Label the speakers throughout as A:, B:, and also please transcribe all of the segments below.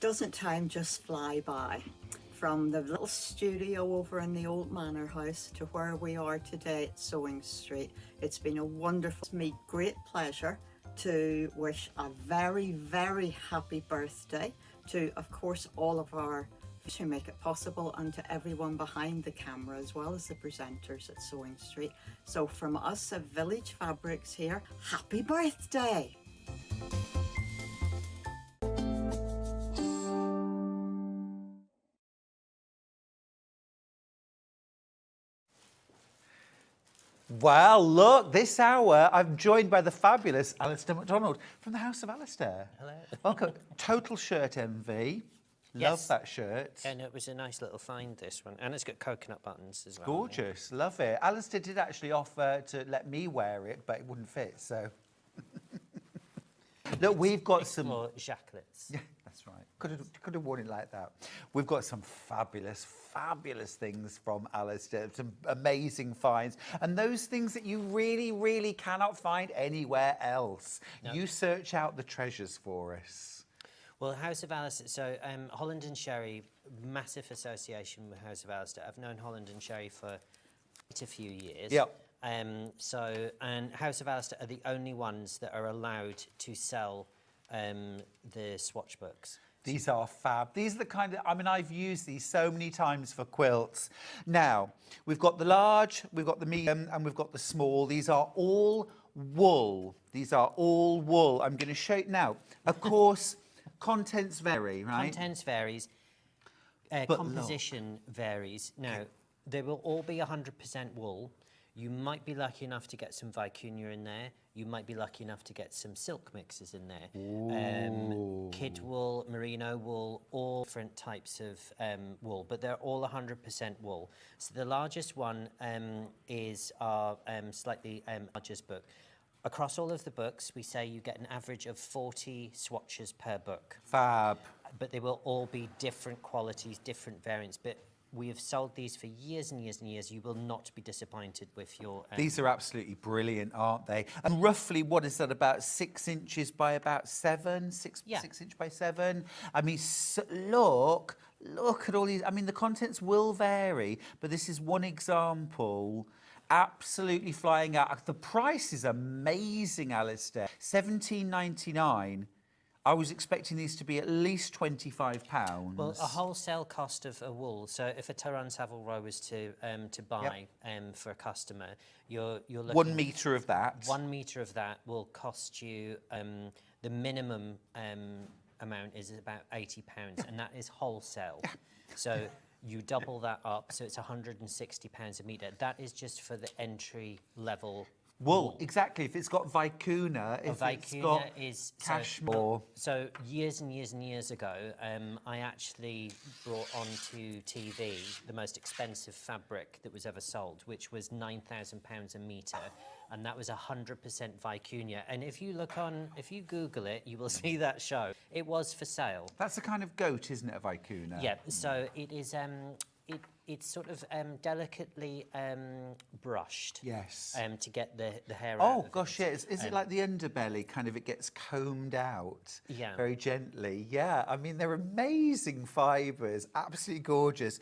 A: Doesn't time just fly by? From the little studio over in the old manor house to where we are today at Sewing Street. It's been a wonderful, great pleasure to wish a very, very happy birthday to, of course, all of our who make it possible, and to everyone behind the camera as well as the presenters at Sewing Street. So from us at Village Fabrics here, happy birthday!
B: Well, look, this hour I'm joined by the fabulous Alistair MacDonald from the House of Alistair.
C: Hello.
B: Welcome. Total shirt envy. Love
C: Yes.
B: that shirt.
C: And it was a nice little find, this one. And it's got coconut buttons as well.
B: Gorgeous. Love it. Alistair did actually offer to let me wear it, but it wouldn't fit, so. Look, we've got some
C: more jacquelets.
B: Yeah, that's right. Could have worn it like that. We've got some fabulous, fabulous things from Alistair, some amazing finds, and those things that you really, really cannot find anywhere else. No. You search out the treasures for us.
C: Well, House of Alistair, so Holland and Sherry, massive association with House of Alistair. I've known Holland and Sherry for quite a few years.
B: Yep.
C: And House of Alistair are the only ones that are allowed to sell the swatch books.
B: These are fab. These are the kind of, I mean, I've used these so many times for quilts. Now, we've got the large, we've got the medium, and we've got the small. These are all wool. These are all wool. I'm going to show you now. Of course, contents vary, right?
C: Contents varies. Composition varies. Now, they will all be 100% wool. You might be lucky enough to get some vicuña in there. You might be lucky enough to get some silk mixes in there. Kid wool, merino wool, all different types of wool, but they're all 100% wool. So the largest one is our slightly largest book. Across all of the books, we say you get an average of 40 swatches per book.
B: Fab.
C: But they will all be different qualities, different variants. But we have sold these for years and years and years. You will not be disappointed with your...
B: These are absolutely brilliant, aren't they? And roughly, what is that, about 6 inches by about 7? 6 inch by 7? I mean, look at all these. I mean, the contents will vary, but this is one example. Absolutely flying out. The price is amazing, Alistair. £17.99. I was expecting these to be at least £25.
C: Well, a wholesale cost of a wool. So if a Tehran Savile Row was to buy for a customer, you're looking
B: 1 metre of that.
C: 1 metre of that will cost you the minimum amount is about £80, and that is wholesale. So you double that up, so it's £160 a metre. That is just for the entry level wool.
B: Exactly. If it's got vicuña, if it's got cashmere.
C: So years and years and years ago, I actually brought onto TV the most expensive fabric that was ever sold, which was £9,000 a metre. And that was 100% vicuña. And if you Google it, you will see that show. It was for sale.
B: That's a kind of goat, isn't it, a vicuña?
C: Yeah, so it is, it's sort of delicately brushed.
B: Yes.
C: To get the hair out.
B: Oh, gosh, yeah. Is it like the underbelly, kind of, it gets combed out very gently? Yeah, I mean, they're amazing fibres, absolutely gorgeous.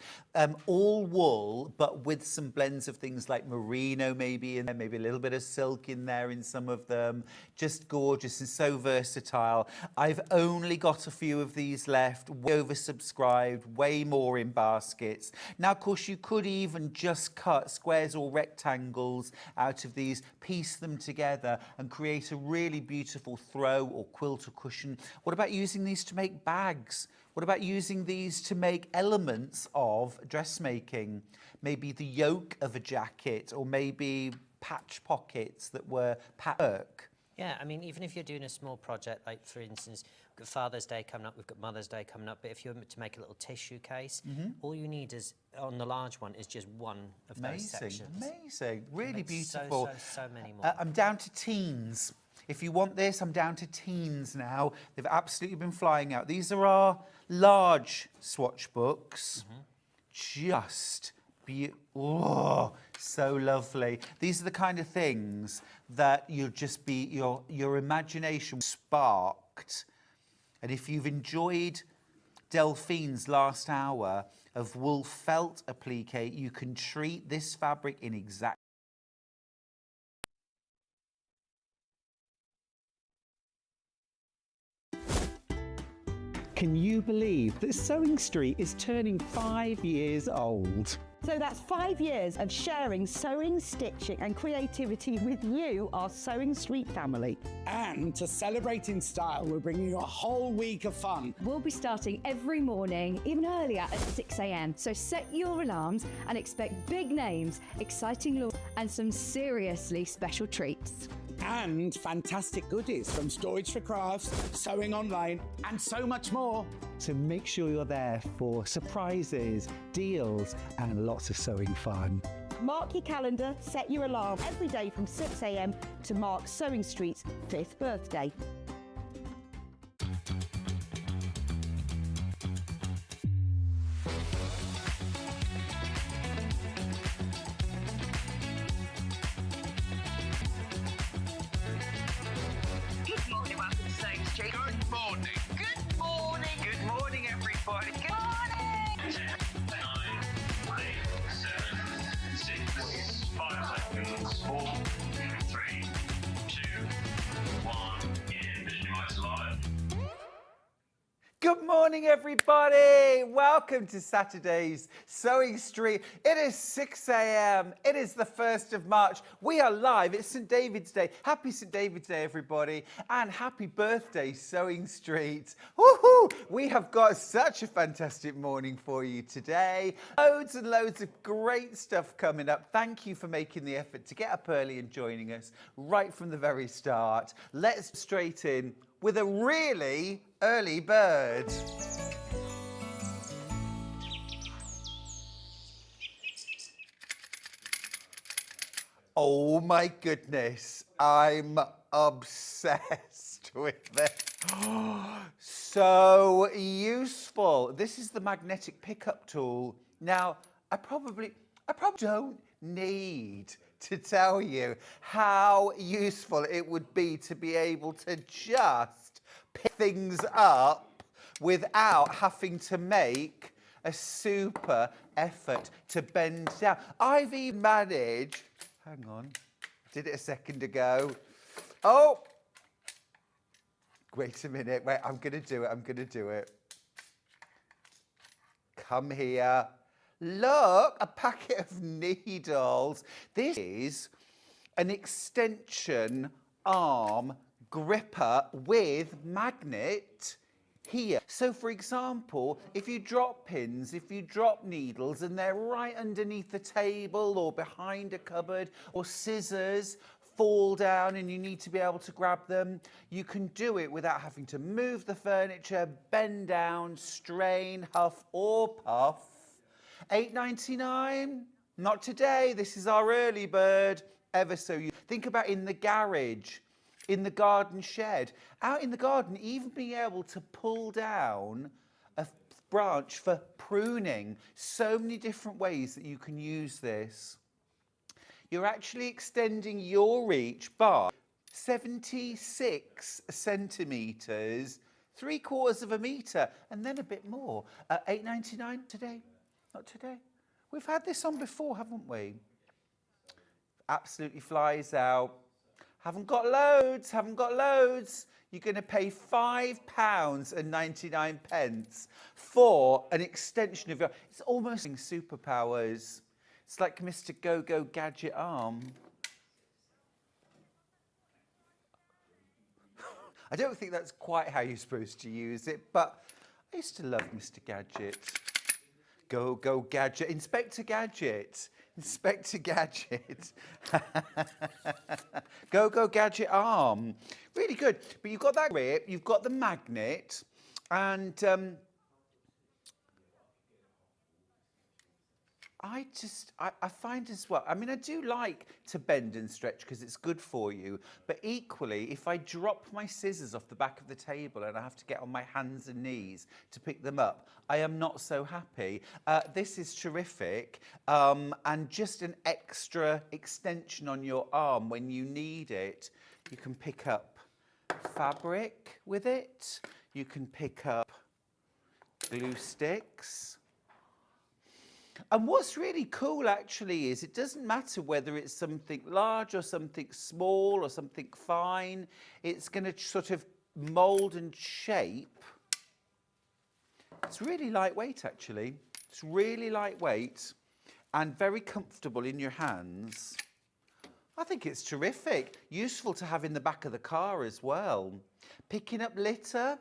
B: All wool, but with some blends of things like merino maybe in there, maybe a little bit of silk in there in some of them. Just gorgeous and so versatile. I've only got a few of these left, way oversubscribed, way more in baskets. Now, of course, you could even just cut squares or rectangles out of these, piece them together and create a really beautiful throw or quilt or cushion. What about using these to make bags? What about using these to make elements of dressmaking? Maybe the yoke of a jacket, or maybe patch pockets that were patchwork.
C: Yeah, I mean, even if you're doing a small project, like, for instance, we've got Father's Day coming up, we've got Mother's Day coming up, but if you were to make a little tissue case, all you need is, on the large one, is just one of those sections.
B: Amazing, really beautiful.
C: So many more.
B: I'm down to teens. If you want this, I'm down to teens now. They've absolutely been flying out. These are our large swatch books. Just beautiful. Oh, so lovely. These are the kind of things that you'll just be, your imagination sparked. And if you've enjoyed Delphine's last hour of wool felt applique. You can treat this fabric in exact.
D: Can you believe that Sewing Street is turning 5 years old?
E: So that's 5 years of sharing sewing, stitching and creativity with you, our Sewing Street family.
D: And to celebrate in style, we're bringing you a whole week of fun.
F: We'll be starting every morning, even earlier at 6 a.m. So set your alarms and expect big names, exciting launch and some seriously special treats.
D: And fantastic goodies from Storage for Crafts, Sewing Online, and so much more. So make sure you're there for surprises, deals, and lots of sewing fun.
E: Mark your calendar, set your alarm every day from 6 a.m. to mark Sewing Street's 5th birthday.
B: Good morning, everybody. Welcome to Saturday's Sewing Street. It is 6 a.m. It is the 1st of March. We are live. It's St. David's Day. Happy St. David's Day, everybody. And happy birthday, Sewing Street. Woohoo! We have got such a fantastic morning for you today. Loads and loads of great stuff coming up. Thank you for making the effort to get up early and joining us right from the very start. Let's straight in with a really early bird. Oh my goodness, I'm obsessed with this. So useful. This is the magnetic pickup tool. Now, I probably don't need to tell you how useful it would be to be able to just pick things up without having to make a super effort to bend down. I've even managed, hang on, did it a second ago. Oh, wait a minute, wait, I'm gonna do it. Come here. Look, a packet of needles. This is an extension arm gripper with magnet here. So for example, if you drop pins, if you drop needles and they're right underneath the table or behind a cupboard, or scissors fall down and you need to be able to grab them, you can do it without having to move the furniture, bend down, strain, huff or puff. $8.99? Not today. This is our early bird. Ever so you think about in the garage, in the garden shed, out in the garden, even being able to pull down a branch for pruning. So many different ways that you can use this. You're actually extending your reach by 76 centimetres, 3/4 of a metre, and then a bit more. $8.99 today. Not today. We've had this on before, haven't we? Absolutely flies out. Haven't got loads. You're going to pay £5.99 for an extension of your... It's almost like superpowers. It's like Mr. Go-Go Gadget arm. I don't think that's quite how you're supposed to use it, but I used to love Mr. Gadget. Go Gadget, Inspector Gadget, Inspector Gadget. Go Gadget arm, really good. But you've got that grip, you've got the magnet, and I find as well, I mean, I do like to bend and stretch because it's good for you, but equally, if I drop my scissors off the back of the table and I have to get on my hands and knees to pick them up, I am not so happy. This is terrific, and just an extra extension on your arm when you need it. You can pick up fabric with it, you can pick up glue sticks. And what's really cool actually is it doesn't matter whether it's something large or something small or something fine. It's going to sort of mould and shape. It's really lightweight actually. It's really lightweight and very comfortable in your hands. I think it's terrific. Useful to have in the back of the car as well. Picking up litter.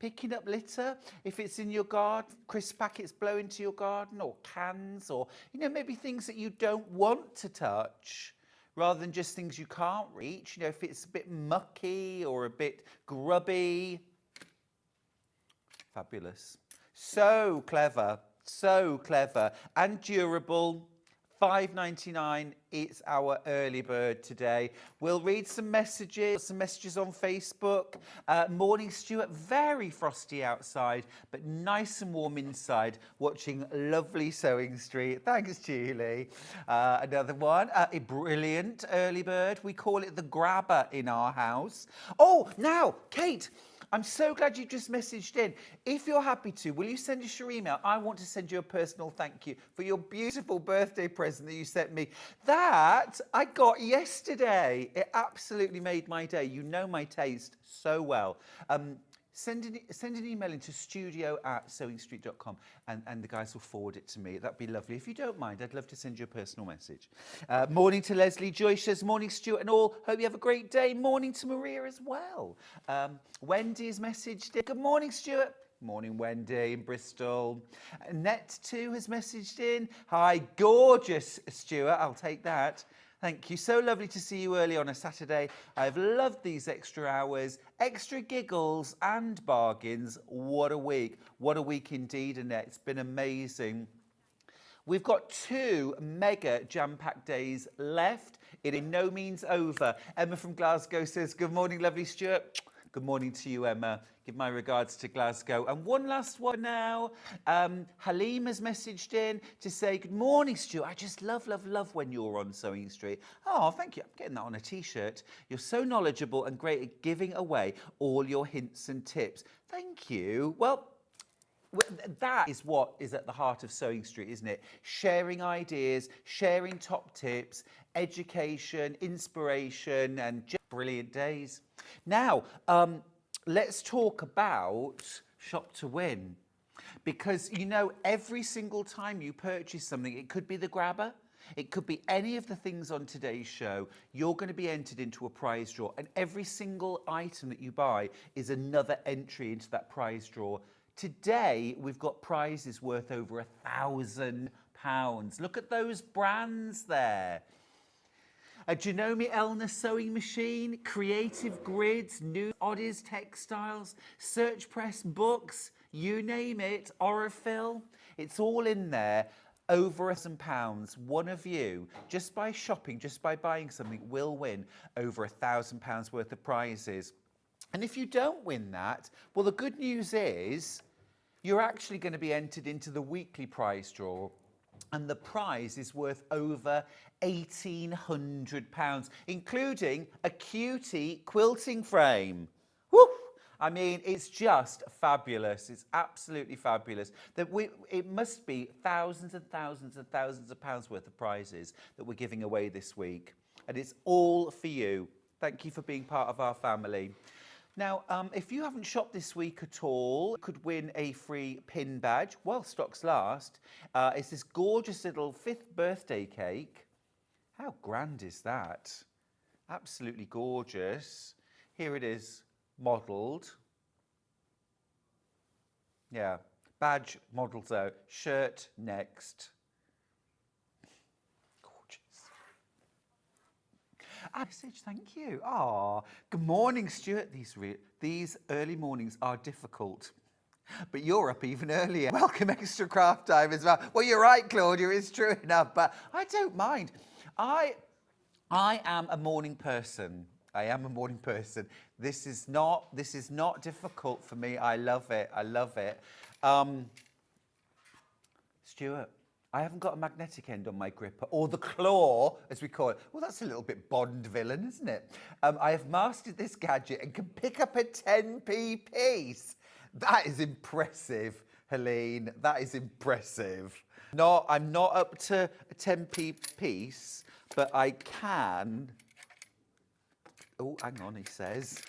B: Picking up litter, if it's in your garden, crisp packets blow into your garden, or cans, or, you know, maybe things that you don't want to touch, rather than just things you can't reach. You know, if it's a bit mucky or a bit grubby. Fabulous. So clever, and durable. $5.99, it's our early bird today. We'll read some messages on Facebook. Morning, Stuart. Very frosty outside, but nice and warm inside, watching lovely Sewing Street. Thanks, Julie. Another one, a brilliant early bird. We call it the grabber in our house. Oh, now, Kate, I'm so glad you just messaged in. If you're happy to, will you send us your email? I want to send you a personal thank you for your beautiful birthday present that you sent me. That I got yesterday. It absolutely made my day. You know my taste so well. Send an email into studio@sewingstreet.com and the guys will forward it to me. That'd be lovely. If you don't mind, I'd love to send you a personal message. Morning to Leslie. Joyce says, morning, Stuart and all. Hope you have a great day. Morning to Maria as well. Wendy has messaged in. Good morning, Stuart. Morning, Wendy in Bristol. Net too has messaged in. Hi, gorgeous, Stuart. I'll take that. Thank you. So lovely to see you early on a Saturday. I've loved these extra hours, extra giggles and bargains. What a week. What a week indeed, Annette. It's been amazing. We've got 2 mega jam-packed days left. It is no means over. Emma from Glasgow says, good morning, lovely Stuart. Good morning to you, Emma. Give my regards to Glasgow. And one last one now. Halim has messaged in to say, good morning, Stuart. I just love when you're on Sewing Street. Oh, thank you. I'm getting that on a T-shirt. You're so knowledgeable and great at giving away all your hints and tips. Thank you. Well, that is what is at the heart of Sewing Street, isn't it? Sharing ideas, sharing top tips, education, inspiration, and just brilliant days. Now, let's talk about Shop to Win. Because, you know, every single time you purchase something, it could be the grabber, it could be any of the things on today's show, you're going to be entered into a prize draw. And every single item that you buy is another entry into that prize draw. Today, we've got prizes worth over £1,000. Look at those brands there. A Janome Elna sewing machine, Creative Grids, new Odif textiles, Search Press books, you name it, Aurifil. It's all in there. Over £1,000. One of you, just by shopping, just by buying something, will win over £1,000 worth of prizes. And if you don't win that, well, the good news is you're actually going to be entered into the weekly prize draw. And the prize is worth over £1,800, including a cutie quilting frame. Woo! I mean, it's just fabulous. It's absolutely fabulous. It must be thousands and thousands and thousands of pounds worth of prizes that we're giving away this week. And it's all for you. Thank you for being part of our family. Now, if you haven't shopped this week at all, you could win a free pin badge while stocks last. It's this gorgeous little 5th birthday cake. How grand is that? Absolutely gorgeous. Here it is, modelled. Yeah, badge modelled though. Shirt next. Message, thank you. Ah, good morning, Stuart. These early mornings are difficult, but you're up even earlier. Welcome, Extra Craft Time as well. Well, you're right, Claudia. It's true enough, but I don't mind. I am a morning person. I am a morning person. This is not difficult for me. I love it. I love it. Stuart, I haven't got a magnetic end on my gripper, or the claw, as we call it. Well, that's a little bit Bond villain, isn't it? I have mastered this gadget and can pick up a 10p piece. That is impressive. Helene. That is impressive. I'm not up to a 10p piece, but I can. Oh, hang on, he says.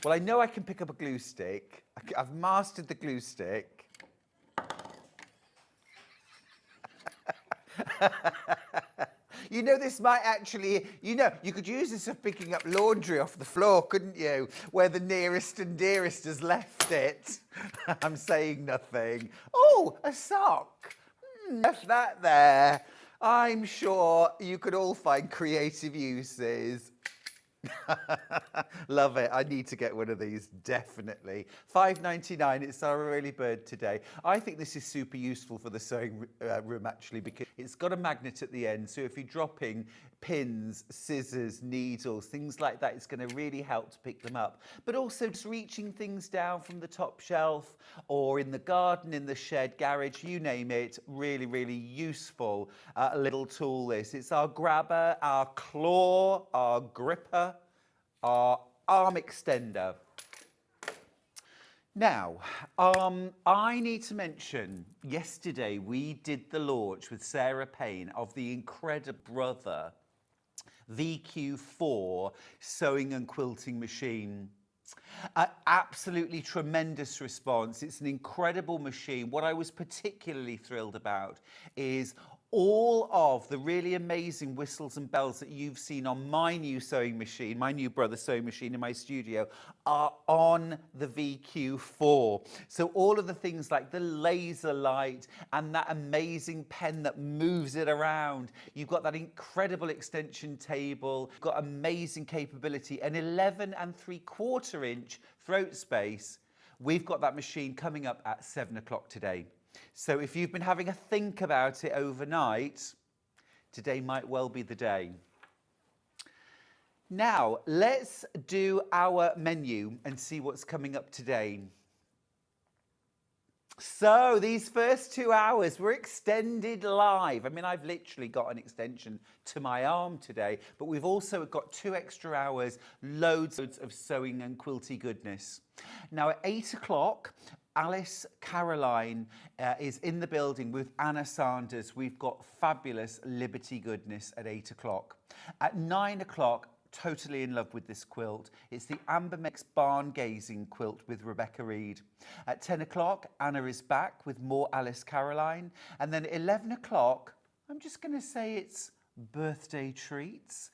B: Well, I know I can pick up a glue stick. I've mastered the glue stick. You know, this might actually, you know, you could use this for picking up laundry off the floor, couldn't you? Where the nearest and dearest has left it. I'm saying nothing. Oh, a sock. Left that there. I'm sure you could all find creative uses. Love it. I need to get one of these, definitely. £5.99. It's our early bird today. I think this is super useful for the sewing room, actually, because it's got a magnet at the end. So if you're dropping pins, scissors, needles, things like that, it's going to really help to pick them up. But also just reaching things down from the top shelf or in the garden, in the shed, garage, you name it. Really, really useful little tool, this. It's our grabber, our claw, our gripper, our arm extender. Now, I need to mention, yesterday we did the launch with Sarah Penn of the incredible Brother VQ4 sewing and quilting machine. Absolutely tremendous response. It's an incredible machine. What I was particularly thrilled about is all of the really amazing whistles and bells that you've seen on my new sewing machine, my new Brother sewing machine in my studio, are on the VQ4. So all of the things like the laser light and that amazing pen that moves it around. You've got that incredible extension table, you've got amazing capability, an 11 3/4 inch throat space. We've got that machine coming up at 7 o'clock today. So if you've been having a think about it overnight, today might well be the day. Now, let's do our menu and see what's coming up today. So these first 2 hours were extended live. I mean, I've literally got an extension to my arm today, but we've also got 2 extra hours, loads of sewing and quilty goodness. Now at 8 o'clock, Alice Caroline is in the building with Anna Sanders. We've got fabulous Liberty goodness at 8 o'clock. At 9 o'clock, totally in love with this quilt. It's the Amber Mix Barn Gazing quilt with Rebecca Reed. At 10 o'clock, Anna is back with more Alice Caroline. And then at 11 o'clock, I'm just going to say it's birthday treats, ...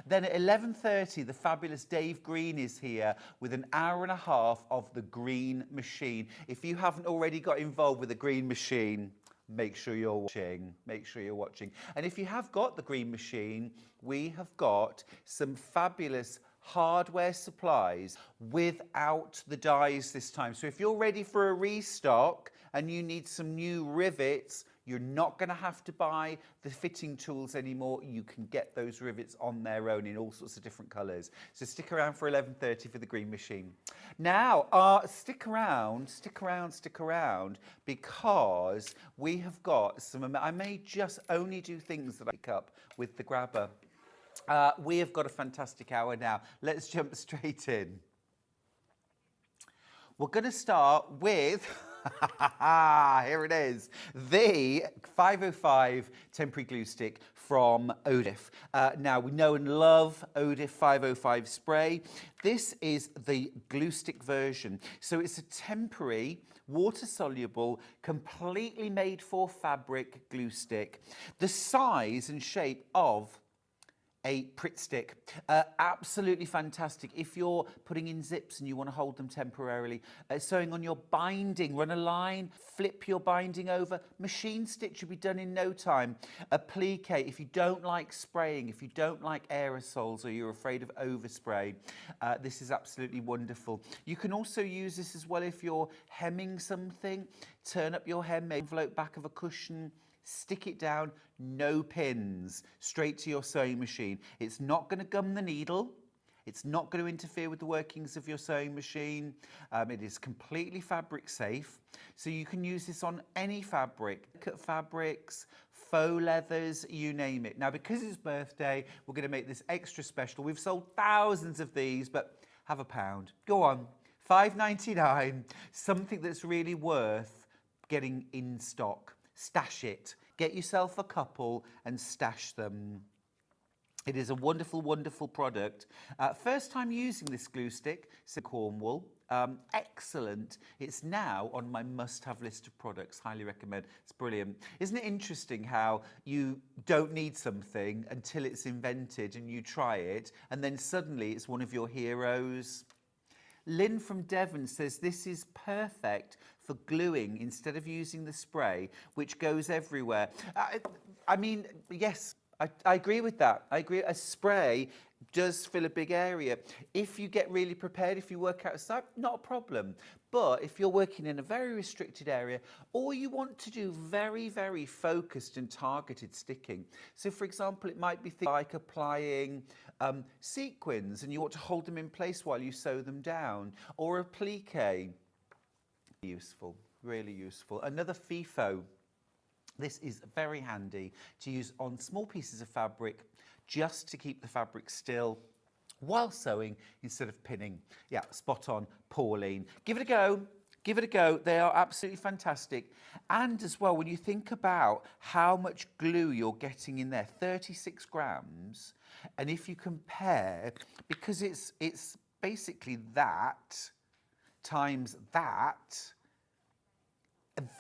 B: Then at 11:30, the fabulous Dave Green is here with an hour and a half of the Green Machine. If you haven't already got involved with the Green Machine, make sure you're watching. Make sure you're watching. And if you have got the Green Machine, we have got some fabulous hardware supplies without the dies this time. So if you're ready for a restock and you need some new rivets, you're not going to have to buy the fitting tools anymore. You can get those rivets on their own in all sorts of different colours. So stick around for 11:30 for the Green Machine. Now, stick around, because we have got some, I may just only do things that I pick up with the grabber. We have got a fantastic hour now. Let's jump straight in. We're going to start with... Here it is, the 505 temporary glue stick from Odif. Now, we know and love Odif 505 spray. This is the glue stick version. So it's a temporary, water-soluble, completely made for fabric glue stick. The size and shape of a Pritt stick. Absolutely fantastic. If you're putting in zips and you want to hold them temporarily, sewing on your binding, run a line, flip your binding over, machine stitch should be done in no time. Applique, if you don't like spraying, if you don't like aerosols or you're afraid of overspray, this is absolutely wonderful. You can also use this as well if you're hemming something. Turn up your hem, envelope back of a cushion, stick it down, no pins, straight to your sewing machine. It's not going to gum the needle. It's not going to interfere with the workings of your sewing machine. It is completely fabric safe. So you can use this on any fabric, cut fabrics, faux leathers, you name it. Now, because it's birthday, we're going to make this extra special. We've sold thousands of these, but have a pound. Go on, £5.99, something that's really worth getting in stock. Stash it. Get yourself a couple and stash them. It is a wonderful, wonderful product. First time using this glue stick, Cornwall. Excellent. It's now on my must-have list of products. Highly recommend. It's brilliant. Isn't it interesting how you don't need something until it's invented and you try it, and then suddenly it's one of your heroes? Lynn from Devon says this is perfect for gluing instead of using the spray, which goes everywhere. I mean, yes, I agree with that. I agree. A spray does fill a big area. If you get really prepared, if you work outside, not a problem. But if you're working in a very restricted area, or you want to do very, very focused and targeted sticking. So for example, it might be things like applying sequins and you want to hold them in place while you sew them down, or a plique. Useful, really useful. Another FIFO. This is very handy to use on small pieces of fabric, just to keep the fabric still while sewing instead of pinning. Yeah, spot on, Pauline. Give it a go. Give it a go. They are absolutely fantastic. And as well, when you think about how much glue you're getting in there, 36 grams. And if you compare, because it's basically that times that,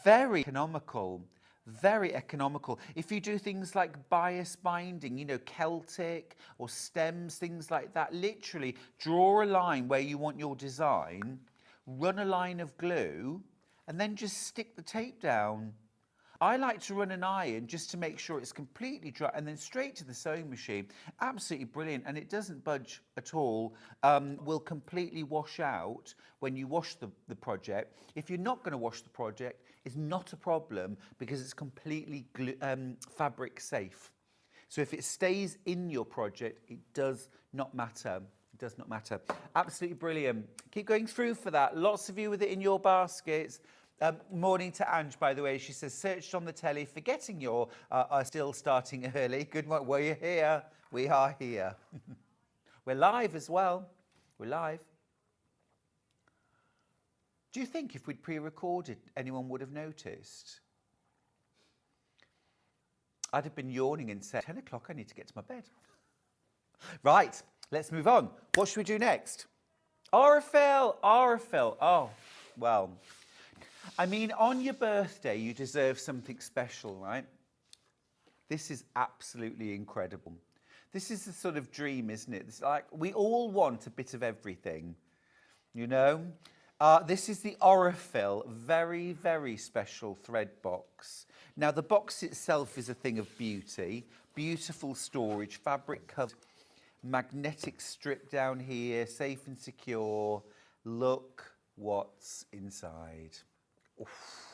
B: very economical. Very economical. If you do things like bias binding, you know, Celtic or stems, things like that, literally draw a line where you want your design, run a line of glue, and then just stick the tape down. I like to run an iron just to make sure it's completely dry, and then straight to the sewing machine. Absolutely brilliant, and it doesn't budge at all. Will completely wash out when you wash the project. If you're not going to wash the project, it's not a problem because it's completely fabric safe. So if it stays in your project, it does not matter. It does not matter. Absolutely brilliant. Keep going through for that. Lots of you with it in your baskets. Morning to Ange, by the way. She says, searched on the telly, forgetting you're still starting early. Good morning. Well, you're here. We are here. We're live as well. We're live. Do you think if we'd pre-recorded, anyone would have noticed? I'd have been yawning and said, 10 o'clock, I need to get to my bed. Right, let's move on. What should we do next? Aurifil, Aurifil. Oh, well, I mean, on your birthday, you deserve something special, right? This is absolutely incredible. This is the sort of dream, isn't it? It's like we all want a bit of everything, you know? This is the Aurifil, very, very special thread box. Now, the box itself is a thing of beauty. Beautiful storage, fabric covered, magnetic strip down here, safe and secure. Look what's inside. Oof.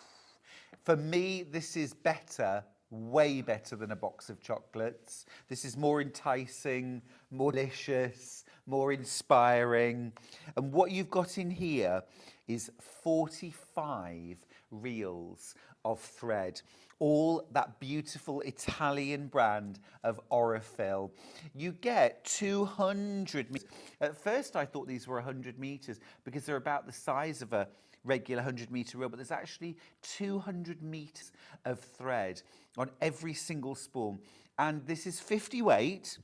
B: For me, this is better, way better than a box of chocolates. This is more enticing, more delicious, more inspiring. And what you've got in here is 45 reels of thread, all that beautiful Italian brand of Aurifil. You get 200 meters. At first I thought these were 100 meters because they're about the size of a regular 100-meter reel, but there's actually 200 meters of thread on every single spool. And this is 50 weight.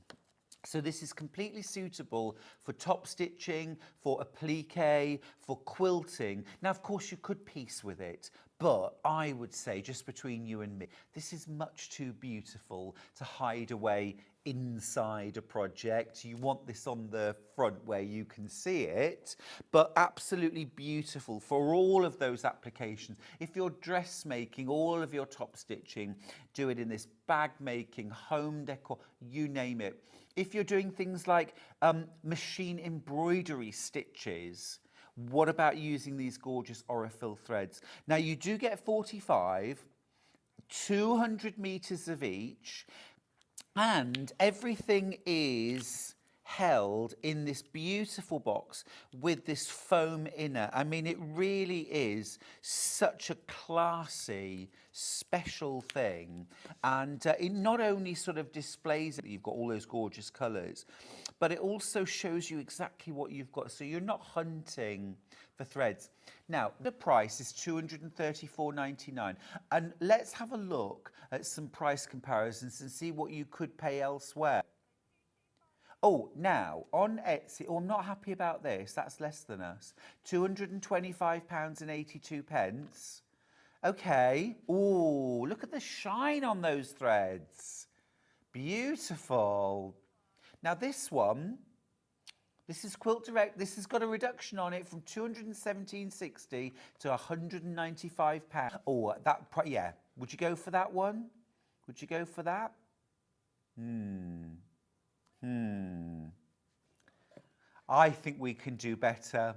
B: So this is completely suitable for top stitching, for applique, for quilting. Now, of course, you could piece with it, but I would say, just between you and me, this is much too beautiful to hide away inside a project. You want this on the front where you can see it, but absolutely beautiful for all of those applications. If you're dressmaking, all of your top stitching, do it in this bag making, home decor, you name it. If you're doing things like machine embroidery stitches, what about using these gorgeous Aurifil threads? Now, you do get 45, 200 meters of each, and everything is held in this beautiful box with this foam inner. I mean, it really is such a classy, special thing. And it not only sort of displays that you've got all those gorgeous colours, but it also shows you exactly what you've got. So you're not hunting for threads. Now, the price is $234.99. And let's have a look at some price comparisons and see what you could pay elsewhere. Oh, now, on Etsy, oh, I'm not happy about this. That's less than us. £225.82. Okay. Oh, look at the shine on those threads. Beautiful. Now, this one, this is Quilt Direct. This has got a reduction on it from £217.60 to £195. Oh, yeah. Would you go for that one? Would you go for that? I think we can do better.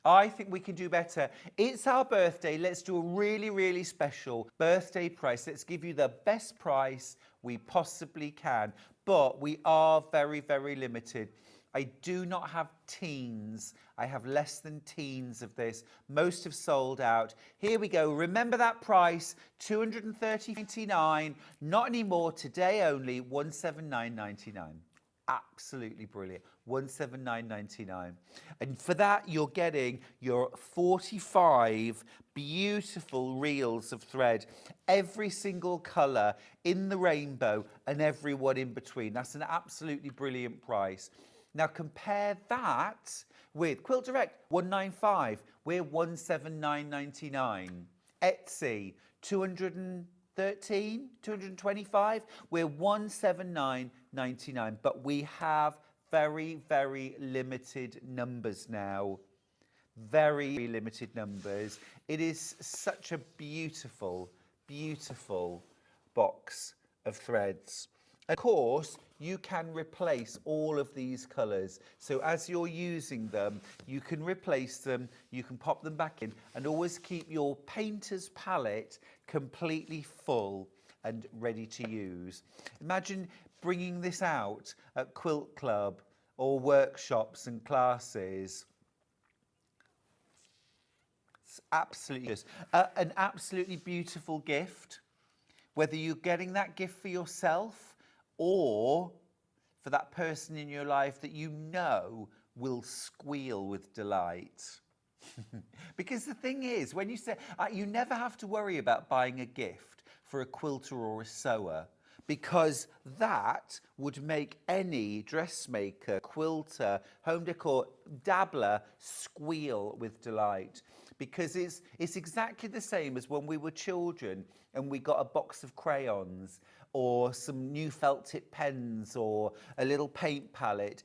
B: I think we can do better. It's our birthday. Let's do a really, really special birthday price. Let's give you the best price we possibly can. But we are very, very limited. I do not have teens. I have less than teens of this. Most have sold out. Here we go. Remember that price, $230.99. Not anymore. Today only, $179.99. Absolutely brilliant. $179.99. And for that, you're getting your 45 beautiful reels of thread, every single colour in the rainbow and every one in between. That's an absolutely brilliant price. Now compare that with Quilt Direct, $195. We're $179.99. Etsy, $225. We're $179.99. But we have very, very limited numbers now. Very limited numbers. It is such a beautiful, beautiful box of threads. Of course, you can replace all of these colours. So as you're using them, you can replace them, you can pop them back in, and always keep your painter's palette completely full and ready to use. Imagine bringing this out at Quilt Club or workshops and classes. It's absolutely just an absolutely beautiful gift, whether you're getting that gift for yourself or for that person in your life that you know will squeal with delight. Because the thing is, when you say, you never have to worry about buying a gift for a quilter or a sewer, because that would make any dressmaker, quilter, home decor dabbler squeal with delight. Because it's exactly the same as when we were children and we got a box of crayons or some new felt tip pens or a little paint palette.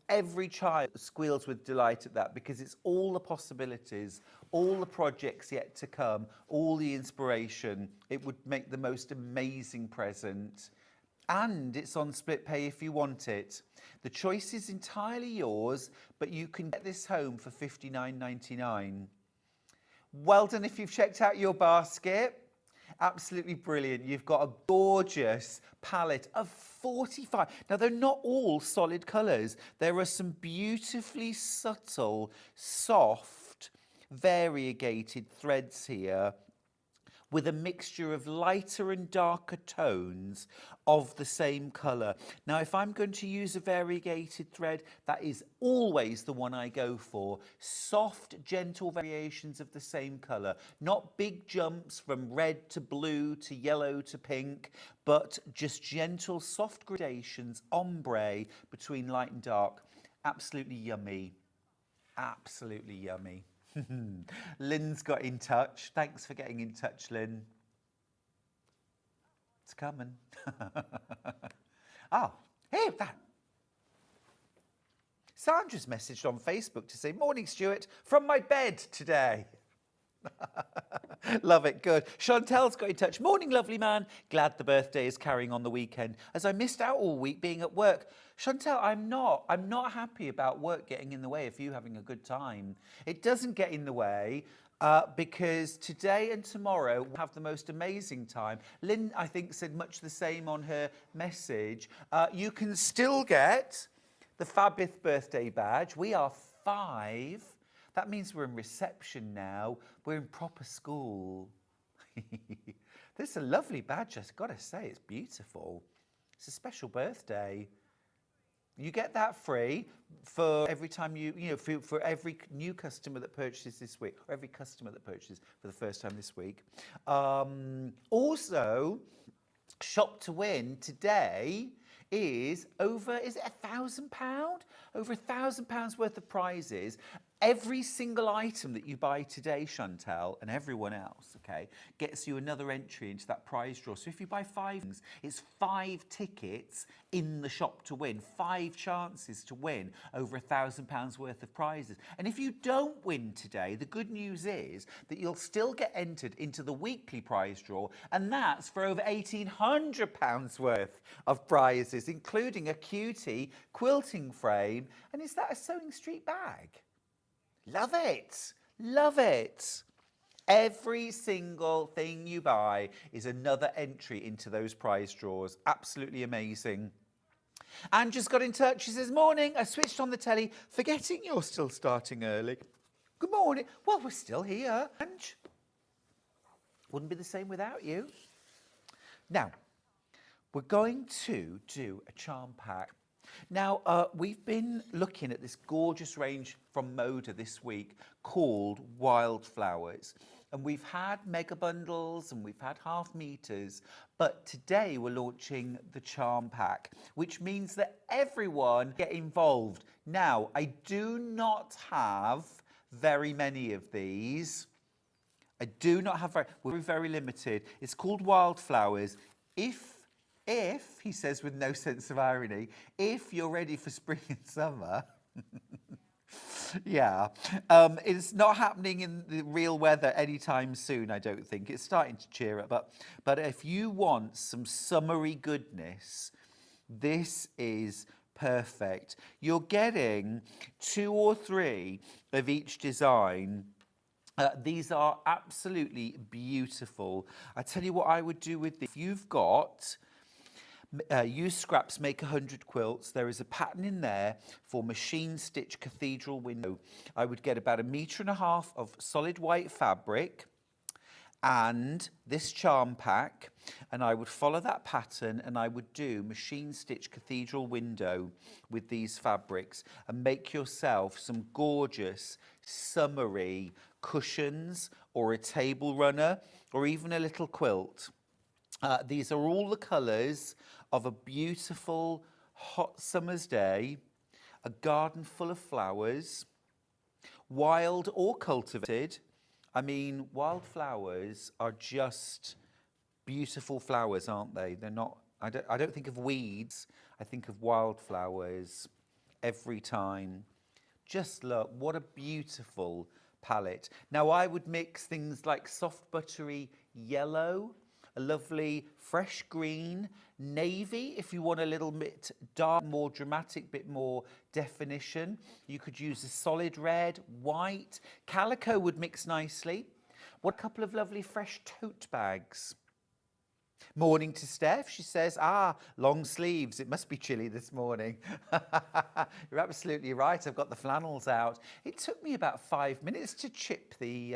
B: Every child squeals with delight at that because it's all the possibilities, all the projects yet to come, all the inspiration. It would make the most amazing present. And it's on split pay if you want it. The choice is entirely yours, but you can get this home for $59.99. Well done if you've checked out your basket. Absolutely brilliant. You've got a gorgeous palette of 45. Now, they're not all solid colours. There are some beautifully subtle, soft, variegated threads here with a mixture of lighter and darker tones of the same colour. Now, if I'm going to use a variegated thread, that is always the one I go for. Soft, gentle variations of the same colour. Not big jumps from red to blue to yellow to pink, but just gentle, soft gradations, ombre between light and dark. Absolutely yummy. Absolutely yummy. Lynn's got in touch. Thanks for getting in touch, Lynn. It's coming. Oh, hey, that. Sandra's messaged on Facebook to say, "Morning, Stuart, from my bed today." Love it, good. Chantel's got in touch. "Morning, lovely man. Glad the birthday is carrying on the weekend, as I missed out all week being at work." Chantel, I'm not happy about work getting in the way of you having a good time. It doesn't get in the way because today and tomorrow we'll have the most amazing time. Lynn, I think, said much the same on her message. You can still get the fabulous birthday badge. We are 5. That means we're in reception now. We're in proper school. This is a lovely badge, I've got to say. It's beautiful. It's a special birthday. You get that free for every time for every new customer that purchases this week, or every customer that purchases for the first time this week. Also, Shop to Win today is over, is it £1,000? Over £1,000 worth of prizes. Every single item that you buy today, Chantal, and everyone else, okay, gets you another entry into that prize draw. So if you buy 5 things, it's 5 tickets in the Shop to Win, 5 chances to win over £1,000 worth of prizes. And if you don't win today, the good news is that you'll still get entered into the weekly prize draw, and that's for over £1,800 worth of prizes, including a cutie quilting frame. And is that a Sewing Street bag? Love it. Love it. Every single thing you buy is another entry into those prize draws. Absolutely amazing. Anne just got in touch. She says, morning, I switched on the telly, forgetting you're still starting early. Good morning. Well, we're still here, Ange. Wouldn't be the same without you. Now, we're going to do a charm pack. Now, we've been looking at this gorgeous range from Moda this week called Wildflowers. And we've had mega bundles and we've had half meters. But today we're launching the charm pack, which means that everyone get involved. Now, I do not have very many of these. I do not have we're very limited. It's called Wildflowers. If, he says with no sense of irony, if you're ready for spring and summer, yeah, it's not happening in the real weather anytime soon, I don't think. It's starting to cheer up, but if you want some summery goodness, this is perfect. You're getting 2 or 3 of each design. These are absolutely beautiful. I tell you what I would do with this. If you've got use scraps, make 100 quilts. There is a pattern in there for machine stitch cathedral window. I would get about 1.5 meters of solid white fabric and this charm pack, and I would follow that pattern and I would do machine stitch cathedral window with these fabrics and make yourself some gorgeous summery cushions or a table runner or even a little quilt. These are all the colours of a beautiful hot summer's day, a garden full of flowers, wild or cultivated. I mean, wildflowers are just beautiful flowers, aren't they? They're not, I don't think of weeds, I think of wildflowers every time. Just look, what a beautiful palette. Now I would mix things like soft buttery yellow, a lovely fresh green, navy if you want a little bit dark, more dramatic, bit more definition. You could use a solid red, white. Calico would mix nicely. What a couple of lovely fresh tote bags. Morning to Steph. She says, long sleeves. It must be chilly this morning. You're absolutely right. I've got the flannels out. It took me about 5 minutes to chip the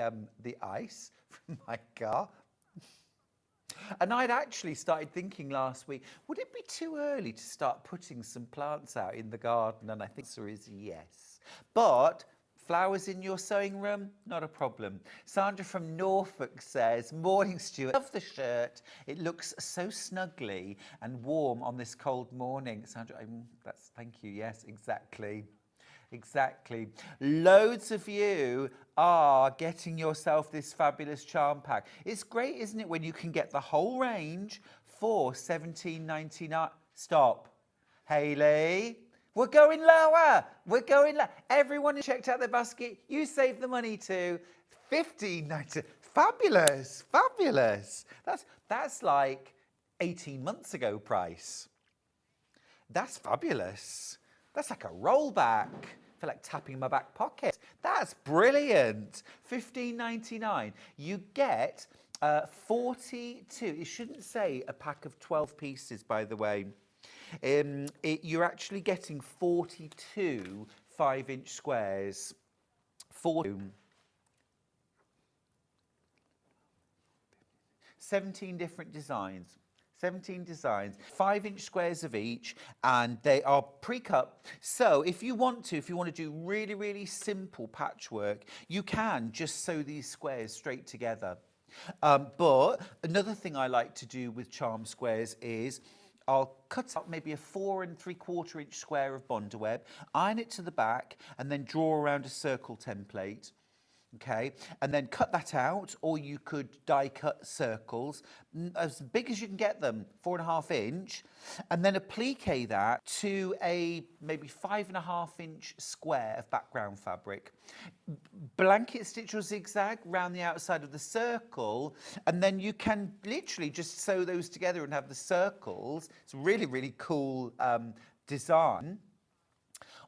B: ice from my car. And I'd actually started thinking last week, would it be too early to start putting some plants out in the garden? And I think the answer is yes. But flowers in your sewing room, not a problem. Sandra from Norfolk says, morning Stuart, love the shirt. It looks so snugly and warm on this cold morning. Sandra, thank you. Yes, exactly. Exactly. Loads of you are getting yourself this fabulous charm pack. It's great, isn't it, when you can get the whole range for $17.99. Stop. Hayley, we're going lower. We're going lower. Everyone who checked out their basket, you saved the money too. $15.99. Fabulous. Fabulous. That's like 18 months ago price. That's fabulous. That's like a rollback. I feel like tapping my back pocket. That's brilliant. $15.99. You get 42. It shouldn't say a pack of 12 pieces, by the way. You're actually getting 42 5-inch squares. 17 different designs. 17 designs, 5-inch squares of each, and they are pre-cut. So if you want to do really, really simple patchwork, you can just sew these squares straight together. But another thing I like to do with charm squares is I'll cut out maybe a 4 3/4 inch square of Bondaweb, iron it to the back, and then draw around a circle template. Okay, and then cut that out, or you could die cut circles as big as you can get them, 4.5 inch, and then applique that to a maybe 5.5 inch square of background fabric. Blanket stitch or zigzag round the outside of the circle, and then you can literally just sew those together and have the circles. It's a really, really cool design.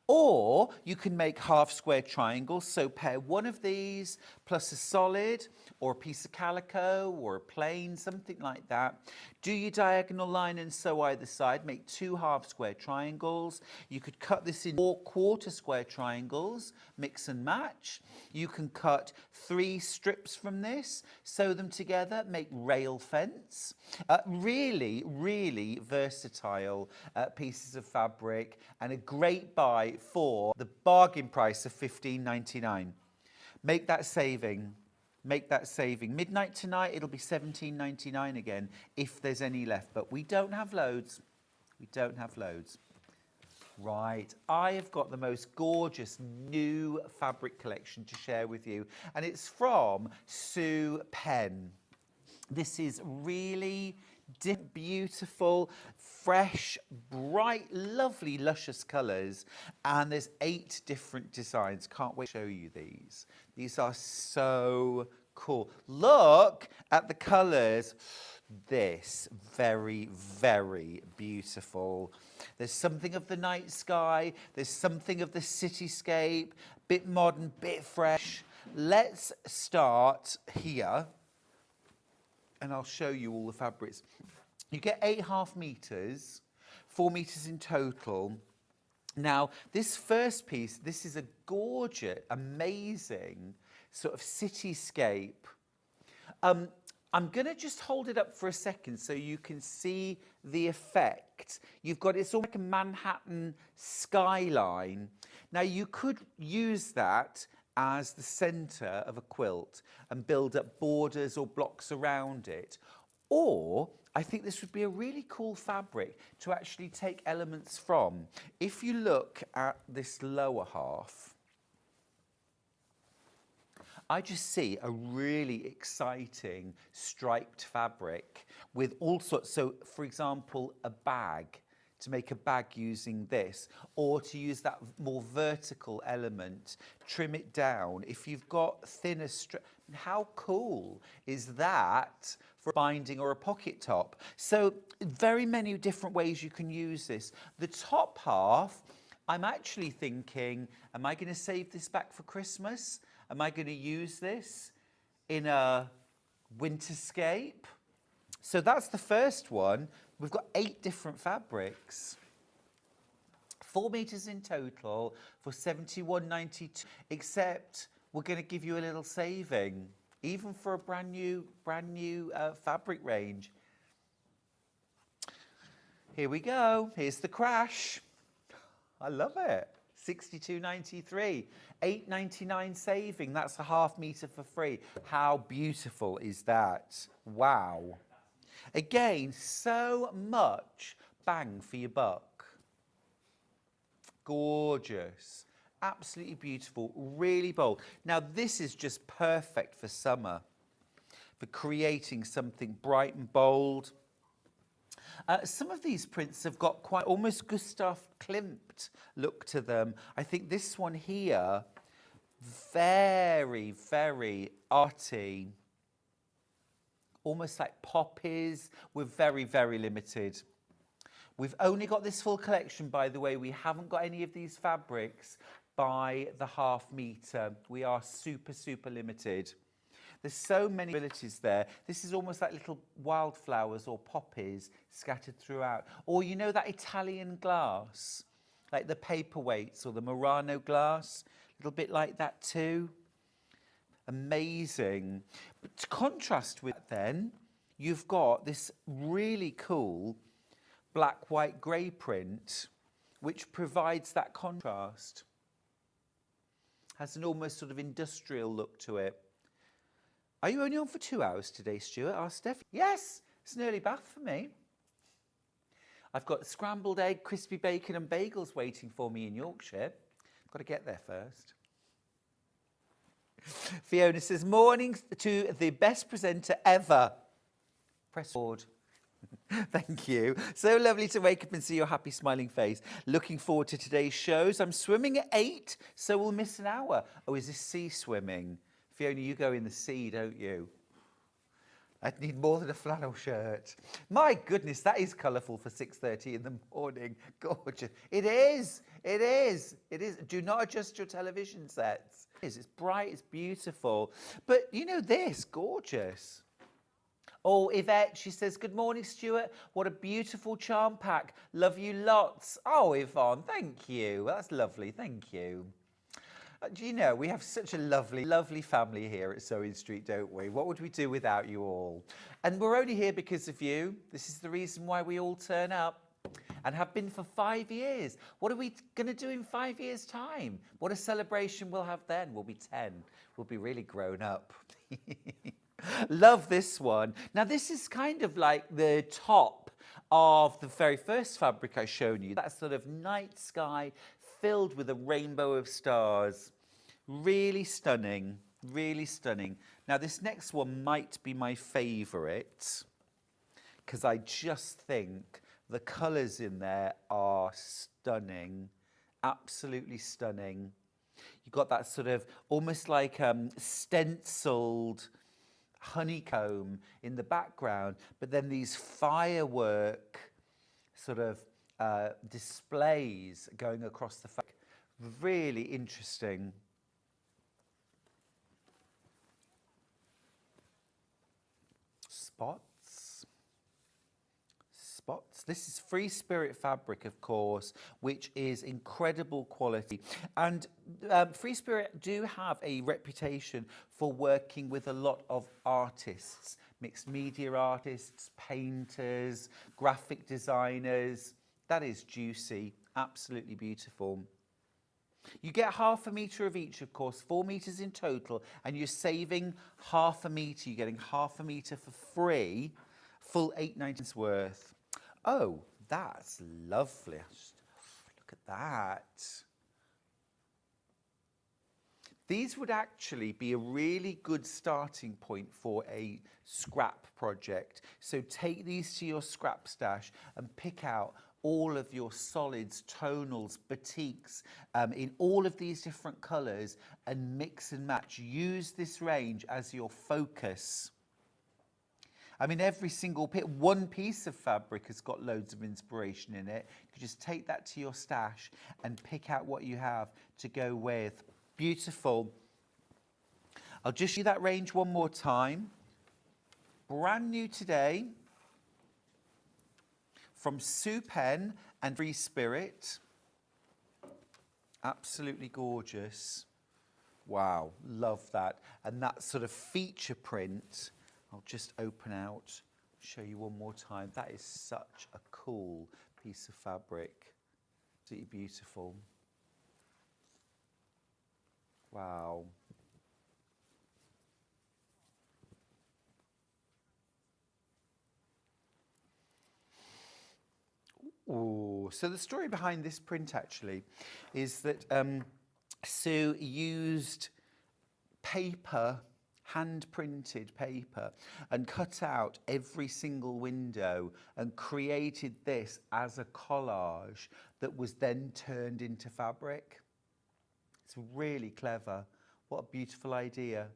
B: Or you can make half square triangles, so pair one of these plus a solid or a piece of calico or a plain, something like that. Do your diagonal line and sew either side, make 2 half square triangles. You could cut this in 4 quarter square triangles, mix and match. You can cut 3 strips from this, sew them together, make rail fence. Really, really versatile pieces of fabric, and a great buy for the bargain price of $15.99. Make that saving. Make that saving. Midnight tonight, it'll be $17.99 again, if there's any left. But we don't have loads. We don't have loads. Right, I have got the most gorgeous new fabric collection to share with you, and it's from Penn. This is really beautiful, fresh, bright, lovely, luscious colours, and there's 8 different designs. Can't wait to show you these. These are so cool. Look at the colours. This very, very beautiful. There's something of the night sky, there's something of the cityscape, bit modern, bit fresh. Let's start here, and I'll show you all the fabrics. You get 8.5 meters, 4 meters in total. Now, this first piece, this is a gorgeous, amazing sort of cityscape. I'm going to just hold it up for a second so you can see the effect. You've got, it's almost like a Manhattan skyline. Now, you could use that as the center of a quilt and build up borders or blocks around it. Or I think this would be a really cool fabric to actually take elements from. If you look at this lower half, I just see a really exciting striped fabric with all sorts. So, for example, a bag, to make a bag using this, or to use that more vertical element, trim it down. If you've got thinner how cool is that for a binding or a pocket top? So very many different ways you can use this. The top half, I'm actually thinking, am I going to save this back for Christmas? Am I going to use this in a winterscape? So that's the first one. We've got 8 different fabrics. 4 meters in total for $71.92, except we're going to give you a little saving, even for a brand new fabric range. Here we go. Here's the crash. I love it. $62.93, $8.99 saving. That's a half meter for free. How beautiful is that? Wow. Again, so much bang for your buck. Gorgeous. Absolutely beautiful. Really bold. Now, this is just perfect for summer, for creating something bright and bold. Some of these prints have got quite almost Gustav Klimt look to them. I think this one here, very, very arty. Almost like poppies. We're very, very limited. We've only got this full collection, by the way. We haven't got any of these fabrics by the half meter. We are super, super limited. There's so many abilities there. This is almost like little wildflowers or poppies scattered throughout. Or you know that Italian glass, like the paperweights or the Murano glass, a little bit like that too. Amazing. But to contrast with that then, you've got this really cool black, white, grey print, which provides that contrast. Has an almost sort of industrial look to it. Are you only on for 2 hours today, Stuart? Asked Steph. Yes, it's an early bath for me. I've got scrambled egg, crispy bacon and bagels waiting for me in Yorkshire. Got to get there first. Fiona says, morning to the best presenter ever. Press forward. Thank you. So lovely to wake up and see your happy smiling face. Looking forward to today's shows. I'm swimming at 8, so we'll miss an hour. Oh, is this sea swimming? Fiona, you go in the sea, don't you? I'd need more than a flannel shirt. My goodness, that is colourful for 6:30 in the morning. Gorgeous. It is. It is. It is. Do not adjust your television sets. It's bright, it's beautiful. But you know this, gorgeous. Oh, Yvette, she says, good morning, Stuart. What a beautiful charm pack. Love you lots. Oh, Yvonne, thank you. That's lovely. Thank you. Do you know, we have such a lovely, lovely family here at Sewing Street, don't we? What would we do without you all? And we're only here because of you. This is the reason why we all turn up and have been for 5 years. What are we going to do in 5 years' time? What a celebration we'll have then. We'll be 10. We'll be really grown up. Love this one. Now, this is kind of like the top of the very first fabric I showed you. That sort of night sky filled with a rainbow of stars. Really stunning, really stunning. Now, this next one might be my favourite because I just think the colours in there are stunning, absolutely stunning. You've got that sort of almost like stenciled honeycomb in the background, but then these firework sort of displays going across the fabric. Really interesting. Spots. This is Free Spirit fabric, of course, which is incredible quality. And Free Spirit do have a reputation for working with a lot of artists, mixed media artists, painters, graphic designers. That is juicy, absolutely beautiful. You get ½ a metre of each, of course, 4 metres in total, and you're saving ½ a metre. You're getting ½ a metre for free, full £8.90 worth. Oh, that's lovely. Just look at that. These would actually be a really good starting point for a scrap project. So take these to your scrap stash and pick out all of your solids, tonals, batiks, in all of these different colours and mix and match. Use this range as your focus. I mean, every single one piece of fabric has got loads of inspiration in it. You just take that to your stash and pick out what you have to go with. Beautiful. I'll just show you that range one more time. Brand new today from Penn and Free Spirit. Absolutely gorgeous. Wow, love that. And that sort of feature print, I'll just open out, show you one more time. That is such a cool piece of fabric. Absolutely beautiful. Wow. Ooh. So the story behind this print actually is that Sue used paper, hand-printed paper, and cut out every single window and created this as a collage that was then turned into fabric. It's really clever. What a beautiful idea.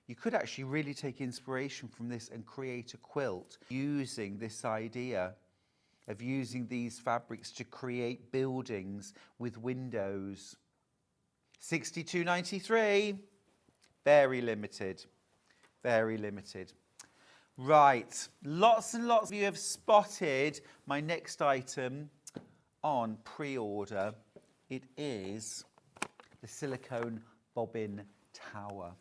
B: You could actually really take inspiration from this and create a quilt using this idea of using these fabrics to create buildings with windows. £62.93, very limited, Very limited. Right, lots and lots of you have spotted my next item on pre-order. It is the silicone bobbin tower.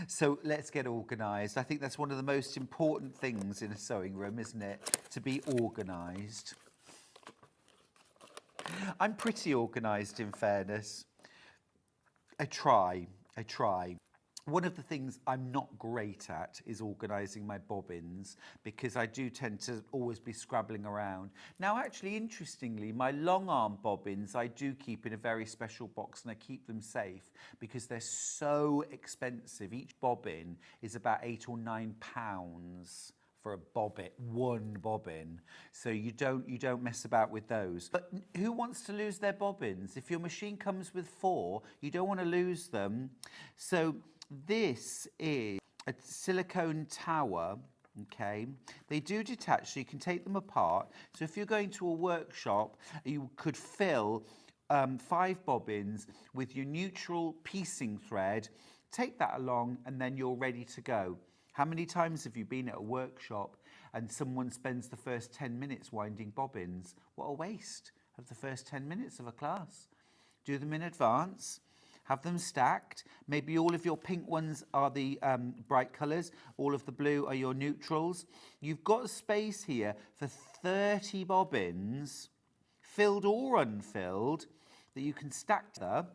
B: So let's get organised. I think that's one of the most important things in a sewing room, isn't it? To be organised. I'm pretty organised, in fairness. I try. One of the things I'm not great at is organising my bobbins, because I do tend to always be scrabbling around. Now, actually, interestingly, my long arm bobbins I do keep in a very special box, and I keep them safe because they're so expensive. Each bobbin is about £8 or £9 for a bobbin, one bobbin. So you don't mess about with those. But who wants to lose their bobbins? If your machine comes with 4, you don't want to lose them. So this is a silicone tower, okay? They do detach, so you can take them apart. So if you're going to a workshop, you could fill 5 bobbins with your neutral piecing thread, take that along, and then you're ready to go. How many times have you been at a workshop and someone spends the first 10 minutes winding bobbins? What a waste of the first 10 minutes of a class. Do them in advance. Have them stacked. Maybe all of your pink ones are the bright colours. All of the blue are your neutrals. You've got space here for 30 bobbins, filled or unfilled, that you can stack there.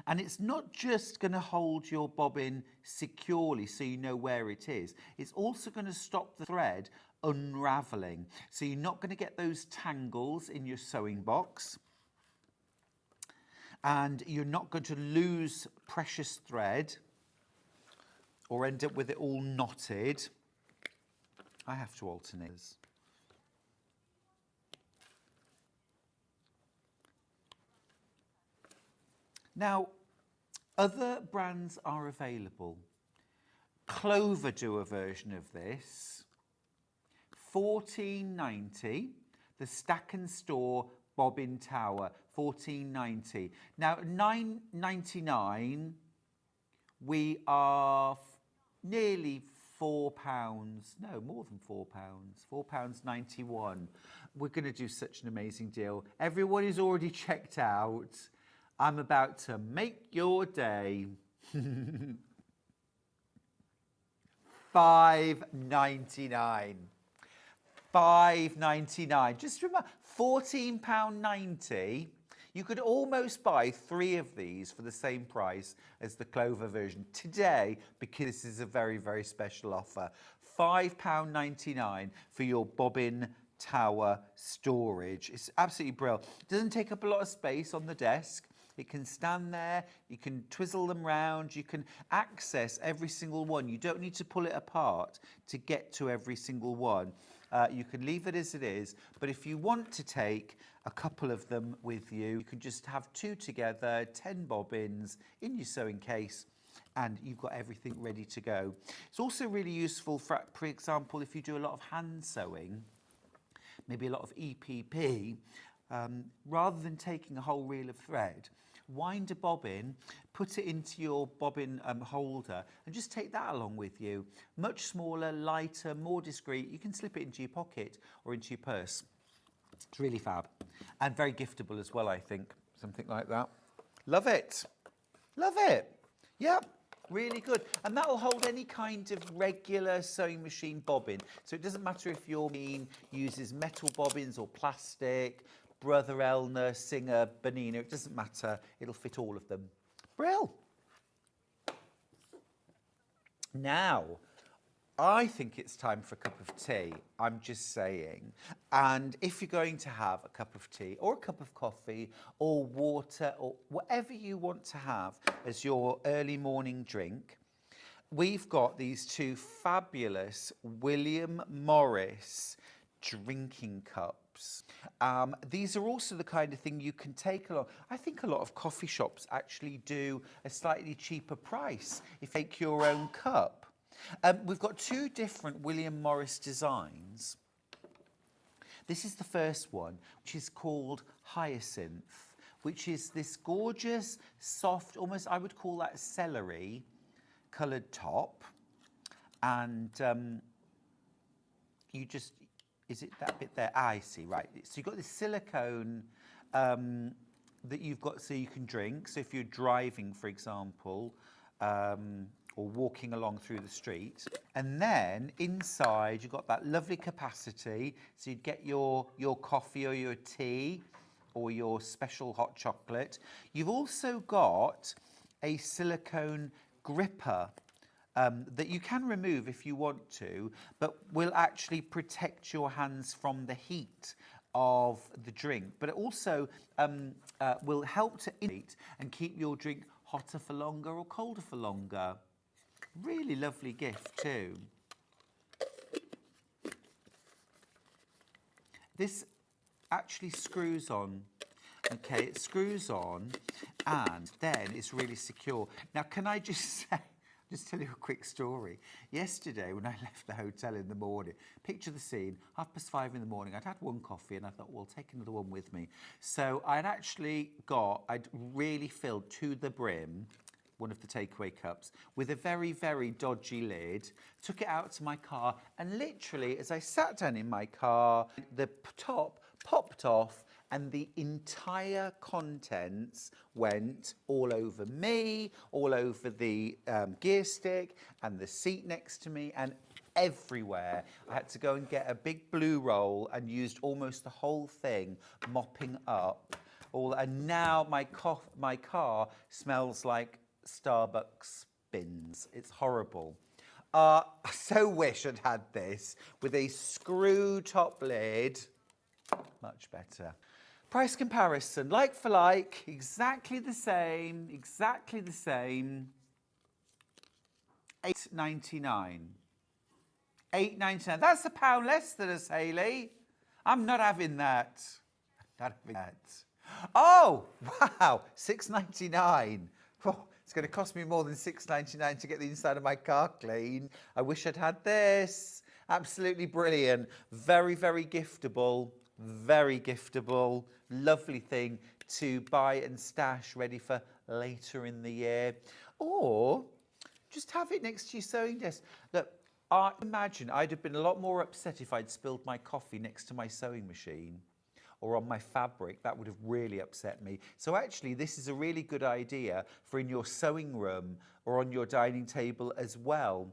B: And it's not just going to hold your bobbin securely so you know where it is. It's also going to stop the thread unravelling. So you're not going to get those tangles in your sewing box. And you're not going to lose precious thread or end up with it all knotted. I have to alternate. Now, other brands are available. Clover do a version of this. £14.90, the Stack and Store bobbin tower, £14.90. Now, £9.99, we are nearly £4, no, more than £4, £4.91. We're going to do such an amazing deal. Everyone is already checked out. I'm about to make your day. £5.99. £5.99. Just remember, £14.90. You could almost buy 3 of these for the same price as the Clover version today, because this is a very, very special offer. £5.99 for your bobbin tower storage. It's absolutely brilliant. It doesn't take up a lot of space on the desk. It can stand there, you can twizzle them round, you can access every single one. You don't need to pull it apart to get to every single one. You can leave it as it is, but if you want to take a couple of them with you, you can just have 2 together, 10 bobbins in your sewing case, and you've got everything ready to go. It's also really useful for example, if you do a lot of hand sewing, maybe a lot of EPP, rather than taking a whole reel of thread, wind a bobbin, put it into your bobbin holder, and just take that along with you. Much smaller, lighter, more discreet. You can slip it into your pocket or into your purse. It's really fab. And very giftable as well, I think. Something like that. Love it. Love it. Yep. Really good. And that'll hold any kind of regular sewing machine bobbin. So it doesn't matter if your machine uses metal bobbins or plastic, Brother Elner, Singer, Bonina, it doesn't matter. It'll fit all of them. Brill. Now, I think it's time for a cup of tea. I'm just saying. And if you're going to have a cup of tea or a cup of coffee or water or whatever you want to have as your early morning drink, we've got these 2 fabulous William Morris drinking cups. These are also the kind of thing you can take along. I think a lot of coffee shops actually do a slightly cheaper price if you take your own cup. We've got 2 different William Morris designs. This is the first one, which is called Hyacinth, which is this gorgeous, soft, almost I would call that celery coloured top. and you just, is it that bit there? I see, right. So you've got this silicone that you've got so you can drink. So if you're driving, for example, or walking along through the street. And then inside, you've got that lovely capacity. So you'd get your coffee or your tea or your special hot chocolate. You've also got a silicone gripper that you can remove if you want to, but will actually protect your hands from the heat of the drink. But it also will help to insulate and keep your drink hotter for longer or colder for longer. Really lovely gift too. This actually screws on. Okay, it screws on and then it's really secure. Now, can I just say, just tell you a quick story. Yesterday, when I left the hotel in the morning, picture the scene, 5:30 in the morning, I'd had one coffee and I thought, well, take another one with me. So I'd really filled to the brim one of the takeaway cups with a very, very dodgy lid, took it out to my car, and literally, as I sat down in my car, the top popped off and the entire contents went all over me, all over the gear stick and the seat next to me and everywhere. I had to go and get a big blue roll and used almost the whole thing mopping up all. And now my car smells like Starbucks bins. It's horrible. I so wish I'd had this with a screw top lid. Much better. Price comparison, like for like, exactly the same, £8.99. £8.99. That's £1 less than us, Hayley. I'm not having that. Not having that. Oh, wow, £6.99. Oh, it's going to cost me more than £6.99 to get the inside of my car clean. I wish I'd had this. Absolutely brilliant. Very, very giftable. Very giftable. Lovely thing to buy and stash ready for later in the year. Or just have it next to your sewing desk. Look, I imagine I'd have been a lot more upset if I'd spilled my coffee next to my sewing machine or on my fabric. That would have really upset me. So actually, this is a really good idea for in your sewing room or on your dining table as well.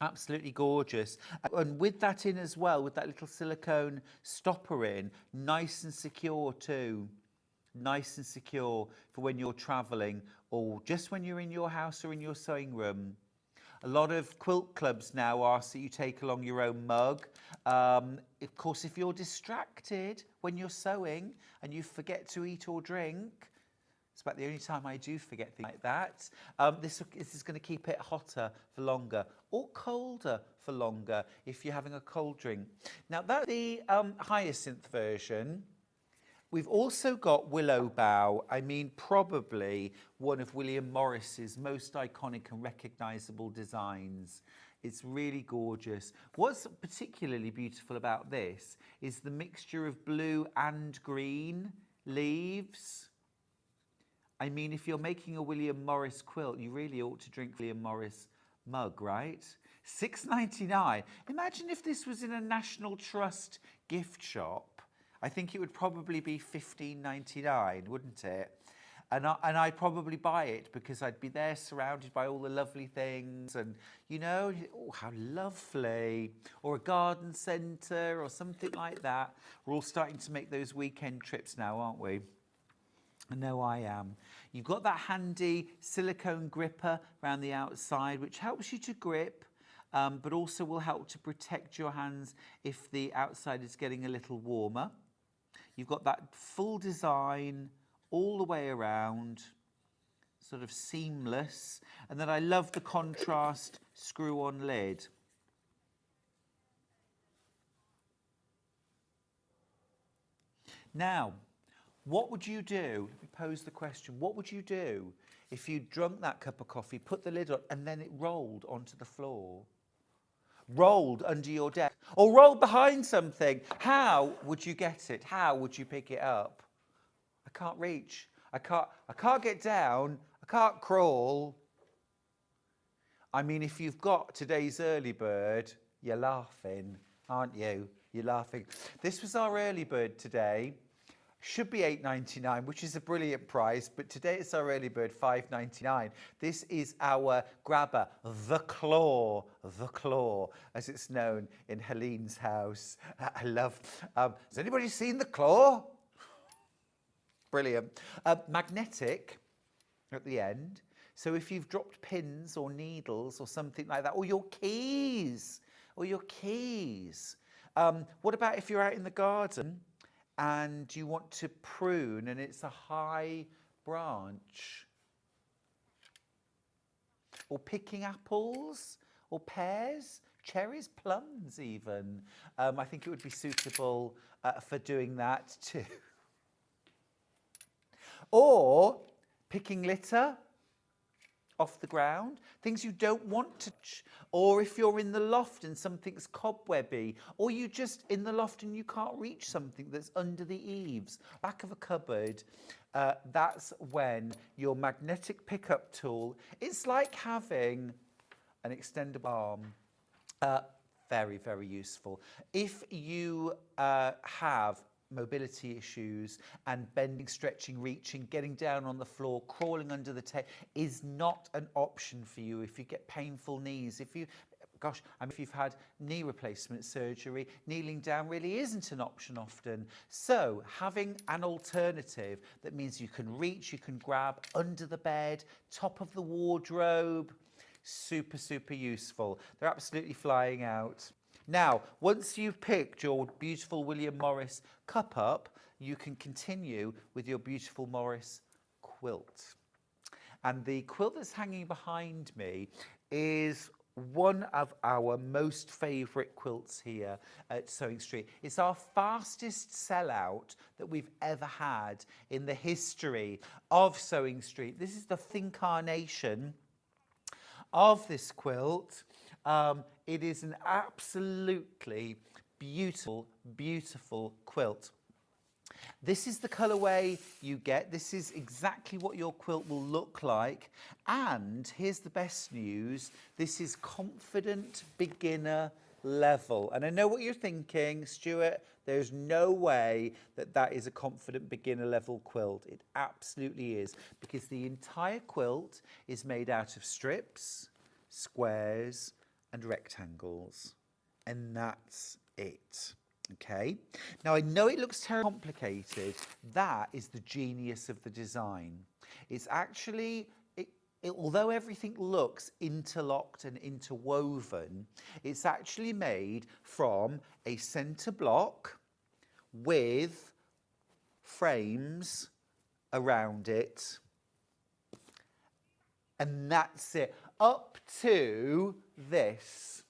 B: Absolutely gorgeous. And with that in as well, with that little silicone stopper in, nice and secure too. Nice and secure for when you're traveling or just when you're in your house or in your sewing room. A lot of quilt clubs now ask that you take along your own mug. Of course, if you're distracted when you're sewing and you forget to eat or drink, it's about the only time I do forget things like that. This is going to keep it hotter for longer or colder for longer if you're having a cold drink. Now, that's the hyacinth version. We've also got Willow Bough. I mean, probably one of William Morris's most iconic and recognisable designs. It's really gorgeous. What's particularly beautiful about this is the mixture of blue and green leaves. I mean, if you're making a William Morris quilt, you really ought to drink William Morris mug, right? £6.99. Imagine if this was in a National Trust gift shop. I think it would probably be £15.99, wouldn't it? And I'd probably buy it because I'd be there surrounded by all the lovely things and, you know, oh, how lovely. Or a garden centre or something like that. We're all starting to make those weekend trips now, aren't we? I know I am. You've got that handy silicone gripper around the outside, which helps you to grip, but also will help to protect your hands if the outside is getting a little warmer. You've got that full design all the way around, sort of seamless. And then I love the contrast screw-on lid. Now, what would you do? Let me pose the question. What would you do if you drunk that cup of coffee, put the lid on, and then it rolled onto the floor? Rolled under your desk or rolled behind something? How would you get it? How would you pick it up? I can't reach. I can't get down. I can't crawl. I mean, if you've got today's early bird, you're laughing, aren't you? You're laughing. This was our early bird today. Should be £8.99, which is a brilliant price, but today it's our early bird, £5.99. This is our grabber, the claw, as it's known in Helene's house. I love, has anybody seen the claw? Brilliant. Magnetic at the end. So if you've dropped pins or needles or something like that, or your keys, what about if you're out in the garden and you want to prune and it's a high branch? Or picking apples or pears, cherries, plums even. I think it would be suitable for doing that too. Or picking litter off the ground, things you don't want to touch. Or if you're in the loft and something's cobwebby, or you just in the loft and you can't reach something that's under the eaves, back of a cupboard, that's when your magnetic pickup tool, it's like having an extendable arm. Very, very useful. If you have mobility issues and bending, stretching, reaching, getting down on the floor, crawling under the table is not an option for you. If you get painful knees, if you've had knee replacement surgery, kneeling down really isn't an option often. So having an alternative that means you can reach, you can grab under the bed, top of the wardrobe, super, super useful. They're absolutely flying out. Now, once you've picked your beautiful William Morris cup up, you can continue with your beautiful Morris quilt. And the quilt that's hanging behind me is one of our most favourite quilts here at Sewing Street. It's our fastest sellout that we've ever had in the history of Sewing Street. This is the incarnation of this quilt. It is an absolutely beautiful, beautiful quilt. This is the colourway you get. This is exactly what your quilt will look like. And here's the best news. This is confident beginner level. And I know what you're thinking, Stuart, there's no way that that is a confident beginner level quilt. It absolutely is, because the entire quilt is made out of strips, squares, and rectangles, and that's it. Okay, now I know it looks terribly complicated. That is the genius of the design. It's actually, although everything looks interlocked and interwoven, it's actually made from a centre block with frames around it, and that's it. Up to this.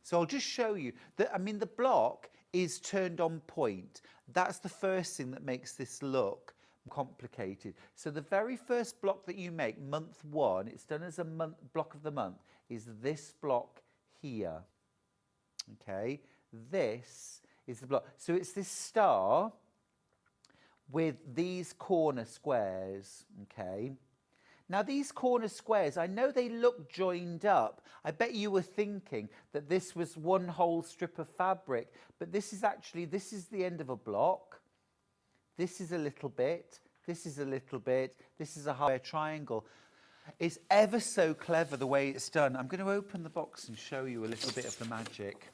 B: So I'll just show you that, I mean, the block is turned on point. That's the first thing that makes this look complicated. So the very first block that you make, month 1, it's done as a block of the month, is this block here. Okay, this is the block. So it's this star with these corner squares, okay? Now these corner squares, I know they look joined up. I bet you were thinking that this was one whole strip of fabric, but this is actually, this is the end of a block. This is a little bit, this is a little bit, this is a half triangle. It's ever so clever the way it's done. I'm going to open the box and show you a little bit of the magic.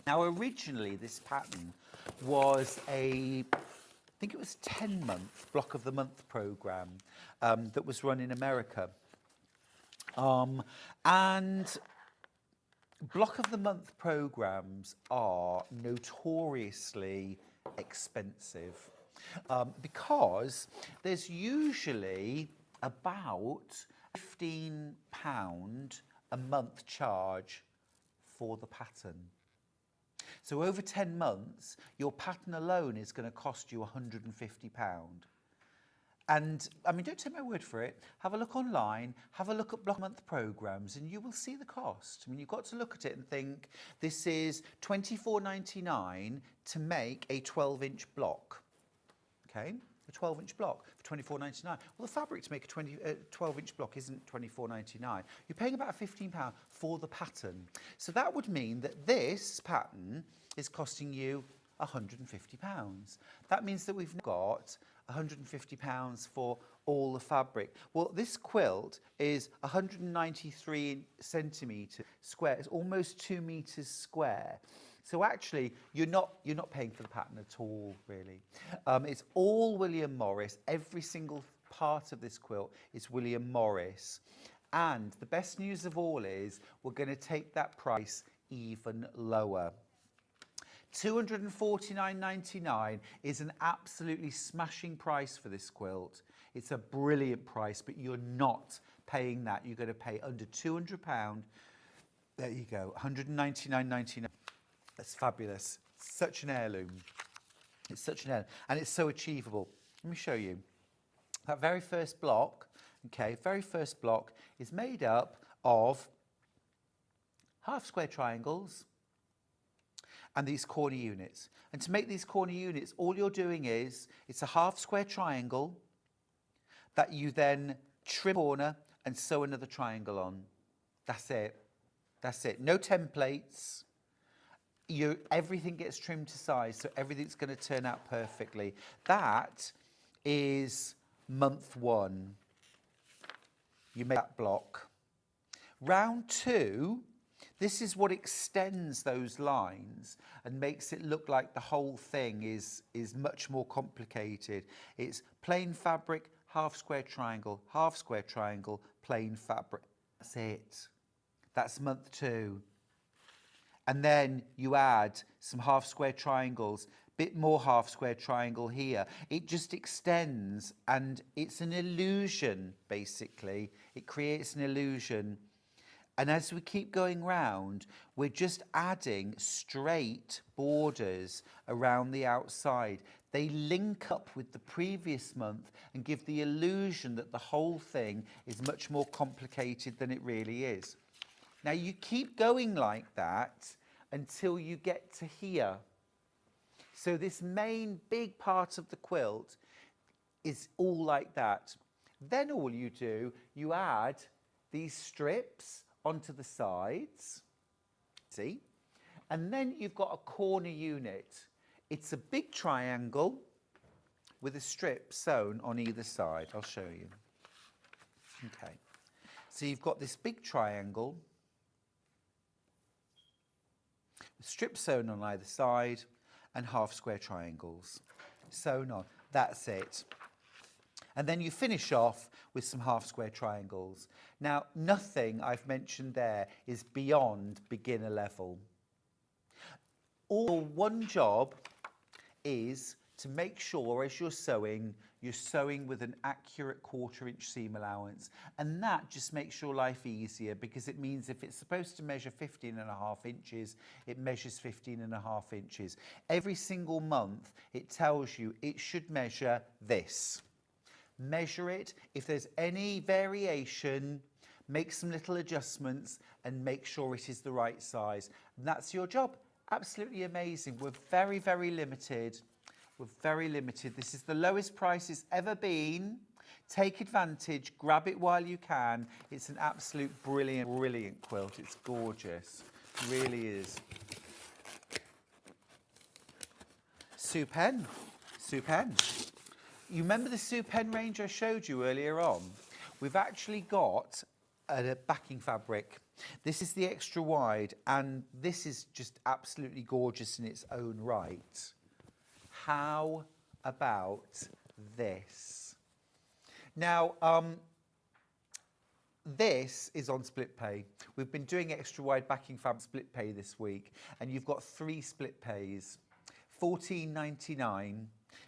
B: Now originally this pattern was I think it was 10-month block of the month program that was run in America. And block of the month programs are notoriously expensive because there's usually about £15 a month charge for the pattern. So over 10 months, your pattern alone is going to cost you £150. And, I mean, don't take my word for it. Have a look online, have a look at block month programmes, and you will see the cost. I mean, you've got to look at it and think, this is £24.99 to make a 12-inch block, okay? a 12-inch block for £24.99. Well, the fabric to make a 12-inch block isn't £24.99. You're paying about £15 for the pattern. So that would mean that this pattern is costing you £150. That means that we've got £150 for all the fabric. Well, this quilt is 193 centimetres square. It's almost 2 metres square. So actually, you're not paying for the pattern at all, really. It's all William Morris. Every single part of this quilt is William Morris. And the best news of all is we're going to take that price even lower. £249.99 is an absolutely smashing price for this quilt. It's a brilliant price, but you're not paying that. You're going to pay under £200. There you go, £199.99. That's fabulous. Such an heirloom. It's such an heirloom, and it's so achievable. Let me show you. That very first block, okay, very first block is made up of half square triangles and these corner units. And to make these corner units, all you're doing is, it's a half square triangle that you then trim corner and sew another triangle on. That's it. That's it. No templates. Everything gets trimmed to size, so everything's going to turn out perfectly. That is month 1. You make that block. Round 2, this is what extends those lines and makes it look like the whole thing is much more complicated. It's plain fabric, half square triangle, plain fabric. That's it. That's month 2. And then you add some half square triangles, bit more half square triangle here. It just extends, and it's an illusion, basically. It creates an illusion. And as we keep going round, we're just adding straight borders around the outside. They link up with the previous month and give the illusion that the whole thing is much more complicated than it really is. Now you keep going like that until you get to here. So this main big part of the quilt is all like that. Then all you do, you add these strips onto the sides, see? And then you've got a corner unit. It's a big triangle with a strip sewn on either side. I'll show you. Okay. So you've got this big triangle, strip sewn on either side, and half square triangles sewn on. That's it. And then you finish off with some half square triangles. Now, nothing I've mentioned there is beyond beginner level. All one job is to make sure as you're sewing with an accurate 1/4 inch seam allowance. And that just makes your life easier, because it means if it's supposed to measure 15.5 inches, it measures 15.5 inches. Every single month, it tells you it should measure this. Measure it. If there's any variation, make some little adjustments and make sure it is the right size. And that's your job. Absolutely amazing. We're very, very limited. We're very limited. This is the lowest price it's ever been. Take advantage, grab it while you can. It's an absolute brilliant, brilliant quilt. It's gorgeous. It really is. Sue Penn. Sue Penn. You remember the Sue Penn range I showed you earlier on? We've actually got a backing fabric. This is the extra wide, and this is just absolutely gorgeous in its own right. How about this? Now, this is on split pay. We've been doing extra wide backing fabric split pay this week, and you've got 3 split pays, £14.99,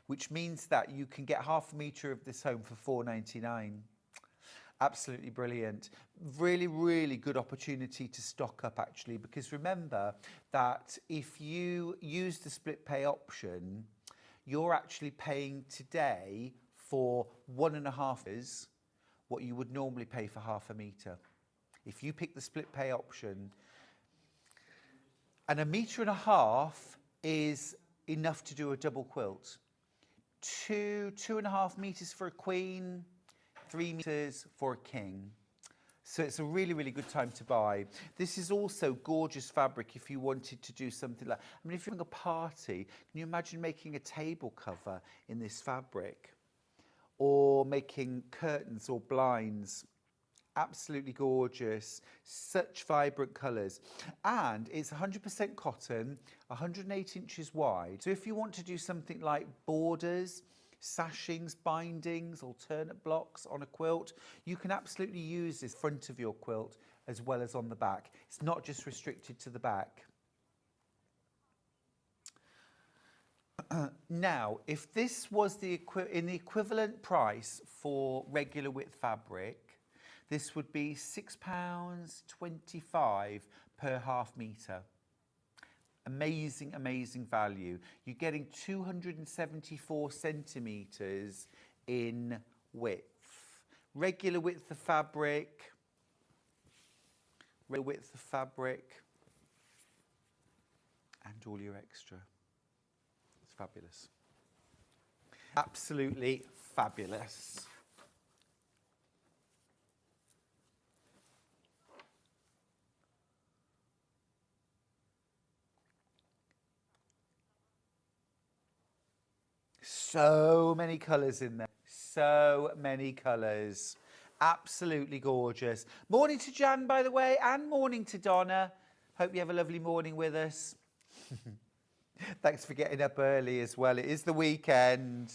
B: which means that you can get half a metre of this home for £4.99. Absolutely brilliant. Really, really good opportunity to stock up, actually, because remember that if you use the split pay option, you're actually paying today for 1.5 hours what you would normally pay for half a metre. If you pick the split pay option, and 1.5 metres is enough to do a double quilt. 2.5 meters for a queen, 3 meters for a king. So it's a really, really good time to buy. This is also gorgeous fabric if you wanted to do something like, I mean, if you're having a party, can you imagine making a table cover in this fabric? Or making curtains or blinds? Absolutely gorgeous, such vibrant colours. And it's 100% cotton, 108 inches wide. So if you want to do something like borders, sashings, bindings, alternate blocks on a quilt, you can absolutely use this front of your quilt as well as on the back. It's not just restricted to the back. Now, if this was in the equivalent price for regular width fabric, this would be £6.25 per half metre. Amazing, amazing value. You're getting 274 centimetres in width. Regular width of fabric, and all your extra. It's fabulous. Absolutely fabulous. So many colours in there. So many colours. Absolutely gorgeous. Morning to Jan, by the way, and morning to Donna. Hope you have a lovely morning with us. Thanks for getting up early as well. It is the weekend.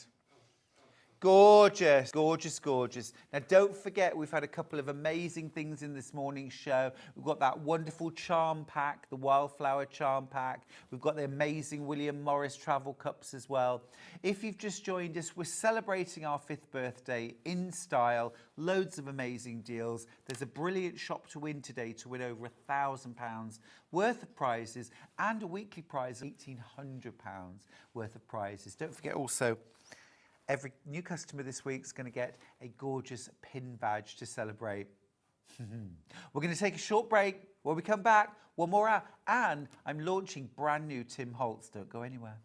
B: Gorgeous, gorgeous, gorgeous. Now, don't forget, we've had a couple of amazing things in this morning's show. We've got that wonderful charm pack, the Wildflower charm pack. We've got the amazing William Morris travel cups as well. If you've just joined us, we're celebrating our 5th birthday in style. Loads of amazing deals. There's a brilliant shop to win today to win over £1,000 worth of prizes and a weekly prize of £1,800 worth of prizes. Don't forget also, every new customer this week is going to get a gorgeous pin badge to celebrate. We're going to take a short break. When we come back, one more hour. And I'm launching brand new Tim Holtz. Don't go anywhere.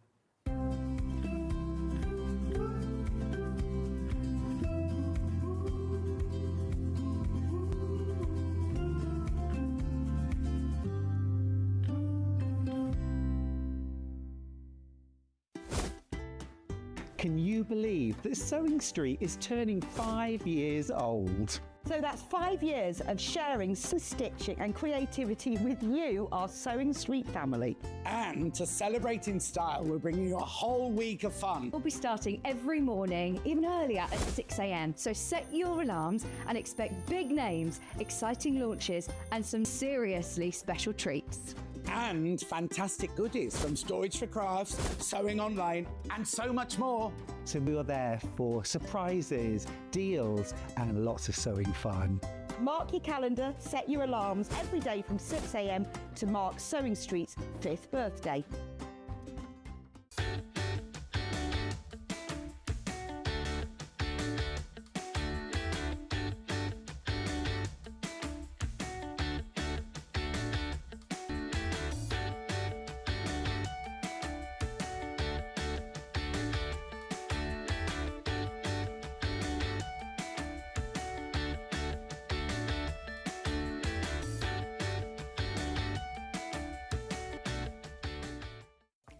D: Can you believe that Sewing Street is turning 5 years old?
E: So that's 5 years of sharing some stitching and creativity with you, our Sewing Street family.
D: And to celebrate in style, we're bringing you a whole week of fun.
F: We'll be starting every morning, even earlier at 6 a.m. So set your alarms and expect big names, exciting launches, and some seriously special treats.
D: And fantastic goodies from Storage for Crafts, Sewing Online, and so much more. So we are there for surprises, deals, and lots of sewing fun.
E: Mark your calendar, set your alarms every day from 6 a.m. to mark Sewing Street's 5th birthday.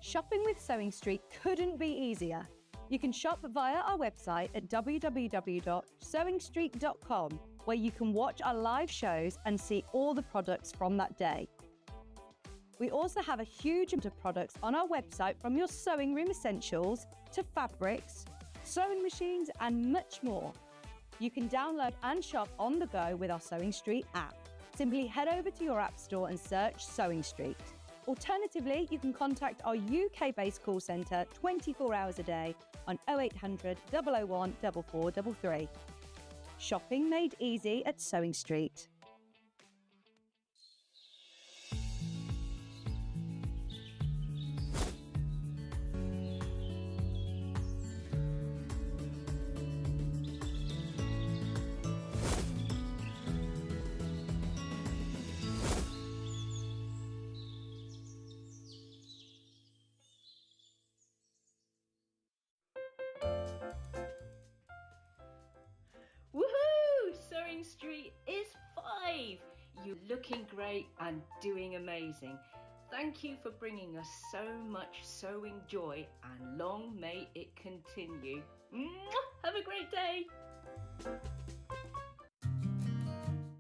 F: Shopping with Sewing Street couldn't be easier. You can shop via our website at www.sewingstreet.com, where you can watch our live shows and see all the products from that day. We also have a huge amount of products on our website, from your sewing room essentials to fabrics, sewing machines, and much more. You can download and shop on the go with our Sewing Street app. Simply head over to your app store and search Sewing Street. Alternatively, you can contact our UK-based call centre 24 hours a day on 0800 001 4433. Shopping made easy at Sewing Street.
G: You're looking great and doing amazing. Thank you for bringing us so much sewing joy, and long may it continue. Mwah! Have a great day.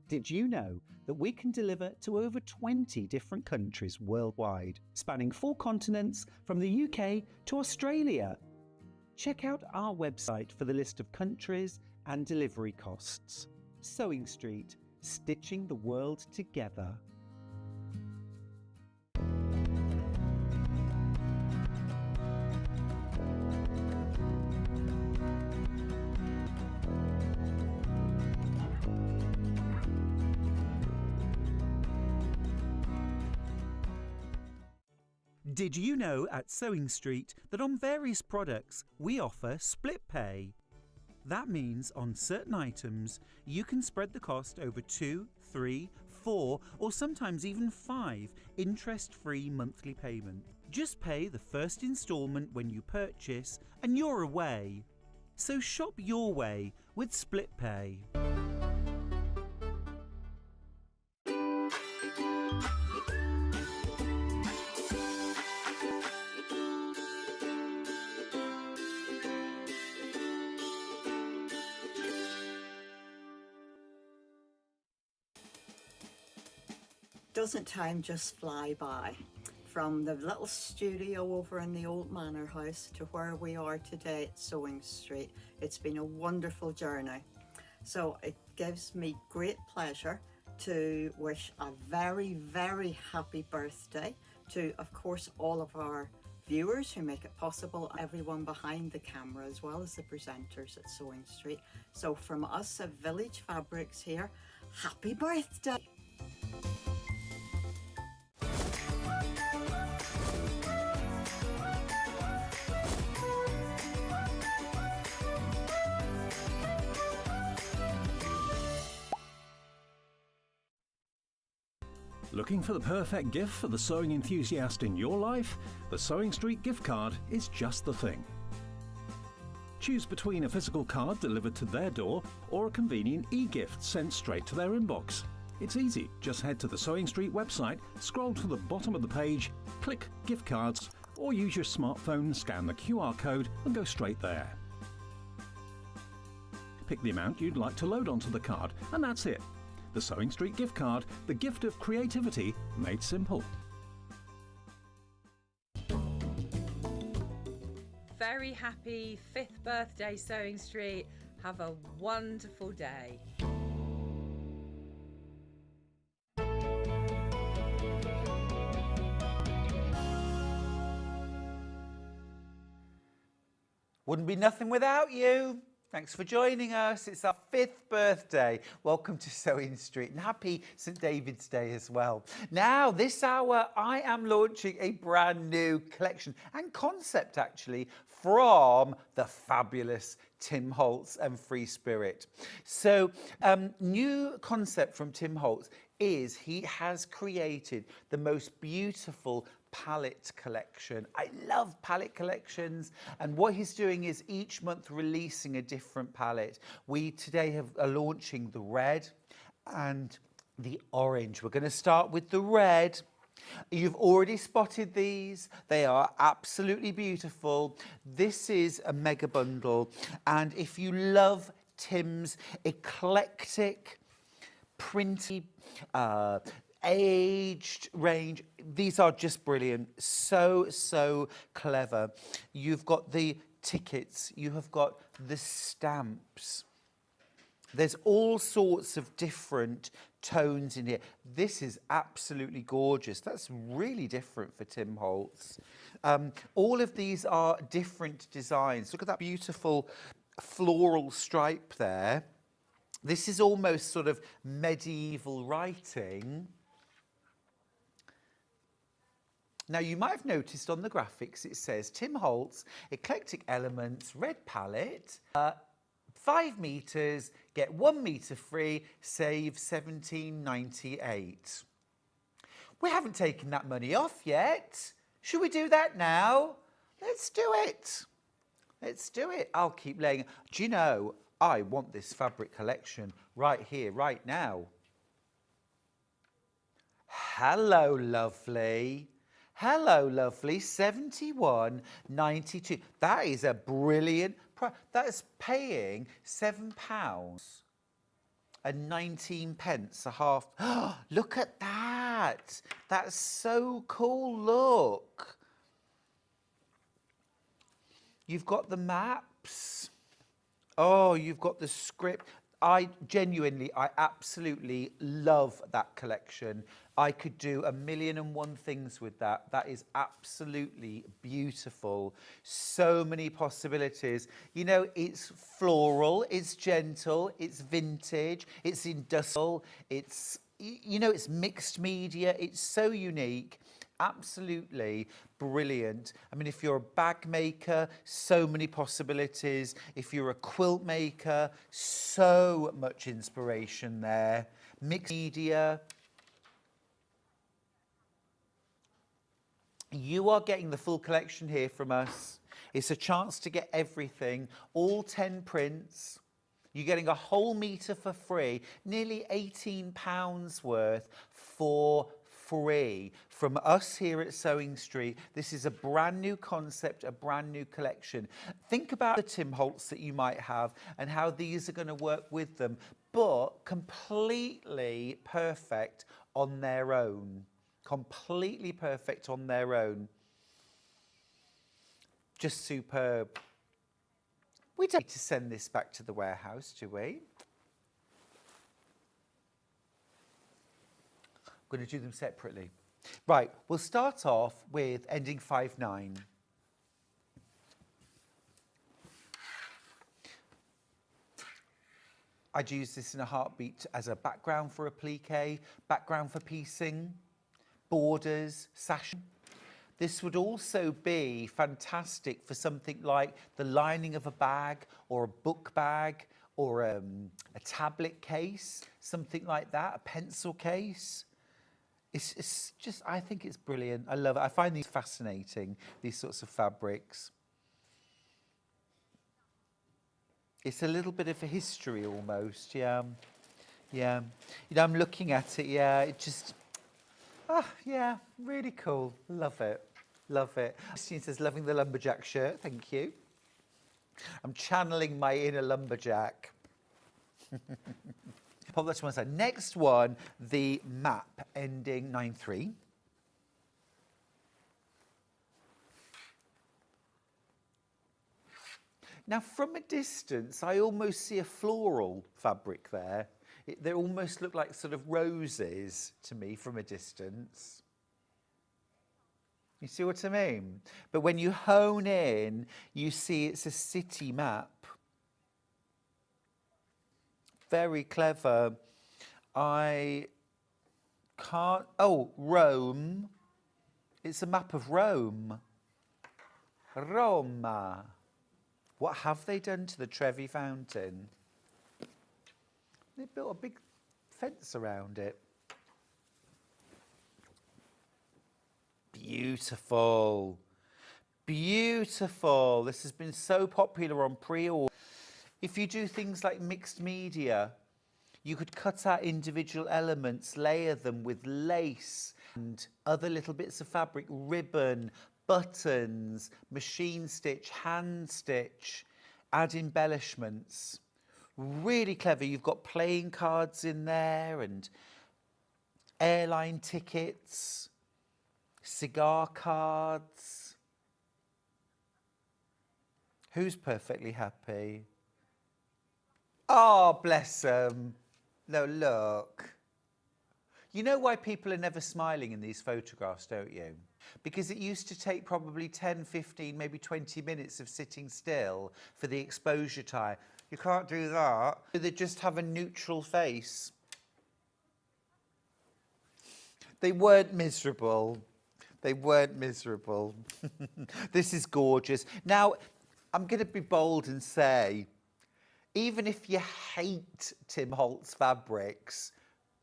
D: Did you know that we can deliver to over 20 different countries worldwide, spanning 4 continents from the UK to Australia? Check out our website for the list of countries and delivery costs. Sewing Street, stitching the world together. Did you know at Sewing Street that on various products we offer split pay? That means on certain items you can spread the cost over 2, 3, 4 or sometimes even 5 interest-free monthly payments. Just pay the first instalment when you purchase and you're away. So shop your way with split pay.
A: Doesn't time just fly by? From the little studio over in the old manor house to where we are today at Sewing Street, it's been a wonderful journey. So it gives me great pleasure to wish a very, very happy birthday to, of course, all of our viewers who make it possible, everyone behind the camera as well as the presenters at Sewing Street. So from us at Village Fabrics here, happy birthday!
H: Looking for the perfect gift for the sewing enthusiast in your life? The Sewing Street gift card is just the thing. Choose between a physical card delivered to their door or a convenient e-gift sent straight to their inbox. It's easy. Just head to the Sewing Street website, scroll to the bottom of the page, click Gift Cards, or use your smartphone, scan the QR code and go straight there. Pick the amount you'd like to load onto the card, and that's it. The Sewing Street gift card, the gift of creativity made simple.
I: Very happy 5th birthday, Sewing Street. Have a wonderful day.
B: Wouldn't be nothing without you. Thanks for joining us. It's our 5th birthday. Welcome to Sewing Street and happy St. David's Day as well. Now, this hour, I am launching a brand new collection and concept actually from the fabulous Tim Holtz and Free Spirit. So, new concept from Tim Holtz is he has created the most beautiful palette collection. I love palette collections, and what he's doing is each month releasing a different palette. We today are launching the red and the orange. We're going to start with the red. You've already spotted these. They are absolutely beautiful. This is a mega bundle, and if you love Tim's eclectic, printy, aged range, these are just brilliant. So clever. You've got the tickets, you have got the stamps. There's all sorts of different tones in here. This is absolutely gorgeous. That's really different for Tim Holtz. All of these are different designs. Look at that beautiful floral stripe there. This is almost sort of medieval writing. Now, you might have noticed on the graphics it says Tim Holtz, Eclectic Elements, Red Palette, 5 meters, get 1 meter free, save $17.98. We haven't taken that money off yet. Should we do that now? Let's do it. Let's do it. I'll keep laying. Do you know, I want this fabric collection right here, right now. Hello, lovely. Hello, lovely. 71.92. That is a brilliant price. That is paying £7.19 a half. Look at that. That's so cool. Look. You've got the maps. Oh, you've got the script. I absolutely love that collection. I could do 1,000,001 things with that. That is absolutely beautiful. So many possibilities. You know, it's floral, it's gentle, it's vintage, it's industrial, it's, you know, it's mixed media. It's so unique. Absolutely brilliant. I mean, if you're a bag maker, so many possibilities. If you're a quilt maker, so much inspiration there. Mixed media. You are getting the full collection here from us. It's a chance to get everything, all 10 prints. You're getting a whole metre for free, nearly £18 worth for free from us here at Sewing Street. This is a brand new concept, a brand new collection. Think about the Tim Holtz that you might have and how these are going to work with them, but completely perfect on their own. Completely perfect on their own. Just superb. We don't need to send this back to the warehouse, do we? I'm going to do them separately. Right, we'll start off with ending 5-9. I'd use this in a heartbeat as a background for applique, background for piecing, borders, sash. This would also be fantastic for something like the lining of a bag or a book bag or a tablet case, something like that, a pencil case. It's just, I think it's brilliant. I love it. I find these fascinating, these sorts of fabrics. It's a little bit of a history almost, yeah. Yeah. You know, I'm looking at it, yeah, it just, yeah, really cool. Love it. Love it. Christine says, loving the lumberjack shirt. Thank you. I'm channeling my inner lumberjack. Pop that to one side. Next one, the map ending 9-3. Now, from a distance, I almost see a floral fabric there. They almost look like sort of roses to me from a distance. You see what I mean? But when you hone in, you see it's a city map. Very clever. I can't... Oh, Rome. It's a map of Rome. Roma. What have they done to the Trevi Fountain? They built a big fence around it. Beautiful. Beautiful. This has been so popular on pre-order. If you do things like mixed media, you could cut out individual elements, layer them with lace and other little bits of fabric, ribbon, buttons, machine stitch, hand stitch, add embellishments. Really clever. You've got playing cards in there and airline tickets, cigar cards. Who's perfectly happy? Oh, bless them. No, look. You know why people are never smiling in these photographs, don't you? Because it used to take probably 10, 15, maybe 20 minutes of sitting still for the exposure time. You can't do that. They just have a neutral face. They weren't miserable. They weren't miserable. This is gorgeous. Now, I'm going to be bold and say, even if you hate Tim Holtz fabrics,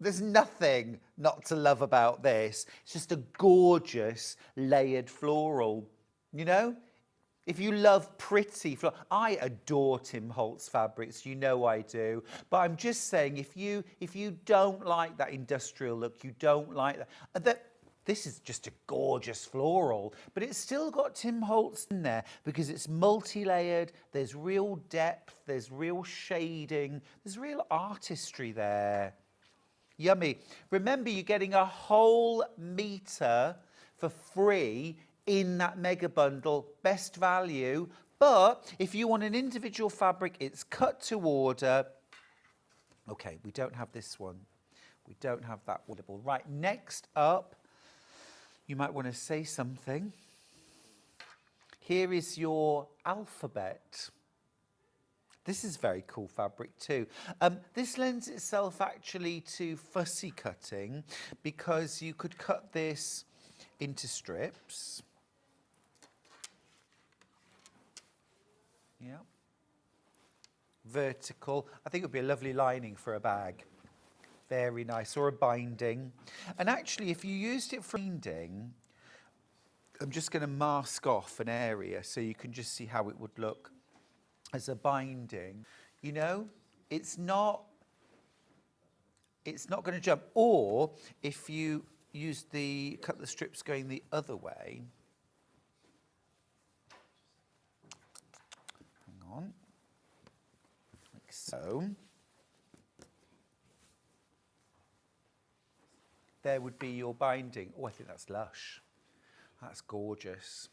B: there's nothing not to love about this. It's just a gorgeous layered floral, you know? If you love pretty floral, I adore Tim Holtz fabrics, you know I do. But I'm just saying, if you don't like that industrial look, you don't like that, this is just a gorgeous floral, but it's still got Tim Holtz in there because it's multi-layered, there's real depth, there's real shading, there's real artistry there. Yummy. Remember, you're getting a whole metre for free in that mega bundle, best value. But if you want an individual fabric, it's cut to order. Okay, we don't have this one. We don't have that audible. Right, next up, you might want to say something. Here is your alphabet. This is very cool fabric too. This lends itself actually to fussy cutting because you could cut this into strips. Yeah. Vertical. I think it would be a lovely lining for a bag. Very nice. Or a binding. And actually, if you used it for binding, I'm just going to mask off an area so you can just see how it would look as a binding. You know, it's not going to jump. Or if you use cut the strips going the other way. Hang on. Like so. There would be your binding. Oh, I think that's lush. That's gorgeous.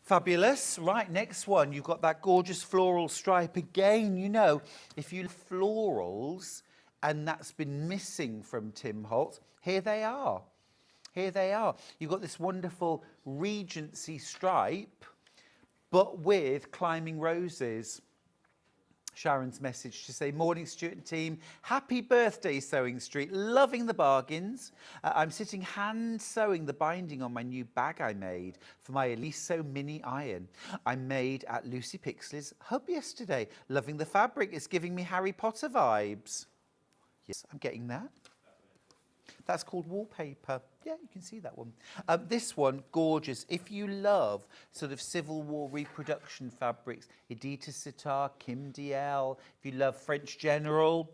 B: Fabulous. Right, next one. You've got that gorgeous floral stripe again. You know, if you love florals and that's been missing from Tim Holtz, here they are. Here they are. You've got this wonderful Regency stripe, but with climbing roses. Sharon's message to say, morning Stuart and team, happy birthday Sewing Street, loving the bargains. I'm sitting hand sewing the binding on my new bag I made for my Eliso mini iron. I made at Lucy Pixley's hub yesterday. Loving the fabric, it's giving me Harry Potter vibes. Yes, I'm getting that. That's called wallpaper. Yeah, you can see that one. This one, gorgeous. If you love sort of Civil War reproduction fabrics, Edita Sitar, Kim DL, if you love French General,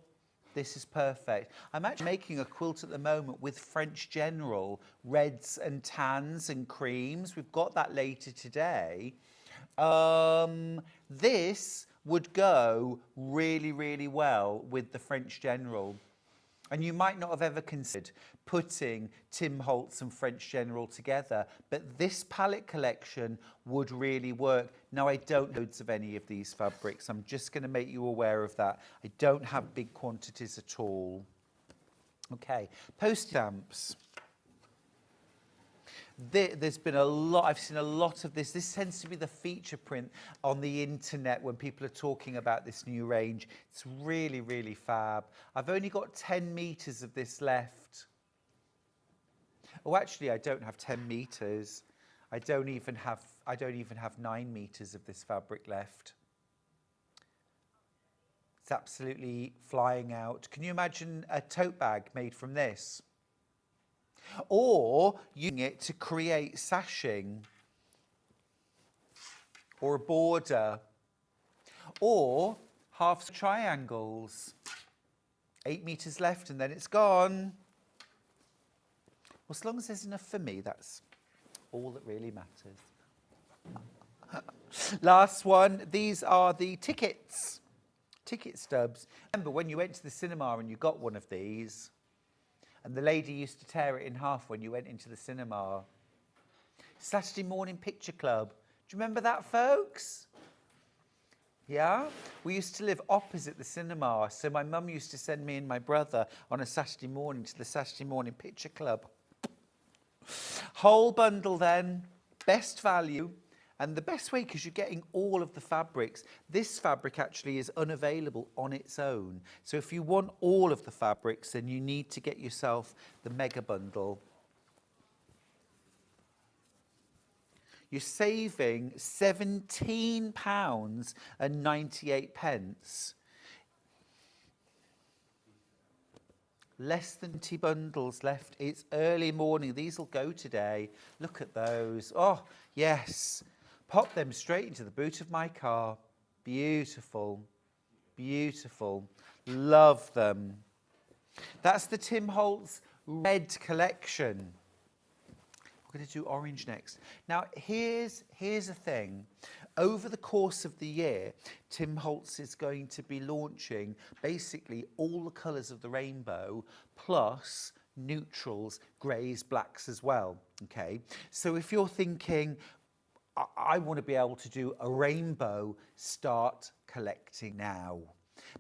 B: this is perfect. I'm actually making a quilt at the moment with French General, reds and tans and creams. We've got that later today. This would go really, really well with the French General. And you might not have ever considered putting Tim Holtz and French General together, but this palette collection would really work. Now, I don't have loads of any of these fabrics. I'm just going to make you aware of that. I don't have big quantities at all. Okay, post stamps. There's been a lot, I've seen a lot of this. This tends to be the feature print on the internet when people are talking about this new range. It's really, really fab. I've only got 10 meters of this left. Oh, actually, I don't have 10 meters. I don't even have 9 meters of this fabric left. It's absolutely flying out. Can you imagine a tote bag made from this? Or using it to create sashing or a border or half triangles. 8 meters left and then it's gone. Well, as long as there's enough for me, that's all that really matters. Last one, these are the ticket stubs. Remember when you went to the cinema and you got one of these, and the lady used to tear it in half when you went into the cinema. Saturday morning picture club. Do you remember that, folks? Yeah? We used to live opposite the cinema, so my mum used to send me and my brother on a Saturday morning to the Saturday morning picture club. Whole bundle then, best value. And the best way, because you're getting all of the fabrics, this fabric actually is unavailable on its own. So if you want all of the fabrics, then you need to get yourself the mega bundle. You're saving £17.98. Less than 20 bundles left. It's early morning. These will go today. Look at those. Oh, yes. Pop them straight into the boot of my car. Beautiful, beautiful. Love them. That's the Tim Holtz red collection. We're going to do orange next. Now, here's a thing. Over the course of the year, Tim Holtz is going to be launching basically all the colours of the rainbow, plus neutrals, greys, blacks as well. Okay, so if you're thinking, I want to be able to do a rainbow, start collecting now.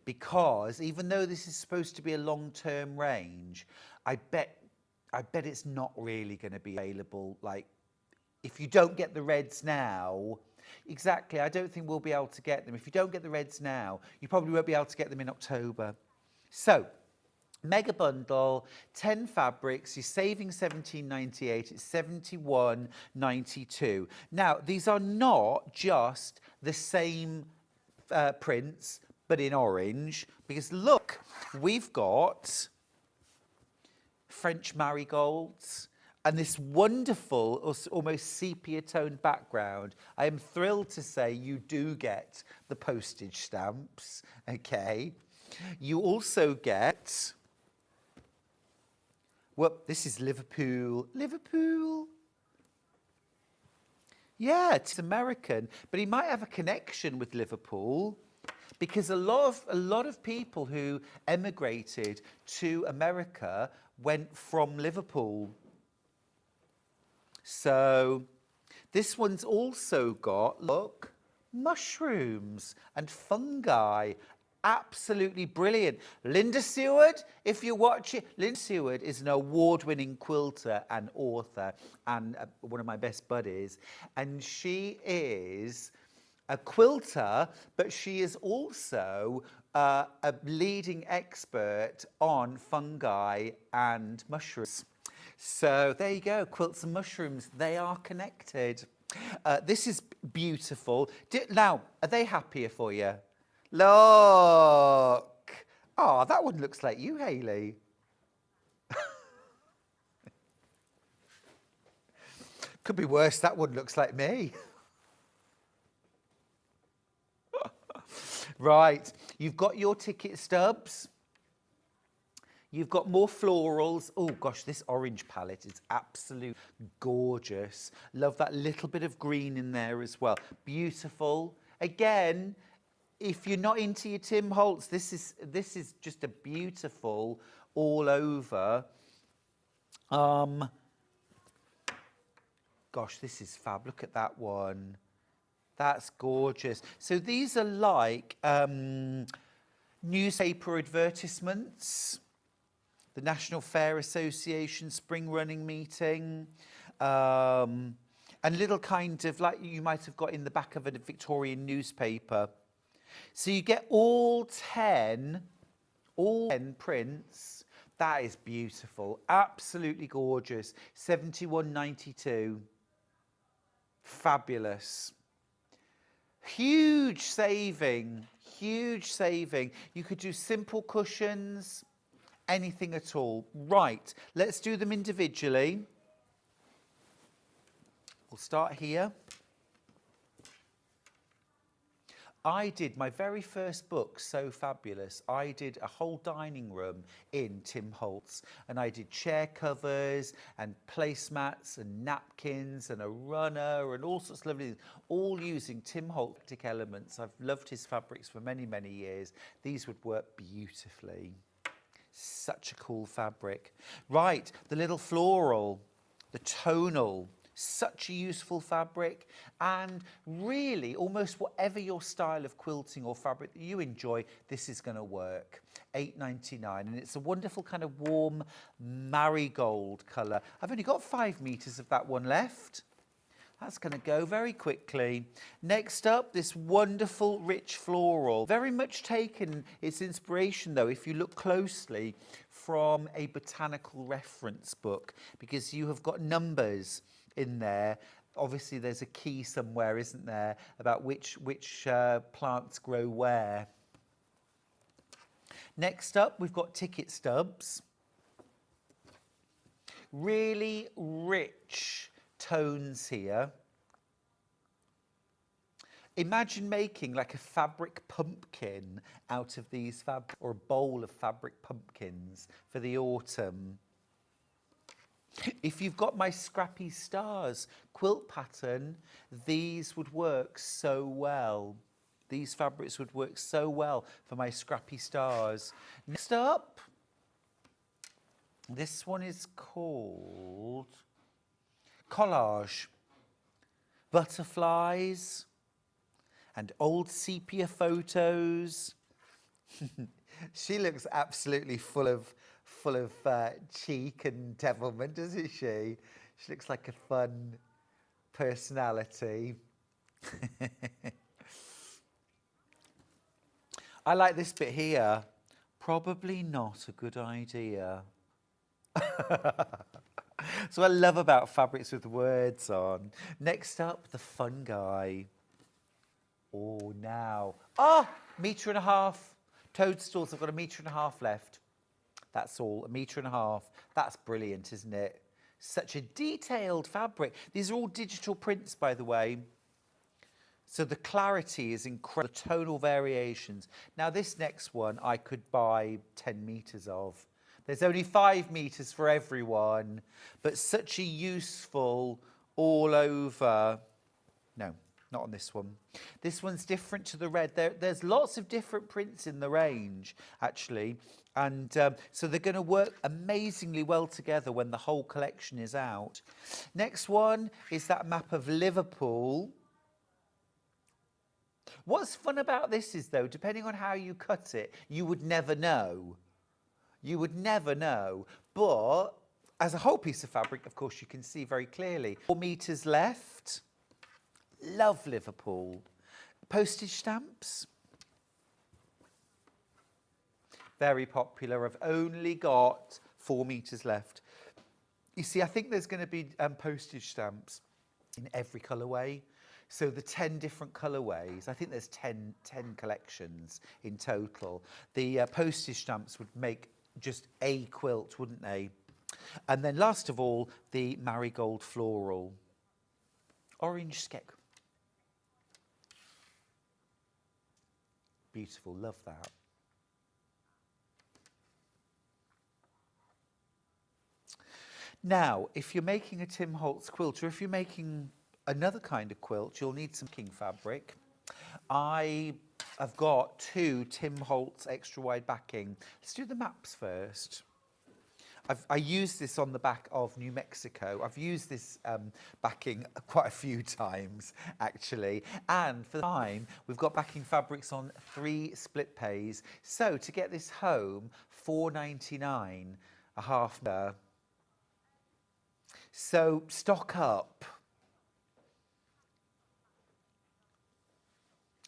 B: Because even though this is supposed to be a long-term range, I bet it's not really going to be available. Like, if you don't get the reds now, exactly, I don't think we'll be able to get them. If you don't get the reds now, you probably won't be able to get them in October. So, mega bundle, 10 fabrics, you're saving £17.98, it's £71.92. Now, these are not just the same prints, but in orange, because look, we've got French marigolds and this wonderful, almost sepia-toned background. I am thrilled to say you do get the postage stamps, okay? You also get, well, this is Liverpool. Liverpool. Yeah, it's American, but he might have a connection with Liverpool, because a lot of people who emigrated to America went from Liverpool. So this one's also got, look, mushrooms and fungi. Absolutely brilliant. Linda Seward, if you watch it, Linda Seward is an award-winning quilter and author and one of my best buddies. And she is a quilter, but she is also a leading expert on fungi and mushrooms. So there you go, quilts and mushrooms, they are connected. This is beautiful. Now, are they happier for you? Look. Oh, that one looks like you, Hayley. Could be worse, that one looks like me. Right, you've got your ticket stubs. You've got more florals. Oh gosh, this orange palette is absolutely gorgeous. Love that little bit of green in there as well. Beautiful. Again, if you're not into your Tim Holtz, this is just a beautiful all over. Gosh, this is fab. Look at that one. That's gorgeous. So these are like newspaper advertisements, the National Fair Association spring running meeting, and little kind of like you might have got in the back of a Victorian newspaper. So you get all 10 prints. That is beautiful. Absolutely gorgeous. £71.92. Fabulous. Huge saving, huge saving. You could do simple cushions, anything at all. Right, let's do them individually. We'll start here. I did my very first book, So Fabulous. I did a whole dining room in Tim Holtz, and I did chair covers and placemats and napkins and a runner and all sorts of lovely things, all using Tim Holtz elements. I've loved his fabrics for many, many years. These would work beautifully. Such a cool fabric. Right, the little floral, the tonal. Such a useful fabric, and really almost whatever your style of quilting or fabric that you enjoy, this is going to work. £8.99, and it's a wonderful kind of warm marigold colour. I've only got 5 meters of that one left. That's going to go very quickly. Next up, this wonderful rich floral. Very much taken its inspiration, though, if you look closely, from a botanical reference book, because you have got numbers in there. Obviously there's a key somewhere, isn't there, about which plants grow where. Next up, we've got ticket stubs. Really rich tones here. Imagine making like a fabric pumpkin out of these fabric, or a bowl of fabric pumpkins for the autumn. If you've got my Scrappy Stars quilt pattern, these would work so well. These fabrics would work so well for my Scrappy Stars. Next up, this one is called Collage. Butterflies and old sepia photos. She looks absolutely full of cheek and devilment, doesn't she? She looks like a fun personality. I like this bit here. Probably not a good idea. So I love about fabrics with words on. Next up, the fungi. Oh, now. Oh, 1.5 meters. Toadstools, I've got 1.5 meters left. That's all, 1.5 meters. That's brilliant, isn't it? Such a detailed fabric. These are all digital prints, by the way. So the clarity is incredible, the tonal variations. Now this next one I could buy 10 meters of. There's only 5 meters for everyone, but such a useful all over. No, not on this one. This one's different to the red. There's lots of different prints in the range, actually. And so they're going to work amazingly well together when the whole collection is out. Next one is that map of Liverpool. What's fun about this is, though, depending on how you cut it, you would never know. You would never know. But as a whole piece of fabric, of course, you can see very clearly. 4 meters left. Love Liverpool. Postage stamps. Very popular. I've only got 4 meters left. You see, I think there's going to be postage stamps in every colourway. So the 10 different colourways, I think there's 10 collections in total. The postage stamps would make just a quilt, wouldn't they? And then last of all, the marigold floral. Orange skek. Beautiful, love that. Now, if you're making a Tim Holtz quilt, or if you're making another kind of quilt, you'll need some king fabric. I have got 2 Tim Holtz extra wide backing. Let's do the maps first. I used this on the back of New Mexico. I've used this backing quite a few times, actually. And for the time, we've got backing fabrics on 3 split pays. So to get this home, $4.99 a half meter. So stock up.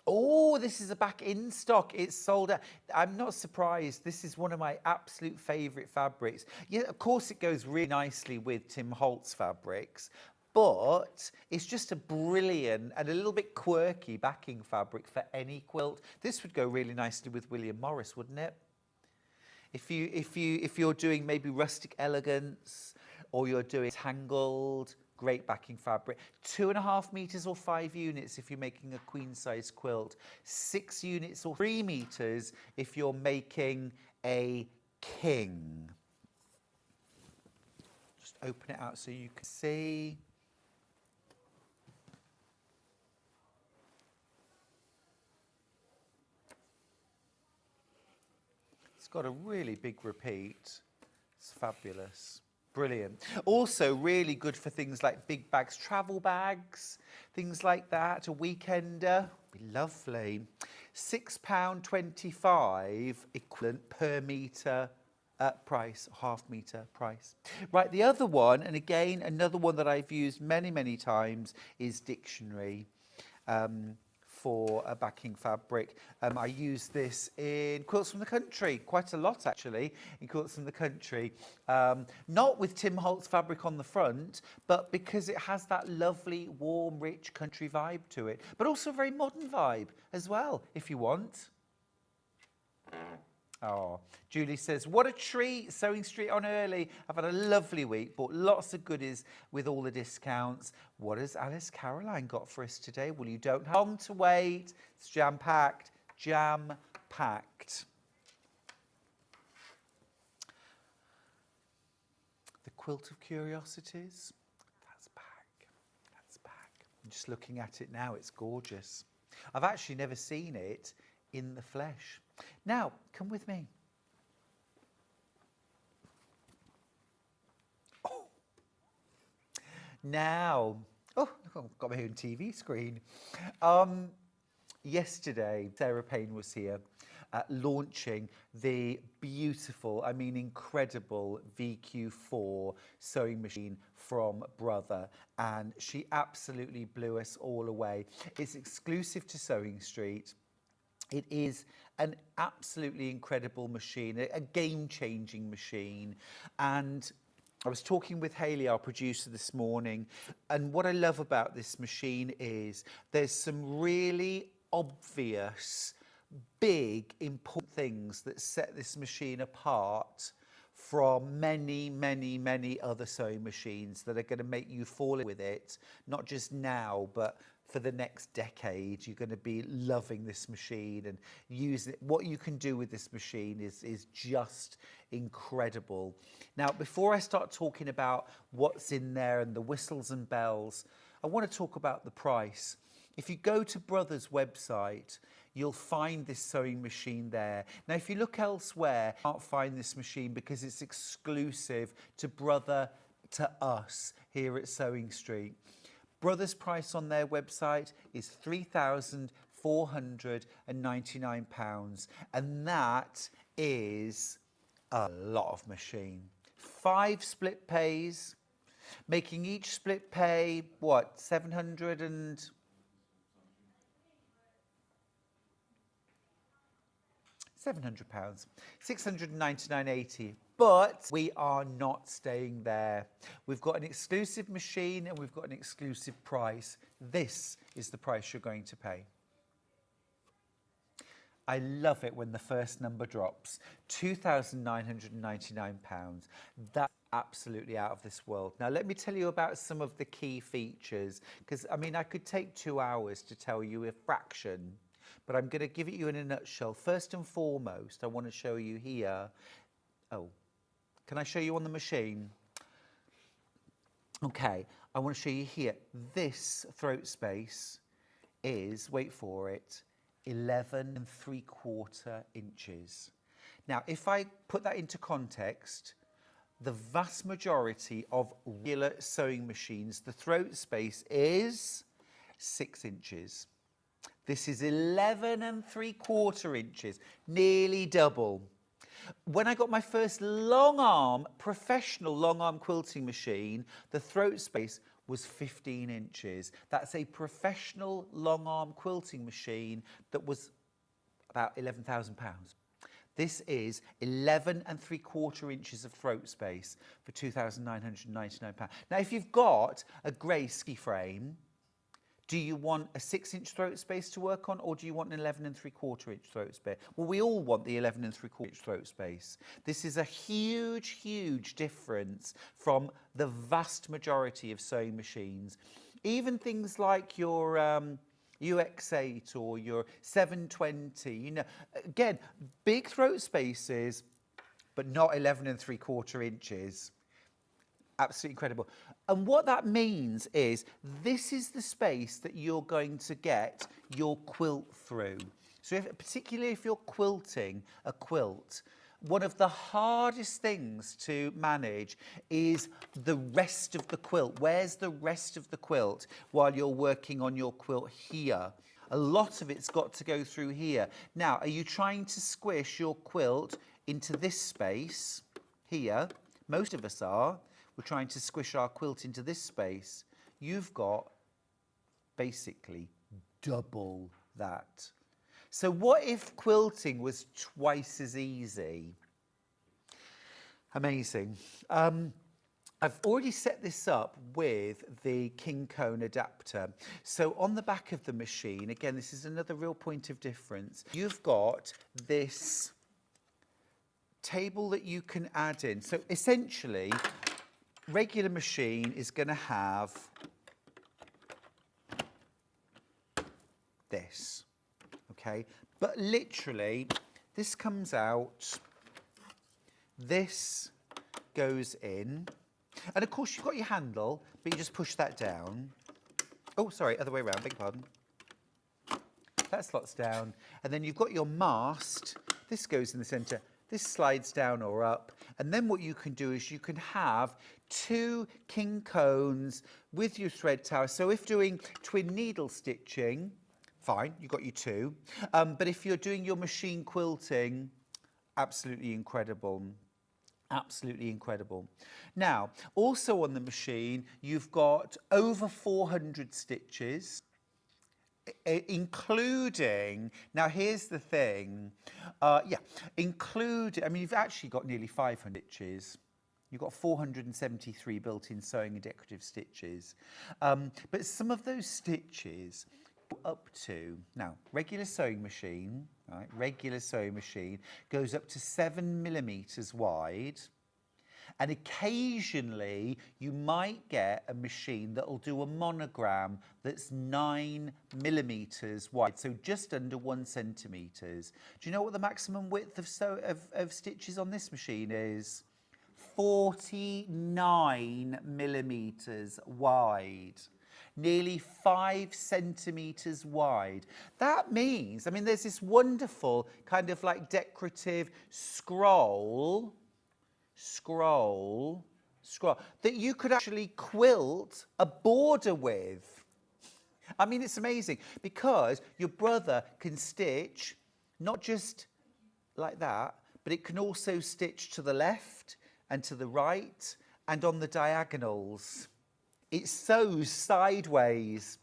B: Oh, this is a back in stock. It's sold out. I'm not surprised. This is one of my absolute favourite fabrics. Yeah, of course it goes really nicely with Tim Holtz fabrics, but it's just a brilliant and a little bit quirky backing fabric for any quilt. This would go really nicely with William Morris, wouldn't it? If you're doing maybe rustic elegance, or you're doing tangled, great backing fabric. 2.5 meters or 5 units if you're making a queen size quilt. 6 units or 3 meters if you're making a king. Just open it out so you can see. It's got a really big repeat. It's fabulous. Brilliant. Also really good for things like big bags, travel bags, things like that. A weekender, be lovely. £6.25 equivalent per metre price, half metre price. Right, the other one, and again, another one that I've used many, many times is Dictionary. For a backing fabric. I use this in Quilts from the Country, quite a lot actually, in Quilts from the Country. Not with Tim Holtz fabric on the front, but because it has that lovely, warm, rich country vibe to it, but also a very modern vibe as well, if you want. Oh, Julie says, what a treat, Sewing Street on early. I've had a lovely week, bought lots of goodies with all the discounts. What has Alice Caroline got for us today? Well, you don't have long to wait. It's jam-packed, jam-packed. The Quilt of Curiosities, that's back, that's back. I'm just looking at it now, it's gorgeous. I've actually never seen it in the flesh. Now, come with me. Oh. Now, oh, I've got my own TV screen. Yesterday, Sarah Payne was here launching the beautiful, I mean incredible VQ4 sewing machine from Brother, and she absolutely blew us all away. It's exclusive to Sewing Street. It is an absolutely incredible machine, a game-changing machine. And I was talking with Hayley, our producer, this morning, and what I love about this machine is there's some really obvious, big, important things that set this machine apart from many, many, many other sewing machines that are going to make you fall in with it, not just now, but for the next decade. You're going to be loving this machine and using it. What you can do with this machine is just incredible. Now, before I start talking about what's in there and the whistles and bells, I want to talk about the price. If you go to Brother's website, you'll find this sewing machine there. Now, if you look elsewhere, you can't find this machine because it's exclusive to Brother, to us here at Sewing Street. Brother's price on their website is £3,499, and that is a lot of machine. 5 split pays, making each split pay, what, £700 £699.80. But we are not staying there. We've got an exclusive machine and we've got an exclusive price. This is the price you're going to pay. I love it when the first number drops. £2,999. That's absolutely out of this world. Now, let me tell you about some of the key features, because, I mean, I could take 2 hours to tell you a fraction, but I'm going to give it you in a nutshell. First and foremost, I want to show you here. Oh, can I show you on the machine? Okay, I want to show you here. This throat space is, wait for it, 11 3/4 inches. Now, if I put that into context, the vast majority of regular sewing machines, the throat space is 6 inches. This is 11 3/4 inches, nearly double. When I got my first long arm, professional long arm quilting machine, the throat space was 15 inches. That's a professional long arm quilting machine that was about £11,000. This is 11 3/4 inches of throat space for £2,999. Now, if you've got a grey ski frame, do you want a 6-inch throat space to work on, or do you want an 11 3/4 inch throat space? Well, we all want the 11 3/4 inch throat space. This is a huge, huge difference from the vast majority of sewing machines. Even things like your UX8 or your 720, you know, again, big throat spaces, but not 11 3/4 inches. Absolutely incredible. And what that means is this is the space that you're going to get your quilt through. So particularly if you're quilting a quilt, one of the hardest things to manage is the rest of the quilt. Where's the rest of the quilt while you're working on your quilt here? A lot of it's got to go through here. Now, are you trying to squish your quilt into this space here? Most of us are. We're trying to squish our quilt into this space. You've got basically double that. So what if quilting was twice as easy? Amazing. I've already set this up with the king cone adapter. So on the back of the machine, again, this is another real point of difference. You've got this table that you can add in. So essentially, regular machine is going to have this, okay? But literally, this comes out, this goes in, and of course you've got your handle, but you just push that down. Oh, sorry, other way around, beg your pardon. That slots down, and then you've got your mast. This goes in the centre. This slides down or up, and then what you can do is you can have 2 king cones with your thread tower. So if doing twin needle stitching, fine, you've got your 2. But if you're doing your machine quilting, absolutely incredible. Absolutely incredible. Now, also on the machine, you've got over 400 stitches, including, now here's the thing, including, I mean, you've actually got nearly 500 stitches. You've got 473 built-in sewing and decorative stitches. But some of those stitches go up to, now, regular sewing machine, right, regular sewing machine goes up to 7mm wide. And occasionally you might get a machine that'll do a monogram that's 9mm wide, so just under 1 centimetre. Do you know what the maximum width of stitches on this machine is? 49mm wide. Nearly 5 centimetres wide. That means, I mean, there's this wonderful kind of like decorative scroll that you could actually quilt a border with. I mean, it's amazing because your brother can stitch not just like that, but it can also stitch to the left and to the right and on the diagonals. It sews sideways.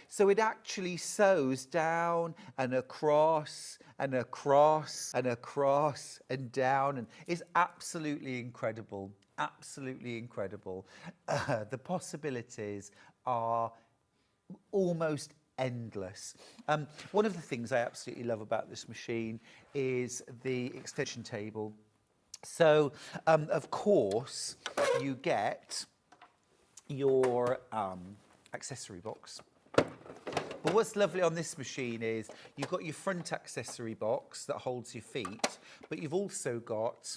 B: So it actually sews down and across and across and across and down, and it's absolutely incredible, absolutely incredible. The possibilities are almost endless. One of the things I absolutely love about this machine is the extension table. So, of course, you get your accessory box. But what's lovely on this machine is you've got your front accessory box that holds your feet, but you've also got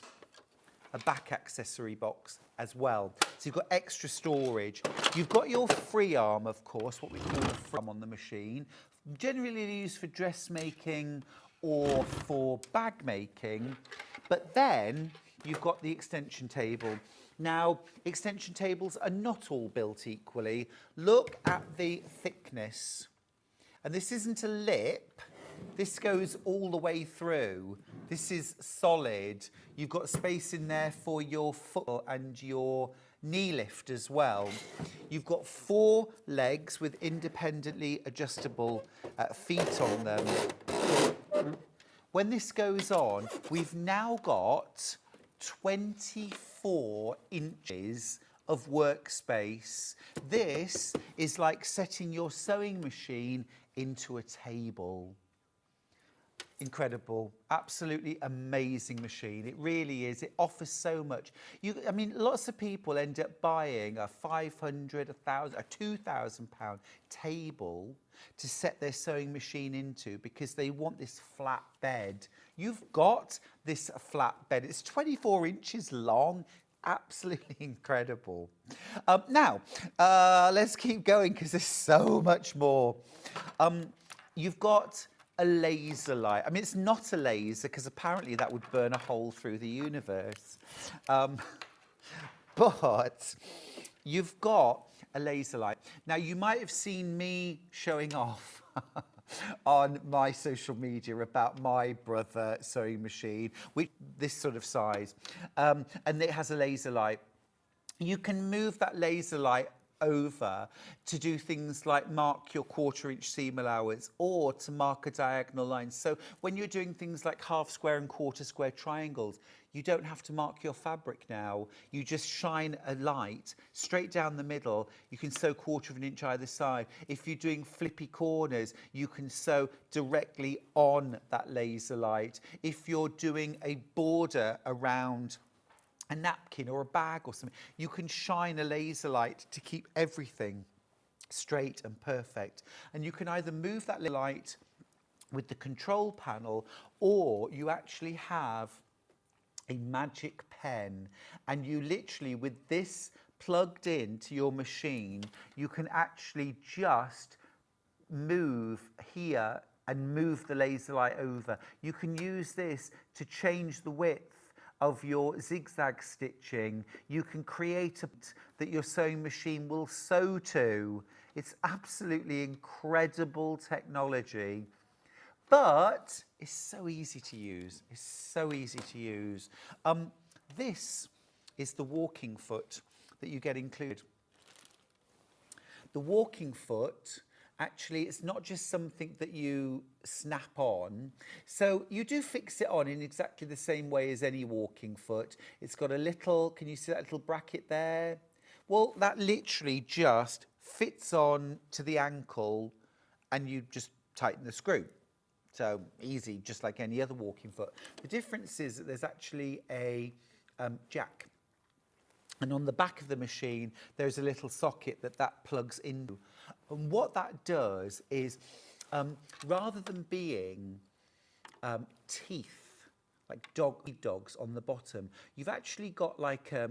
B: a back accessory box as well. So you've got extra storage. You've got your free arm, of course, what we call the free arm on the machine, generally used for dressmaking or for bag making. But then you've got the extension table. Now, extension tables are not all built equally. Look at the thickness. And this isn't a lip, this goes all the way through. This is solid. You've got space in there for your foot and your knee lift as well. You've got 4 legs with independently adjustable feet on them. When this goes on, we've now got 24 inches of workspace. This is like setting your sewing machine into a table. Incredible, absolutely amazing machine. It really is. It offers so much. I mean, lots of people end up buying a 500, 1,000, a 2,000 pound table to set their sewing machine into because they want this flat bed. You've got this flat bed. It's 24 inches long. Absolutely incredible. Now, let's keep going because there's so much more. You've got a laser light. I mean, it's not a laser because apparently that would burn a hole through the universe. But you've got a laser light. Now, you might have seen me showing off on my social media about my brother sewing machine, which this sort of size, and it has a laser light. You can move that laser light over to do things like mark your 1/4 inch seam allowance or to mark a diagonal line. So when you're doing things like half square and 1/4 square triangles, you don't have to mark your fabric now. You just shine a light straight down the middle. You can sew 1/4 inch either side. If you're doing flippy corners, you can sew directly on that laser light. If you're doing a border around a napkin or a bag or something, you can shine a laser light to keep everything straight and perfect. And you can either move that light with the control panel, or you actually have a magic pen, and you literally, with this plugged into your machine, you can actually just move here and move the laser light over. You can use this to change the width of your zigzag stitching. You can create a that your sewing machine will sew to. It's absolutely incredible technology, but it's so easy to use. It's so easy to use. This is the walking foot that you get included. The walking foot, actually, it's not just something that you snap on. So you do fix it on in exactly the same way as any walking foot. It's got a little, can you see that little bracket there? Well, that literally just fits on to the ankle and you just tighten the screw. So easy, just like any other walking foot. The difference is that there's actually a jack. And on the back of the machine, there's a little socket that plugs into. And what that does is, rather than being teeth, like dogs on the bottom, you've actually got like a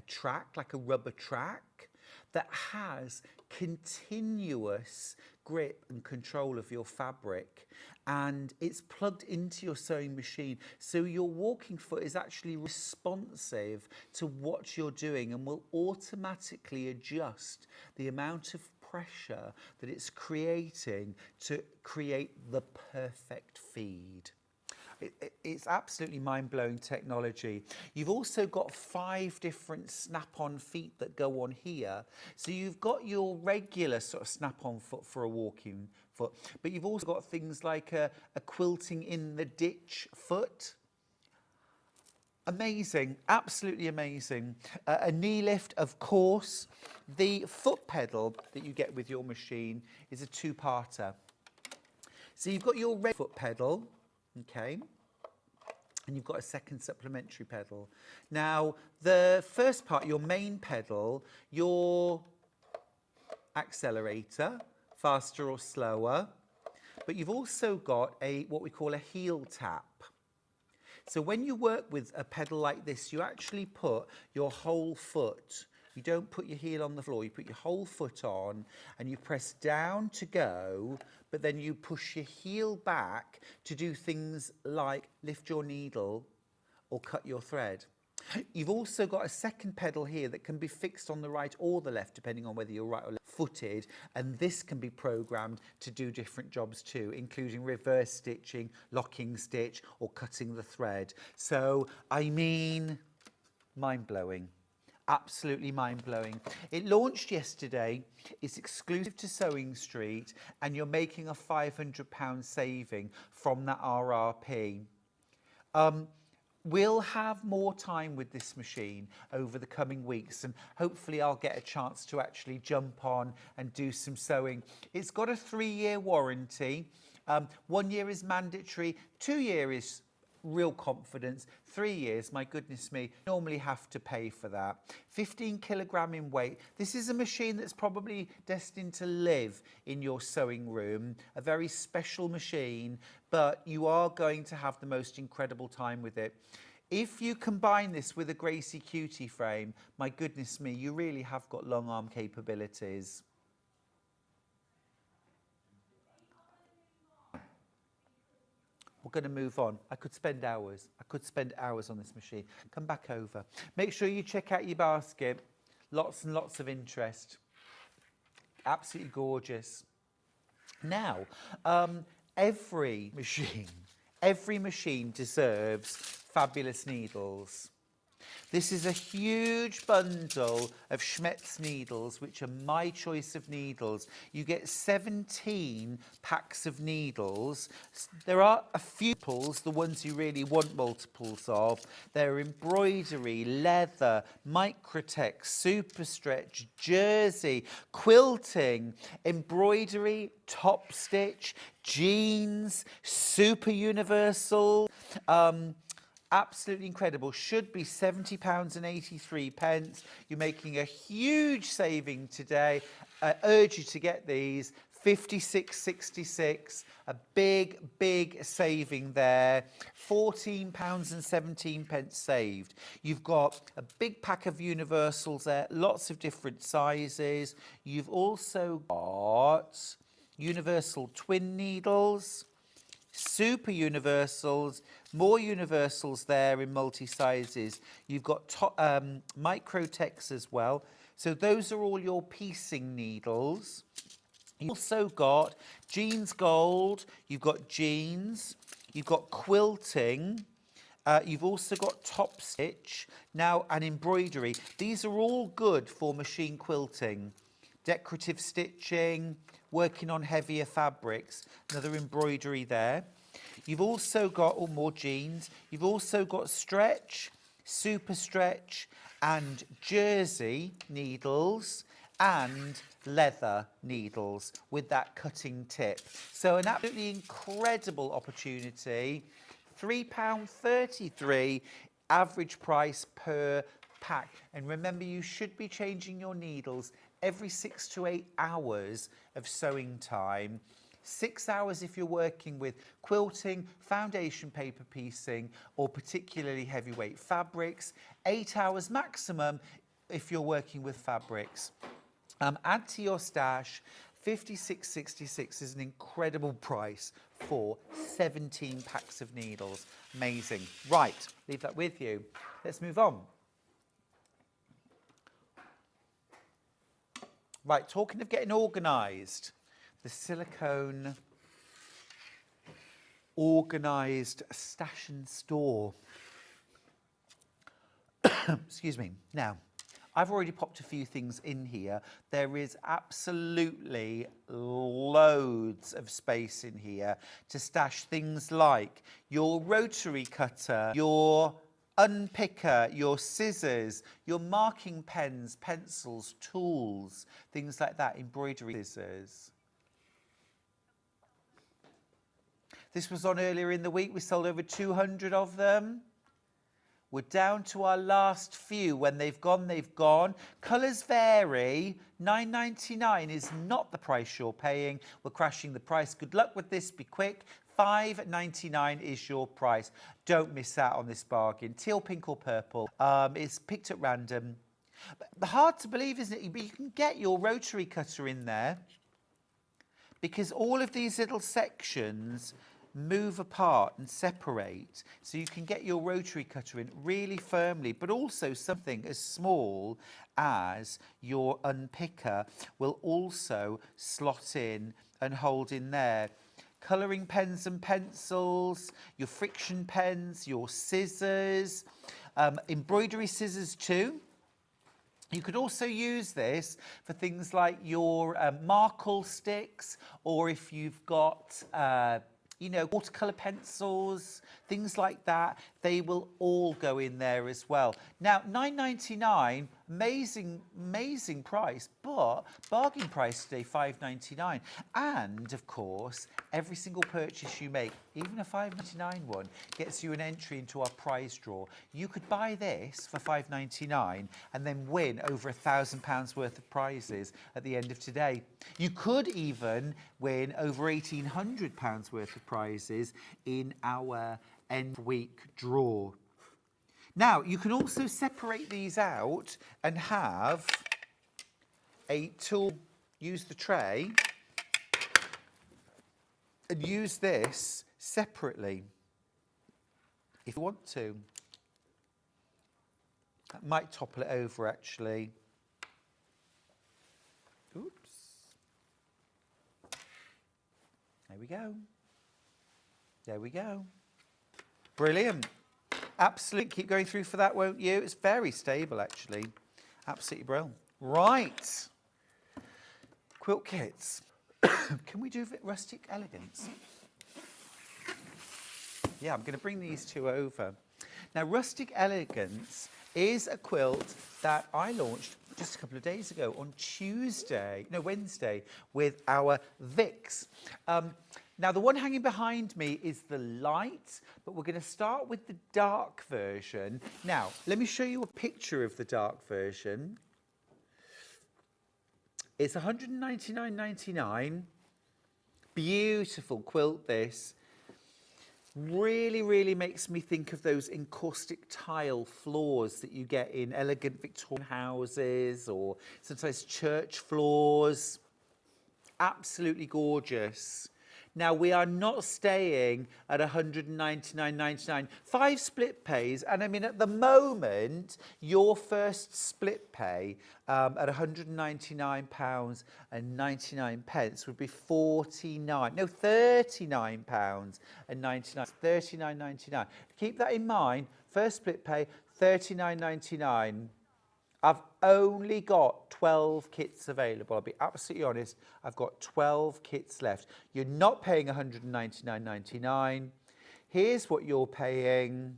B: track, like a rubber track, that has continuous grip and control of your fabric, and it's plugged into your sewing machine, so your walking foot is actually responsive to what you're doing and will automatically adjust the amount of pressure that it's creating to create the perfect feed. It's absolutely mind-blowing technology. You've also got 5 different snap-on feet that go on here. So you've got your regular sort of snap-on foot for a walking foot, but you've also got things like a quilting in the ditch foot. Amazing, absolutely amazing. A knee lift, of course. The foot pedal that you get with your machine is a 2-parter. So you've got your red foot pedal, okay, and you've got a second supplementary pedal. Now, the first part, your main pedal, your accelerator, faster or slower, but you've also got what we call a heel tap. So when you work with a pedal like this, you actually put your whole foot. You don't put your heel on the floor, you put your whole foot on and you press down to go, but then you push your heel back to do things like lift your needle or cut your thread. You've also got a second pedal here that can be fixed on the right or the left, depending on whether you're right or left footed, and this can be programmed to do different jobs too, including reverse stitching, locking stitch, or cutting the thread. So, I mean, mind-blowing. Absolutely mind-blowing. It launched yesterday. It's exclusive to Sewing Street, and you're making a £500 saving from that RRP. We'll have more time with this machine over the coming weeks, and hopefully I'll get a chance to actually jump on and do some sewing. It's got a 3-year warranty. 1 year is mandatory, 2 years is real confidence, 3 years, my goodness me, normally have to pay for that. 15 kilogram in weight. This is a machine that's probably destined to live in your sewing room, a very special machine, but you are going to have the most incredible time with it. If you combine this with a Gracie Cutie frame, my goodness me, you really have got long arm capabilities. We're going to move on. I could spend hours. I could spend hours on this machine. Come back over. Make sure you check out your basket. Lots and lots of interest. Absolutely gorgeous. Now, every machine deserves fabulous needles. This is a huge bundle of Schmetz needles, which are my choice of needles. You get 17 packs of needles. There are a few multiples, the ones you really want multiples of. They're embroidery, leather, microtex, super stretch, jersey, quilting, embroidery, top stitch, jeans, super universal. Absolutely incredible. Should be £70.83. You're making a huge saving today. I urge you to get these. £56.66, a big saving there. £14.17 saved. You've got a big pack of universals there, lots of different sizes. You've also got universal twin needles, super universals, more universals there in multi-sizes. You've got microtex as well. So those are all your piecing needles. You've also got jeans gold, you've got jeans, you've got quilting, you've also got top stitch, now and embroidery. These are all good for machine quilting, decorative stitching, working on heavier fabrics, another embroidery there. You've also got more jeans. You've also got stretch, super stretch, and jersey needles, and leather needles with that cutting tip. So an absolutely incredible opportunity. £3.33 average price per pack. And remember, you should be changing your needles every 6 to 8 hours of sewing time. 6 hours if you're working with quilting, foundation paper piecing, or particularly heavyweight fabrics. 8 hours maximum if you're working with fabrics. Add to your stash. £56.66 is an incredible price for 17 packs of needles. Amazing. Right, leave that with you. Let's move on. Right, talking of getting organised, the Silicone organised stash and store. Excuse me. Now, I've already popped a few things in here. There is absolutely loads of space in here to stash things like your rotary cutter, your unpicker, your scissors, your marking pens, pencils, tools, things like that, embroidery scissors. This was on earlier in the week. We sold over 200 of them. We're down to our last few. When they've gone, they've gone. Colours vary. £9.99 is not the price you're paying. We're crashing the price. Good luck with this. Be quick. £5.99 is your price. Don't miss out on this bargain. Teal, pink or purple. It's picked at random. But hard to believe, isn't it? But you can get your rotary cutter in there because all of these little sections move apart and separate, so you can get your rotary cutter in really firmly, but also something as small as your unpicker will also slot in and hold in there. Colouring pens and pencils, your friction pens, your scissors, embroidery scissors too. You could also use this for things like your markle sticks, or if you've got you know, watercolour pencils, things like that, they will all go in there as well. Now, £9.99, amazing price, but bargain price today, £5.99. And, of course, every single purchase you make, even a £5.99 one, gets you an entry into our prize draw. You could buy this for £5.99 and then win over £1,000 worth of prizes at the end of today. You could even win over £1,800 worth of prizes in our end week draw. Now, you can also separate these out and have a tool, use the tray, and use this separately if you want to. That might topple it over, actually. Oops. There we go. There we go. Brilliant. Absolutely. Keep going through for that, won't you? It's very stable, actually. Absolutely brilliant. Right. Quilt kits. Can we do rustic elegance? Yeah, I'm going to bring these two over. Now, rustic elegance is a quilt that I launched just a couple of days ago on Wednesday, with our Vicks. Now, the one hanging behind me is the light, but we're going to start with the dark version. Now, let me show you a picture of the dark version. It's $199.99. Beautiful quilt, this. Really, really makes me think of those encaustic tile floors that you get in elegant Victorian houses or sometimes church floors. Absolutely gorgeous. Now, we are not staying at $199.99. 5 split pays, and I mean, at the moment, your first split pay at £199.99 would be £39.99. £39.99. Keep that in mind. First split pay, £39.99. I've only got 12 kits available. I'll be absolutely honest. I've got 12 kits left. You're not paying $199.99. Here's what you're paying.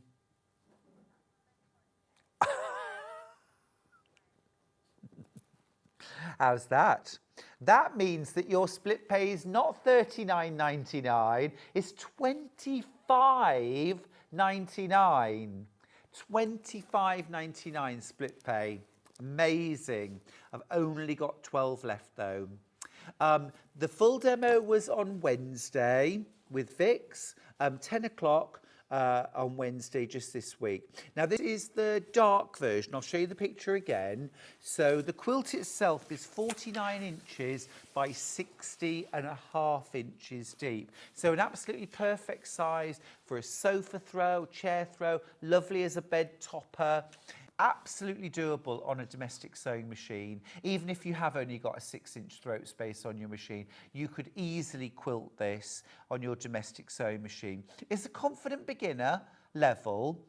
B: How's that? That means that your split pay is not $39.99. It's $25.99. $25.99 split pay. Amazing. I've only got 12 left though. The full demo was on Wednesday with Vicks, 10 o'clock on Wednesday just this week. Now this is the dark version. I'll show you the picture again. So the quilt itself is 49 inches by 60.5 inches deep. So an absolutely perfect size for a sofa throw, chair throw, lovely as a bed topper. Absolutely doable on a domestic sewing machine. Even if you have only got a 6-inch throat space on your machine, you could easily quilt this on your domestic sewing machine. It's a confident beginner level.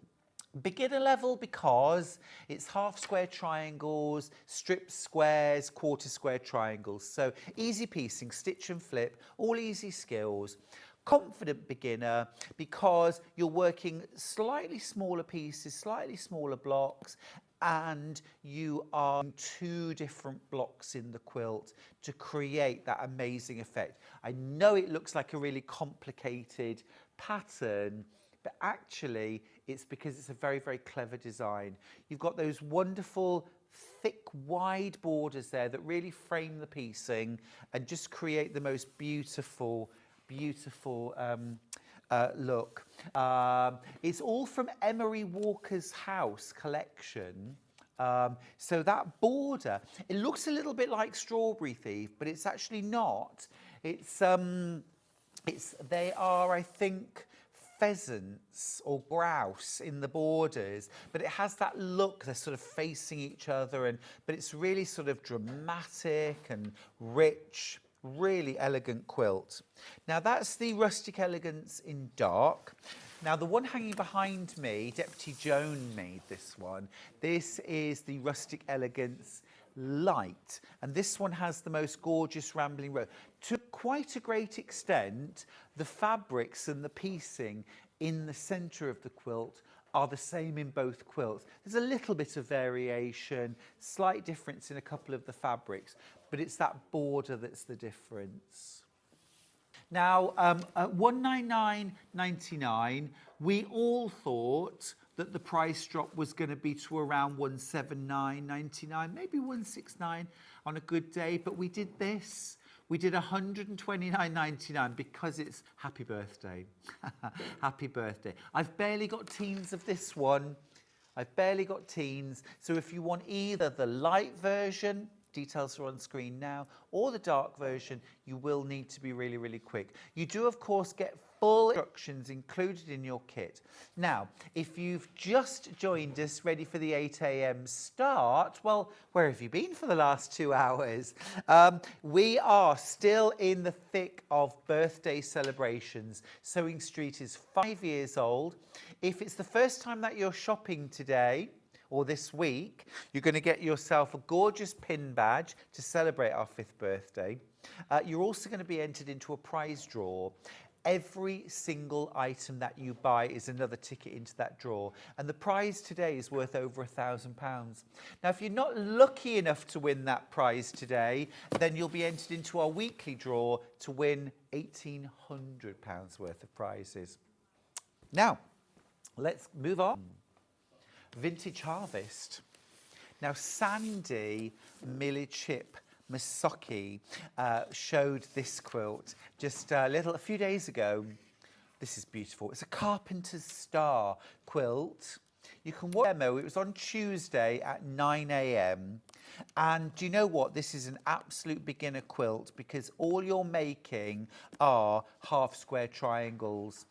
B: Beginner level because it's half square triangles, strip squares, quarter square triangles. So easy piecing, stitch and flip, all easy skills. Confident beginner because you're working slightly smaller pieces, slightly smaller blocks, and you are in 2 different blocks in the quilt to create that amazing effect. I know it looks like a really complicated pattern, but actually it's because it's a very, very clever design. You've got those wonderful thick, wide borders there that really frame the piecing and just create the most beautiful look. It's all from Emery Walker's House collection. So that border, it looks a little bit like Strawberry Thief, but it's actually not. They are, I think, pheasants or grouse in the borders, but it has that look. They're sort of facing each other, but it's really sort of dramatic and rich. Really elegant quilt. Now that's the rustic elegance in dark. Now the one hanging behind me, Deputy Joan made this one. This is the rustic elegance light, and this one has the most gorgeous rambling row. To quite a great extent, the fabrics and the piecing in the centre of the quilt are the same in both quilts. There's a little bit of variation, slight difference in a couple of the fabrics, but it's that border that's the difference. Now, at $199.99, we all thought that the price drop was going to be to around $179.99, maybe $169 on a good day, but we did this. We did $129.99 because it's happy birthday. Happy birthday. I've barely got teens of this one. I've barely got teens. So if you want either the light version, details are on screen now, or the dark version, you will need to be really, really quick. You do, of course, get full instructions included in your kit. Now, if you've just joined us, ready for the 8 a.m. start, well, where have you been for the last 2 hours? We are still in the thick of birthday celebrations. Sewing Street is 5 years old. If it's the first time that you're shopping today, or this week, you're going to get yourself a gorgeous pin badge to celebrate our 5th birthday. You're also going to be entered into a prize draw. Every single item that you buy is another ticket into that draw. And the prize today is worth over £1,000. Now, if you're not lucky enough to win that prize today, then you'll be entered into our weekly draw to win £1,800 worth of prizes. Now, let's move on. Vintage Harvest. Now, Sandy Milichip Masoki showed this quilt just a few days ago. This is beautiful. It's a Carpenter's Star quilt. You can watch the demo. It was on Tuesday at 9 a.m. And do you know what? This is an absolute beginner quilt because all you're making are half square triangles.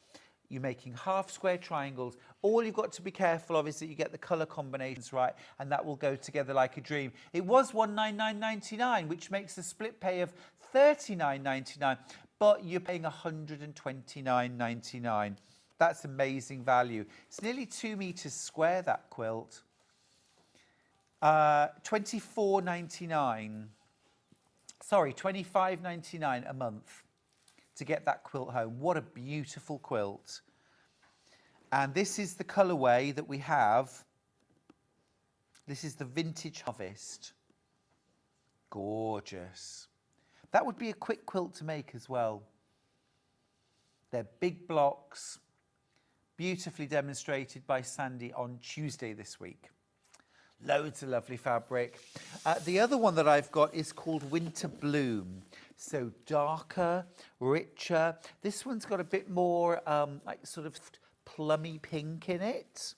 B: You're making half square triangles. All you've got to be careful of is that you get the colour combinations right, and that will go together like a dream. It was £199.99, which makes a split pay of £39.99, but you're paying £129.99. That's amazing value. It's nearly 2 metres square, that quilt. £24.99. Sorry, £25.99 a month to get that quilt home. What a beautiful quilt. And this is the colourway that we have. This is the Vintage Harvest. Gorgeous. That would be a quick quilt to make as well. They're big blocks, beautifully demonstrated by Sandy on Tuesday this week. Loads of lovely fabric. The other one that I've got is called Winter Bloom. So darker, richer. This one's got a bit more like sort of plummy pink in it.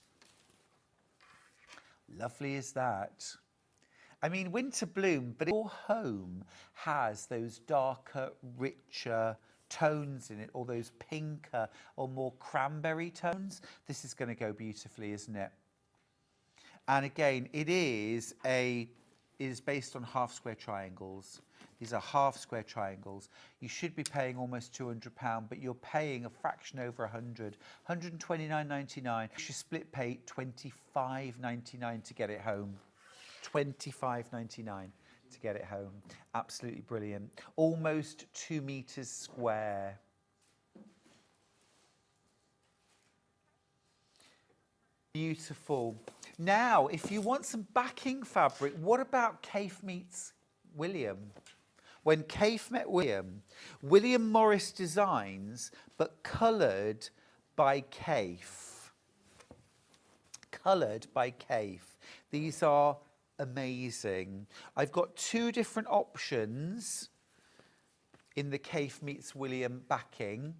B: Lovely is that. I mean, Winter Bloom, but your home has those darker, richer tones in it, or those pinker or more cranberry tones. This is going to go beautifully, isn't it? And again, it is based on half square triangles. These are half square triangles. You should be paying almost £200, but you're paying a fraction over 100. £129.99. You should split pay £25.99 to get it home. £25.99 to get it home. Absolutely brilliant. Almost 2 metres square. Beautiful. Now, if you want some backing fabric, what about Kaffe meets William? When Kaffe met William, William Morris Designs, but coloured by Kaffe. Coloured by Kaffe. These are amazing. I've got 2 different options in the Kaffe meets William backing.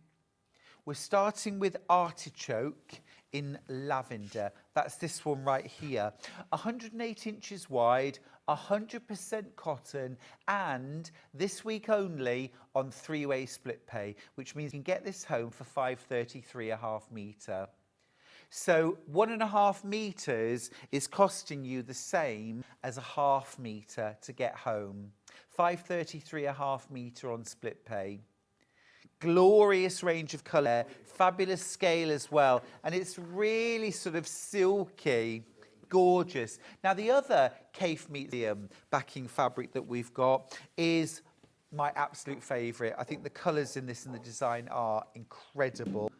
B: We're starting with Artichoke in lavender. That's this one right here. 108 inches wide, 100% cotton, and this week only on 3-way split pay, which means you can get this home for £533.5 metre. So 1.5 metres is costing you the same as a ½ metre to get home. £533.5 metre on split pay. Glorious range of colour, fabulous scale as well, and it's really sort of silky, gorgeous. Now the other Kaffe meets William backing fabric that we've got is my absolute favourite. I think the colours in this and the design are incredible.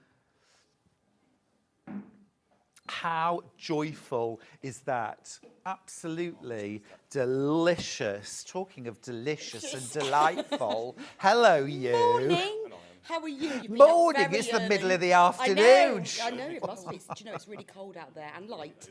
B: How joyful is that? Absolutely delicious. Talking of delicious and delightful. Hello, you.
J: Morning. How are you?
B: Morning. It's the middle of the afternoon.
J: I know it must be. Do you know it's really cold out there and light?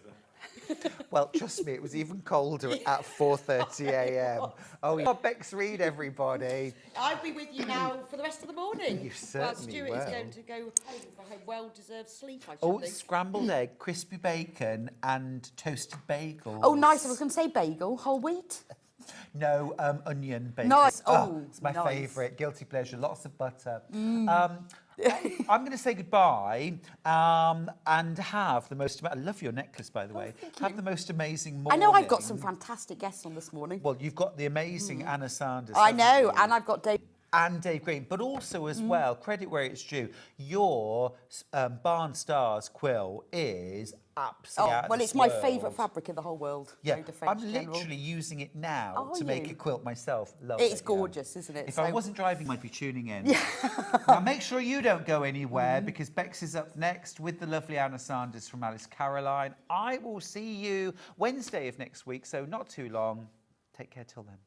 B: Well, trust me, it was even colder at 4:30 a.m. Oh, yeah. Bex Reed, everybody.
J: I'll be with you now for the rest of the morning.
B: You certainly
J: Stuart
B: will.
J: is going to go home for her well-deserved sleep, I should
B: Oh,
J: think.
B: scrambled egg, crispy bacon and toasted bagels.
J: Oh, nice. I was going to say bagel, whole wheat.
B: No, onion bacon.
J: Nice.
B: It's my
J: Nice.
B: favourite. Guilty pleasure. Lots of butter. I'm going to say goodbye and have the most... I love your necklace, by the way. Have the most amazing morning.
J: I know I've got some fantastic guests on this morning.
B: Well, you've got the amazing Anna Sanders.
J: I know,
B: you?
J: and I've got Dave.
B: And Dave Green, but also as well, credit where it's due, your Barn Stars quilt is absolutely out of
J: well,
B: this
J: it's my
B: world.
J: favourite fabric in the whole world.
B: Yeah,
J: no defence
B: I'm
J: general.
B: literally using it now
J: Are
B: to make
J: you?
B: a quilt myself. Love
J: It's
B: it,
J: gorgeous, isn't it?
B: If
J: So-
B: I wasn't driving, I'd be tuning in. Now, make sure you don't go anywhere because Bex is up next with the lovely Anna Sanders from Alice Caroline. I will see you Wednesday of next week, so not too long. Take care till then.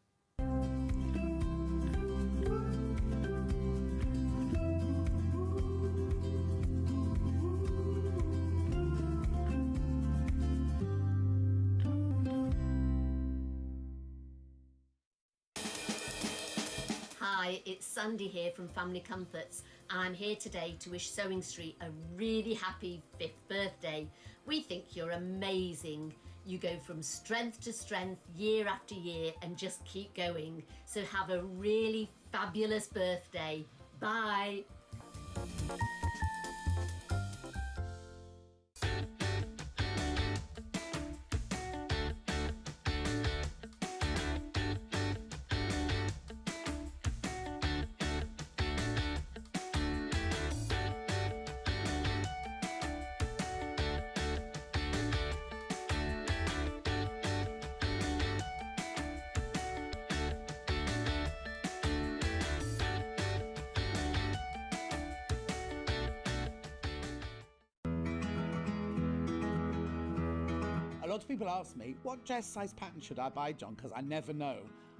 K: Hi, it's Sandy here from Family Comforts, and I'm here today to wish Sewing Street a really happy 5th birthday. We think you're amazing. You go from strength to strength year after year and just keep going. So have a really fabulous birthday. Bye.
D: A lot of people ask me, what dress size pattern should I buy, John? Because I never know.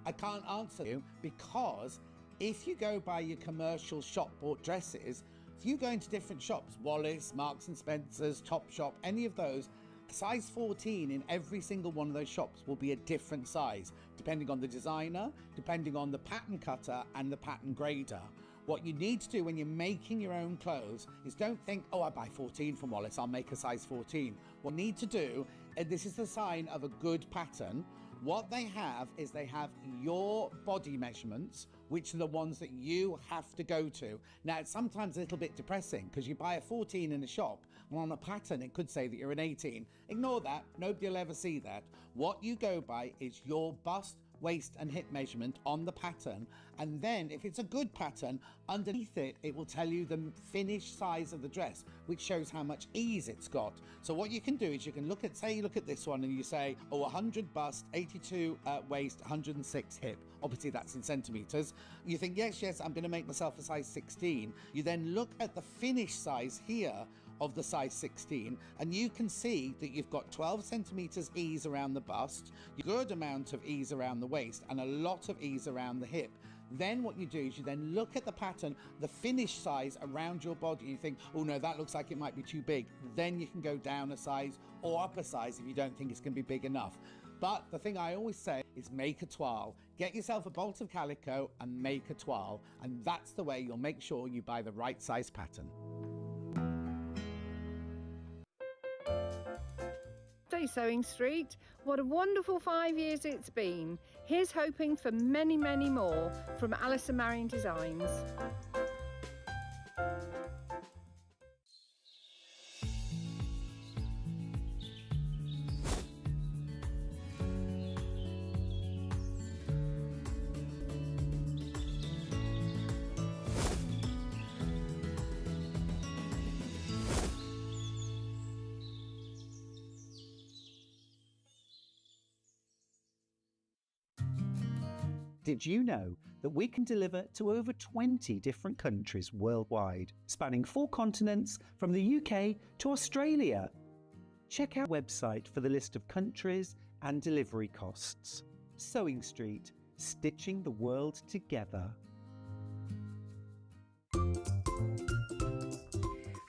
D: I can't answer you because if you go by your commercial shop bought dresses, if you go into different shops, Wallace, Marks and Spencer's, Topshop, any of those, size 14 in every single one of those shops will be a different size, depending on the designer, depending on the pattern cutter and the pattern grader. What you need to do when you're making your own clothes is don't think, oh, I buy 14 from Wallace, I'll make a size 14. What you need to do, and this is the sign of a good pattern, what they have is they have your body measurements, which are the ones that you have to go to. Now, it's sometimes a little bit depressing because you buy a 14 in a shop and on a pattern it could say that you're an 18. Ignore that, nobody will ever see that. What you go by is your bust, waist and hip measurement on the pattern, and then if it's a good pattern, underneath it it will tell you the finished size of the dress, which shows how much ease it's got. So what you can do is you can look at, say you look at this one and you say, oh, 100 bust, 82 waist, 106 hip. Obviously that's in centimeters. You think, yes, I'm going to make myself a size 16. You then look at the finished size here of the size 16, and you can see that you've got 12 centimeters ease around the bust, a good amount of ease around the waist, and a lot of ease around the hip. Then what you do is you then look at the pattern, the finished size around your body, and you think, oh no, that looks like it might be too big. Then you can go down a size or up a size if you don't think it's going to be big enough. But the thing I always say is make a toile. Get yourself a bolt of calico and make a toile, and that's the way you'll make sure you buy the right size pattern.
L: Sewing Street. What a wonderful 5 years it's been. Here's hoping for many, many more from Alice and Marion Designs.
D: Did you know that we can deliver to over 20 different countries worldwide, spanning 4 continents from the UK to Australia? Check our website for the list of countries and delivery costs. Sewing Street, stitching the world together.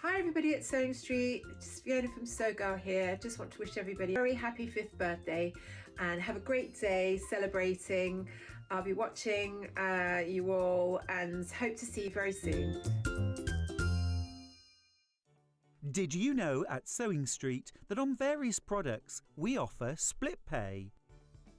M: Hi everybody at Sewing Street, it's Fiona from Sew Girl here. Just want to wish everybody a very happy 5th birthday and have a great day celebrating. I'll be watching you all and hope to see you very soon.
N: Did you know at Sewing Street that on various products we offer split pay?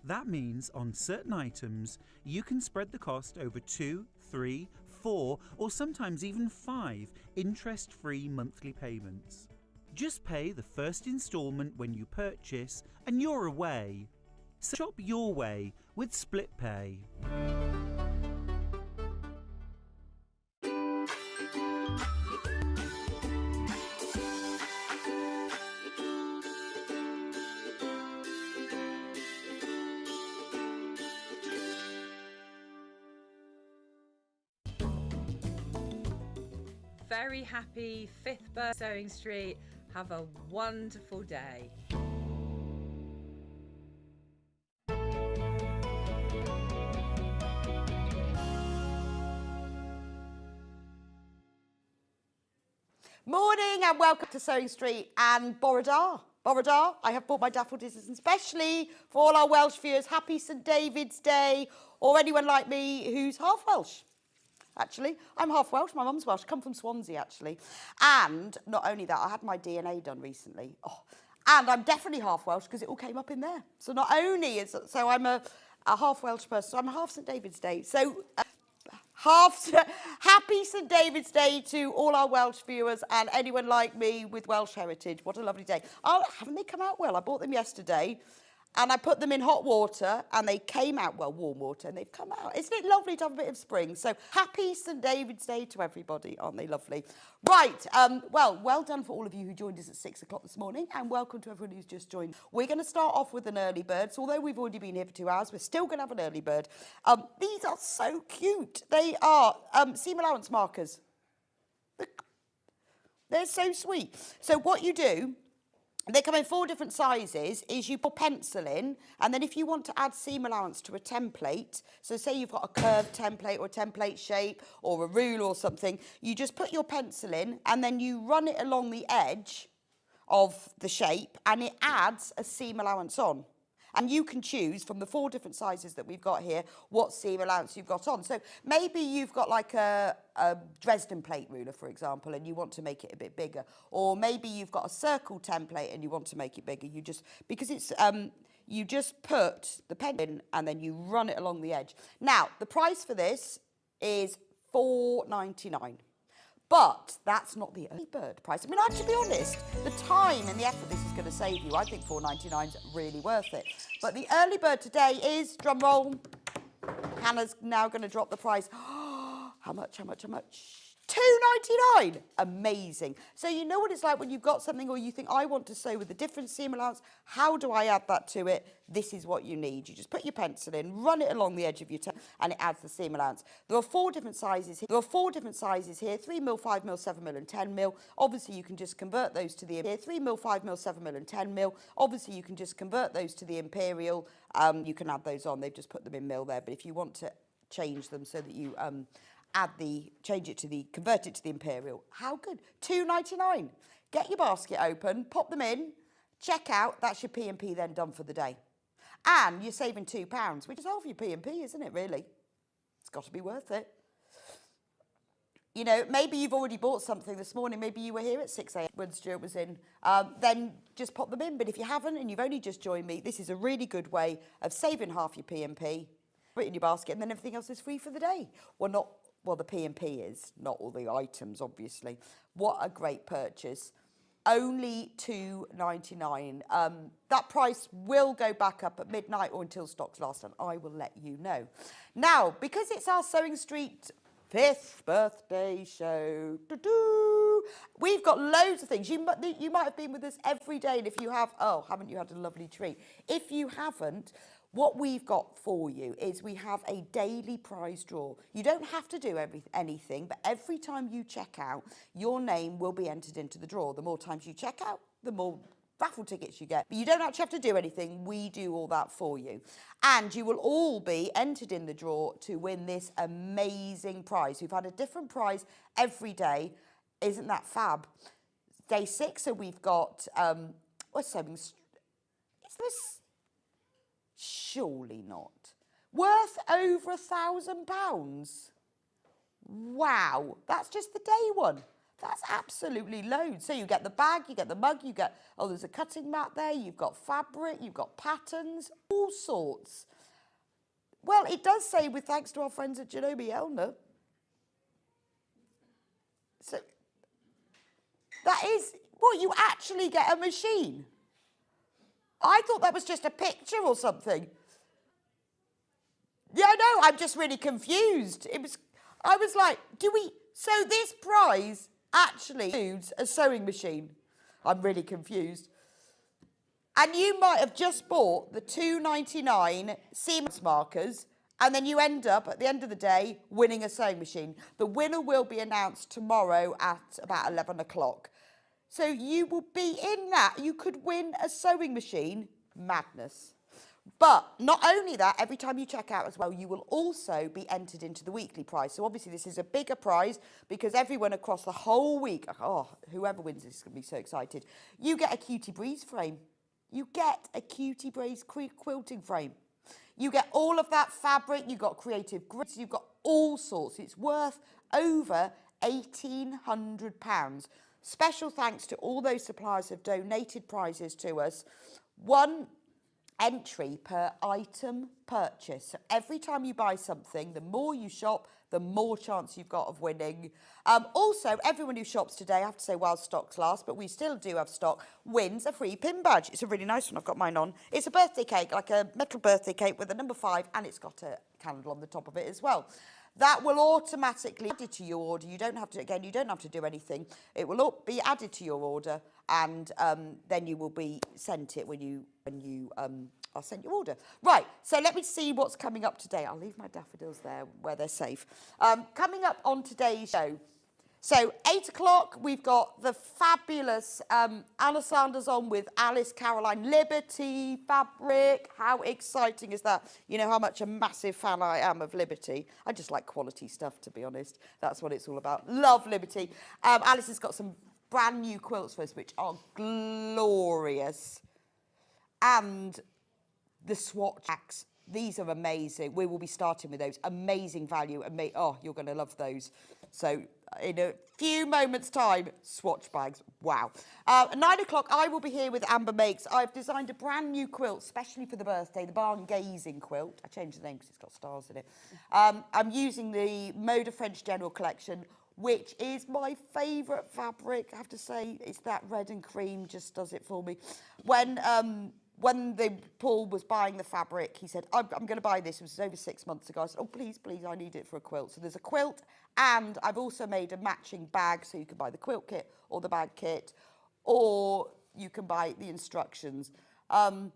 N: That means on certain items, you can spread the cost over 2, 3, 4, or sometimes even 5 interest-free monthly payments. Just pay the first instalment when you purchase and you're away. So shop your way with Split Pay.
I: Very happy 5th birthday Sewing Street. Have a wonderful day.
J: Morning and welcome to Sewing Street and Borodar. Borodar, I have bought my daffodils especially for all our Welsh viewers. Happy St David's Day, or anyone like me who's half Welsh. Actually, I'm half Welsh, my mum's Welsh, I come from Swansea actually. And not only that, I had my DNA done recently. Oh, and I'm definitely half Welsh because it all came up in there. So not only is, so I'm a half Welsh person, so I'm a half St David's Day. So happy St David's Day to all our Welsh viewers and anyone like me with Welsh heritage. What a lovely day. Oh, haven't they come out well? I bought them yesterday. And I put them in hot water and they came out, well, warm water, and they've come out. Isn't it lovely to have a bit of spring? So happy St David's Day to everybody. Aren't they lovely? Right. Well done for all of you who joined us at 6 o'clock this morning, and welcome to everyone who's just joined. We're going to start off with an early bird. So although we've already been here for 2 hours, we're still going to have an early bird. These are so cute. They are seam allowance markers. They're so sweet. So what you do, they come in 4 different sizes, is you put pencil in, and then if you want to add seam allowance to a template, so say you've got a curved template or a template shape or a rule or something, you just put your pencil in and then you run it along the edge of the shape and it adds a seam allowance on. And you can choose from the 4 different sizes that we've got here what seam allowance you've got on. So maybe you've got like a Dresden plate ruler, for example, and you want to make it a bit bigger. Or maybe you've got a circle template and you want to make it bigger. You just, because it's, you just put the pen in and then you run it along the edge. Now, the price for this is £4.99. But that's not the early bird price. I mean, to be honest, the time and the effort this is going to save you, I think £4.99 is really worth it. But the early bird today is, drum roll, Hannah's now going to drop the price. How much? £2.99. Amazing. So you know what it's like when you've got something or you think, I want to sew with a different seam allowance. How do I add that to it? This is what you need. You just put your pencil in, run it along the edge of your and it adds the seam allowance. There are 4 different sizes here. 3mm, 5mm, 7mm and 10mm. Obviously you can just convert those to the 3mm, 5mm, 7mm and 10mm. Obviously you can just convert those to the imperial. You can add those on. They've just put them in mil there. But if you want to change them so that you convert it to the imperial. How good? £2.99. Get your basket open, pop them in, check out. That's your P&P then done for the day. And you're saving £2, which is half your P&P, isn't it, really? It's got to be worth it. You know, maybe you've already bought something this morning. Maybe you were here at 6 a.m. when Stuart was in. Then just pop them in. But if you haven't and you've only just joined me, this is a really good way of saving half your P&P. Put it in your basket and then everything else is free for the day. Well, the P&P is, not all the items, obviously. What a great purchase. Only £2.99. That price will go back up at midnight or until stocks last, and I will let you know. Now, because it's our Sewing Street 5th birthday show, we've got loads of things. You might have been with us every day, and if you have, haven't you had a lovely treat? If you haven't, what we've got for you is we have a daily prize draw. You don't have to do anything, but every time you check out, your name will be entered into the draw. The more times you check out, the more raffle tickets you get. But you don't actually have to do anything. We do all that for you. And you will all be entered in the draw to win this amazing prize. We've had a different prize every day. Isn't that fab? Day 6, so we've got, surely not. Worth over £1,000. Wow, that's just the day one. That's absolutely loads. So you get the bag, you get the mug, you get, oh, there's a cutting mat there, you've got fabric, you've got patterns, all sorts. Well, it does say with thanks to our friends at Janome Elna. So that is, what, you actually get a machine. I thought that was just a picture or something. Yeah, no, I'm just really confused. I was like, so this prize actually includes a sewing machine? I'm really confused. And you might have just bought the £2.99 Siemens markers, and then you end up, at the end of the day, winning a sewing machine. The winner will be announced tomorrow at about 11 o'clock. So you will be in that. You could win a sewing machine. Madness. But not only that, every time you check out as well, you will also be entered into the weekly prize. So obviously this is a bigger prize because everyone across the whole week, oh, whoever wins this is going to be so excited. You get a Cutie Breeze frame. You get a Cutie Breeze quilting frame. You get all of that fabric. You've got creative grids. You've got all sorts. It's worth over £1,800. Special thanks to all those suppliers who have donated prizes to us. One entry per item purchase. So every time you buy something, the more you shop, the more chance you've got of winning. Also, everyone who shops today, I have to say while stock's last, but we still do have stock, wins a free pin badge. It's a really nice one. I've got mine on. It's a birthday cake, like a metal birthday cake with a number 5, and it's got a candle on the top of it as well. That will automatically be added to your order. You don't have to, again, you don't have to do anything. It will be added to your order, and then you will be sent it when you I'll send your order. Right, so let me see what's coming up today. I'll leave my daffodils there where they're safe. Coming up on today's show. So 8 o'clock, we've got the fabulous Anna Sanders on with Alice Caroline Liberty fabric. How exciting is that? You know how much a massive fan I am of Liberty. I just like quality stuff, to be honest. That's what it's all about. Love Liberty. Alice has got some brand new quilts for us, which are glorious. And the swatch packs, these are amazing. We will be starting with those. Amazing value. Oh, you're going to love those. So in a few moments' time, swatch bags. Wow. At 9 o'clock, I will be here with Amber Makes. I've designed a brand new quilt, especially for the birthday, the Barn Gazing quilt. I changed the name because it's got stars in it. I'm using the Moda French General collection, which is my favourite fabric. I have to say, it's that red and cream just does it for me. When Paul was buying the fabric, he said, I'm going to buy this. It was over 6 months ago. I said, oh, please, please, I need it for a quilt. So there's a quilt, and I've also made a matching bag, so you can buy the quilt kit or the bag kit, or you can buy the instructions. They're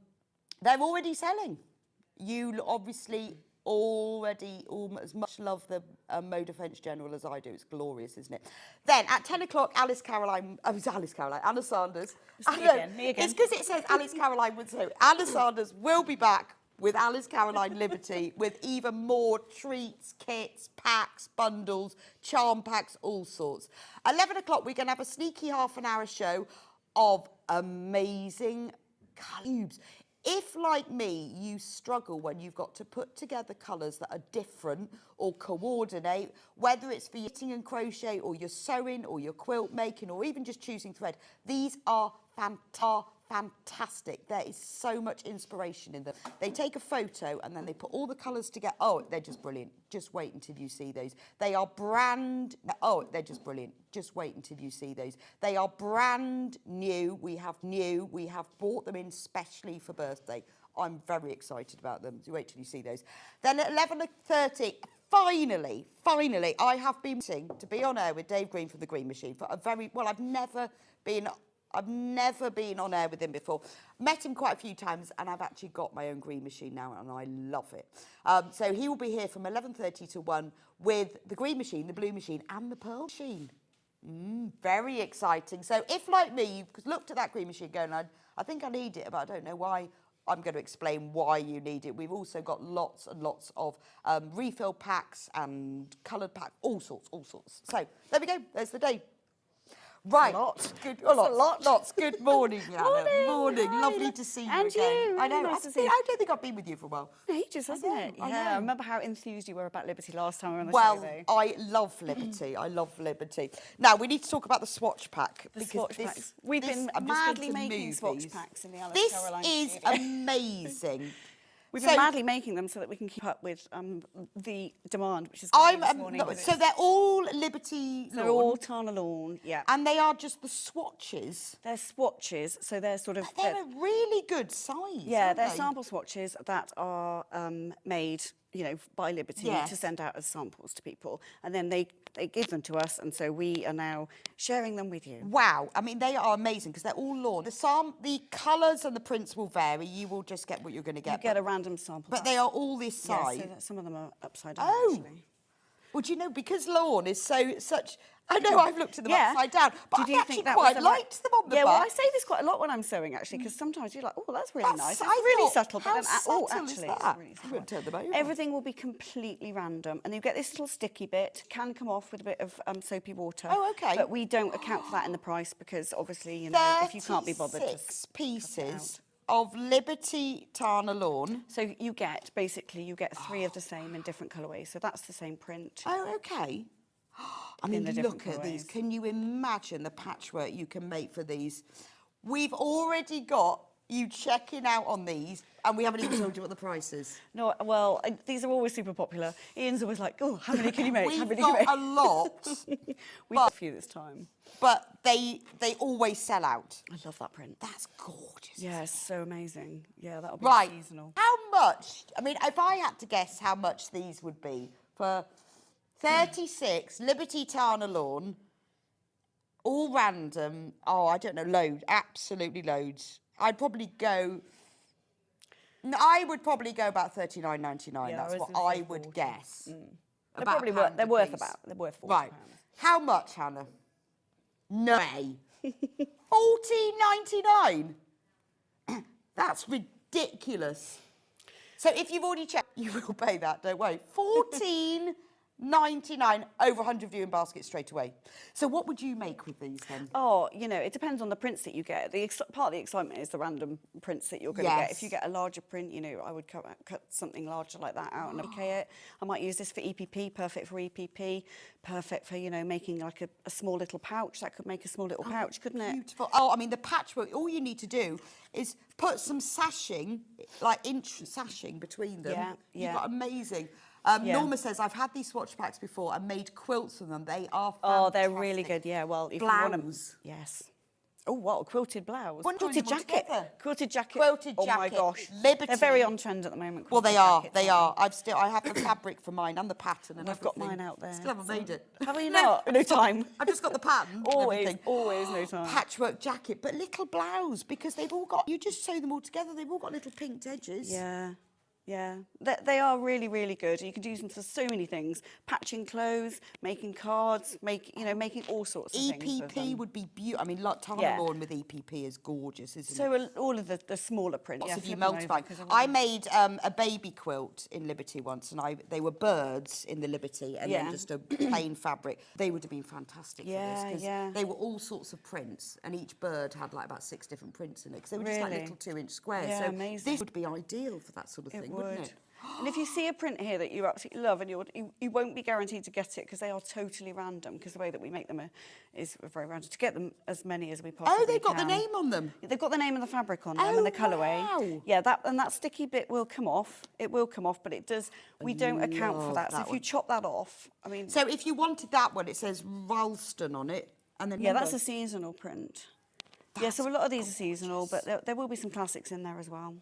J: already selling. You obviously already as much love the Moda French General as I do. It's glorious, isn't it? Then at 10 o'clock, Anna Sanders.
E: Me again.
J: It's because it says Alice Caroline would say. Anna Sanders will be back with Alice Caroline Liberty with even more treats, kits, packs, bundles, charm packs, all sorts. 11 o'clock, we're going to have a sneaky half-an-hour show of amazing cubes. If, like me, you struggle when you've got to put together colours that are different or coordinate, whether it's for your knitting and crochet or your sewing or your quilt making or even just choosing thread, these are fantastic. There is so much inspiration in them. They take a photo and then they put all the colours together. Oh, they're just brilliant. Just wait until you see those. They are oh, they're just brilliant. Just wait until you see those. They are brand new. We have bought them in specially for birthday. I'm very excited about them. So wait till you see those. Then at 11:30, finally, I have been waiting to be on air with Dave Green from the Green Machine for a very, well, I've never been on air with him before. Met him quite a few times, and I've actually got my own Green Machine now, and I love it. So he will be here from 11:30 to 1 with the Green Machine, the Blue Machine, and the Pearl Machine. Very exciting. So if, like me, you've looked at that Green Machine going, I think I need it, but I don't know why, I'm going to explain why you need it. We've also got lots and lots of refill packs and coloured packs, all sorts. So there we go. There's the day. Right.
E: A lot.
J: Good.
E: That's a lot.
J: Lots. Good morning, Anna.
E: Morning. Hi.
J: Lovely to see you
E: And
J: again.
E: you.
J: I know.
E: Nice to see you.
J: I don't think I've been with you for a while.
E: Ages, hasn't it?
J: I
E: Yeah.
J: know.
E: I remember how enthused you were about Liberty last time we were on the
J: Well,
E: show, though.
J: I love Liberty. I love Liberty. Now, we need to talk about the swatch pack.
E: The swatch packs. We've been madly making swatch packs in the Alice
J: This
E: Caroline
J: is
E: studio.
J: amazing.
E: We've been madly making them so that we can keep up with the demand, which is going this morning.
J: So they're all Liberty
E: They're all Tana lawn, yeah.
J: And they are just the swatches.
E: They're swatches, so they're sort of...
J: They're a really good size,
E: Yeah,
J: aren't
E: they're
J: they?
E: sample swatches that are made, you know, by Liberty to send out as samples to people. And then they give them to us, and so we are now sharing them with you.
J: Wow. I mean, they are amazing because they're all lawn. The colours and the prints will vary. You will just get what you're going to get.
E: You get a random sample.
J: But they are all this size.
E: Yeah, so some of them are upside down, actually.
J: Well, do you know, because lawn is such... I know I've looked at them upside down, but
E: Did you
J: I actually
E: think that
J: quite
E: was the right-
J: liked them on the
E: Yeah,
J: back.
E: well, I say this quite a lot when I'm sewing, actually, because sometimes you're like, oh, that's really nice. It's
J: I
E: really
J: thought,
E: subtle, but
J: how
E: then,
J: subtle
E: actually,
J: is
E: it's
J: that?
E: really
J: I'm
E: subtle.
J: going to turn them over.
E: Everything will be completely random, and you get this little sticky bit, can come off with a bit of soapy water.
J: Oh, okay.
E: But we don't account for that in the price because, obviously, you know, if you can't be bothered to
J: 36 pieces of Liberty Tana lawn.
E: So you get 3 of the same in different colourways, so that's the same print.
J: Oh, okay. I mean, look at these. Can you imagine the patchwork you can make for these? We've already got you checking out on these, and we haven't even told you what the price is.
E: No, well, these are always super popular. Ian's always like, oh, how many can you make?
J: We've
E: How many
J: got
E: can you make?
J: a lot.
E: We've got a few this time.
J: But they always sell out.
E: I love that print.
J: That's gorgeous.
E: Yeah, it's so amazing. Yeah, that'll be
J: Right.
E: seasonal.
J: How much? I mean, if I had to guess how much these would be for 36 Liberty Tana lawn, all random. Oh, I don't know, loads, absolutely loads. I'd probably go. I would probably go about $39.99.
E: Yeah,
J: That's
E: I was
J: what
E: gonna
J: I
E: say
J: would
E: 40.
J: guess.
E: They're
J: About
E: probably
J: £100
E: they're worth
J: apiece.
E: they're worth £40.
J: Right. How much, Hannah? No way. $14.99. That's ridiculous. So if you've already checked, you will pay that, don't worry. $14.99, over 100 viewing baskets straight away. So what would you make with these then?
E: Oh, you know, it depends on the prints that you get. Part of the excitement is the random prints that you're going to get. If you get a larger print, you know, I would cut something larger like that out and okay it. I might use this for EPP, perfect for EPP, perfect for, you know, making like a small little pouch. That could make a small little pouch, couldn't it?
J: Beautiful. Oh, I mean, the patchwork, all you need to do is put some sashing, like inch sashing between them.
E: Yeah, yeah.
J: You've got amazing. Norma says, I've had these swatch packs before and made quilts from them. They are fantastic.
E: Oh, they're really good, yeah. Well, if you want them...
J: Blouse.
E: Yes. Oh, what, a quilted blouse.
J: Why don't you
E: Quilted
J: join them all
E: jacket.
J: together?
E: Quilted jacket.
J: Quilted
E: Oh, my
J: jacket,
E: gosh.
J: Liberty.
E: They're very on trend at the moment.
J: Well, they
E: quilted
J: are.
E: jackets,
J: They
E: aren't
J: are. I have the fabric for mine and the pattern and
E: I've got
J: everything.
E: mine out there.
J: Still haven't made it.
E: Have you not? No time.
J: I've just got the pattern. and
E: Always,
J: everything.
E: always no time.
J: Patchwork jacket, but little blouse because they've all got. You just sew them all together. They've all got little pinked edges.
E: Yeah. Yeah, they are really, really good. You can use them for so many things: patching clothes, making cards, making all sorts of things.
J: EPP would be beautiful. I mean, like Tana lawn with EPP is gorgeous, isn't it?
E: So all of the smaller prints.
J: Lots of you multiplying. I made a baby quilt in Liberty once, and they were birds in the Liberty, and then just a plain fabric. They would have been fantastic for this because they were all sorts of prints, and each bird had like about 6 different prints in it because they were just like little 2-inch squares.
E: Yeah,
J: so
E: amazing.
J: this would be ideal for that sort of thing, wouldn't it?
E: And if you see a print here that you absolutely love, and you won't be guaranteed to get it because they are totally random, because the way that we make them is very random. To get them as many as we possibly can.
J: Oh, they've got the name on them.
E: They've got the name and the fabric on them and the colourway.
J: Wow.
E: Yeah, that sticky bit will come off. It will come off, but it does. We don't account for that. So if you chop that off, I mean.
J: So if you wanted that one, it says Ralston on it, and then
E: that's a seasonal print. So a lot of these are seasonal, but there will be some classics in there as well.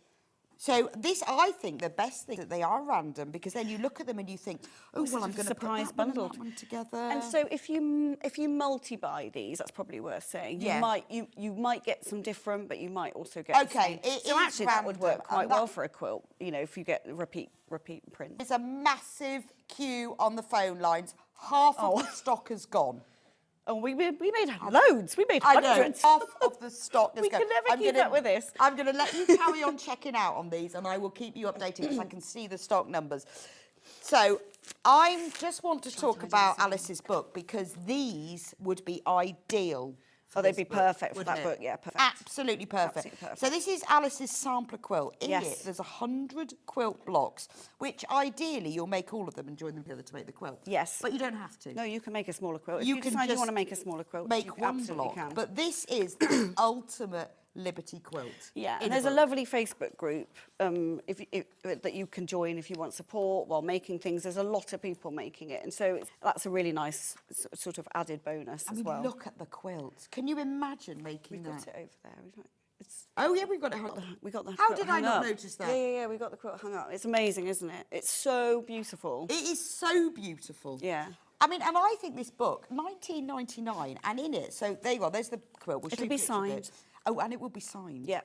J: So I think the best thing that they are random, because then you look at them and you think, oh, well, I'm going to put that one and that one together.
E: And so if you multi-buy these, that's probably worth saying. You might get some different, but you might also get the same. So actually that would work quite well for a quilt, you know, if you get repeat print.
J: There's a massive queue on the phone lines. Half of the stock has gone.
E: Oh, we made loads. We made hundreds.
J: I know, half of the stock.
E: We can never keep up with this.
J: I'm going to let you carry on checking out on these, and I will keep you updated because I can see the stock numbers. So I just want to talk about Alice's book because these would be ideal for
E: they'd
J: this
E: be
J: book,
E: perfect for
J: wouldn't
E: that
J: it?
E: book, yeah, perfect.
J: Absolutely perfect.
E: Absolutely perfect.
J: So this is Alice's sampler quilt. In
E: Yes.
J: it, there's 100 quilt blocks, which ideally you'll make all of them and join them together to make the quilt.
E: Yes.
J: But you don't have to.
E: No, you can make a smaller quilt. If
J: You
E: you
J: can
E: decide you
J: just
E: want to make a smaller quilt,
J: make
E: you
J: one
E: absolutely
J: block.
E: can.
J: But this is the ultimate Liberty quilt.
E: Yeah,
J: in
E: and there's a
J: book.
E: lovely Facebook group that you can join if you want support while making things. There's a lot of people making it, and so that's a really nice sort of added bonus
J: I
E: as
J: mean,
E: well.
J: look at the quilt. Can you imagine making
E: We've
J: that?
E: got it over there.
J: Oh yeah, we've got it.
E: We got the
J: How
E: quilt
J: did I
E: hung
J: not
E: up.
J: notice that?
E: Yeah, we got the quilt hung up. It's amazing, isn't it? It's so beautiful.
J: It is so beautiful.
E: Yeah.
J: I mean, and I think this book, 1999, and in it, so there you go, there's the quilt. We'll show
E: It'll
J: you
E: be
J: a picture of
E: signed.
J: it. Oh, and it will be signed.
E: Yeah.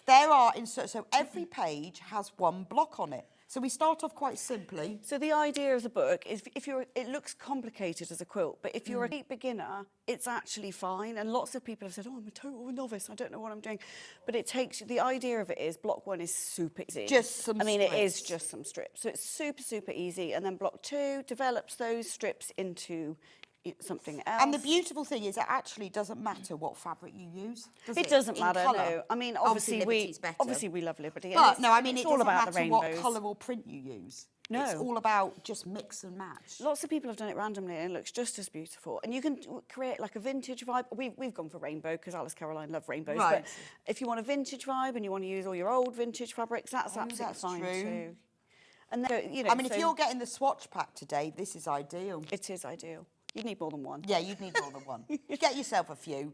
J: There are, so every page has one block on it. So we start off quite simply.
E: So the idea of the book is it looks complicated as a quilt, but if you're a deep beginner, it's actually fine. And lots of people have said, oh, I'm a total novice, I don't know what I'm doing. But the idea of it is block 1 is super easy.
J: Just some
E: it is
J: strips.
E: just some strips. So it's super, super easy. And then block 2 develops those strips into something else.
J: And the beautiful thing is it actually doesn't matter what fabric you use.
E: It doesn't
J: In
E: matter,
J: colour?
E: no. I mean, obviously
J: Liberty's better.
E: we love Liberty.
J: But no, I mean,
E: it's
J: it
E: all
J: doesn't
E: about
J: matter
E: the rainbows.
J: what colour or print you use.
E: No.
J: It's all about just mix and match.
E: Lots of people have done it randomly and it looks just as beautiful. And you can create like a vintage vibe. We've gone for rainbow because Alice Caroline love rainbows.
J: Right.
E: But if you want a vintage vibe and you want to use all your old vintage fabrics, that's absolutely
J: that's
E: fine
J: true.
E: too. And then,
J: I mean, if you're getting the swatch pack today, this is ideal.
E: It is ideal. You'd need more than one.
J: Yeah, you'd need more than one. Get yourself a few.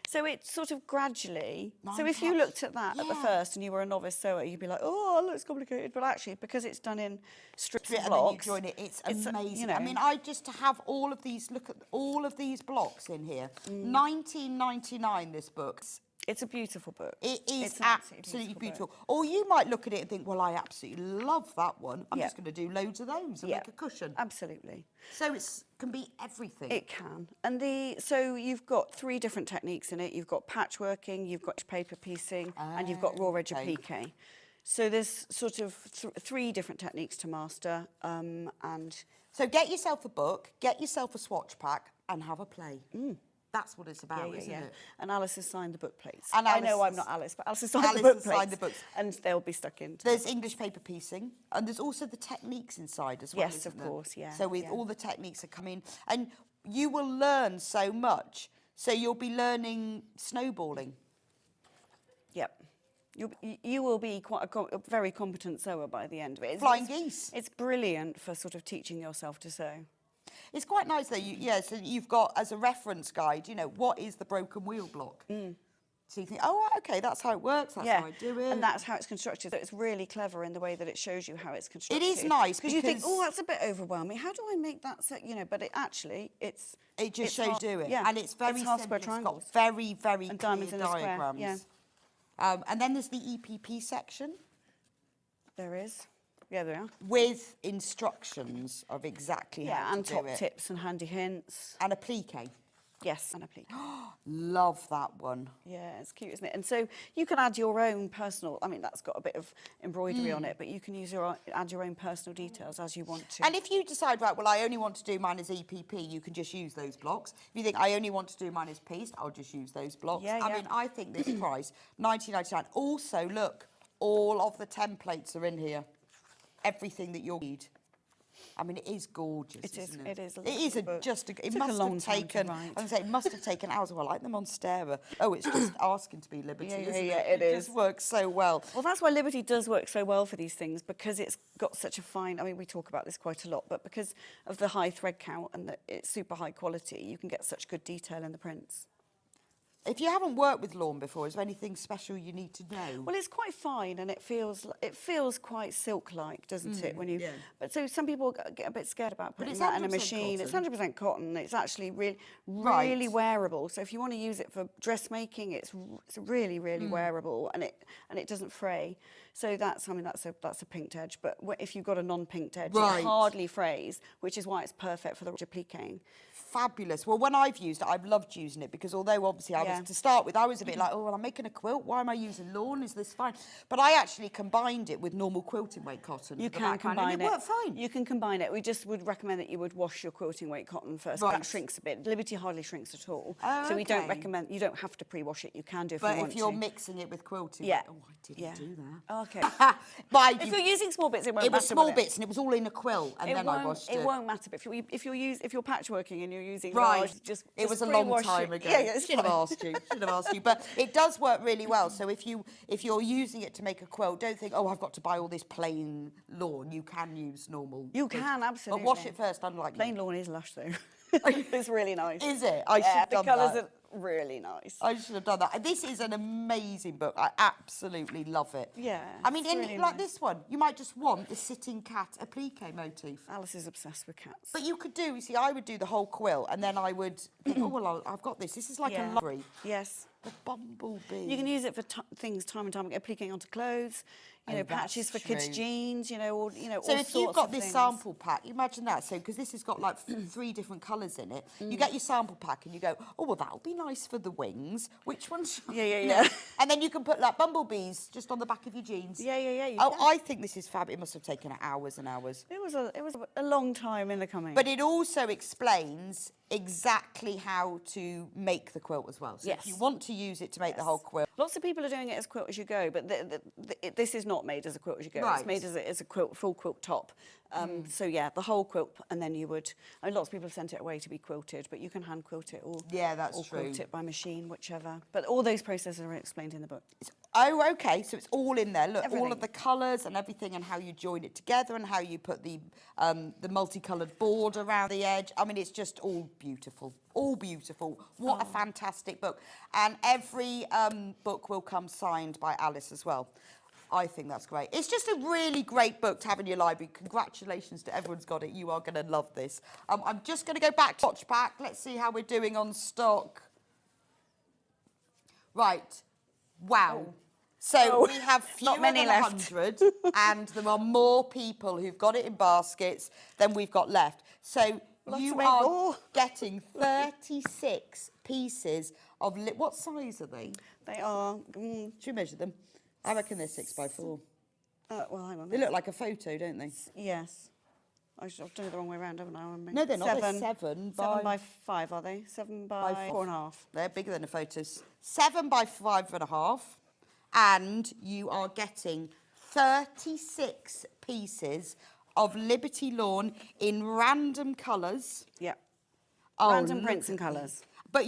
E: So it's sort of gradually.
J: Nine
E: So if you
J: taps.
E: looked at that at the
J: Yeah.
E: first and you were a novice sewer, you'd be like, oh, it looks complicated. But actually, because it's done in strips and
J: And then
E: blocks,
J: you join it, it's
E: it's,
J: amazing.
E: you know.
J: I mean, I just to have all of these, look at all of these blocks in here. 1999, this book.
E: It's a beautiful book.
J: It is
E: It's an
J: absolutely beautiful. Or you might look at it and think, well, I absolutely love that one. I'm
E: Yeah.
J: just going to do loads of those and
E: Yeah.
J: make a cushion.
E: Absolutely.
J: So it can be everything.
E: It can. And so you've got 3 different techniques in it. You've got patchworking, you've got paper piecing, and you've got raw edge applique. So there's sort of 3 different techniques to master. And
J: so get yourself a book, get yourself a swatch pack, and have a play. That's what it's about, isn't it?
E: And Alice has signed the book plates.
J: And
E: I know I'm
J: Alice
E: not Alice, but Alice has signed the
J: Alice
E: book
J: has
E: plates.
J: signed the books.
E: And they'll be stuck in.
J: There's English paper piecing, and there's also the techniques inside as well.
E: Yes,
J: isn't
E: of
J: there?
E: course, yeah,
J: So with
E: yeah.
J: all the techniques are coming, and you will learn so much. So you'll be learning snowballing.
E: Yep. You will be quite a very competent sewer by the end of it.
J: Flying geese.
E: It's brilliant for sort of teaching yourself to sew.
J: It's quite nice though. So you've got as a reference guide, what is the broken wheel block? So you think, oh, right, okay, that's how it works. That's how I do it.
E: And that's how it's constructed. So it's really clever in the way that it shows you how it's constructed.
J: It is nice
E: because you think, oh, that's a bit overwhelming. How do I make that? But it actually,
J: it just
E: it's
J: shows
E: hard,
J: you do it,
E: yeah.
J: and it's very
E: half
J: simple.
E: square
J: It's
E: triangles.
J: got very, very
E: And
J: clear
E: diamonds in a square,
J: diagrams.
E: yeah.
J: And then there's the EPP section.
E: There is. Yeah, there are.
J: With instructions of exactly how
E: and
J: to do
E: top
J: it.
E: tips and handy hints.
J: And applique.
E: Yes, and applique.
J: Love that one.
E: Yeah, it's cute, isn't it? And so you can add your own personal, I mean, that's got a bit of embroidery on it, but you can add your own personal details as you want to.
J: And if you decide, right, well, I only want to do mine as EPP, you can just use those blocks. If you think, I only want to do mine as pieced, I'll just use those blocks.
E: Yeah,
J: I
E: yeah.
J: mean, I think this price, £19.99. Also, look, all of the templates are in here. Everything that you'll need. I mean, it is gorgeous.
E: It is.
J: Isn't
E: It is.
J: It is
E: book.
J: it
E: Took
J: must
E: a long
J: have
E: time to
J: taken.
E: write.
J: I was say it must have taken hours. Well, I like the Monstera. Oh, it's just asking to be Liberty,
E: Yeah,
J: isn't
E: yeah,
J: it?
E: it
J: just works so well.
E: Well, that's why Liberty does work so well for these things, because it's got such a fine, I mean, we talk about this quite a lot, but because of the high thread count and that it's super high quality, you can get such good detail in the prints.
J: If you haven't worked with lawn before, is there anything special you need to know?
E: Well, it's quite fine and it feels quite silk-like, doesn't it? When you,
J: yeah.
E: But so some people get a bit scared about putting
J: it's
E: that in a
J: 100%
E: machine. It's
J: cotton.
E: 100% cotton. It's actually really
J: Right.
E: wearable. So if you want to use it for dressmaking, it's really wearable and it doesn't fray. So that's a pinked edge. But if you've got a non-pinked edge,
J: Right.
E: it hardly frays, which is why it's perfect for the appliquing.
J: Fabulous. Well, when I've used it, I've loved using it because although obviously I was to start with, I was a bit like, oh, well, I'm making a quilt. Why am I using lawn? Is this fine? But I actually combined it with normal quilting weight cotton.
E: You can combine
J: and it worked fine.
E: You can combine it. We just would recommend that you would wash your quilting weight cotton first.
J: Right.
E: That shrinks a bit. Liberty hardly shrinks at all.
J: Oh,
E: so we don't
J: okay.
E: recommend, you don't have to pre-wash it. You can do if
J: but
E: you want to.
J: if you're mixing it with quilting,
E: yeah.
J: oh, I didn't do that.
E: Okay.
J: But
E: if you're using small bits, it won't
J: matter. It was small
E: will it?
J: bits, and it was all in a quilt, and then I washed it.
E: It won't matter. But if you're patchworking and you're using
J: right,
E: large, just
J: it was a long
E: pre-wash
J: time
E: it.
J: ago.
E: Yeah,
J: should have asked you. Should have asked you. But it does work really well. So if you're using it to make a quilt, don't think, oh, I've got to buy all this plain lawn. You can use normal.
E: You can absolutely.
J: But wash it first, unlike
E: plain lawn is lush though. It's really nice.
J: Is it? I should have done
E: the colours
J: that.
E: are really nice.
J: I should have done that. This is an amazing book. I absolutely love it.
E: Yeah.
J: I mean,
E: it's
J: in,
E: really
J: like
E: nice.
J: this one, you might just want the sitting cat applique motif.
E: Alice is obsessed with cats.
J: But you could do, you see, I would do the whole quilt, and then I would think, oh, well, I've got this. This is like a library.
E: Yes.
J: The bumblebee.
E: You can use it for things time and time again, appliquing onto clothes, you know, patches for kids' jeans, you know,
J: So
E: all
J: if
E: sorts
J: you've got
E: of
J: this
E: things.
J: sample pack, imagine that. So because this has got like 3 different colours in it, you get your sample pack and you go, oh well, that'll be nice for the wings. Which one's?
E: Yeah.
J: And then you can put like bumblebees just on the back of your jeans.
E: Yeah. You
J: Oh,
E: can.
J: I think this is fab. It must have taken hours and hours.
E: It was a long time in the coming.
J: But it also explains exactly how to make the quilt as well. So if you want to use it to make the whole quilt.
E: Lots of people are doing it as quilt as you go, but this is not made as a quilt as you go.
J: Right.
E: It's made as a quilt, full quilt top. So yeah, the whole quilt, and then you would. I mean, lots of people have sent it away to be quilted, but you can hand quilt it or quilt it by machine, whichever. But all those processes are explained in the book.
J: Oh, okay. So it's all in there. Look, all
E: Everything.
J: of the colours and everything, and how you join it together, and how you put the multicoloured board around the edge. I mean, it's just all beautiful. All beautiful. What a fantastic book. And every book will come signed by Alice as well. I think that's great. It's just a really great book to have in your library. Congratulations to everyone's got it. You are going to love this. I'm just going to go back to watch back. Let's see how we're doing on stock. Right. Wow. So we have fewer
E: not many
J: than
E: left.
J: 100, and there are more people who've got it in baskets than we've got left. So you are getting 36 pieces of... What size are they?
E: They are...
J: Should we measure them? I reckon they're 6 by 4.
E: Well, hang on.
J: They look like a photo, don't they?
E: Yes. I've done it the wrong way around, haven't I?
J: No, they're not. They're 7
E: by 5, are they? 7 by 4.5.
J: They're bigger than the photos. 7 by 5.5. And you are getting 36 pieces of Liberty Lawn in random colours.
E: Yeah.
J: Oh,
E: Random prints and colours.
J: But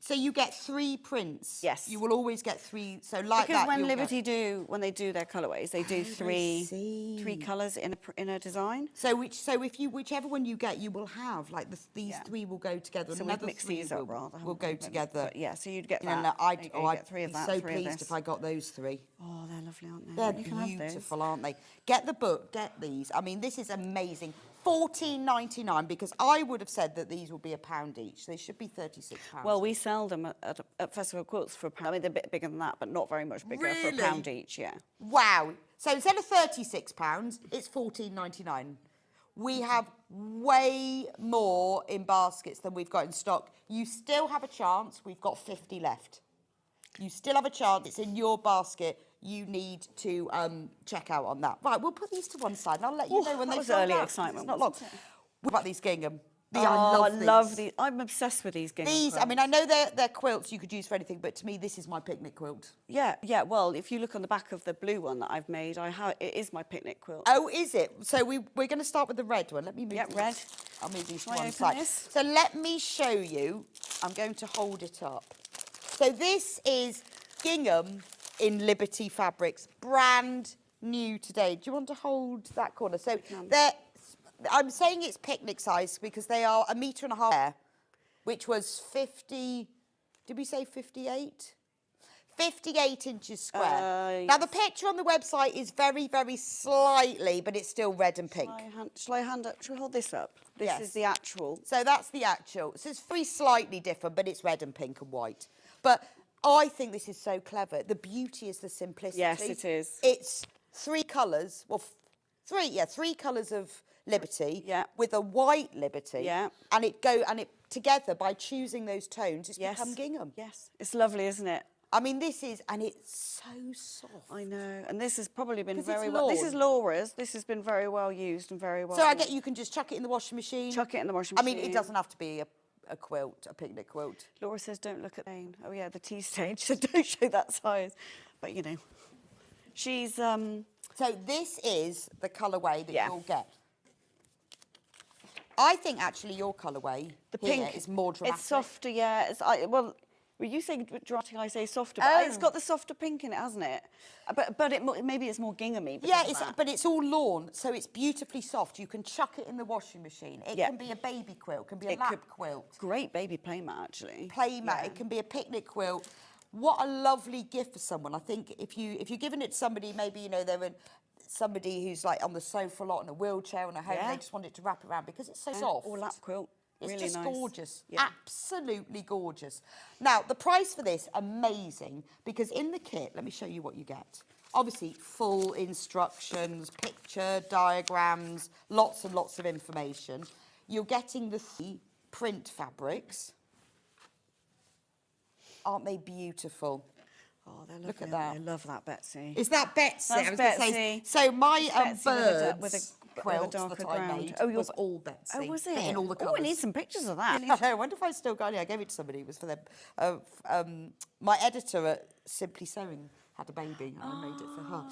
J: so you get 3 prints.
E: Yes.
J: You will always get 3. So like
E: because
J: that.
E: when Liberty when they do their colourways, they do three colours in a design.
J: So whichever one you get, you will have like these 3 will go together.
E: So we've mixed these up rather.
J: Will go together.
E: But yeah, so you'd get
J: that.
E: that.
J: I'd
E: get 3 of
J: be
E: that.
J: so
E: 3 of
J: pleased
E: this.
J: if I got those 3.
E: Oh, they're lovely, aren't they?
J: They're
E: You can have those.
J: beautiful, aren't they? Get the book. Get these. I mean, this is amazing. $14.99, because I would have said that these would be £1 each. They should be £36.
E: Well, we sell them at Festival Quilts for £1. I mean, they're a bit bigger than that, but not very much bigger for £1 each, yeah.
J: Wow. So instead of £36, it's $14.99. We have way more in baskets than we've got in stock. You still have a chance. We've got 50 left. You still have a chance. It's in your basket. You need to check out on that. Right, we'll put these to one side, and I'll let you know when they
E: early
J: out.
E: excitement.
J: It's not long. What about these gingham?
E: I love these. I'm obsessed with these gingham
J: These,
E: quilts.
J: I mean, I know they're quilts you could use for anything, but to me, this is my picnic quilt.
E: Yeah. Well, if you look on the back of the blue one that I've made, it is my picnic quilt.
J: Oh, is it? So we're going to start with the red one. Let me move.
E: Yeah, red.
J: I'll move these to
E: Shall I
J: one
E: open
J: side.
E: this?
J: So let me show you. I'm going to hold it up. So this is gingham in Liberty fabrics, brand new today. Do you want to hold that corner? So I'm saying it's picnic size because they are 1.5 meters, which was 50. Did we say 58? 58 inches square. Now the picture on the website is very, very slightly, but it's still red and pink.
E: Shall we hold this up? This is the actual.
J: So that's the actual. So it's very slightly different, but it's red and pink and white. But I think this is so clever. The beauty is the simplicity.
E: Yes, it is.
J: It's 3 colours. Well, 3 colours of Liberty with a white Liberty.
E: Yeah.
J: And it together by choosing those tones, it's become gingham.
E: Yes, it's lovely, isn't it?
J: I mean, this is, and it's so soft.
E: I know, and this has probably been
J: 'Cause
E: very
J: it's
E: well. This
J: lawn.
E: is Laura's. This has been very well used and very well.
J: So I get you can just chuck it in the washing machine.
E: Chuck it in the washing
J: I
E: machine.
J: mean, it doesn't have to be a quilt, a picnic quilt.
E: Laura says, don't look at the stain. Oh yeah, the tea stain. So don't show that size. But you know, she's.
J: So this is the colourway that you'll get. I think actually your colourway
E: The
J: here
E: pink
J: is more dramatic.
E: It's softer, yeah. It's well, you say dramatic, I say softer. But it's got the softer pink in it, hasn't it? But maybe it's more ginghamy.
J: Yeah, but it's all lawn, so it's beautifully soft. You can chuck it in the washing machine. It can be a baby quilt, can be a lap quilt.
E: Great baby playmat, actually.
J: Playmat. It can be a picnic quilt. What a lovely gift for someone. I think if you're giving it to somebody, maybe they're in. Somebody who's like on the sofa a lot in a wheelchair and a home, they just want it to wrap around because it's so soft.
E: Or lap quilt.
J: It's
E: really
J: just
E: nice.
J: gorgeous.
E: Yeah.
J: Absolutely gorgeous. Now, the price for this, amazing, because in the kit, let me show you what you get. Obviously, full instructions, picture, diagrams, lots and lots of information. You're getting the 3 print fabrics. Aren't they beautiful?
E: Oh, they're lovely.
J: Look at that.
E: I love that, Betsy.
J: Is that Betsy?
E: That's
J: I was gonna
E: Betsy.
J: say, so my
E: Betsy
J: birds
E: with a
J: quilt
E: darker
J: that I
E: ground.
J: made was all Betsy.
E: Oh, was it?
J: In all the
E: Oh,
J: colours.
E: I need some pictures of that.
J: I wonder if I still got it. I gave it to somebody. It was for them. My editor at Simply Sewing had a baby, and I made it for her.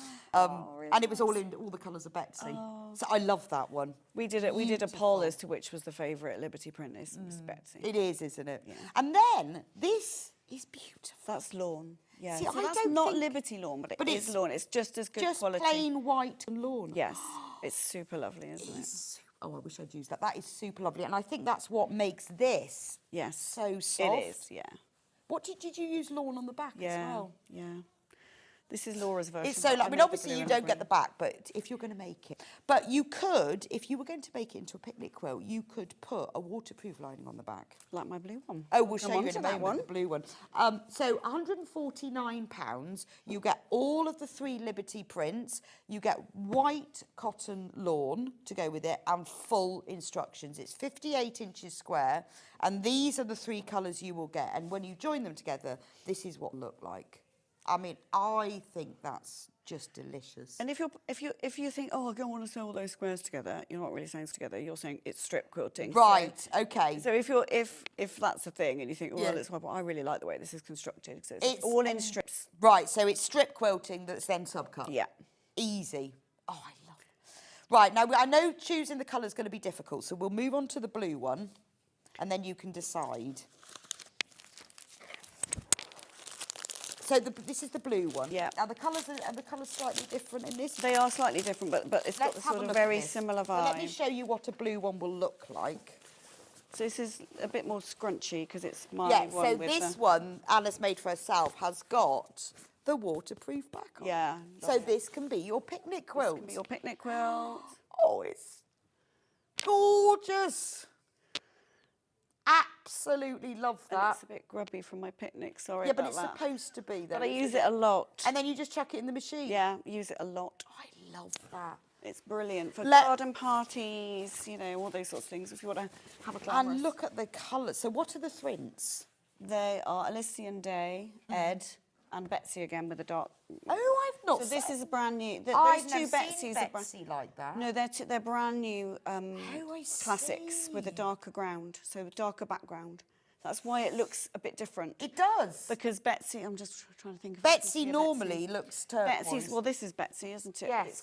E: Really
J: and it was all in all the colours of Betsy. So I love that one.
E: We did it. We did a poll as to which was the favourite Liberty print. It's Betsy.
J: It is, isn't it? Yeah. And then this is beautiful.
E: That's lawn. Yeah,
J: See,
E: so
J: I
E: that's
J: don't
E: not
J: think-
E: Liberty lawn, but
J: but
E: it is
J: it's
E: lawn. It's just as good
J: Just
E: quality.
J: plain white and lawn.
E: Yes, it's super lovely, isn't it?
J: Oh, I wish I'd used that. That is super lovely. And I think that's what makes this so soft.
E: It is, yeah.
J: What did you use lawn on the back as well?
E: Yeah. This is Laura's version.
J: It's so, I mean, obviously you don't get the back, but if you're going to make it. But you could, if you were going to make it into a picnic quilt, you could put a waterproof lining on the back.
E: Like my blue one.
J: Oh, we'll
E: Come
J: show
E: on
J: you in
E: to
J: a
E: that
J: moment, the blue one. So £149, you get all of the 3 Liberty prints, you get white cotton lawn to go with it, and full instructions. It's 58 inches square, and these are the 3 colours you will get. And when you join them together, this is what it look like. I mean, I think that's just delicious.
E: And if you think, oh, I don't want to sew all those squares together, you're not really saying it's together. You're saying it's strip quilting.
J: Right. Okay.
E: So if that's the thing, and you think, well, it's I really like the way this is constructed, so it's all in strips.
J: Right. So it's strip quilting that's then subcut.
E: Yeah.
J: Easy. Oh, I love it. Right. Now I know choosing the colour is going to be difficult, so we'll move on to the blue one, and then you can decide. So this is the blue one.
E: Yeah.
J: Now the colours are the colours slightly different in this.
E: They are slightly different, but it's got the sort of very similar
J: So
E: vibe.
J: let me show you what a blue one will look like.
E: So this is a bit more scrunchy because it's my
J: Yeah.
E: one.
J: So
E: with
J: this one Alice made for herself has got the waterproof back on.
E: Yeah.
J: So this can be your picnic quilt.
E: This can be your picnic quilt.
J: Oh, it's gorgeous. Absolutely love that.
E: And it's a bit grubby from my picnic, sorry
J: Yeah, but
E: about
J: it's
E: that.
J: supposed to be, though.
E: But I use it a lot.
J: And then you just chuck it in the machine?
E: Yeah, use it a lot.
J: I love that.
E: It's brilliant for garden parties, all those sorts of things, if you want to have a glamorous.
J: And look at the colours. So what are the thrints?
E: They are Elysian Day, Ed, and Betsy again with the dark.
J: Oh, I've not.
E: So this is a brand new.
J: I've
E: Those
J: never
E: two
J: seen
E: Betsy's
J: Betsy like that.
E: No, they're brand new
J: I
E: classics with a
J: see.
E: darker ground, so a darker background. That's why it looks a bit different.
J: It does.
E: Because Betsy, I'm just trying to think of.
J: Betsy normally looks turquoise.
E: Well, this is Betsy, isn't it?
J: Yes.
E: It's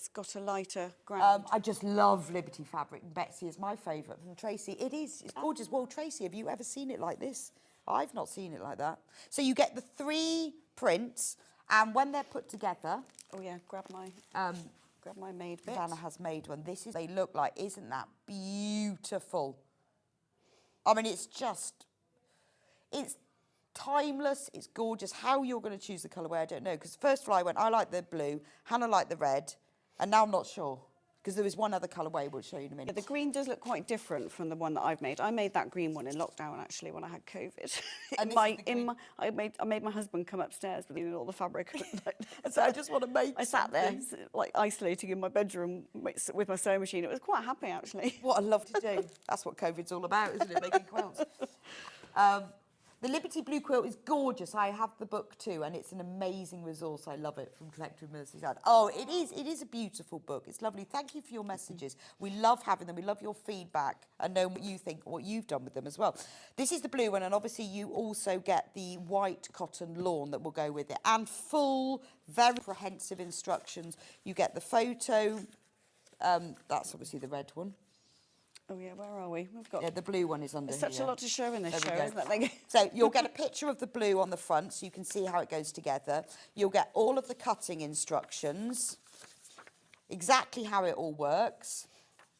E: got a lighter ground.
J: I just love Liberty fabric. Betsy is my favourite from Tracy. It is. It's gorgeous. Well, Tracy, have you ever seen it like this? I've not seen it like that. So you get the 3 prints, and when they're put together.
E: Oh yeah, grab my made bit.
J: Dana has made one. This is. They look like. Isn't that beautiful? I mean, it's timeless, it's gorgeous. How you're going to choose the colourway, I don't know. Because first of all, I like the blue, Hannah liked the red, and now I'm not sure. because there was one other colourway we'll show you in a minute.
E: The green does look quite different from the one that I've made. I made that green one in lockdown, actually, when I had COVID. I made my husband come upstairs with all the fabric.
J: So I just want to make
E: I sat there, like, isolating in my bedroom with my sewing machine. It was quite happy, actually.
J: What I love to do. That's what COVID's all about, isn't it? Making quilts. The Liberty Blue quilt is gorgeous. I have the book too, and it's an amazing resource. I love it, from Collector of Merseyside. Oh, it is a beautiful book. It's lovely. Thank you for your messages. We love having them. We love your feedback and knowing what you think, what you've done with them as well. This is the blue one, and obviously you also get the white cotton lawn that will go with it, and full, very comprehensive instructions. You get the photo. That's obviously the red one.
E: Oh yeah, where are we? We've got
J: the blue one is under here.
E: There's such a lot to show in this show, isn't it?
J: So you'll get a picture of the blue on the front, so you can see how it goes together. You'll get all of the cutting instructions, exactly how it all works,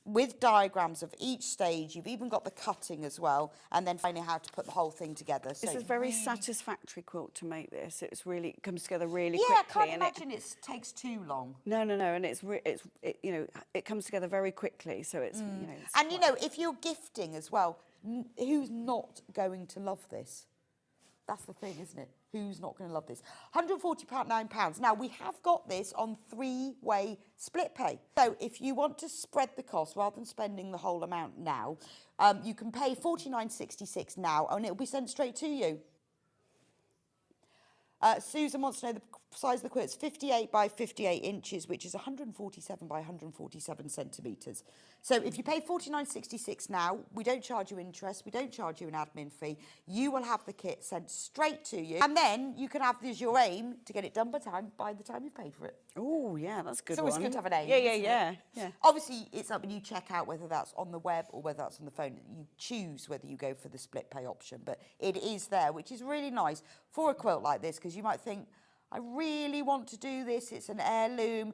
J: with diagrams of each stage. You've even got the cutting as well, and then finding how to put the whole thing together.
E: This is a very satisfactory quilt to make this. It comes together really
J: quickly. Yeah, I can't imagine it takes too long.
E: No, and it comes together very quickly. So it's
J: and if you're gifting as well, who's not going to love this? That's the thing, isn't it? Who's not going to love this? £149. Now, we have got this on 3-way split pay. So if you want to spread the cost rather than spending the whole amount now, you can pay £49.66 now, and it'll be sent straight to you. Susan wants to know the size of the quilt. It's 58 by 58 inches, which is 147 by 147 centimetres. So if you pay £49.66 now, we don't charge you interest, we don't charge you an admin fee. You will have the kit sent straight to you, and then you can have as your aim to get it done by the time you pay for it.
E: Oh, yeah, that's a good.
J: So it's good to have an aim.
E: Yeah.
J: Obviously, it's up when you check out whether that's on the web or whether that's on the phone. You choose whether you go for the split pay option, but it is there, which is really nice for a quilt like this, because you might think, I really want to do this. It's an heirloom.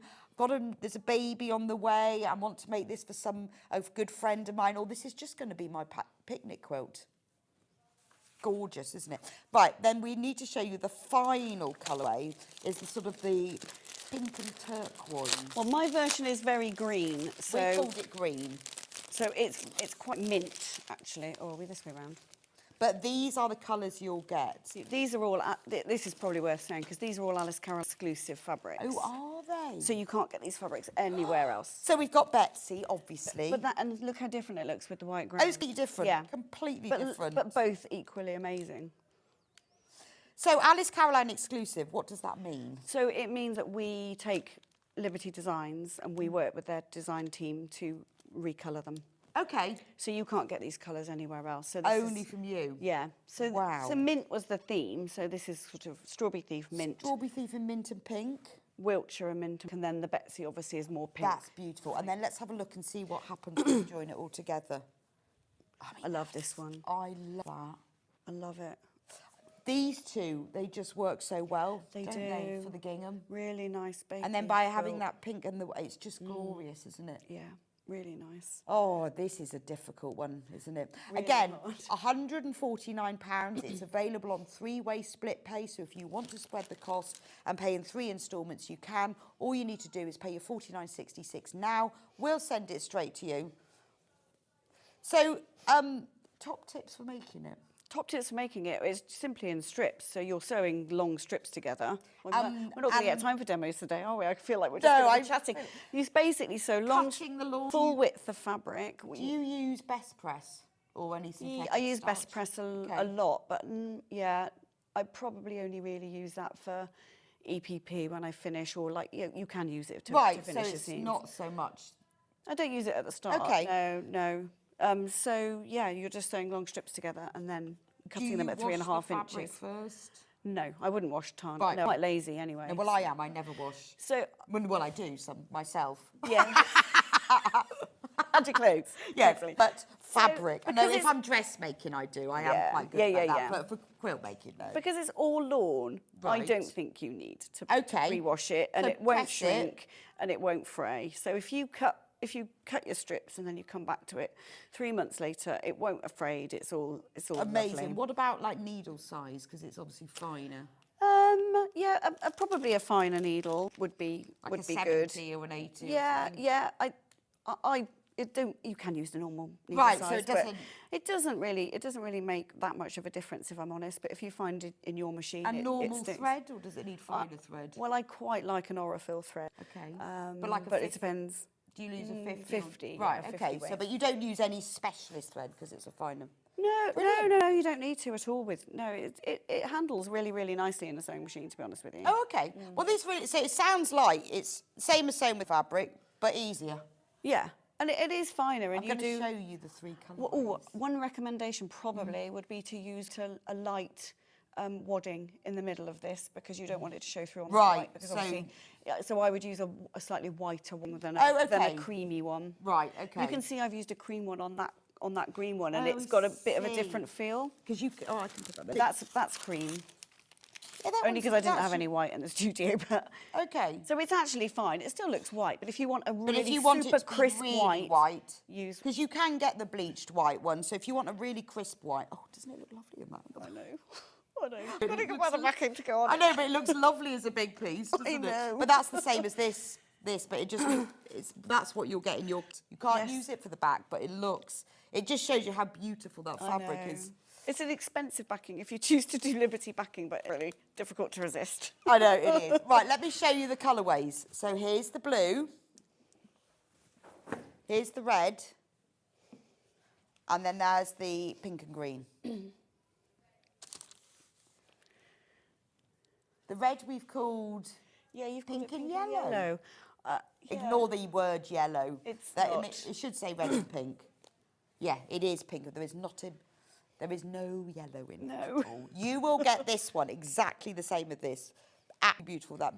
J: There's a baby on the way. I want to make this for a good friend of mine, or this is just going to be my picnic quilt. Gorgeous, isn't it? Right, then we need to show you the final colourway, is the sort of the pink and turquoise.
E: Well, my version is very green. So
J: we called it green.
E: So it's quite mint, actually. Or are we this way around?
J: But these are the colours you'll get.
E: These are all, this is probably worth saying, because these are all Alice Carroll exclusive fabrics.
J: Oh, are they?
E: So you can't get these fabrics anywhere else.
J: So we've got Betsy, obviously.
E: And look how different it looks with the white ground.
J: Oh, it's completely different.
E: Yeah.
J: Completely different.
E: But both equally amazing.
J: So Alice Caroline exclusive, what does that mean?
E: So it means that we take Liberty Designs and we work with their design team to recolour them.
J: Okay.
E: So you can't get these colours anywhere else. So
J: only from you?
E: Yeah. So,
J: wow.
E: So mint was the theme. So this is sort of Strawberry Thief, mint.
J: Strawberry Thief and mint and pink.
E: Wiltshire and mint. And then the Betsy obviously is more pink.
J: That's beautiful. And then let's have a look and see what happens when you join it all together.
E: I love this one.
J: I love that.
E: I love it.
J: These two, they just work so well.
E: They
J: don't
E: do.
J: They, for the gingham.
E: Really nice baby.
J: And then by having that pink and it's just glorious, isn't it?
E: Yeah. Really nice.
J: Oh, this is a difficult one, isn't it?
E: Really
J: Again,
E: hard.
J: £149. It's available on 3-way split pay, so if you want to spread the cost and pay in 3 instalments, you can. All you need to do is pay your £49.66 now. We'll send it straight to you. So, top tips for making it?
E: Top tips for making it is simply in strips. So you're sewing long strips together. We're not going to get time for demos today, are we? I feel like we're just going to be chatting. You basically sew long, full width of fabric.
J: Do you use best press or any synthetic
E: I use
J: starch?
E: best press a lot, but yeah, I probably only really use that for EPP when I finish, or like you can use it to finish
J: so
E: the seams.
J: Not so much.
E: I don't use it at the start.
J: Okay.
E: No. So yeah, you're just sewing long strips together and then cutting them at 3.5 inches.
J: First?
E: No, I wouldn't wash tarn.
J: Right.
E: No, I'm quite lazy anyway.
J: No, well, I am. I never wash.
E: So
J: well, I do some myself.
E: Yeah. And your clothes.
J: Yeah,
E: hopefully.
J: but fabric. No, if I'm dressmaking, I do. I am quite good at that.
E: Yeah.
J: But for quilt making, no.
E: Because it's all lawn,
J: Right.
E: I don't think you need to pre-wash it, and
J: So
E: it won't
J: press
E: shrink and it won't fray. So if you cut your strips and then you come back to it 3 months later, it won't afraid. It's all
J: amazing.
E: lovely.
J: What about like needle size? Because it's obviously finer.
E: Probably a finer needle would be
J: Like
E: would
J: a
E: be
J: 70
E: good.
J: or an 80.
E: Yeah. You can use the normal needle
J: right,
E: size,
J: so it doesn't.
E: It doesn't really make that much of a difference, if I'm honest. But if you find it in your machine,
J: And normal
E: it sticks.
J: thread, or does it need finer thread?
E: Well, I quite like an Aurifil thread.
J: Okay,
E: but it depends.
J: Do you use a 50?
E: 50.
J: Right.
E: Yeah, 50
J: okay.
E: weight.
J: So, but you don't use any specialist thread because it's a finer.
E: No, you don't need to at all. It handles really, really nicely in a sewing machine, to be honest with you.
J: Oh, okay. Well, this really, so it sounds like it's same as sewing with fabric, but easier.
E: Yeah, and it is finer. And
J: I'm going to show you the 3 colours.
E: Well, one recommendation probably would be to use a light wadding in the middle of this, because you don't want it to show through on the white. Because obviously, so I would use a slightly whiter one than a creamy one.
J: Right. Okay.
E: You can see I've used a cream one on that green one, and it's got a bit of a different feel.
J: Because I can put that there.
E: That's cream.
J: Yeah,
E: only because I didn't have any white in the studio, but
J: okay.
E: So it's actually fine. It still looks white, but if you want a really
J: if you want
E: super
J: it to be
E: crisp
J: really
E: white,
J: use, because you can get the bleached white one. So if you want a really crisp white, doesn't it look lovely in that?
E: I know. I know. I've got to get the backing to go on.
J: I know, but it looks lovely as a big piece, doesn't it? But that's the same as this, but it just that's what you'll get in your. You can't use it for the back, but it just shows you how beautiful that fabric is.
E: It's an expensive backing if you choose to do Liberty backing, but really difficult to resist.
J: I know, it is. Right, let me show you the colourways. So here's the blue, here's the red, and then there's the pink and green. The red we've called pink and yellow. Ignore the word yellow. It should say red and pink. Yeah, it is pink. There is no yellow in it at all. You will get this one exactly the same as this. Absolutely beautiful.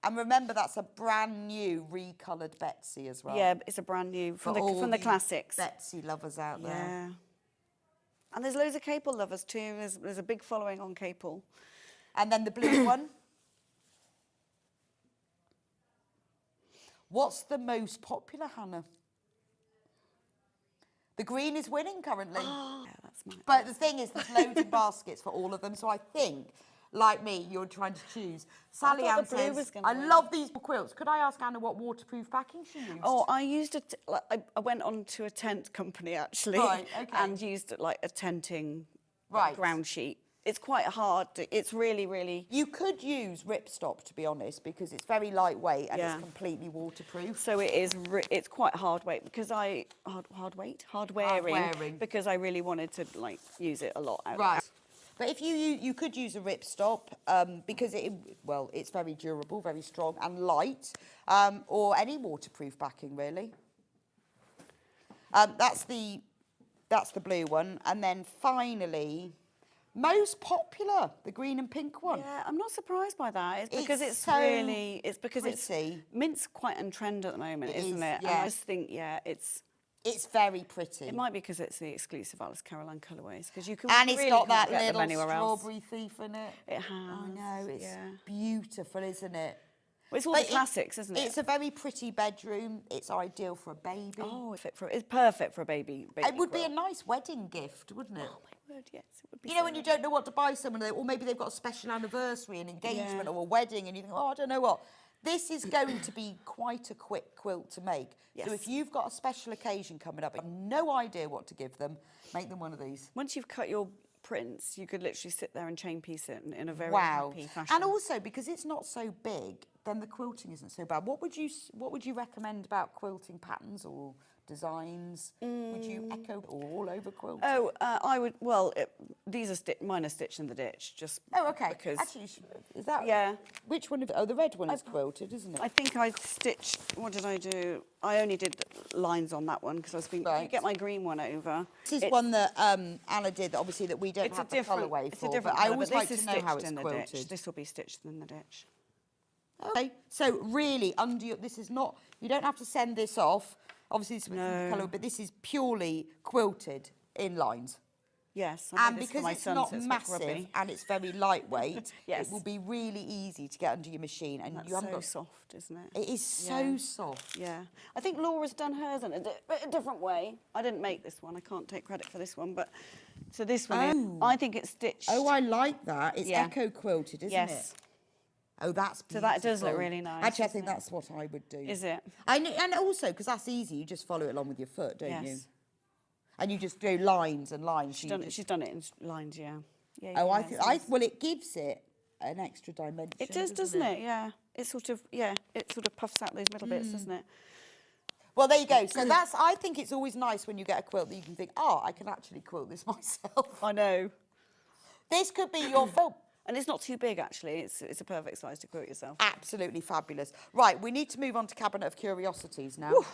J: And remember, that's a brand new recoloured Betsy as well.
E: Yeah, it's a brand new from the classics.
J: Betsy lovers out there.
E: Yeah. And there's loads of Capel lovers too. There's a big following on Capel.
J: And then the blue one. What's the most popular, Hannah? The green is winning currently.
E: Yeah, that's mine.
J: But the thing is, there's loads of baskets for all of them. So I think, like me, you're trying to choose. Sally Ann says, I love these quilts. Could I ask Anna what waterproof backing she used?
E: Oh, I used I went on to a tent company, actually.
J: Right, okay.
E: And used a tenting ground sheet. It's quite hard. It's really, really...
J: You could use ripstop, to be honest, because it's very lightweight and it's completely waterproof.
E: So it is. It's quite hard weight because hard wearing because I really wanted to use it a lot.
J: Right. But if you could use a ripstop because it's very durable, very strong and light, or any waterproof backing really. That's the blue one, and then finally. Most popular, the green and pink one.
E: Yeah, I'm not surprised by that. It's because it's mint's quite on trend at the moment, isn't it?
J: Yeah.
E: And I just think,
J: it's very pretty.
E: It might be because it's the exclusive Alice Caroline colourways, because you can
J: and
E: really
J: it's got that
E: get
J: little
E: else.
J: strawberry thief in it.
E: It has.
J: I know, it's beautiful, isn't it?
E: Well, it's all the classics, isn't it?
J: It's a very pretty bedroom. It's ideal for a baby.
E: Oh, it's perfect for a baby
J: it would be a nice wedding gift, wouldn't it?
E: Oh my word, yes, it would be.
J: You know, when you don't know what to buy someone, or maybe they've got a special anniversary, an engagement or a wedding, and you think, I don't know what. This is going to be quite a quick quilt to make.
E: Yes.
J: So if you've got a special occasion coming up, and you have no idea what to give them, make them one of these.
E: Once you've cut your prints, you could literally sit there and chain piece it in a very happy fashion.
J: And also, because it's not so big, then the quilting isn't so bad. What would you recommend about quilting patterns or designs? Would you echo all over quilting?
E: Oh, I would. Well, these are mine are stitched in the ditch. Just
J: okay.
E: Because
J: actually, is that Which one? The red one is quilted, isn't it?
E: I think I stitched. What did I do? I only did lines on that one because I was thinking, you get my green one over.
J: This is one that Anna did. Obviously, that we don't have the colourway for. But I always like to know how it's quilted.
E: This will be stitched in the ditch.
J: Okay, so really, this is not. You don't have to send this off. Obviously, this is colour, but this is purely quilted in lines.
E: Yes,
J: and because it's not massive and it's very lightweight, it will be really easy to get under your machine. And you haven't got
E: soft, isn't it?
J: It is so soft.
E: Yeah, I think Laura's done hers in a different way. I didn't make this one. I can't take credit for this one, but so this one, I think it's stitched.
J: Oh, I like that. It's echo quilted, isn't it? Oh, that's beautiful.
E: So that does look really nice.
J: Actually, I think that's what I would do.
E: Is it?
J: And also, because that's easy, you just follow it along with your foot, don't you? And you just do lines and lines.
E: She's done it in lines, yeah.
J: Well, it gives it an extra dimension.
E: It does, doesn't it? Yeah. It sort of puffs out those middle bits, doesn't it?
J: Well, there you go. So I think it's always nice when you get a quilt that you can think, oh, I can actually quilt this myself.
E: I know.
J: This could be your film.
E: And it's not too big, actually. It's a perfect size to quilt yourself.
J: Absolutely fabulous. Right, we need to move on to Cabinet of Curiosities now.
E: Woo.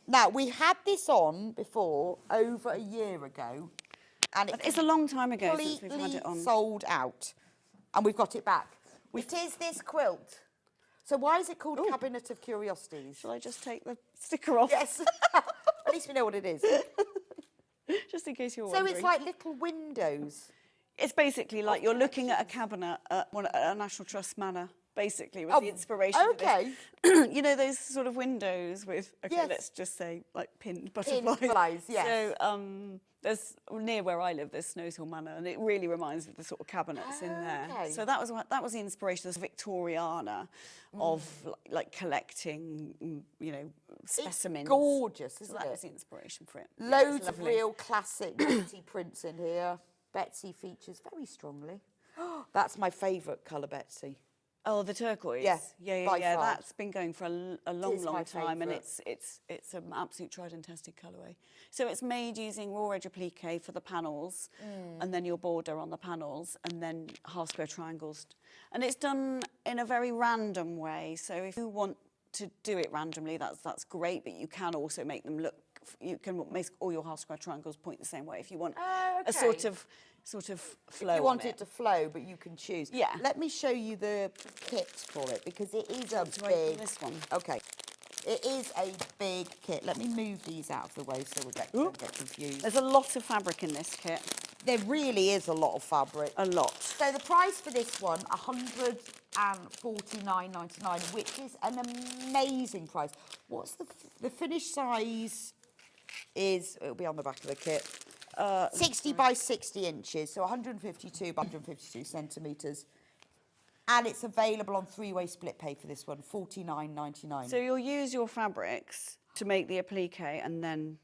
J: Now, we had this on before, over a year ago. And
E: it's a long time ago since we've had it on.
J: Sold out. And we've got it back. It is this quilt. So why is it called Cabinet of Curiosities?
E: Shall I just take the sticker off?
J: Yes. At least we know what it is.
E: Just in case you're wondering.
J: So it's like little windows.
E: It's basically like you're looking at a cabinet at a National Trust manor, basically, with the inspiration.
J: Okay.
E: You know those sort of windows with, let's just say, like pinned butterflies.
J: Pinned butterflies, yes.
E: So there's, near where I live, there's Snows Hill Manor, and it really reminds me of the sort of cabinets in there.
J: Okay.
E: So that was the inspiration, this Victoriana of like collecting, you know, specimens.
J: It's gorgeous, isn't it?
E: That was the inspiration for it.
J: Loads of real classic Betsy prints in here. Betsy features very strongly. That's my favourite colour, Betsy.
E: Oh, the turquoise.
J: Yeah,
E: yeah.
J: far.
E: That's been going for a long time, and
J: favourite.
E: it's an absolute tried and tested colourway. So it's made using raw edge applique for the panels, and then your border on the panels, and then half square triangles, and it's done in a very random way. So if you want to do it randomly, that's great, but you can also make them look. You can make all your half square triangles point the same way if you want a sort of flow.
J: If you want it to flow, but you can choose.
E: Yeah.
J: Let me show you the kit for it, because it is a big...
E: this one.
J: Okay. It is a big kit. Let me move these out of the way so we don't get confused.
E: There's a lot of fabric in this kit.
J: There really is a lot of fabric.
E: A lot.
J: So the price for this one, $149.99, which is an amazing price. What's the finished size? It'll be on the back of the kit. 60 by 60 inches, so 152 by 152 centimetres. And it's available on three-way split pay for this one, $49.99.
E: So you'll use your fabrics to make the applique, and then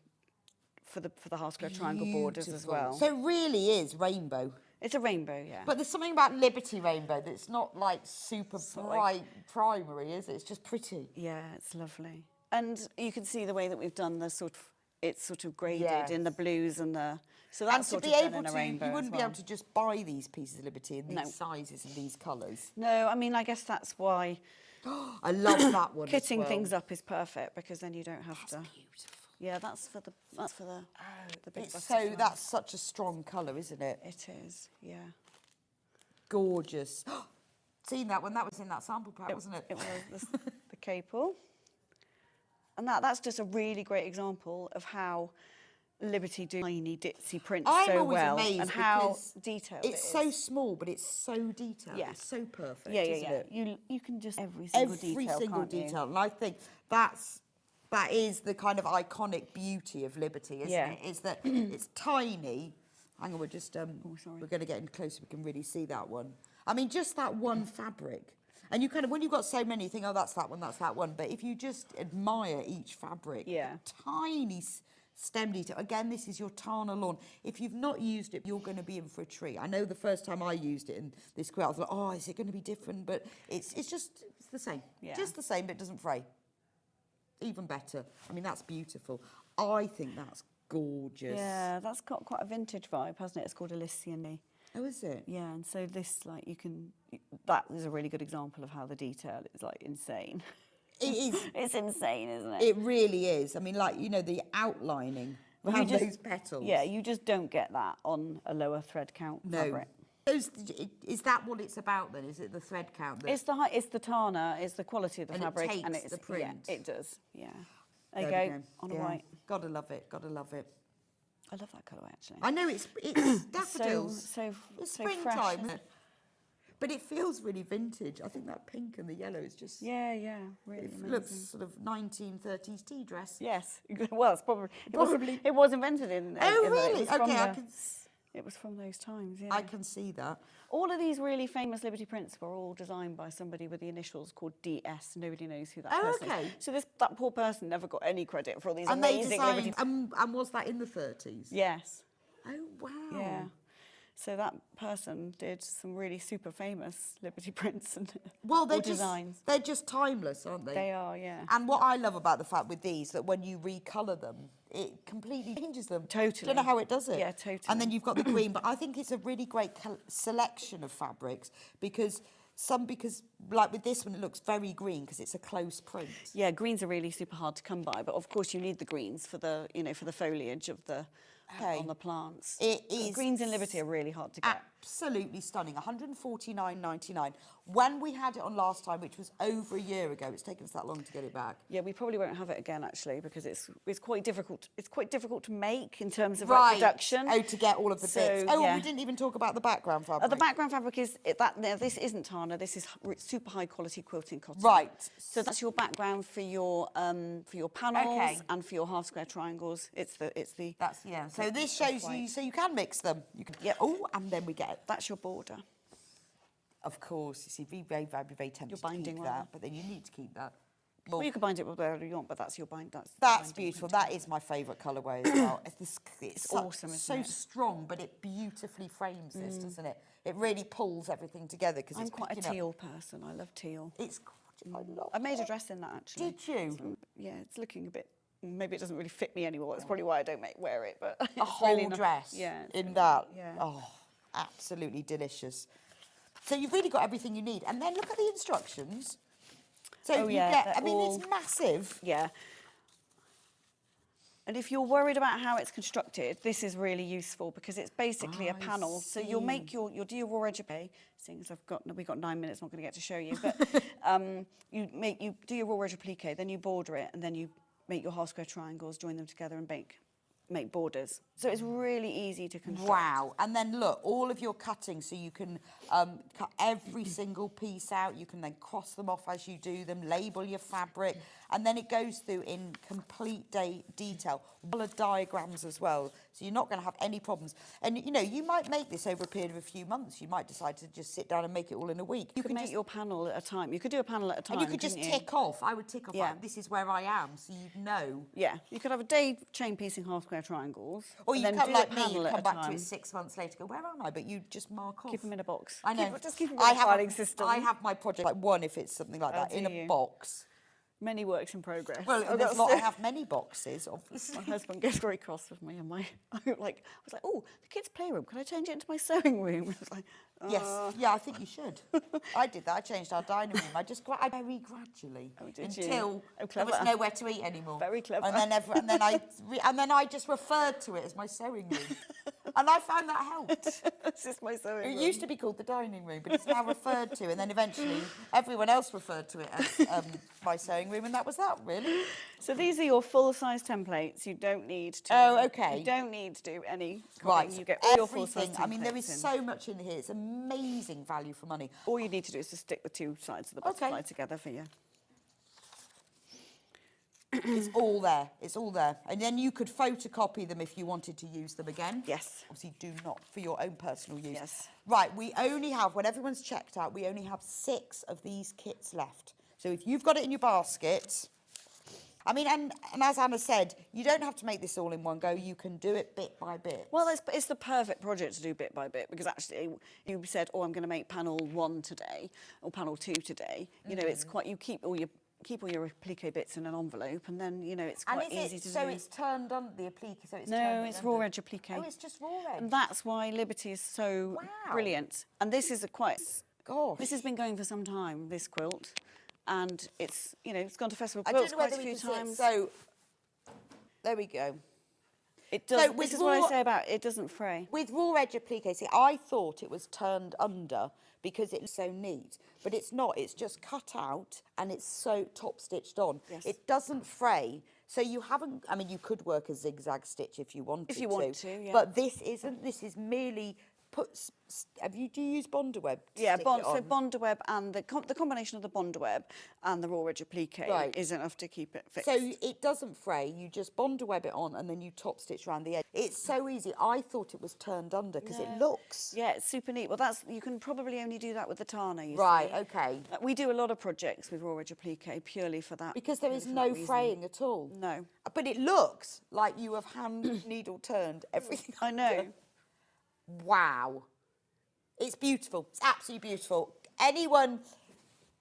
E: for the half square triangle borders as well.
J: So it really is rainbow.
E: It's a rainbow, yeah.
J: But there's something about Liberty Rainbow that's not like super bright primary, is it? It's just pretty.
E: Yeah, it's lovely. And you can see the way that we've done the it's sort of graded in the blues and the... So that's sort of done in a rainbow.
J: You wouldn't be able to just buy these pieces of Liberty in these sizes and these colours.
E: No, I mean, I guess that's why...
J: I love that one.
E: Kitting things up is perfect, because then you don't have to...
J: Beautiful.
E: Yeah, that's for the big
J: butterfly. That's such a strong colour, isn't it?
E: It is, yeah.
J: Gorgeous. Seen that one? That was in that sample pack, wasn't it?
E: It was the cable. And that's just a really great example of how Liberty do tiny ditsy prints so well, and how detailed it is.
J: It's so small, but it's so detailed.
E: Yeah.
J: It's so perfect.
E: Yeah.
J: Isn't it?
E: You can just every single detail,
J: and I think that is the kind of iconic beauty of Liberty, isn't it? Is that it's tiny. Hang on, we're just we're going to get in closer. We can really see that one. I mean, just that one fabric. And you kind of, when you've got so many, you think, oh, that's that one. But if you just admire each fabric, tiny stem detail. Again, this is your Tana lawn. If you've not used it, you're going to be in for a treat. I know the first time I used it in this quilt, I thought, oh, is it going to be different? But it's the same.
E: Yeah.
J: Just the same, but it doesn't fray. Even better. I mean, that's beautiful. I think that's gorgeous.
E: Yeah, that's got quite a vintage vibe, hasn't it? It's called Elysian.
J: Oh, is it?
E: Yeah, and so this, like, that is a really good example of how the detail is, like, insane.
J: It is.
E: It's insane, isn't it?
J: It really is. I mean, like, you know, the outlining around those petals.
E: Yeah, you just don't get that on a lower thread count fabric.
J: Is that what it's about then? Is it the thread count?
E: It's the Tana, it's the quality of the fabric.
J: It takes
E: and it's
J: the print.
E: Yeah, it does, yeah. There you go, on a white.
J: Gotta love it, gotta love it.
E: I love that colour, actually.
J: I know, it's daffodils. It's springtime, isn't it? But it feels really vintage. I think that pink and the yellow is just...
E: Yeah, really
J: It looks sort of 1930s tea dress.
E: Yes, well, it's probably... It was invented in...
J: Oh, really? Okay,
E: It was from those times, yeah.
J: I can see that.
E: All of these really famous Liberty prints were all designed by somebody with the initials called DS. Nobody knows who that person is. So that poor person never got any credit for all these amazing Liberty
J: prints. And was that in the 30s?
E: Yes.
J: Oh, wow.
E: Yeah. So that person did some really super famous Liberty prints and designs.
J: They're just timeless, aren't they?
E: They are, yeah.
J: And what I love about the fact with these, that when you recolour them, it completely changes them.
E: Totally.
J: Don't know how it does it.
E: Yeah, totally.
J: And then you've got the green, but I think it's a really great selection of fabrics because like with this one, it looks very green because it's a close print.
E: Yeah, greens are really super hard to come by, but of course you need the greens for the, for the foliage of the on the plants.
J: It is.
E: Greens in Liberty are really hard to get.
J: Absolutely stunning. £149.99. When we had it on last time, which was over a year ago, it's taken us that long to get it back.
E: Yeah, we probably won't have it again actually because it's quite difficult. It's quite difficult to make in terms of production.
J: Oh, to get all of the bits. Oh, we didn't even talk about the background fabric.
E: The background fabric is this isn't Tana. This is super high quality quilting cotton.
J: Right.
E: So that's your background for your panels and for your half square triangles. That's
J: So this shows you, so you can mix them. You can. Yeah. Oh, and then we get it.
E: That's your border.
J: Of course, you see, very tempted to keep that, but then you need to keep that.
E: Well, you can bind it wherever you want, but that's your bind.
J: That's beautiful. That is my favourite colourway as well. It's
E: awesome,
J: so strong, but it beautifully frames this, doesn't it? It really pulls everything together because
E: I'm quite a teal person. I love teal.
J: It's gorgeous. I love
E: I made a dress in that actually.
J: Did you?
E: Yeah, it's looking a bit. Maybe it doesn't really fit me anymore. That's probably why I don't wear it. But
J: a whole
E: really
J: dress.
E: Yeah.
J: In that. Yeah. Oh, absolutely delicious. So you've really got everything you need. And then look at the instructions. So it's massive.
E: Yeah. And if you're worried about how it's constructed, this is really useful because it's basically a panel. So you'll do your raw edge épée, seeing as we've got 9 minutes, I'm not going to get to show you. But you do your raw edge applique, then you border it, and then you make your half square triangles, join them together, and make borders. So it's really easy to construct.
J: Wow. And then look, all of your cutting, so you can cut every single piece out. You can then cross them off as you do them, label your fabric, and then it goes through in complete detail. Colour diagrams as well, so you're not going to have any problems. And, you might make this over a period of a few months. You might decide to just sit down and make it all in a week.
E: You could make your panel at a time. You could do a panel at a time,
J: and you could just tick off. I would tick off, like, this is where I am, so you'd know.
E: Yeah. You could have a day chain piecing half square triangles.
J: Or you come like me, you come back to it 6 months later, go, where am I? But you just mark off.
E: Keep them in a box.
J: I know.
E: Just keep them in a filing system.
J: I have my project, like one, if it's something like that, in a box.
E: Many works in progress.
J: Well, I have many boxes, obviously.
E: My husband gets very cross with me, and I was like, oh, the kids' playroom. Can I change it into my sewing room? I was like,
J: yes, yeah, I think you should. I did that. I changed our dining room. I very gradually until there was nowhere to eat anymore.
E: Very clever.
J: And then I just referred to it as my sewing room, and I found that helped.
E: This is my sewing room.
J: It used to be called the dining room, but it's now referred to, and then eventually everyone else referred to it as my sewing room, and that was that, really.
E: So these are your full-size templates. You don't need to.
J: Oh, okay.
E: You don't need to do any copying.
J: Right.
E: You get all your full-size templates.
J: I mean, there is so much in here. It's amazing value for money.
E: All you need to do is to stick the two sides of the butterfly together for you.
J: It's all there. It's all there. And then you could photocopy them if you wanted to use them again.
E: Yes.
J: Obviously, do not for your own personal use.
E: Yes.
J: Right, we only have, when everyone's checked out, we only have 6 of these kits left. So if you've got it in your basket, I mean, and as Anna said, you don't have to make this all in one go. You can do it bit by bit.
E: Well, it's the perfect project to do bit by bit because actually you said, oh, I'm going to make panel 1 today or panel 2 today. You know, it's quite, you keep all your applique bits in an envelope, and then it's quite easy to do.
J: So it's turned on the applique. So it's
E: it's raw edge applique.
J: Oh, it's just raw edge.
E: And that's why Liberty is so brilliant. And this is this has been going for some time. This quilt, and it's it's gone to festival quilts quite a few times.
J: So there we go.
E: It does. So this is what I say about it doesn't fray.
J: With raw edge applique, see, I thought it was turned under because it's so neat, but it's not. It's just cut out and it's so top stitched on.
E: Yes.
J: It doesn't fray. So you haven't. I mean, you could work a zigzag stitch if you wanted to.
E: If you want to, yeah.
J: But this isn't. This is merely do you use Bondaweb?
E: Yeah, so Bondaweb and the combination of the Bondaweb and the raw edge applique is enough to keep it fixed.
J: So it doesn't fray. You just Bondaweb it on and then you top stitch around the edge. It's so easy. I thought it was turned under because it looks.
E: Yeah, it's super neat. Well, you can probably only do that with the Tana. You
J: right.
E: see.
J: Okay.
E: We do a lot of projects with raw edge applique purely for that.
J: Because there is no fraying at all.
E: No.
J: But it looks like you have hand needle turned everything.
E: I know.
J: Wow. It's beautiful. It's absolutely beautiful. Anyone,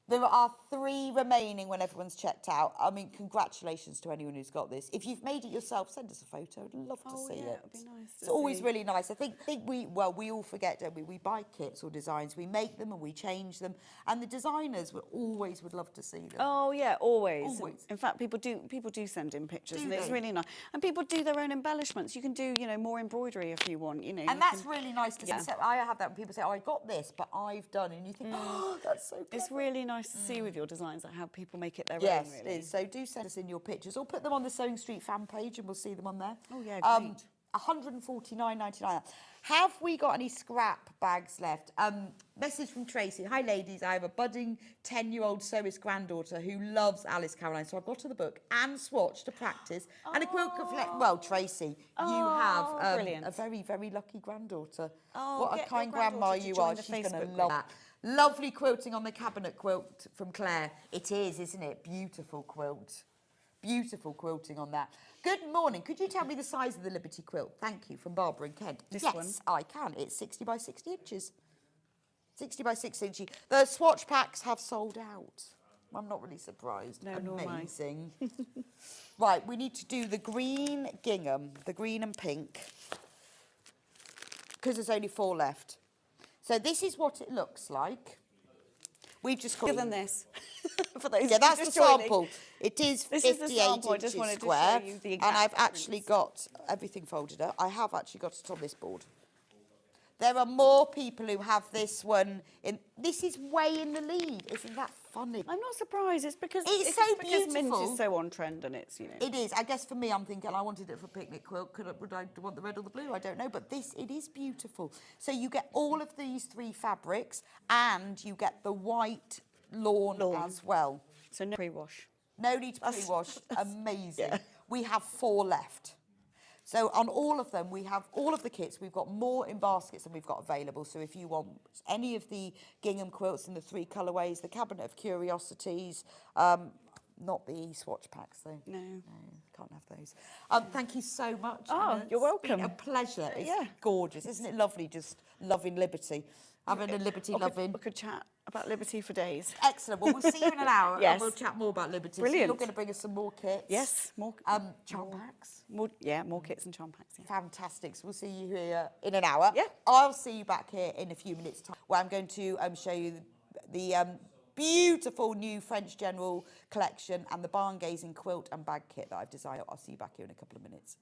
J: there are 3 remaining when everyone's checked out. I mean, congratulations to anyone who's got this. If you've made it yourself, send us a photo. I'd love to see it.
E: It'd be nice
J: It's always really nice. I think we all forget, don't we? We buy kits or designs, we make them and we change them. And the designers would love to see them.
E: Oh yeah, always. In fact, people do send in pictures, and it's really nice. And people do their own embellishments. You can do, more embroidery if you want,
J: And that's really nice to see. I have that when people say, "Oh, I got this, but I've done," and you think, "Oh, that's so clever."
E: It's really nice to see with your designs like how people make it their own.
J: Yes,
E: really.
J: it is. So do send us in your pictures, or put them on the Sewing Street fan page, and we'll see them on there.
E: Oh yeah, great.
J: £149.99. Have we got any scrap bags left? Message from Tracy. Hi, ladies. I have a budding 10-year-old sewist granddaughter who loves Alice Caroline, so I've got her the book and swatch to practice and a quilt collect. Well, Tracy, you have a very, very lucky granddaughter. What a kind grandma you are. She's going to love that. Lovely quilting on the cabinet quilt from Claire. It is, isn't it? Beautiful quilt. Beautiful quilting on that. Good morning. Could you tell me the size of the Liberty quilt? Thank you, from Barbara in Kent. Yes, I can. It's 60 by 60 inches. 60 by 60 inches. The swatch packs have sold out. I'm not really surprised.
E: No,
J: amazing. Right, we need to do the green gingham, the green and pink, because there's only 4 left. So this is what it looks like. We've just got...
E: Give them this. For those
J: that's the sample. It is 58 inches square,
E: and
J: I've actually got everything folded up. I have actually got it on this board. There are more people who have this one. This is way in the lead. Isn't that funny?
E: I'm not surprised. It's because
J: it's so beautiful.
E: Mint is so on trend, and it's
J: It is. I guess for me, I'm thinking I wanted it for a picnic quilt. Would I want the red or the blue? I don't know. But it is beautiful. So you get all of these 3 fabrics, and you get the white lawn. As well.
E: So no pre-wash.
J: No need to pre-wash. Amazing. Yeah. We have 4 left. So on all of them, we have all of the kits. We've got more in baskets than we've got available. So if you want any of the gingham quilts in the 3 colourways, the cabinet of curiosities, not the swatch packs though.
E: No,
J: can't have those. Thank you so much.
E: Oh, you're welcome.
J: It's been a pleasure. It's gorgeous, isn't it lovely? Just loving Liberty. Having a Liberty loving.
E: We could chat about Liberty for days.
J: Excellent. Well, we'll see you in an hour.
E: Yes.
J: And we'll chat more about Liberty.
E: Brilliant.
J: So you're going to bring us some more kits.
E: Yes, more
J: charm packs.
E: More kits and charm packs. Yeah.
J: Fantastic. So we'll see you here in an hour.
E: Yeah.
J: I'll see you back here in a few minutes' time, where I'm going to show you the beautiful new French General collection and the barn gazing quilt and bag kit that I've designed. I'll see you back here in a couple of minutes.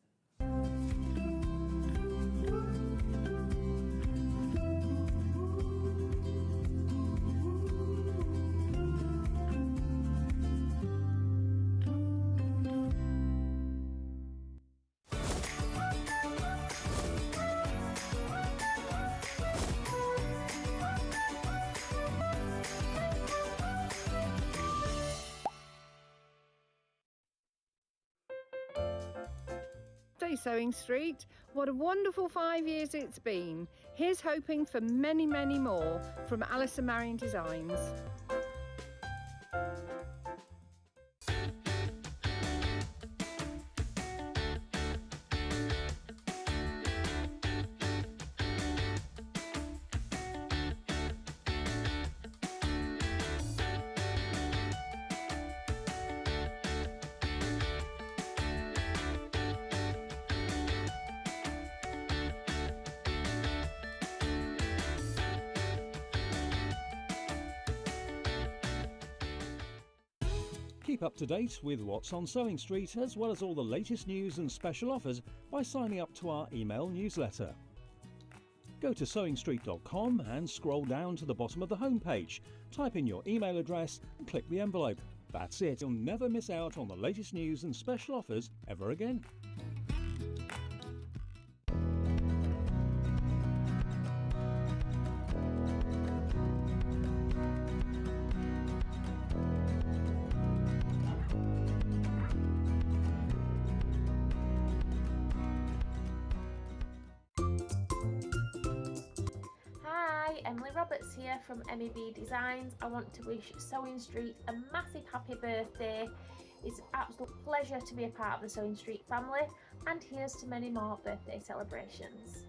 L: Sewing Street. What a wonderful 5 years it's been. Here's hoping for many, many more from Alistair Marion Designs.
H: Keep up to date with what's on Sewing Street, as well as all the latest news and special offers by signing up to our email newsletter. Go to sewingstreet.com and scroll down to the bottom of the homepage. Type in your email address and click the envelope. That's it. You'll never miss out on the latest news and special offers ever again.
O: Roberts here from MEB Designs. I want to wish Sewing Street a massive happy birthday. It's an absolute pleasure to be a part of the Sewing Street family, and here's to many more birthday celebrations.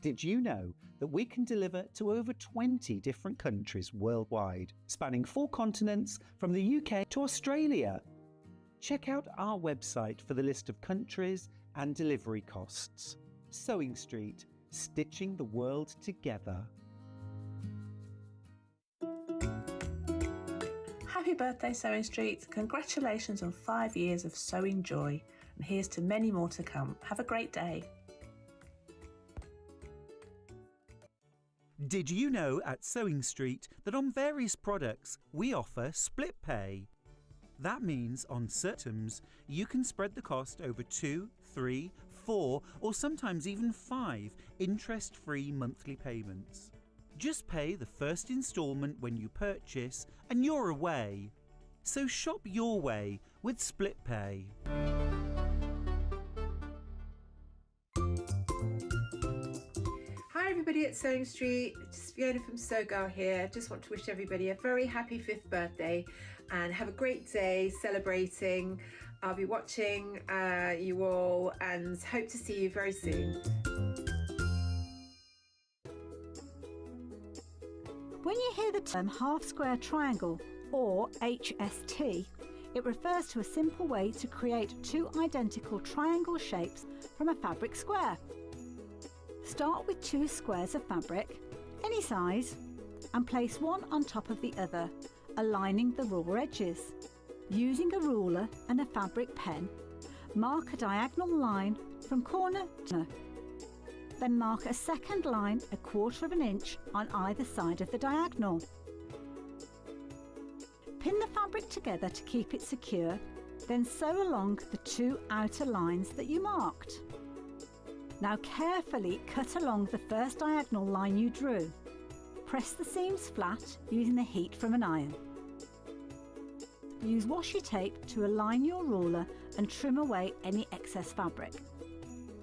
N: Did you know that we can deliver to over 20 different countries worldwide, spanning 4 continents from the UK to Australia? Check out our website for the list of countries and delivery costs. Sewing Street, stitching the world together.
P: Happy birthday, Sewing Street. Congratulations on 5 years of sewing joy, and here's to many more to come. Have a great day.
N: Did you know at Sewing Street that on various products we offer split pay? That means on certain items you can spread the cost over 2, 3, 4 or sometimes even 5 interest-free monthly payments. Just pay the first instalment when you purchase and you're away. So shop your way with split pay.
M: Hi everybody at Sewing Street, it's Fiona from Sew Girl here. Just want to wish everybody a very happy 5th birthday and have a great day celebrating. I'll be watching you all and hope to see you very soon.
Q: When you hear the term half square triangle, or HST, it refers to a simple way to create 2 identical triangle shapes from a fabric square. Start with 2 squares of fabric, any size, and place one on top of the other, aligning the raw edges. Using a ruler and a fabric pen, mark a diagonal line from corner to corner. Then mark a second line 1/4 inch on either side of the diagonal. Pin the fabric together to keep it secure, then sew along the 2 outer lines that you marked. Now carefully cut along the first diagonal line you drew. Press the seams flat using the heat from an iron. Use washi tape to align your ruler and trim away any excess fabric.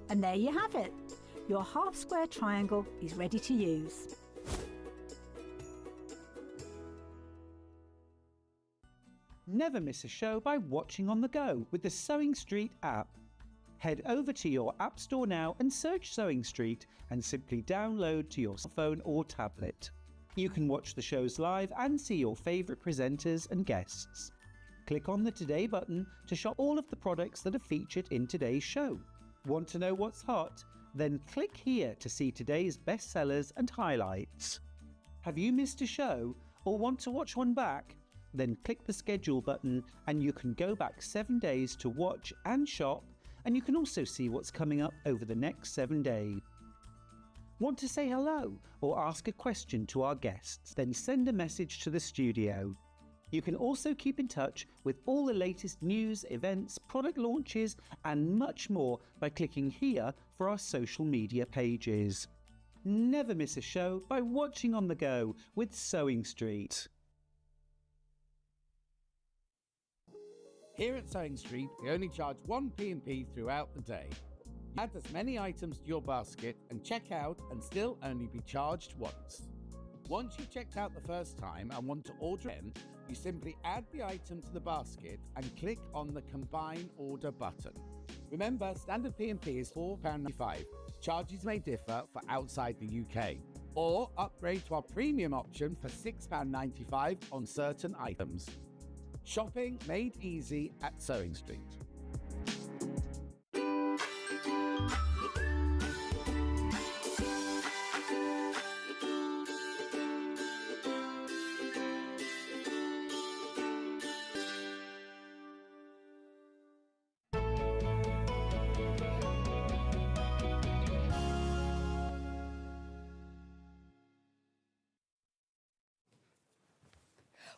Q: And there you have it. Your half square triangle is ready to use.
N: Never miss a show by watching on the go with the Sewing Street app. Head over to your app store now and search Sewing Street and simply download to your phone or tablet. You can watch the shows live and see your favourite presenters and guests. Click on the Today button to shop all of the products that are featured in today's show. Want to know what's hot? Then click here to see today's bestsellers and highlights. Have you missed a show or want to watch one back? Then click the schedule button and you can go back 7 days to watch and shop, and you can also see what's coming up over the next 7 days. Want to say hello or ask a question to our guests? Then send a message to the studio. You can also keep in touch with all the latest news, events, product launches and much more by clicking here for our social media pages. Never miss a show by watching on the go with Sewing Street.
R: Here at Sewing Street, we only charge 1 P&P throughout the day. Add as many items to your basket and check out and still only be charged once. Once you've checked out the first time and want to order again, you simply add the item to the basket and click on the Combine Order button. Remember, standard P&P is £4.95. Charges may differ for outside the UK. Or upgrade to our premium option for £6.95 on certain items. Shopping made easy at Sewing Street.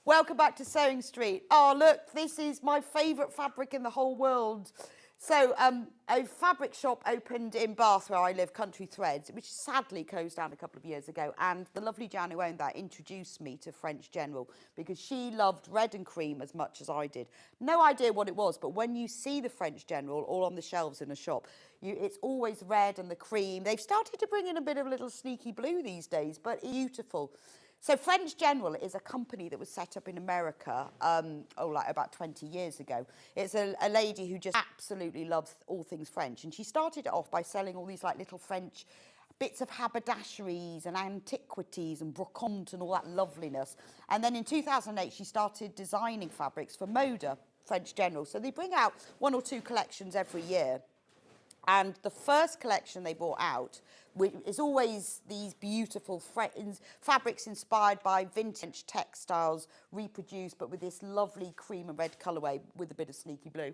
J: Welcome back to Sewing Street. Oh, look, this is my favourite fabric in the whole world. So a fabric shop opened in Bath, where I live, Country Threads, which sadly closed down a couple of years ago. And the lovely Jan who owned that introduced me to French General because she loved red and cream as much as I did. No idea what it was, but when you see the French General all on the shelves in a shop, it's always red and the cream. They've started to bring in a bit of a little sneaky blue these days, but beautiful. So French General is a company that was set up in America, like about 20 years ago. It's a lady who just absolutely loves all things French. And she started it off by selling all these like little French bits of haberdasheries and antiquities and brocante and all that loveliness. And then in 2008, she started designing fabrics for Moda, French General. So they bring out 1 or 2 collections every year. And the first collection they brought out is always these beautiful fabrics inspired by vintage textiles, reproduced, but with this lovely cream and red colourway with a bit of sneaky blue.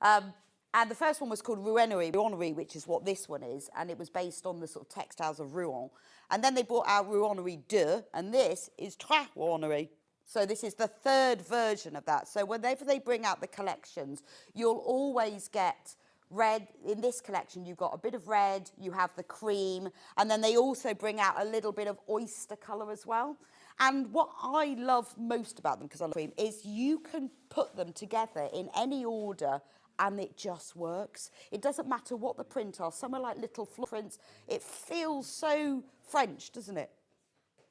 J: And the first one was called Ruanerie, which is what this one is, and it was based on the sort of textiles of Rouen. And then they brought out Ruanerie 2, and this is Trois Ruanerie. So this is the 3rd version of that. So whenever they bring out the collections, you'll always get red. In this collection, you've got a bit of red, you have the cream, and then they also bring out a little bit of oyster colour as well. And what I love most about them, because I love cream, is you can put them together in any order and it just works. It doesn't matter what the print are. Some are like little floor prints. It feels so French, doesn't it?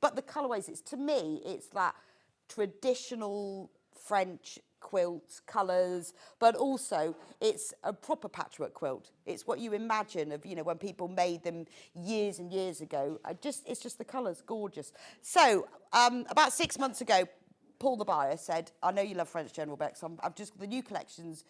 J: But the colourways, to me, it's that traditional French quilt colours, but also it's a proper patchwork quilt. It's what you imagine of, when people made them years and years ago. It's just the colours, gorgeous. So about 6 months ago, Paul the buyer said, I know you love French General, Bex, the new collection's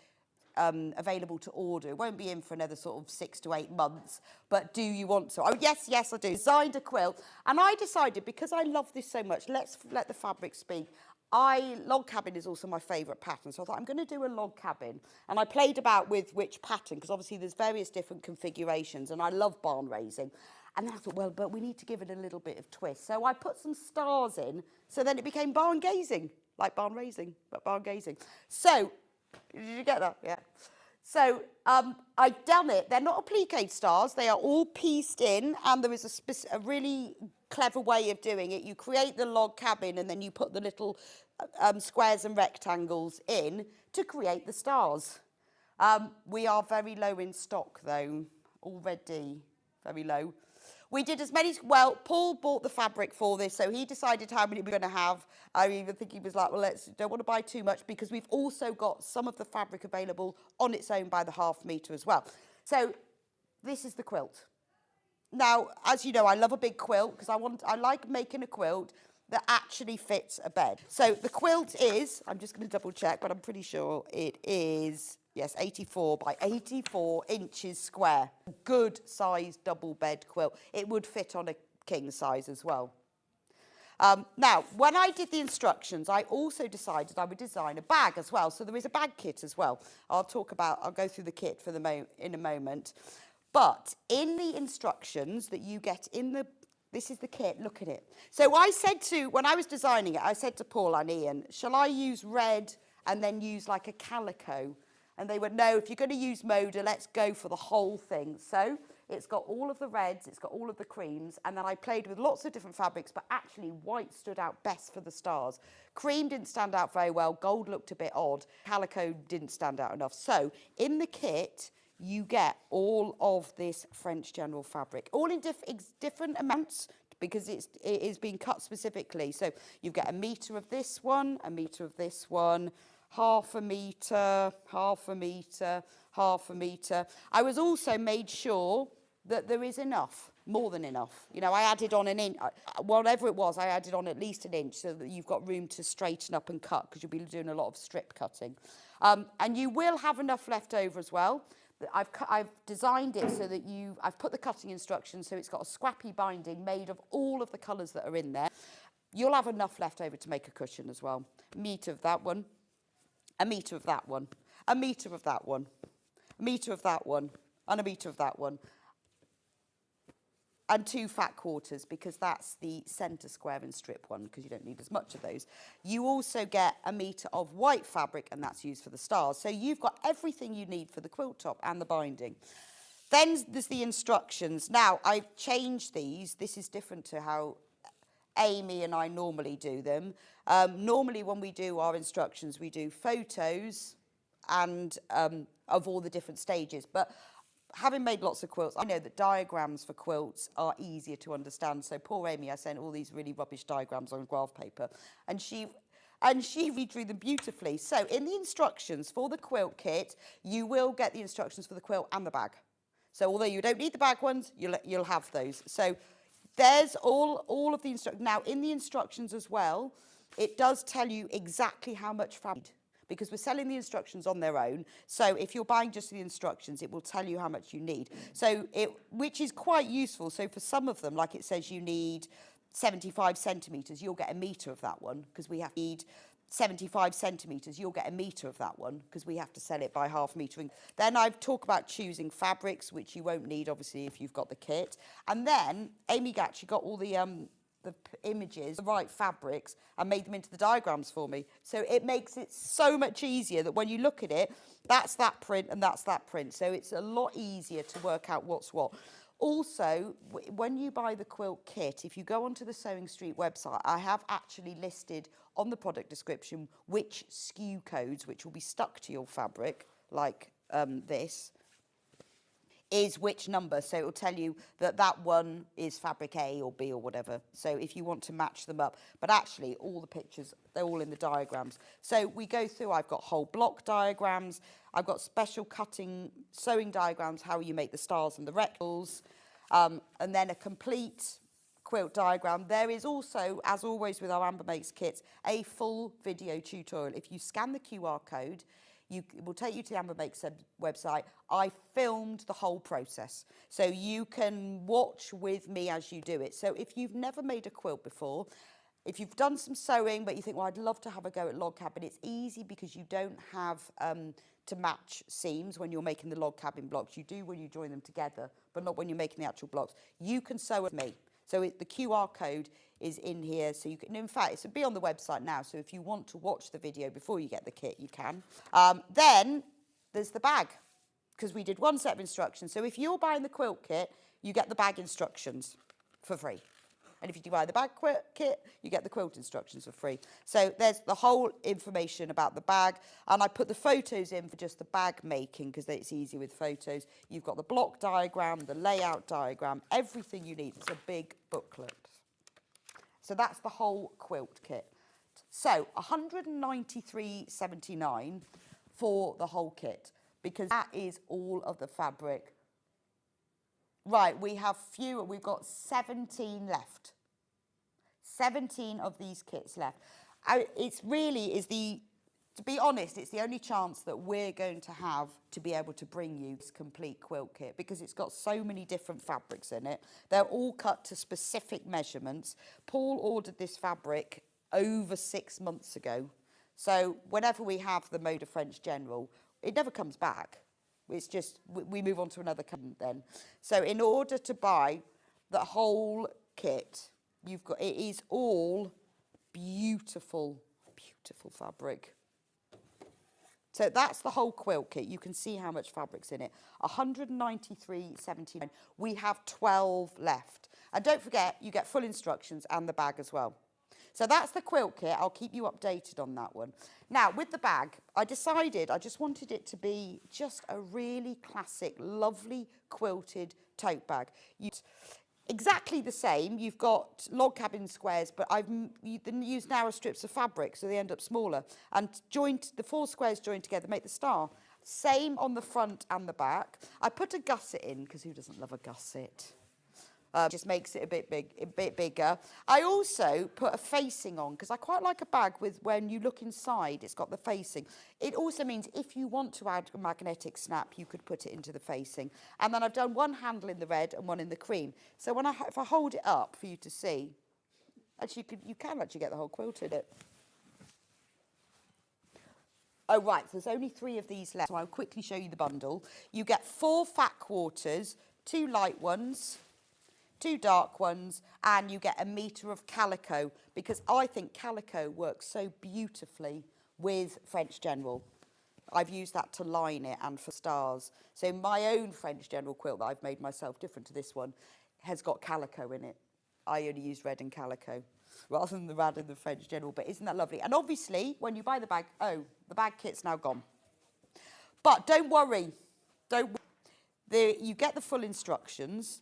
J: available to order. It won't be in for another sort of 6 to 8 months, but do you want to? Oh, yes, I do. Designed a quilt, and I decided, because I love this so much, let's let the fabric speak. Log cabin is also my favourite pattern, so I thought I'm going to do a log cabin. And I played about with which pattern, because obviously there's various different configurations, and I love barn raising. And then I thought, well, but we need to give it a little bit of twist. So I put some stars in, so then it became barn gazing, like barn raising, but barn gazing. So, did you get that? Yeah. So I've done it. They're not appliqué stars. They are all pieced in, and there is a really clever way of doing it. You create the log cabin, and then you put the little squares and rectangles in to create the stars. We are very low in stock, though, already. Very low. We did as many, Paul bought the fabric for this, so he decided how many we're going to have. I even think he was like, well, don't want to buy too much, because we've also got some of the fabric available on its own by the ½ metre as well. So this is the quilt. Now, as you know, I love a big quilt, because I like making a quilt that actually fits a bed. So the quilt is, I'm just going to double check, but I'm pretty sure it is, yes, 84 by 84 inches square. Good size double bed quilt. It would fit on a king size as well. Now, when I did the instructions, I also decided I would design a bag as well. So there is a bag kit as well. I'll go through the kit in a moment. But in the instructions that you get this is the kit, look at it. So when I was designing it, I said to Paul and Ian, shall I use red and then use like a calico? And they went, no, if you're going to use Moda, let's go for the whole thing. So it's got all of the reds, it's got all of the creams, and then I played with lots of different fabrics, but actually white stood out best for the stars. Cream didn't stand out very well, gold looked a bit odd, calico didn't stand out enough. So in the kit, you get all of this French General fabric, all in different amounts, because it is being cut specifically. So you've got 1 metre of this one, 1 metre of this one, ½ metre, ½ metre, ½ metre. I was also made sure that there is enough, more than enough. I added on an inch, whatever it was, I added on at least an inch so that you've got room to straighten up and cut, because you'll be doing a lot of strip cutting. And you will have enough left over as well. I've designed it so that I've put the cutting instructions, so it's got a scrappy binding made of all of the colours that are in there. You'll have enough left over to make a cushion as well. 1 metre of that one, 1 metre of that one, 1 metre of that one, 1 metre of that one, and 1 metre of that one. and 2 fat quarters, because that's the centre square and strip one, because you don't need as much of those. You also get a metre of white fabric, and that's used for the stars. So you've got everything you need for the quilt top and the binding. Then there's the instructions. Now, I've changed these. This is different to how Amy and I normally do them. Normally when we do our instructions, we do photos and of all the different stages. But having made lots of quilts, I know that diagrams for quilts are easier to understand. So poor Amy, I sent all these really rubbish diagrams on graph paper, and she redrew them beautifully. So in the instructions for the quilt kit, you will get the instructions for the quilt and the bag. So although you don't need the bag ones, you'll have those. So there's all of the instructions. Now in the instructions as well, it does tell you exactly how much fabric, because we're selling the instructions on their own. So if you're buying just the instructions, it will tell you how much you need. So which is quite useful. So for some of them, like it says you need 75 centimetres, you'll get a metre of that one, because we have to need 75 centimetres, you'll get a metre of that one, because we have to sell it by half metre. Then I talk about choosing fabrics, which you won't need, obviously, if you've got the kit. And then Amy actually got all the images, the right fabrics, and made them into the diagrams for me. So it makes it so much easier that when you look at it, that's that print and that's that print. So it's a lot easier to work out what's what. Also, when you buy the quilt kit, if you go onto the Sewing Street website, I have actually listed on the product description which SKU codes, which will be stuck to your fabric, like this, is which number. So it will tell you that that one is fabric A or B or whatever. So if you want to match them up. But actually, all the pictures, they're all in the diagrams. So we go through, I've got whole block diagrams, I've got special cutting, sewing diagrams, how you make the stars and the rectangles, and then a complete quilt diagram. There is also, as always with our Amber Makes kits, a full video tutorial. If you scan the QR code, it will take you to the Amber Makes website. I filmed the whole process, so you can watch with me as you do it. So if you've never made a quilt before, if you've done some sewing, but you think, well, I'd love to have a go at log cabin, it's easy because you don't have to match seams when you're making the log cabin blocks. You do when you join them together, but not when you're making the actual blocks. You can sew with me. So the QR code is in here, so you can, in fact, it'll be on the website now, so if you want to watch the video before you get the kit, you can. Then there's the bag, because we did one set of instructions. So if you're buying the quilt kit, you get the bag instructions for free. And if you buy the bag kit, you get the quilt instructions for free. So there's the whole information about the bag. And I put the photos in for just the bag making, because it's easy with photos. You've got the block diagram, the layout diagram, everything you need. It's a big booklet. So that's the whole quilt kit. So $193.79 for the whole kit, because that is all of the fabric. Right, we have fewer. We've got 17 left. 17 of these kits left. It's really, to be honest, it's the only chance that we're going to have to be able to bring you this complete quilt kit, because it's got so many different fabrics in it. They're all cut to specific measurements. Paul ordered this fabric over 6 months ago. So whenever we have the Mode of French General, it never comes back. It's just, we move on to another company then. So in order to buy the whole kit, it is all beautiful, beautiful fabric. So that's the whole quilt kit. You can see how much fabric's in it. $193.79. We have 12 left. And don't forget, you get full instructions and the bag as well. So that's the quilt kit. I'll keep you updated on that one. Now, with the bag, I decided I just wanted it to be just a really classic, lovely quilted tote bag. Exactly the same. You've got log cabin squares, but I've used narrow strips of fabric, so they end up smaller. And the 4 squares joined together make the star. Same on the front and the back. I put a gusset in, because who doesn't love a gusset? Just makes it a bit bigger. I also put a facing on, because I quite like a bag with, when you look inside, it's got the facing. It also means if you want to add a magnetic snap, you could put it into the facing. And then I've done one handle in the red and one in the cream. So if I hold it up for you to see, actually you can actually get the whole quilt in it. Oh, right, so there's only 3 of these left, so I'll quickly show you the bundle. You get 4 fat quarters, 2 light ones, 2 dark ones, and you get 1 metre of calico, because I think calico works so beautifully with French General. I've used that to line it and for stars. So my own French General quilt that I've made myself different to this one has got calico in it. I only use red and calico rather than the red and the French General, but isn't that lovely? And obviously, when you buy the bag, oh, the bag kit's now gone. But don't worry, you get the full instructions,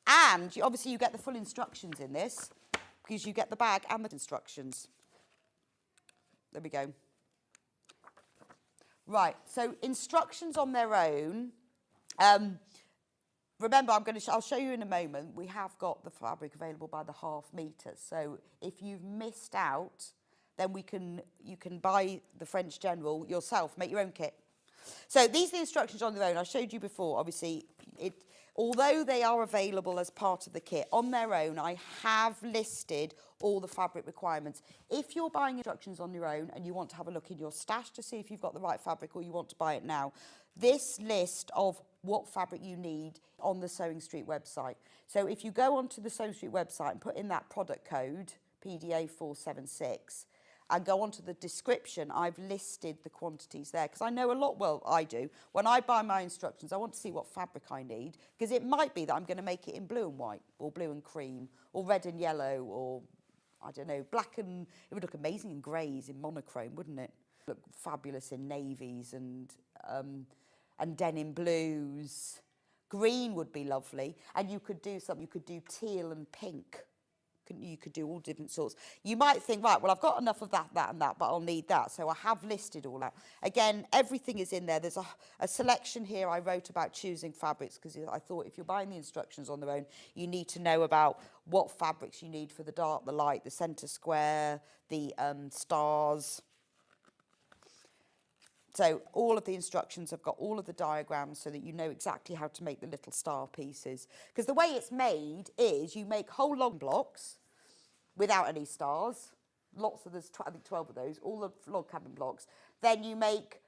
J: and obviously you get the full instructions in this, because you get the bag and the instructions. There we go. Right, so instructions on their own. Remember, I'll show you in a moment, we have got the fabric available by the ½ metre. So if you've missed out, then you can buy the French General yourself, make your own kit. So these are the instructions on their own. I showed you before, obviously, although they are available as part of the kit, on their own, I have listed all the fabric requirements. If you're buying instructions on your own and you want to have a look in your stash to see if you've got the right fabric or you want to buy it now, this list of what fabric you need on the Sewing Street website. So if you go onto the Sewing Street website and put in that product code, PDA476, and go onto the description, I've listed the quantities there, because I know a lot, well, I do. When I buy my instructions, I want to see what fabric I need, because it might be that I'm going to make it in blue and white, or blue and cream, or red and yellow, or, I don't know, black and... It would look amazing in greys, in monochrome, wouldn't it? Look fabulous in navies and denim blues. Green would be lovely, and you could do something, you could do teal and pink. You could do all different sorts. You might think, right, well, I've got enough of that, that and that, but I'll need that. So I have listed all that. Again, everything is in there. There's a selection here I wrote about choosing fabrics, because I thought if you're buying the instructions on their own, you need to know about what fabrics you need for the dark, the light, the centre square, the stars. So all of the instructions have got all of the diagrams so that you know exactly how to make the little star pieces. Because the way it's made is you make whole log blocks without any stars. Lots of, I think 12 of those, all the log cabin blocks. Then you make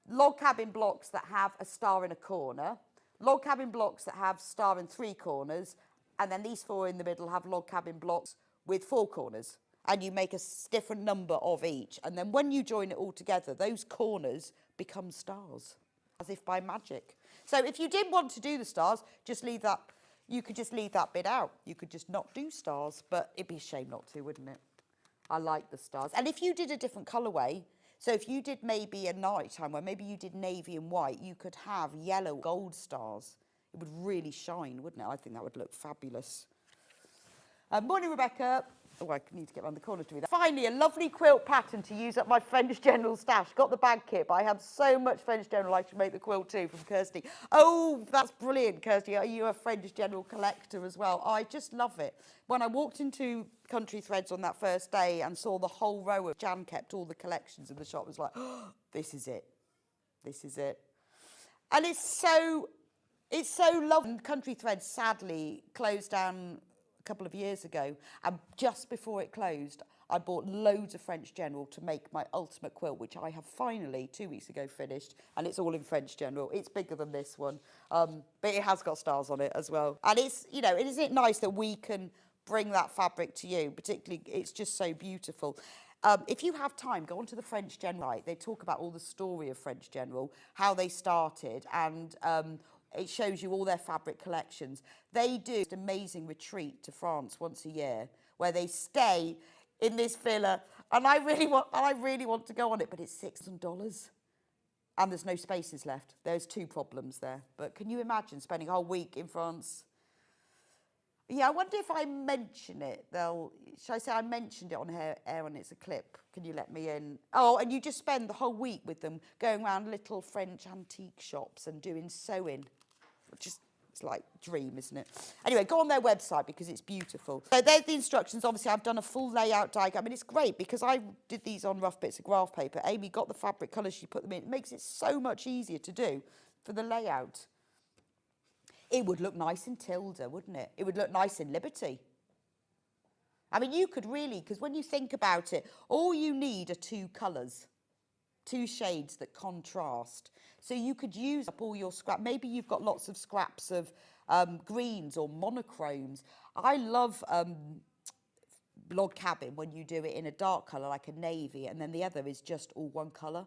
J: log cabin blocks that have a star in a corner, log cabin blocks that have star in 3 corners, and then these 4 in the middle have log cabin blocks with 4 corners. And you make a different number of each. And then when you join it all together, those corners become stars, as if by magic. So if you didn't want to do the stars, just leave that, you could just leave that bit out. You could just not do stars, but it'd be a shame not to, wouldn't it? I like the stars. And if you did a different colourway, so if you did maybe a nighttime where maybe you did navy and white, you could have yellow gold stars. It would really shine, wouldn't it? I think that would look fabulous. Morning, Rebecca. Oh, I need to get around the corner to read that. Finally, a lovely quilt pattern to use up my French General stash. Got the bag kit, but I have so much French General I should make the quilt too, from Kirsty. Oh, that's brilliant, Kirsty. Are you a French General collector as well? I just love it. When I walked into Country Threads on that first day and saw the whole row of Jan kept all the collections in the shop, I was like, oh, this is it. This is it. And it's so lovely. Country Threads sadly closed down couple of years ago, and just before it closed I bought loads of French General to make my ultimate quilt, which I have finally 2 weeks ago finished, and it's all in French General. It's bigger than this one, but it has got stars on it as well. And it's, you know, isn't it nice that we can bring that fabric to you? Particularly, it's just so beautiful. If you have time, go onto the French General. They talk about all the story of French General, how they started, and it shows you all their fabric collections. They do an amazing retreat to France once a year where they stay in this villa, and I really want to go on it, but it's $600 and there's no spaces left. There's 2 problems there. But can you imagine spending a whole week in France? Yeah, I wonder if I mention it, shall I say I mentioned it on air and it's a clip? Can you let me in? Oh, and you just spend the whole week with them going around little French antique shops and doing sewing. It's like a dream, isn't it? Anyway, go on their website because it's beautiful. So there's the instructions. Obviously, I've done a full layout diagram. I mean, it's great because I did these on rough bits of graph paper. Amy got the fabric colours, she put them in. It makes it so much easier to do for the layout. It would look nice in Tilda, wouldn't it? It would look nice in Liberty. I mean, you could really, because when you think about it, all you need are 2 colours, 2 shades that contrast. So you could use up all your scrap. Maybe you've got lots of scraps of greens or monochromes. I love log cabin when you do it in a dark colour like a navy, and then the other is just all one colour.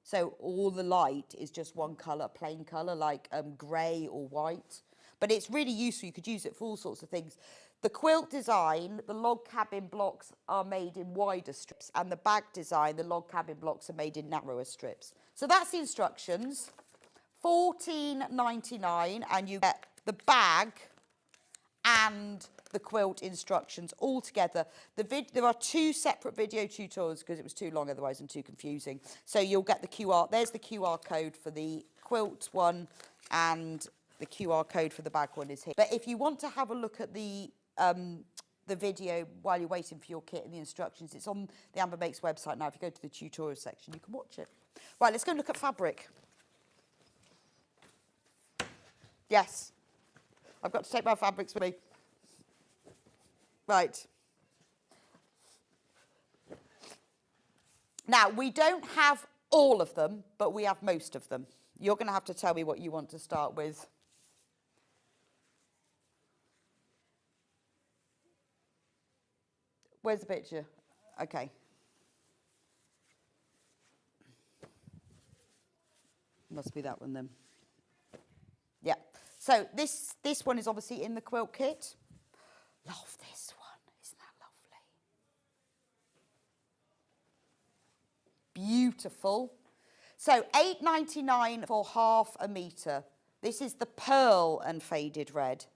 J: So all the light is just one colour, plain colour, like grey or white. But it's really useful. You could use it for all sorts of things. The quilt design, the log cabin blocks are made in wider strips, and the bag design, the log cabin blocks are made in narrower strips. So that's the instructions. $14.99, and you get the bag and the quilt instructions all together. There are 2 separate video tutorials because it was too long otherwise and too confusing. So you'll get the QR, there's the QR code for the quilt one, and the QR code for the bag one is here. But if you want to have a look at the video while you're waiting for your kit and the instructions, it's on the Amber Makes website now. If you go to the tutorial section, you can watch it. Right, let's go and look at fabric. Yes, I've got to take my fabrics with me. Right. Now, we don't have all of them, but we have most of them. You're going to have to tell me what you want to start with. Where's the picture? Okay. Must be that one then. Yeah. So this one is obviously in the quilt kit. Love this one. Isn't that lovely? Beautiful. So $8.99 for half a metre. This is the pearl and faded red.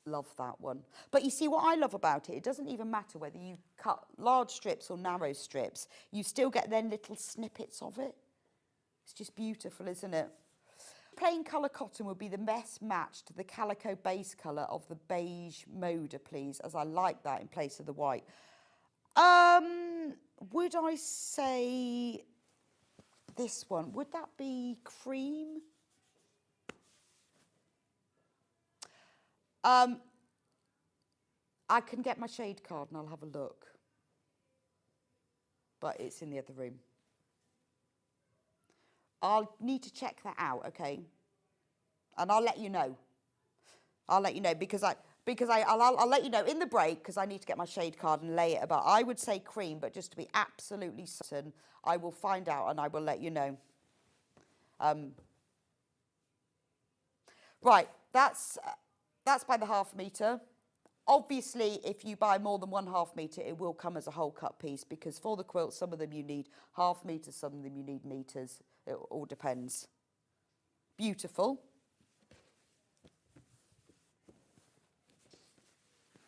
J: Love that one. But you see what I love about it, it doesn't even matter whether you cut large strips or narrow strips. You still get then little snippets of it. It's just beautiful, isn't it? Plain colour cotton would be the best match to the calico base colour of the beige Moda, please, as I like that in place of the white. Would I say this one? Would that be cream? I can get my shade card and I'll have a look. But it's in the other room. I'll need to check that out, okay? And I'll let you know. I'll let you know because I'll let you know in the break because I need to get my shade card and lay it about. I would say cream, but just to be absolutely certain, I will find out and I will let you know. Right, that's by the half metre. Obviously, if you buy more than 1/2 metre, it will come as a whole cut piece because for the quilt, some of them you need half metres, some of them you need metres. It all depends. Beautiful.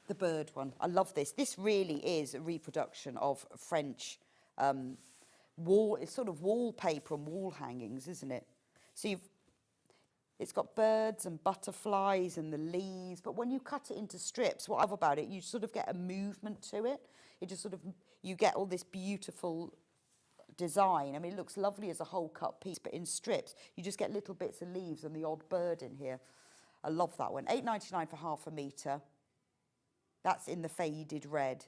J: The bird one. I love this. This really is a reproduction of French it's sort of wallpaper and wall hangings, isn't it? So it's got birds and butterflies and the leaves, but when you cut it into strips, what I love about it, you sort of get a movement to it. It just sort of, you get all this beautiful design. I mean, it looks lovely as a whole cut piece, but in strips, you just get little bits of leaves and the odd bird in here. I love that one. $8.99 for half a metre. That's in the faded red.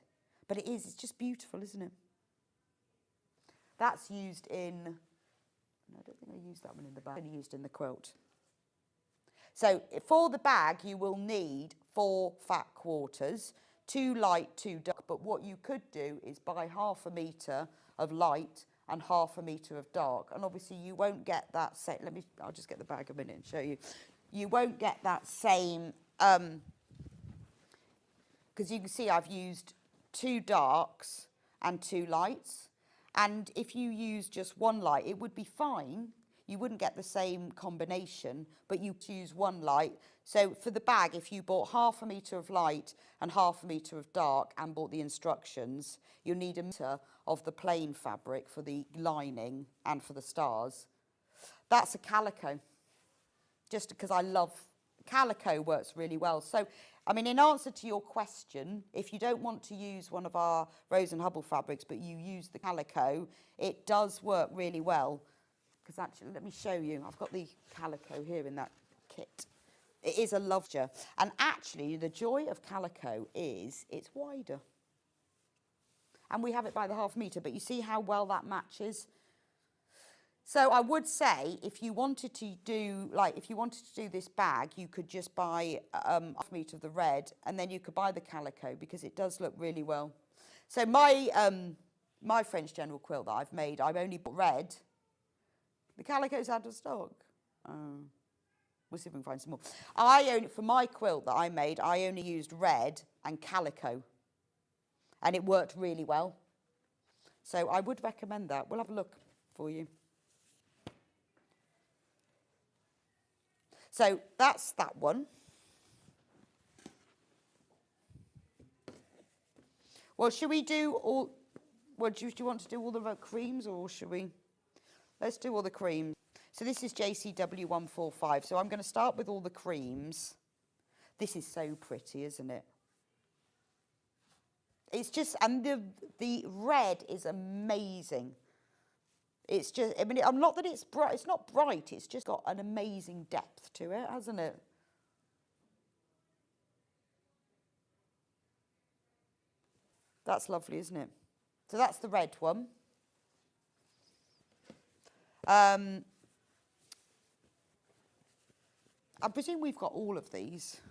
J: But it's just beautiful, isn't it? That's used in, no, I don't think I used that one in the bag. Only used in the quilt. So for the bag, you will need 4 fat quarters, 2 light, 2 dark. But what you could do is buy half a metre of light and half a metre of dark. And obviously you won't get that same, I'll just get the bag a minute and show you. You won't get that same, because you can see I've used 2 darks and 2 lights. And if you use just 1 light, it would be fine. You wouldn't get the same combination, but you choose 1 light. So for the bag, if you bought half a metre of light and half a metre of dark and bought the instructions, you'll need a metre of the plain fabric for the lining and for the stars. That's a calico, just because I love calico, works really well. So, I mean, in answer to your question, if you don't want to use one of our Rose and Hubble fabrics, but you use the calico, it does work really well. Because actually, let me show you. I've got the calico here in that kit. It is a loveger. And actually, the joy of calico is it's wider. And we have it by the half metre, but you see how well that matches? So I would say if you wanted to do this bag, you could just buy half meter of the red, and then you could buy the calico because it does look really well. So my French general quilt that I've made, I've only bought red. The calico's out of stock. We'll see if we can find some more. For my quilt that I made, I only used red and calico, and it worked really well. So I would recommend that. We'll have a look for you. So that's that one. Well, should we do all... Well, do you want to do all the creams, or should we... Let's do all the creams. So this is JCW 145. So I'm going to start with all the creams. This is so pretty, isn't it? It's just... And the red is amazing. It's just, I mean, not that it's bright, it's not bright, it's just got an amazing depth to it, hasn't it? That's lovely, isn't it? So that's the red one. I presume we've got all of these.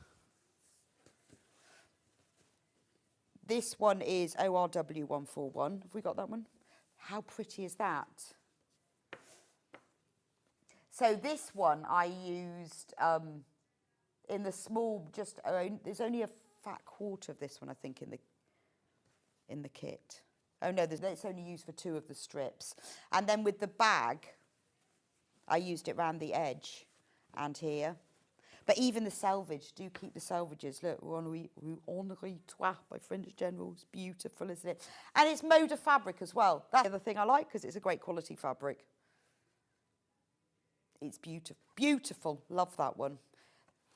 J: This one is ORW 141. Have we got that one? How pretty is that? So this one I used in the small, there's only a fat quarter of this one, I think, in the kit. Oh no, it's only used for 2 of the strips. And then with the bag, I used it around the edge and here. But even the selvage, do keep the selvages. Look, Henri Trois by French Generals, beautiful, isn't it? And it's mode of fabric as well. That's the other thing I like, because it's a great quality fabric. It's beautiful, beautiful. Love that one.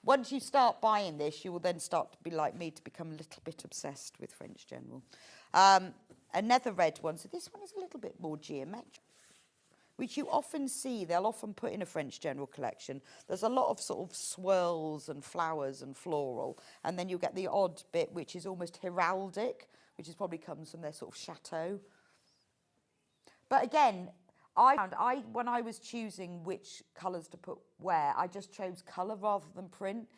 J: Once you start buying this, you will then start to be like me, to become a little bit obsessed with French General. Another red one. So this one is a little bit more geometric, which you often see, they'll often put in a French General collection. There's a lot of sort of swirls and flowers and floral, and then you'll get the odd bit which is almost heraldic, which is probably comes from their sort of chateau. But again, I found when I was choosing which colours to put where, I just chose colour rather than print.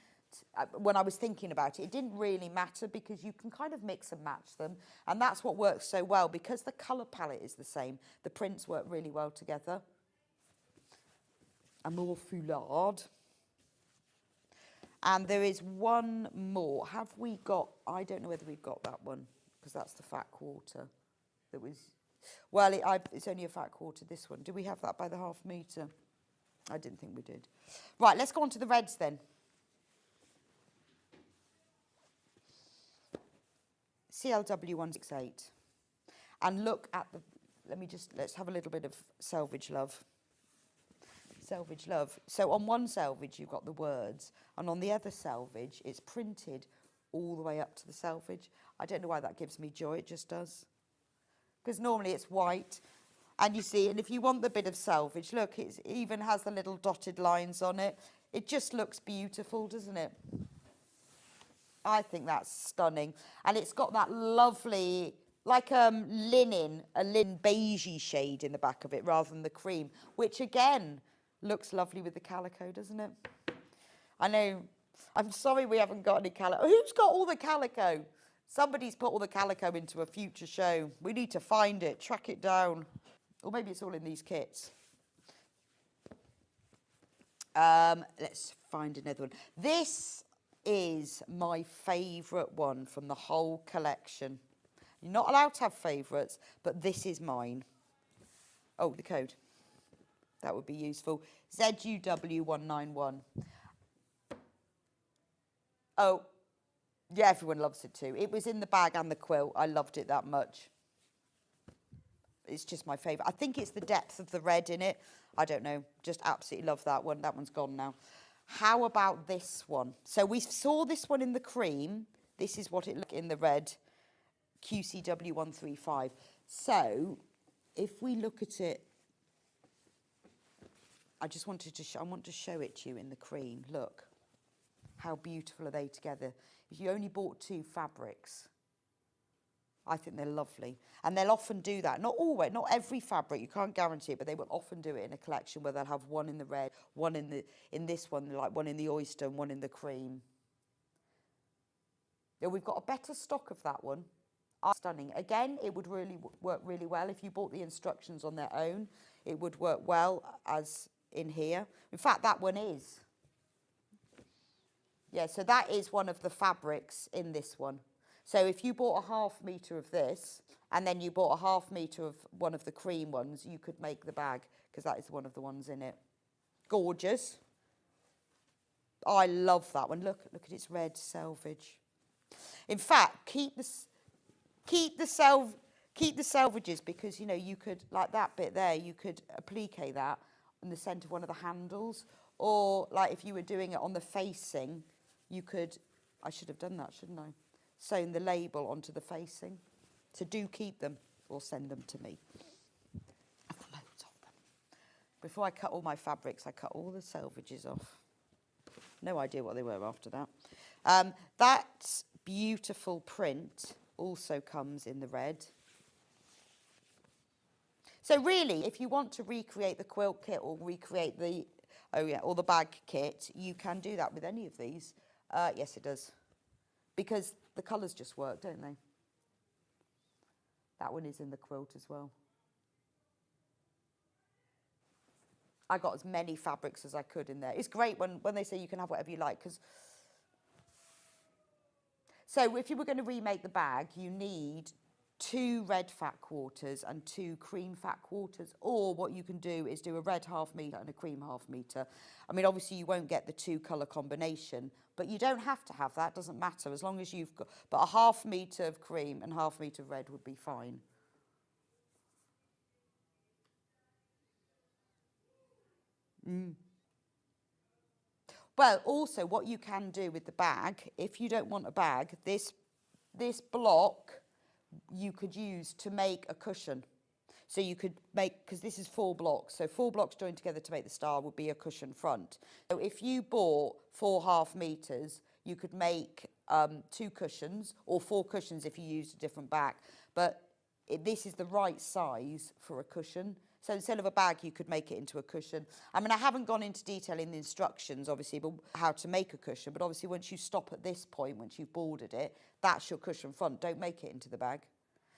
J: When I was thinking about it, it didn't really matter because you can kind of mix and match them, and that's what works so well because the colour palette is the same. The prints work really well together. Amour Foulard. And there is one more. Have we got... I don't know whether we've got that one because that's the fat quarter. That was... Well, it's only a fat quarter, this one. Do we have that by the half metre? I didn't think we did. Right, let's go on to the reds then. CLW 168. And look at the... Let's have a little bit of selvage love. Selvage love. So on one selvage, you've got the words. And on the other selvage, it's printed all the way up to the selvage. I don't know why that gives me joy. It just does. Because normally it's white, and you see, and if you want the bit of selvage, look, it even has the little dotted lines on it. It just looks beautiful, doesn't it? I think that's stunning. And it's got that lovely, like a linen beigey shade in the back of it rather than the cream, which again looks lovely with the calico, doesn't it? I know, I'm sorry we haven't got any calico. Who's got all the calico? Somebody's put all the calico into a future show. We need to find it, track it down. Or maybe it's all in these kits. Let's find another one. This is my favourite one from the whole collection. You're not allowed to have favourites, but this is mine. Oh, the code. That would be useful. ZUW191. Oh. Yeah, everyone loves it too. It was in the bag and the quilt. I loved it that much. It's just my favourite. I think it's the depth of the red in it. I don't know. Just absolutely love that one. That one's gone now. How about this one? So we saw this one in the cream. This is what it looked in the red. QCW 135. So if we look at it, I want to show it to you in the cream. Look. How beautiful are they together? If you only bought 2 fabrics, I think they're lovely. And they'll often do that. Not always, not every fabric, you can't guarantee it, but they will often do it in a collection where they'll have one in the red, one in this one, like one in the oyster and one in the cream. Yeah, we've got a better stock of that one. Stunning. Again, it would really work really well. If you bought the instructions on their own, it would work well as in here. In fact, that one is. Yeah, so that is one of the fabrics in this one. So if you bought a ½ metre of this, and then you bought a ½ metre of one of the cream ones, you could make the bag, because that is one of the ones in it. Gorgeous. Oh, I love that one. Look at its red selvage. In fact, keep the selvages, because, you know, you could, like that bit there, you could applique that in the centre of one of the handles, or like if you were doing it on the facing, you could, I should have done that, shouldn't I? Sewn the label onto the facing. So do keep them or send them to me. I've got loads of them. Before I cut all my fabrics, I cut all the selvages off. No idea what they were after that. That beautiful print also comes in the red. So really, if you want to recreate the quilt kit or recreate the, or the bag kit, you can do that with any of these. Yes, it does. Because the colours just work, don't they? That one is in the quilt as well. I got as many fabrics as I could in there. It's great when they say you can have whatever you like, because... So if you were going to remake the bag, you need 2 red fat quarters and 2 cream fat quarters, or what you can do is do a red ½ metre and a cream ½ metre. I mean, obviously you won't get the 2 colour combination, but you don't have to have that, doesn't matter, as long as you've got, but a ½ metre of cream and ½ metre of red would be fine. Well, also what you can do with the bag, if you don't want a bag, this block you could use to make a cushion. So you could make, because this is 4 blocks, so 4 blocks joined together to make the star would be a cushion front. So if you bought 4 ½ metres, you could make 2 cushions, or 4 cushions if you used a different back. But this is the right size for a cushion. So instead of a bag, you could make it into a cushion. I mean, I haven't gone into detail in the instructions, obviously, but how to make a cushion. But obviously, once you stop at this point, once you've bordered it, that's your cushion front. Don't make it into the bag.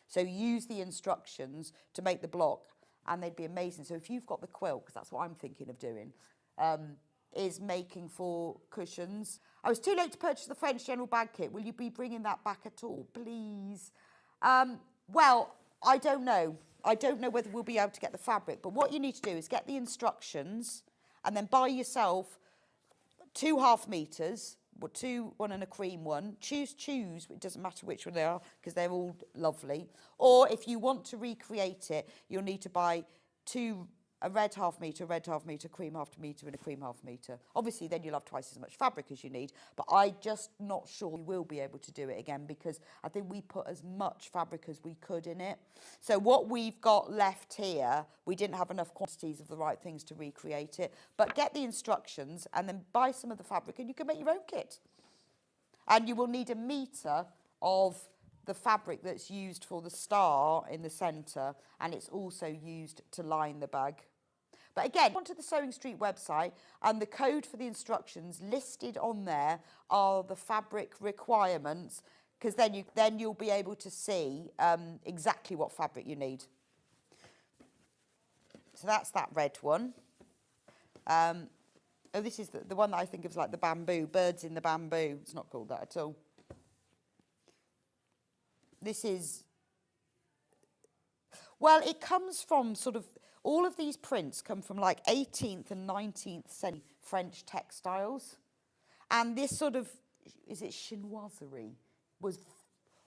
J: So use the instructions to make the block, and they'd be amazing. So if you've got the quilt, because that's what I'm thinking of doing, is making 4 cushions. I was too late to purchase the French General Bag Kit. Will you be bringing that back at all, please? Well, I don't know. I don't know whether we'll be able to get the fabric, but what you need to do is get the instructions and then buy yourself 2 ½ metres, one and a cream one. Choose, it doesn't matter which one they are, because they're all lovely. Or if you want to recreate it, you'll need to buy a red ½ metre, red ½ metre, cream ½ metre, and a cream ½ metre. Obviously, then you'll have twice as much fabric as you need, but I'm just not sure we will be able to do it again, because I think we put as much fabric as we could in it. So what we've got left here, we didn't have enough quantities of the right things to recreate it, but get the instructions and then buy some of the fabric and you can make your own kit. And you will need a metre of the fabric that's used for the star in the centre, and it's also used to line the bag. But again, onto the Sewing Street website, and the code for the instructions listed on there are the fabric requirements, because then you'll be able to see exactly what fabric you need. So that's that red one. Oh, this is the one that I think of as like the bamboo, birds in the bamboo. It's not called that at all. This is, well, it comes from sort of, all of these prints come from like 18th and 19th century French textiles. And this sort of, is it chinoiserie? Was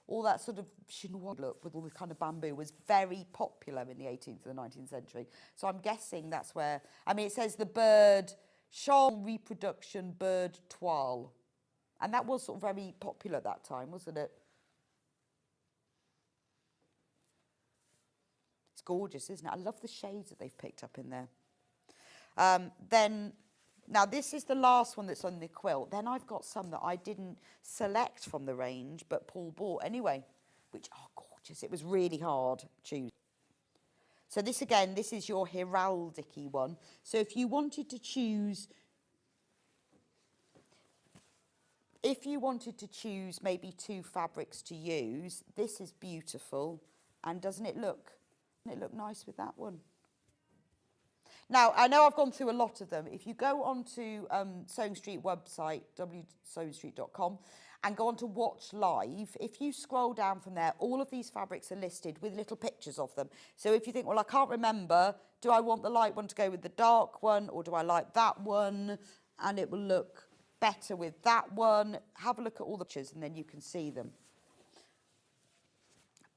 J: all that sort of chinois look with all the kind of bamboo was very popular in the 18th and the 19th century. So I'm guessing that's where, I mean, it says the bird, Charles reproduction bird toile. And that was sort of very popular at that time, wasn't it? It's gorgeous, isn't it? I love the shades that they've picked up in there. Then, now this is the last one that's on the quilt. Then I've got some that I didn't select from the range, but Paul bought anyway, which are gorgeous. it was really hard choosing. So this again, this is your heraldic-y one. So if you wanted to choose, maybe 2 fabrics to use, this is beautiful. And doesn't it look nice with that one? Now, I know I've gone through a lot of them. If you go onto Sewing Street website, www.sewingstreet.com, and go on to watch live, if you scroll down from there, all of these fabrics are listed with little pictures of them. So if you think, well, I can't remember, do I want the light one to go with the dark one, or do I like that one? And it will look better with that one. Have a look at all the pictures and then you can see them.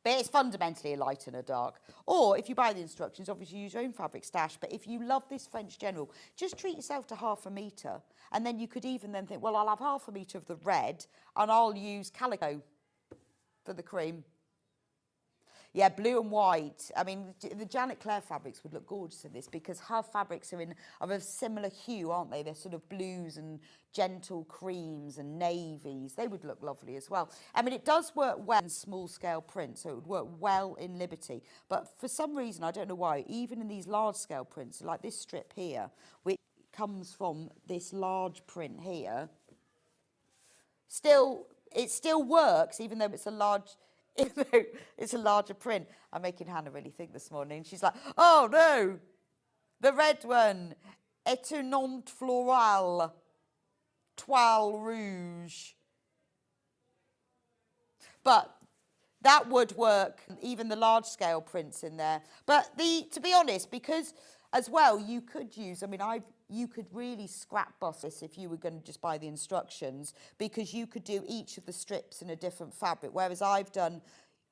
J: But it's fundamentally a light and a dark. Or if you buy the instructions, obviously use your own fabric stash. But if you love this French general, just treat yourself to ½ a metre. And then you could even then think, well, I'll have ½ a metre of the red and I'll use calico for the cream. Yeah, blue and white. I mean, the Janet Claire fabrics would look gorgeous in this because her fabrics are of a similar hue, aren't they? They're sort of blues and gentle creams and navies. They would look lovely as well. I mean, it does work well in small-scale print, so it would work well in Liberty. But for some reason, I don't know why, even in these large-scale prints, like this strip here, which comes from this large print here, it still works, even though it's a large... It's a larger print. I'm making Hannah really think this morning. She's like, oh no, the red one, étonnante florale, toile rouge. But that would work, even the large scale prints in there. But to be honest, because as well, you could use, you could really scrap bust this if you were going to just buy the instructions, because you could do each of the strips in a different fabric, whereas I've done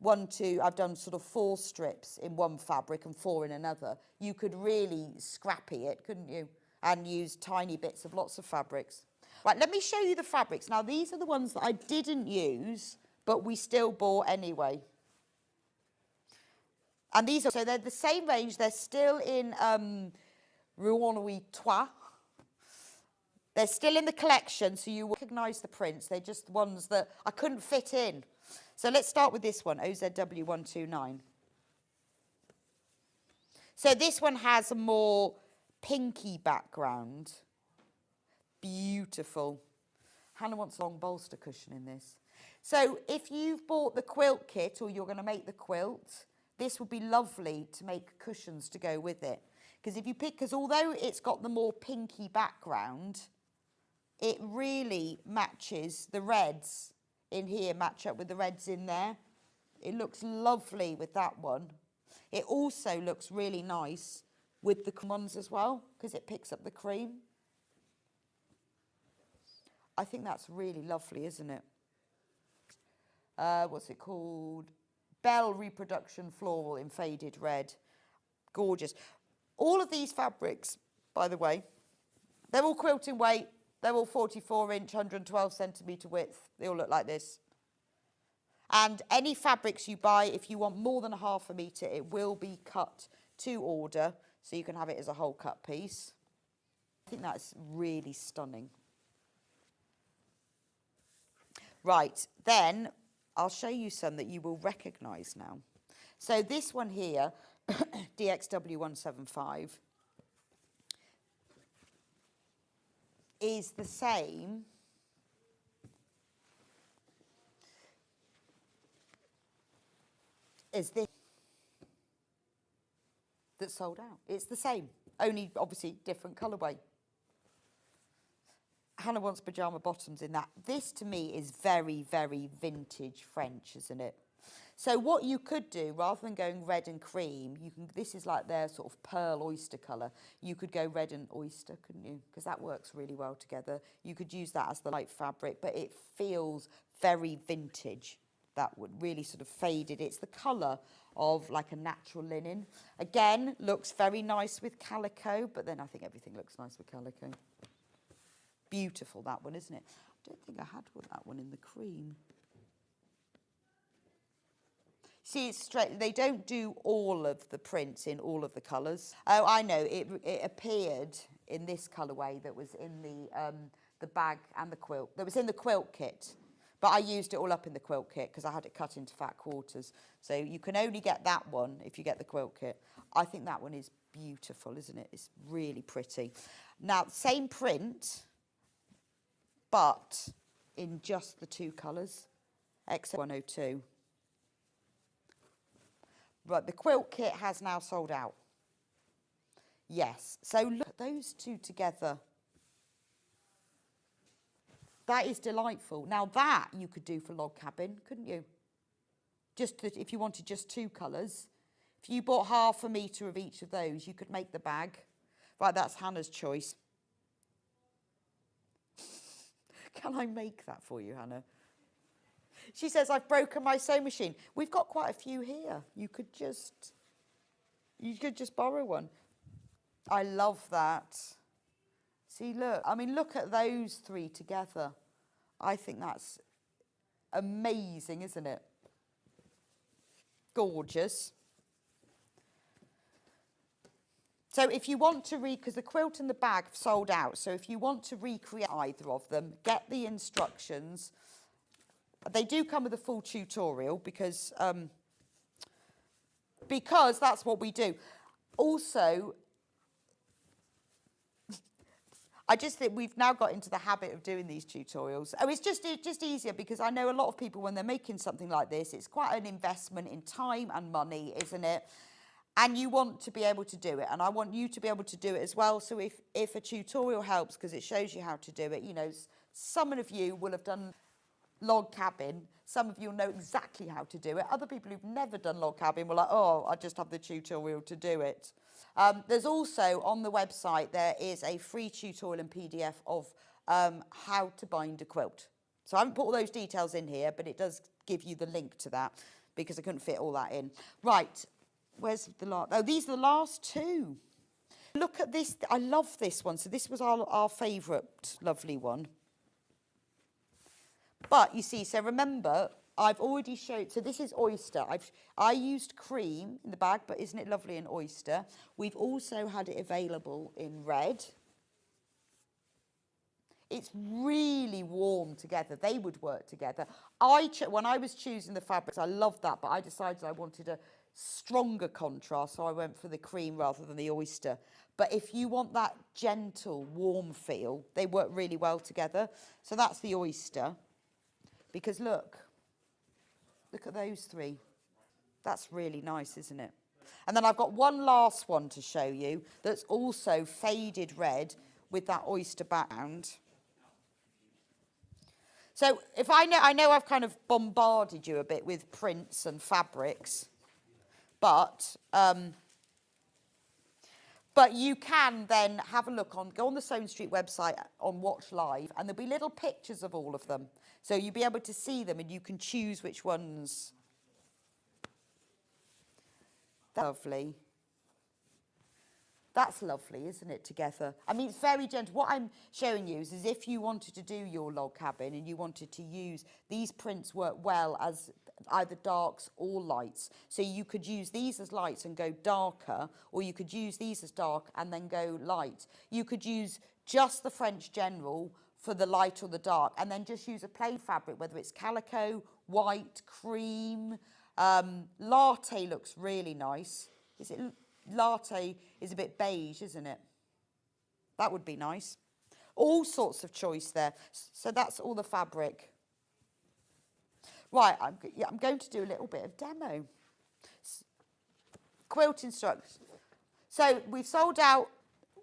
J: I've done sort of 4 strips in one fabric and 4 in another. You could really scrappy it, couldn't you? And use tiny bits of lots of fabrics. Right, let me show you the fabrics. Now, these are the ones that I didn't use, but we still bought anyway. And these are, so they're the same range. They're still in Rouen Trois. They're still in the collection, so you will recognise the prints. They're just ones that I couldn't fit in. So let's start with this one, OZW129. So this one has a more pinky background. Beautiful. Hannah wants a long bolster cushion in this. So if you've bought the quilt kit or you're going to make the quilt, this would be lovely to make cushions to go with it. Because although it's got the more pinky background, it really matches the reds in here, match up with the reds in there. It looks lovely with that one. It also looks really nice with the ones as well, because it picks up the cream. I think that's really lovely, isn't it? What's it called? Belle Reproduction Floral in faded red. Gorgeous. All of these fabrics, by the way, they're all quilting weight. They're all 44-inch, 112 centimetre width. They all look like this. And any fabrics you buy, if you want more than ½ a metre, it will be cut to order, so you can have it as a whole cut piece. I think that's really stunning. Right, then I'll show you some that you will recognise now. So this one here, DXW175, is the same as this that sold out. It's the same, only obviously different colourway. Hannah wants pyjama bottoms in that. This to me is very, very vintage French, isn't it? So what you could do, rather than going red and cream, this is like their sort of pearl oyster colour. You could go red and oyster, couldn't you? Because that works really well together. You could use that as the light fabric, but it feels very vintage. That would really sort of faded. It's the colour of like a natural linen. Again, looks very nice with calico, but then I think everything looks nice with calico. Beautiful, that one, isn't it? I don't think I had that one in the cream. See, it's straight. They don't do all of the prints in all of the colours. Oh, I know. It appeared in this colourway that was in the bag and the quilt. That was in the quilt kit. But But I used it all up in the quilt kit because I had it cut into fat quarters. So you can only get that one if you get the quilt kit. I think that one is beautiful, isn't it? It's really pretty. Now, same print, but in just the 2 colours, except 102. Right, the quilt kit has now sold out. Yes, so look at those 2 together. That is delightful. Now that you could do for log cabin, couldn't you? Just if you wanted just 2 colours. If you bought half a metre of each of those, you could make the bag. Right, that's Hannah's choice. Can I make that for you, Hannah? She says, I've broken my sewing machine. We've got quite a few here. You could just borrow one. I love that. See, look, I mean, look at those 3 together. I think that's amazing, isn't it? Gorgeous. So if you want to because the quilt and the bag have sold out, so if you want to recreate either of them, get the instructions. They do come with a full tutorial because that's what we do. Also, I just think we've now got into the habit of doing these tutorials. Oh, it's just easier because I know a lot of people, when they're making something like this, it's quite an investment in time and money, isn't it? And you want to be able to do it. And I want you to be able to do it as well. So if a tutorial helps because it shows you how to do it, you know, some of you will have done log cabin. Some of you will know exactly how to do it. Other people who've never done log cabin were like, oh, I just have the tutorial to do it. There's also, on the website, there is a free tutorial and PDF of how to bind a quilt. So I haven't put all those details in here, but it does give you the link to that because I couldn't fit all that in. Right, where's the last? Oh, these are the last 2. Look at this. I love this one. So this was our favourite lovely one. But you see, so remember, I've already showed, so this is oyster. I used cream in the bag, but isn't it lovely in oyster? We've also had it available in red. It's really warm together. They would work together. When I was choosing the fabrics, I loved that, but I decided I wanted a stronger contrast, so I went for the cream rather than the oyster. But if you want that gentle, warm feel, they work really well together. So that's the oyster. Because look at those 3. That's really nice, isn't it? And then I've got one last one to show you that's also faded red with that oyster background. So if I know I've kind of bombarded you a bit with prints and fabrics, but you can then have a look go on the Sewing Street website on Watch Live, and there'll be little pictures of all of them. So you'll be able to see them and you can choose which ones. Lovely. That's lovely, isn't it, together? I mean, it's very gentle. What I'm showing you is if you wanted to do your log cabin and you wanted to use, these prints work well as either darks or lights. So you could use these as lights and go darker, or you could use these as dark and then go light. You could use just the French General for the light or the dark, and then just use a plain fabric, whether it's calico, white, cream. Latte looks really nice. Latte is a bit beige, isn't it? That would be nice. All sorts of choice there. So that's all the fabric. Right, I'm going to do a little bit of demo. Quilt instructions. So we've sold out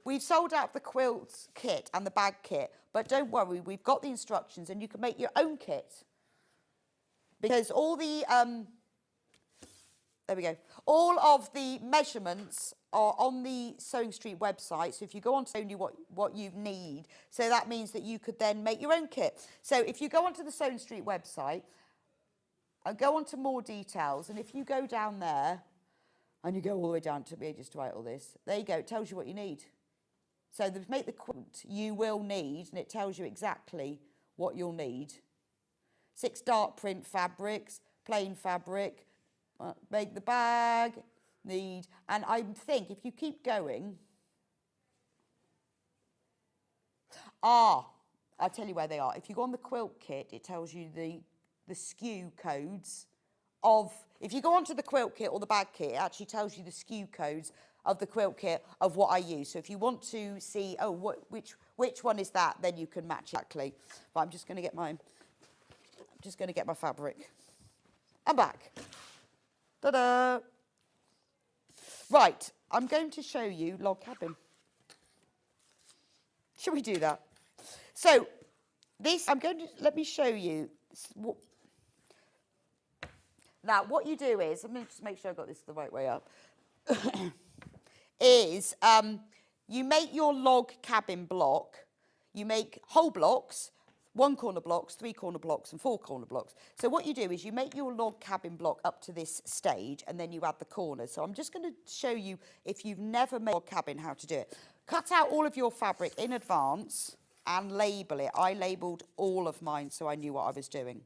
J: the quilt kit and the bag kit, but don't worry, we've got the instructions and you can make your own kit. Because all the, there we go, all of the measurements are on the Sewing Street website. So if you go on to only what you need, so that means that you could then make your own kit. So if you go onto the Sewing Street website and go on to more details, and if you go down there and you go all the way down, to me just to write all this, there you go, it tells you what you need. So to make the quilt, you will need, and it tells you exactly what you'll need. 6 dark print fabrics, plain fabric, make the bag, need, and I think if you keep going, I'll tell you where they are. If you go on the quilt kit, it tells you the the SKU codes of, if you go onto the quilt kit or the bag kit, it actually tells you the SKU codes of the quilt kit of what I use. So if you want to see, oh, which one is that, then you can match exactly. But I'm just going to get my fabric. I'm back. Ta-da! Right, I'm going to show you log cabin. Shall we do that? So this, let me show you. Now, what you do is, let me just make sure I got this the right way up, is you make your log cabin block. You make whole blocks, 1 corner blocks, 3 corner blocks, and 4 corner blocks. So what you do is you make your log cabin block up to this stage, and then you add the corners. So I'm just going to show you, if you've never made a log cabin, how to do it. Cut out all of your fabric in advance and label it. I labelled all of mine so I knew what I was doing.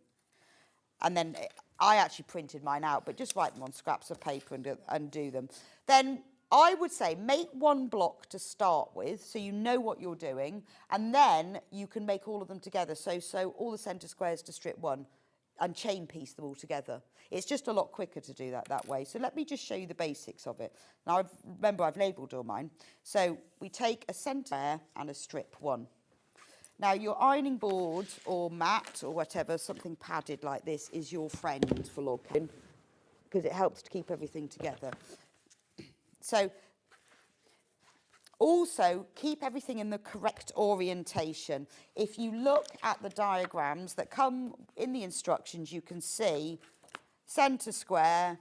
J: And then I actually printed mine out, but just write them on scraps of paper and do them. Then I would say make 1 block to start with, so you know what you're doing, and then you can make all of them together. So all the centre squares to strip 1 and chain piece them all together. It's just a lot quicker to do that way. So let me just show you the basics of it. Now, remember, I've labelled all mine. So we take a centre square and a strip 1. Now, your ironing board or mat or whatever, something padded like this, is your friend for log cabin because it helps to keep everything together. So, also, keep everything in the correct orientation. If you look at the diagrams that come in the instructions, you can see centre square.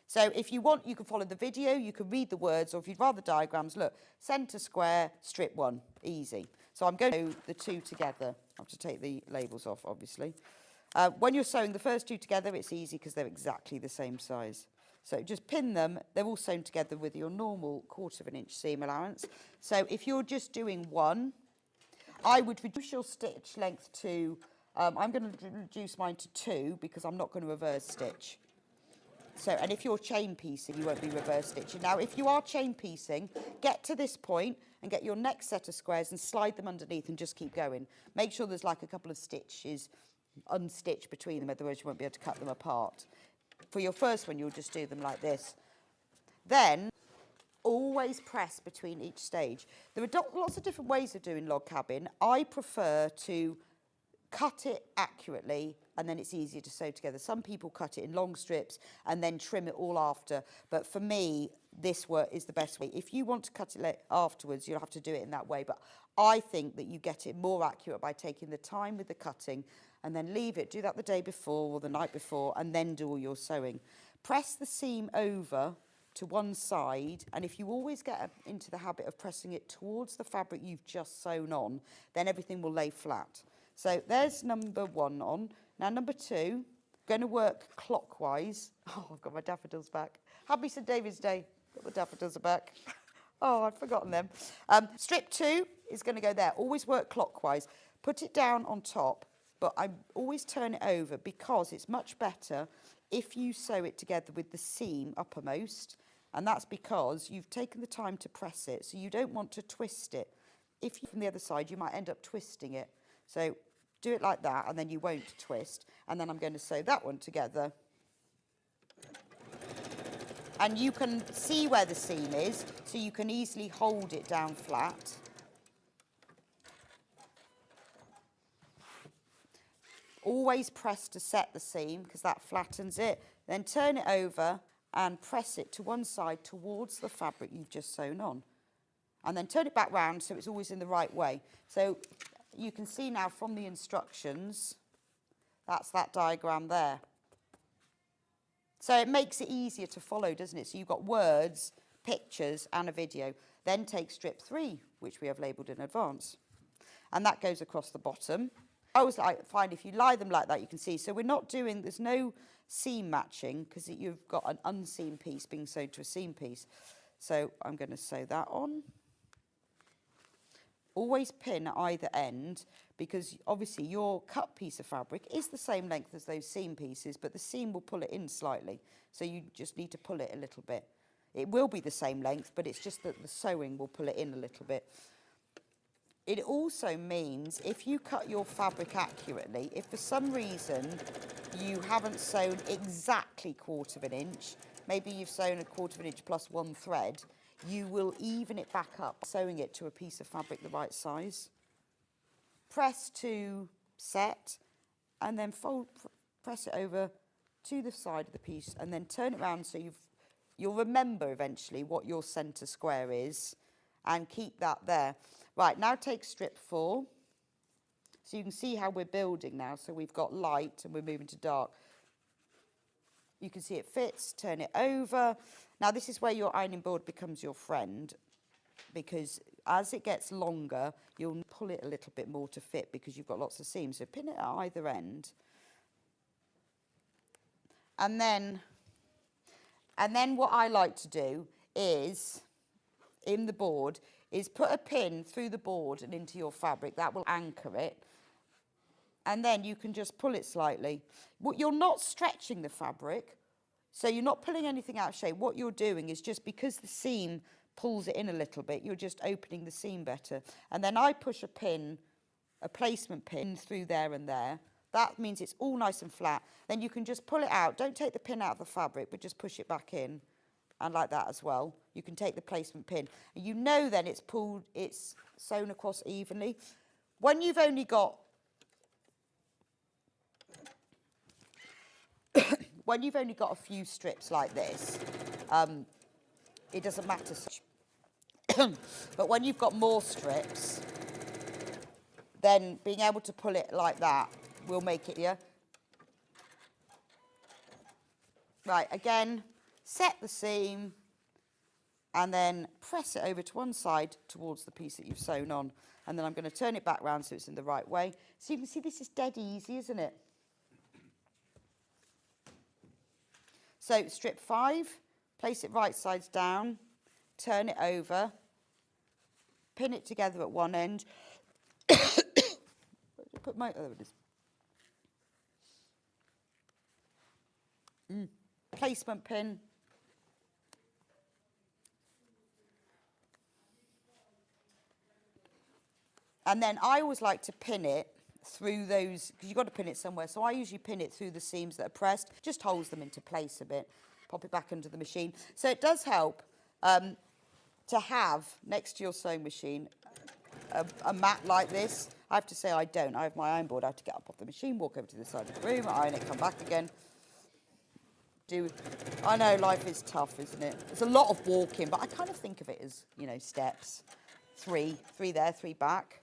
J: So if you want, you can follow the video, you can read the words, or if you'd rather diagrams, look, centre square, strip 1, easy. So I'm going to do the 2 together. I have to take the labels off, obviously. When you're sewing the first 2 together, it's easy because they're exactly the same size. So just pin them. They're all sewn together with your normal 1/4 inch seam allowance. So if you're just doing 1, I would reduce your stitch length to, I'm going to reduce mine to 2 because I'm not going to reverse stitch. So, and if you're chain piecing, you won't be reverse stitching. Now, if you are chain piecing, get to this point and get your next set of squares and slide them underneath and just keep going. Make sure there's like a couple of stitches unstitched between them, otherwise you won't be able to cut them apart. For your first one, you'll just do them like this. Then, always press between each stage. There are lots of different ways of doing log cabin. I prefer to cut it accurately, and then it's easier to sew together. Some people cut it in long strips and then trim it all after. But for me, this work is the best way. If you want to cut it afterwards, you'll have to do it in that way. But I think that you get it more accurate by taking the time with the cutting and then leave it. Do that the day before or the night before, and then do all your sewing. Press the seam over to one side, and if you always get into the habit of pressing it towards the fabric you've just sewn on, then everything will lay flat. So there's number 1 on. Now number 2, going to work clockwise. Oh, I've got my daffodils back. Happy St David's Day. Got the daffodils are back. Oh, I'd forgotten them. Strip 2 is going to go there. Always work clockwise. Put it down on top, but I always turn it over because it's much better if you sew it together with the seam uppermost, and that's because you've taken the time to press it, so you don't want to twist it. If you from the other side, you might end up twisting it. So do it like that, and then you won't twist. And then I'm going to sew that one together. And you can see where the seam is, so you can easily hold it down flat. Always press to set the seam, because that flattens it. Then turn it over and press it to one side towards the fabric you've just sewn on. And then turn it back round so it's always in the right way. So you can see now from the instructions, that's that diagram there. So it makes it easier to follow, doesn't it? So you've got words, pictures, and a video. Then take strip 3, which we have labelled in advance. And that goes across the bottom. I always find if you lie them like that, you can see. So we're not doing, there's no seam matching because you've got an unseamed piece being sewn to a seam piece. So I'm going to sew that on. Always pin at either end, because obviously your cut piece of fabric is the same length as those seam pieces, but the seam will pull it in slightly. So you just need to pull it a little bit. It will be the same length, but it's just that the sewing will pull it in a little bit. It also means if you cut your fabric accurately, if for some reason you haven't sewn exactly 1/4 inch, maybe you've sewn 1/4 inch plus 1 thread, you will even it back up, sewing it to a piece of fabric the right size. Press to set, and then press it over to the side of the piece, and then turn it around so you'll remember eventually what your centre square is, and keep that there. Right, now take strip 4. So you can see how we're building now. So we've got light and we're moving to dark. You can see it fits, turn it over. Now this is where your ironing board becomes your friend, because as it gets longer, you'll pull it a little bit more to fit because you've got lots of seams. So pin it at either end. And then what I like to do is, in the board, is put a pin through the board and into your fabric. That will anchor it. And then you can just pull it slightly. You're not stretching the fabric, so you're not pulling anything out of shape. What you're doing is just because the seam pulls it in a little bit, you're just opening the seam better. And then I push a pin, a placement pin through there and there. That means it's all nice and flat. Then you can just pull it out. Don't take the pin out of the fabric, but just push it back in. And like that as well. You can take the placement pin. And you know then it's pulled, it's sewn across evenly. When you've only got a few strips like this, it doesn't matter so much. But when you've got more strips, then being able to pull it like that will make it easier. Right, again, set the seam and then press it over to one side towards the piece that you've sewn on. And then I'm going to turn it back round so it's in the right way. So you can see this is dead easy, isn't it? So strip 5, place it right sides down, turn it over, pin it together at one end. Put my, oh, there it is. Placement pin. And then I always like to pin it through those, because you've got to pin it somewhere. So I usually pin it through the seams that are pressed, just holds them into place a bit. Pop it back into the machine. So it does help to have, next to your sewing machine, a mat like this. I have to say I don't. I have my iron board. I have to get up off the machine, walk over to the side of the room, iron it, come back again. I know life is tough, isn't it? There's a lot of walking, but I kind of think of it as, you know, steps. 3 there, 3 back.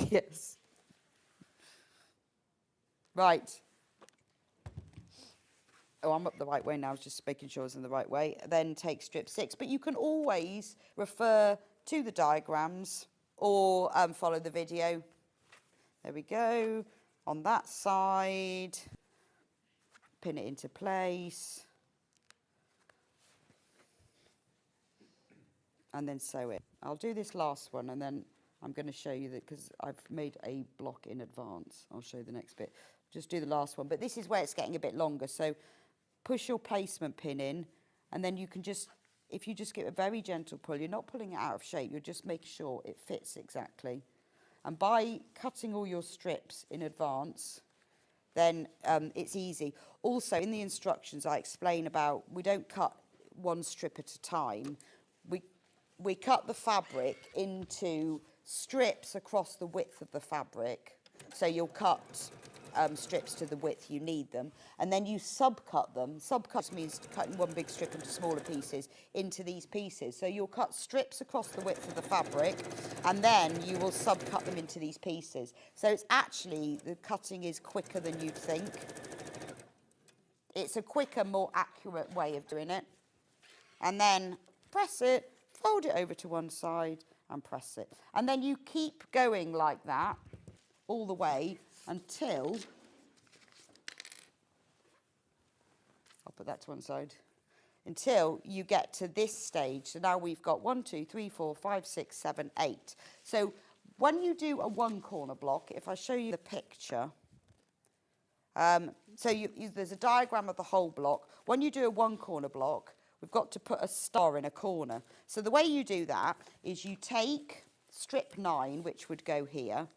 J: Yes. Right. Oh, I'm up the right way now. I was just making sure I was in the right way. Then take strip 6. But you can always refer to the diagrams or follow the video. There we go. On that side. Pin it into place. And then sew it. I'll do this last one and then I'm going to show you that because I've made a block in advance. I'll show you the next bit. Just do the last one. But this is where it's getting a bit longer. So push your placement pin in and then you can just, if you just give a very gentle pull, you're not pulling it out of shape. You're just making sure it fits exactly. And by cutting all your strips in advance, then it's easy. Also, in the instructions, I explain about we don't cut one strip at a time. We cut the fabric into strips across the width of the fabric. So you'll cut strips to the width you need them. And then you subcut them. Subcut means cutting one big strip into smaller pieces into these pieces. So you'll cut strips across the width of the fabric and then you will subcut them into these pieces. So it's actually, the cutting is quicker than you'd think. It's a quicker, more accurate way of doing it. And then press it, fold it over to one side and press it. And then you keep going like that all the way until, I'll put that to one side, until you get to this stage. So now we've got 1, 2, 3, 4, 5, 6, 7, 8. So when you do a one corner block, if I show you the picture, so there's a diagram of the whole block. When you do a one corner block, we've got to put a star in a corner. So the way you do that is you take strip 9, which would go here.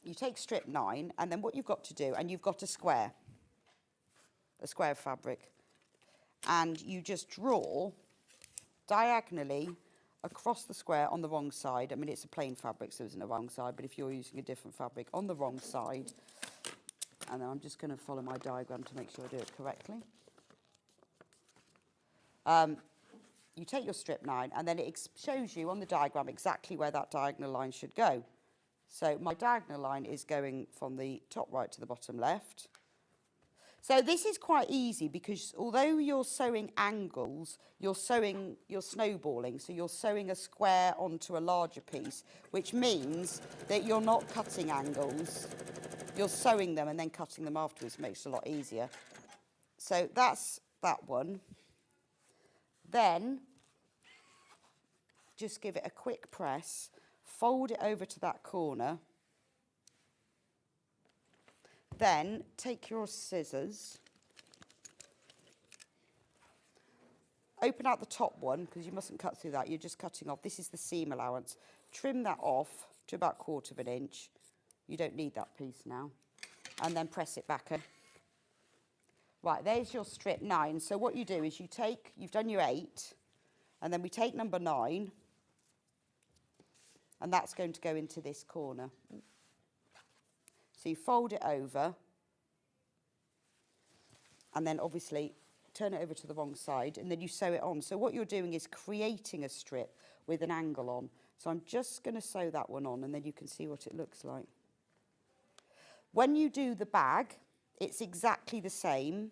J: You take strip 9, and then what you've got to do, and you've got a square of fabric, and you just draw diagonally across the square on the wrong side. I mean, it's a plain fabric, so it isn't a wrong side, but if you're using a different fabric, on the wrong side, and then I'm just going to follow my diagram to make sure I do it correctly. You take your strip 9, and then it shows you on the diagram exactly where that diagonal line should go. So my diagonal line is going from the top right to the bottom left. So this is quite easy because although you're sewing angles, you're snowballing. So you're sewing a square onto a larger piece, which means that you're not cutting angles. You're sewing them and then cutting them afterwards. Makes it a lot easier. So that's that one. Then just give it a quick press. Fold it over to that corner. Then take your scissors, open out the top one, because you mustn't cut through that, you're just cutting off. This is the seam allowance. Trim that off to about 1/4 of an inch. You don't need that piece now. And then press it back in. Right, there's your strip 9. So what you do is you've done your 8, and then we take number 9, and that's going to go into this corner. So you fold it over, and then obviously turn it over to the wrong side, and then you sew it on. So what you're doing is creating a strip with an angle on. So I'm just going to sew that one on, and then you can see what it looks like. When you do the bag, it's exactly the same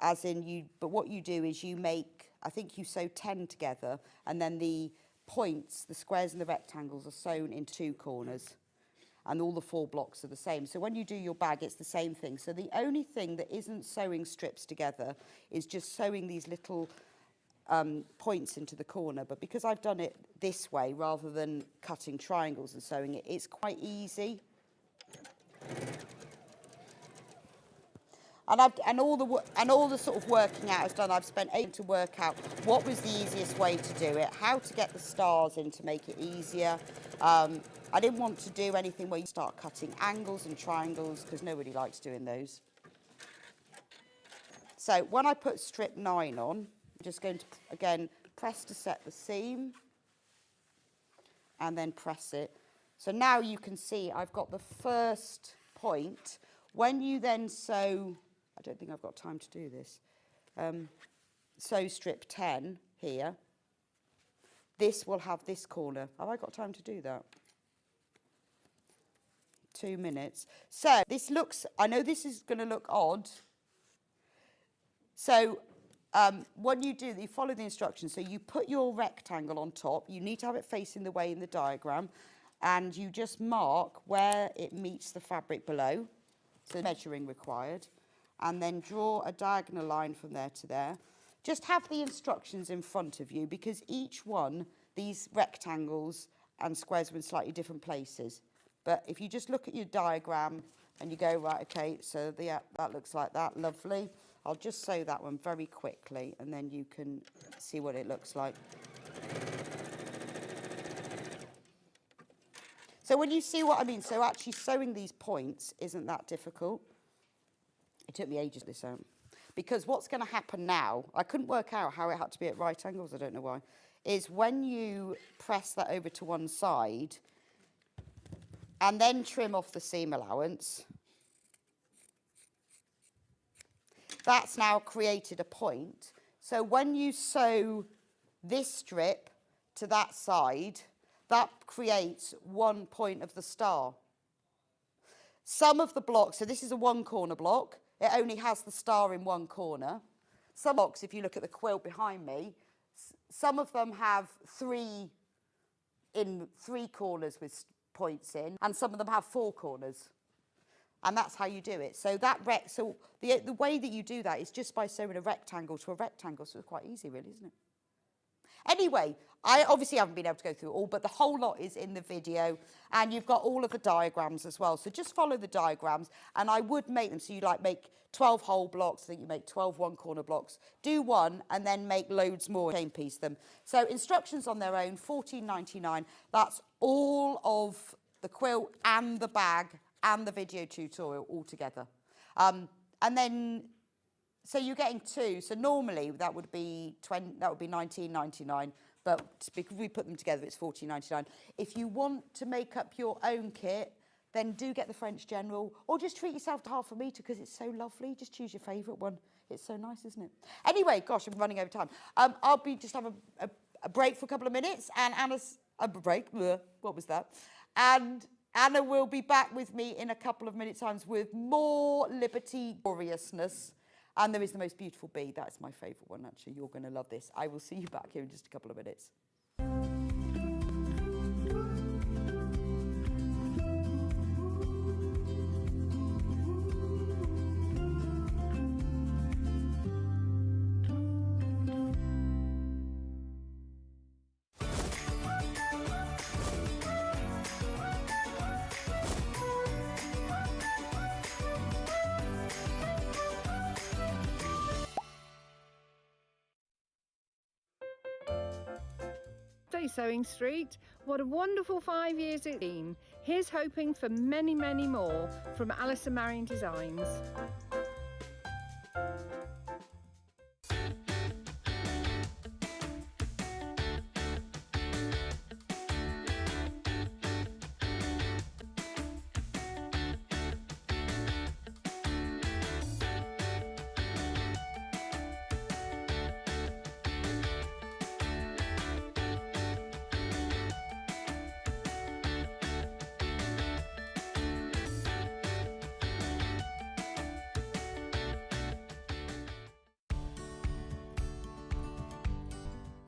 J: as in but what you do is you make, I think you sew 10 together, and then the points, the squares and the rectangles are sewn into 2 corners, and all the 4 blocks are the same. So when you do your bag, it's the same thing. So the only thing that isn't sewing strips together is just sewing these little points into the corner. But because I've done it this way rather than cutting triangles and sewing it, it's quite easy. And all the sort of working out is done. I've spent 8 to work out what was the easiest way to do it, how to get the stars in to make it easier. I didn't want to do anything where you start cutting angles and triangles because nobody likes doing those. So when I put strip 9 on, I'm just going to, again, press to set the seam and then press it. So now you can see I've got the first point. When you then sew, I don't think I've got time to do this, sew strip 10 here, this will have this corner. Have I got time to do that? 2 minutes. So this looks, I know this is going to look odd. So when you do, you follow the instructions. So you put your rectangle on top. You need to have it facing the way in the diagram. And you just mark where it meets the fabric below. So measuring required. And then draw a diagonal line from there to there. Just have the instructions in front of you because each one, these rectangles and squares are in slightly different places. But if you just look at your diagram and you go, right, okay, so that looks like that, lovely. I'll just sew that one very quickly and then you can see what it looks like. So when you see what I mean, so actually sewing these points isn't that difficult. It took me ages to this out. Because what's going to happen now, I couldn't work out how it had to be at right angles, I don't know why, is when you press that over to one side and then trim off the seam allowance, that's now created a point. So when you sew this strip to that side, that creates one point of the star. Some of the blocks, so this is a 1 corner block, it only has the star in 1 corner. Some blocks, if you look at the quilt behind me, some of them have 3 corners with points in, and some of them have 4 corners. And that's how you do it. So the way that you do that is just by sewing a rectangle to a rectangle. So it's quite easy, really, isn't it? Anyway, I obviously haven't been able to go through it all, but the whole lot is in the video, and you've got all of the diagrams as well. So just follow the diagrams, and I would make them so you like make 12 whole blocks. I think you make 12 one-corner blocks. Do one, and then make loads more. Chain piece them. So instructions on their own, $14.99. That's all of the quilt and the bag and the video tutorial all together. And then, so you're getting two. So normally that would be $19.99. But because we put them together, it's $14.99. If you want to make up your own kit, then do get the French General, or just treat yourself to half a metre because it's so lovely. Just choose your favourite one. It's so nice, isn't it? Anyway, gosh, I'm running over time. I'll just have a break for a couple of minutes, and Anna's a break. What was that? And Anna will be back with me in a couple of minutes' times with more Liberty gloriousness. And there is the most beautiful bee. That's my favourite one, actually. You're going to love this. I will see you back here in just a couple of minutes.
L: Sewing Street. What a wonderful 5 years it's been. Here's hoping for many, many more from Alistair Marion Designs.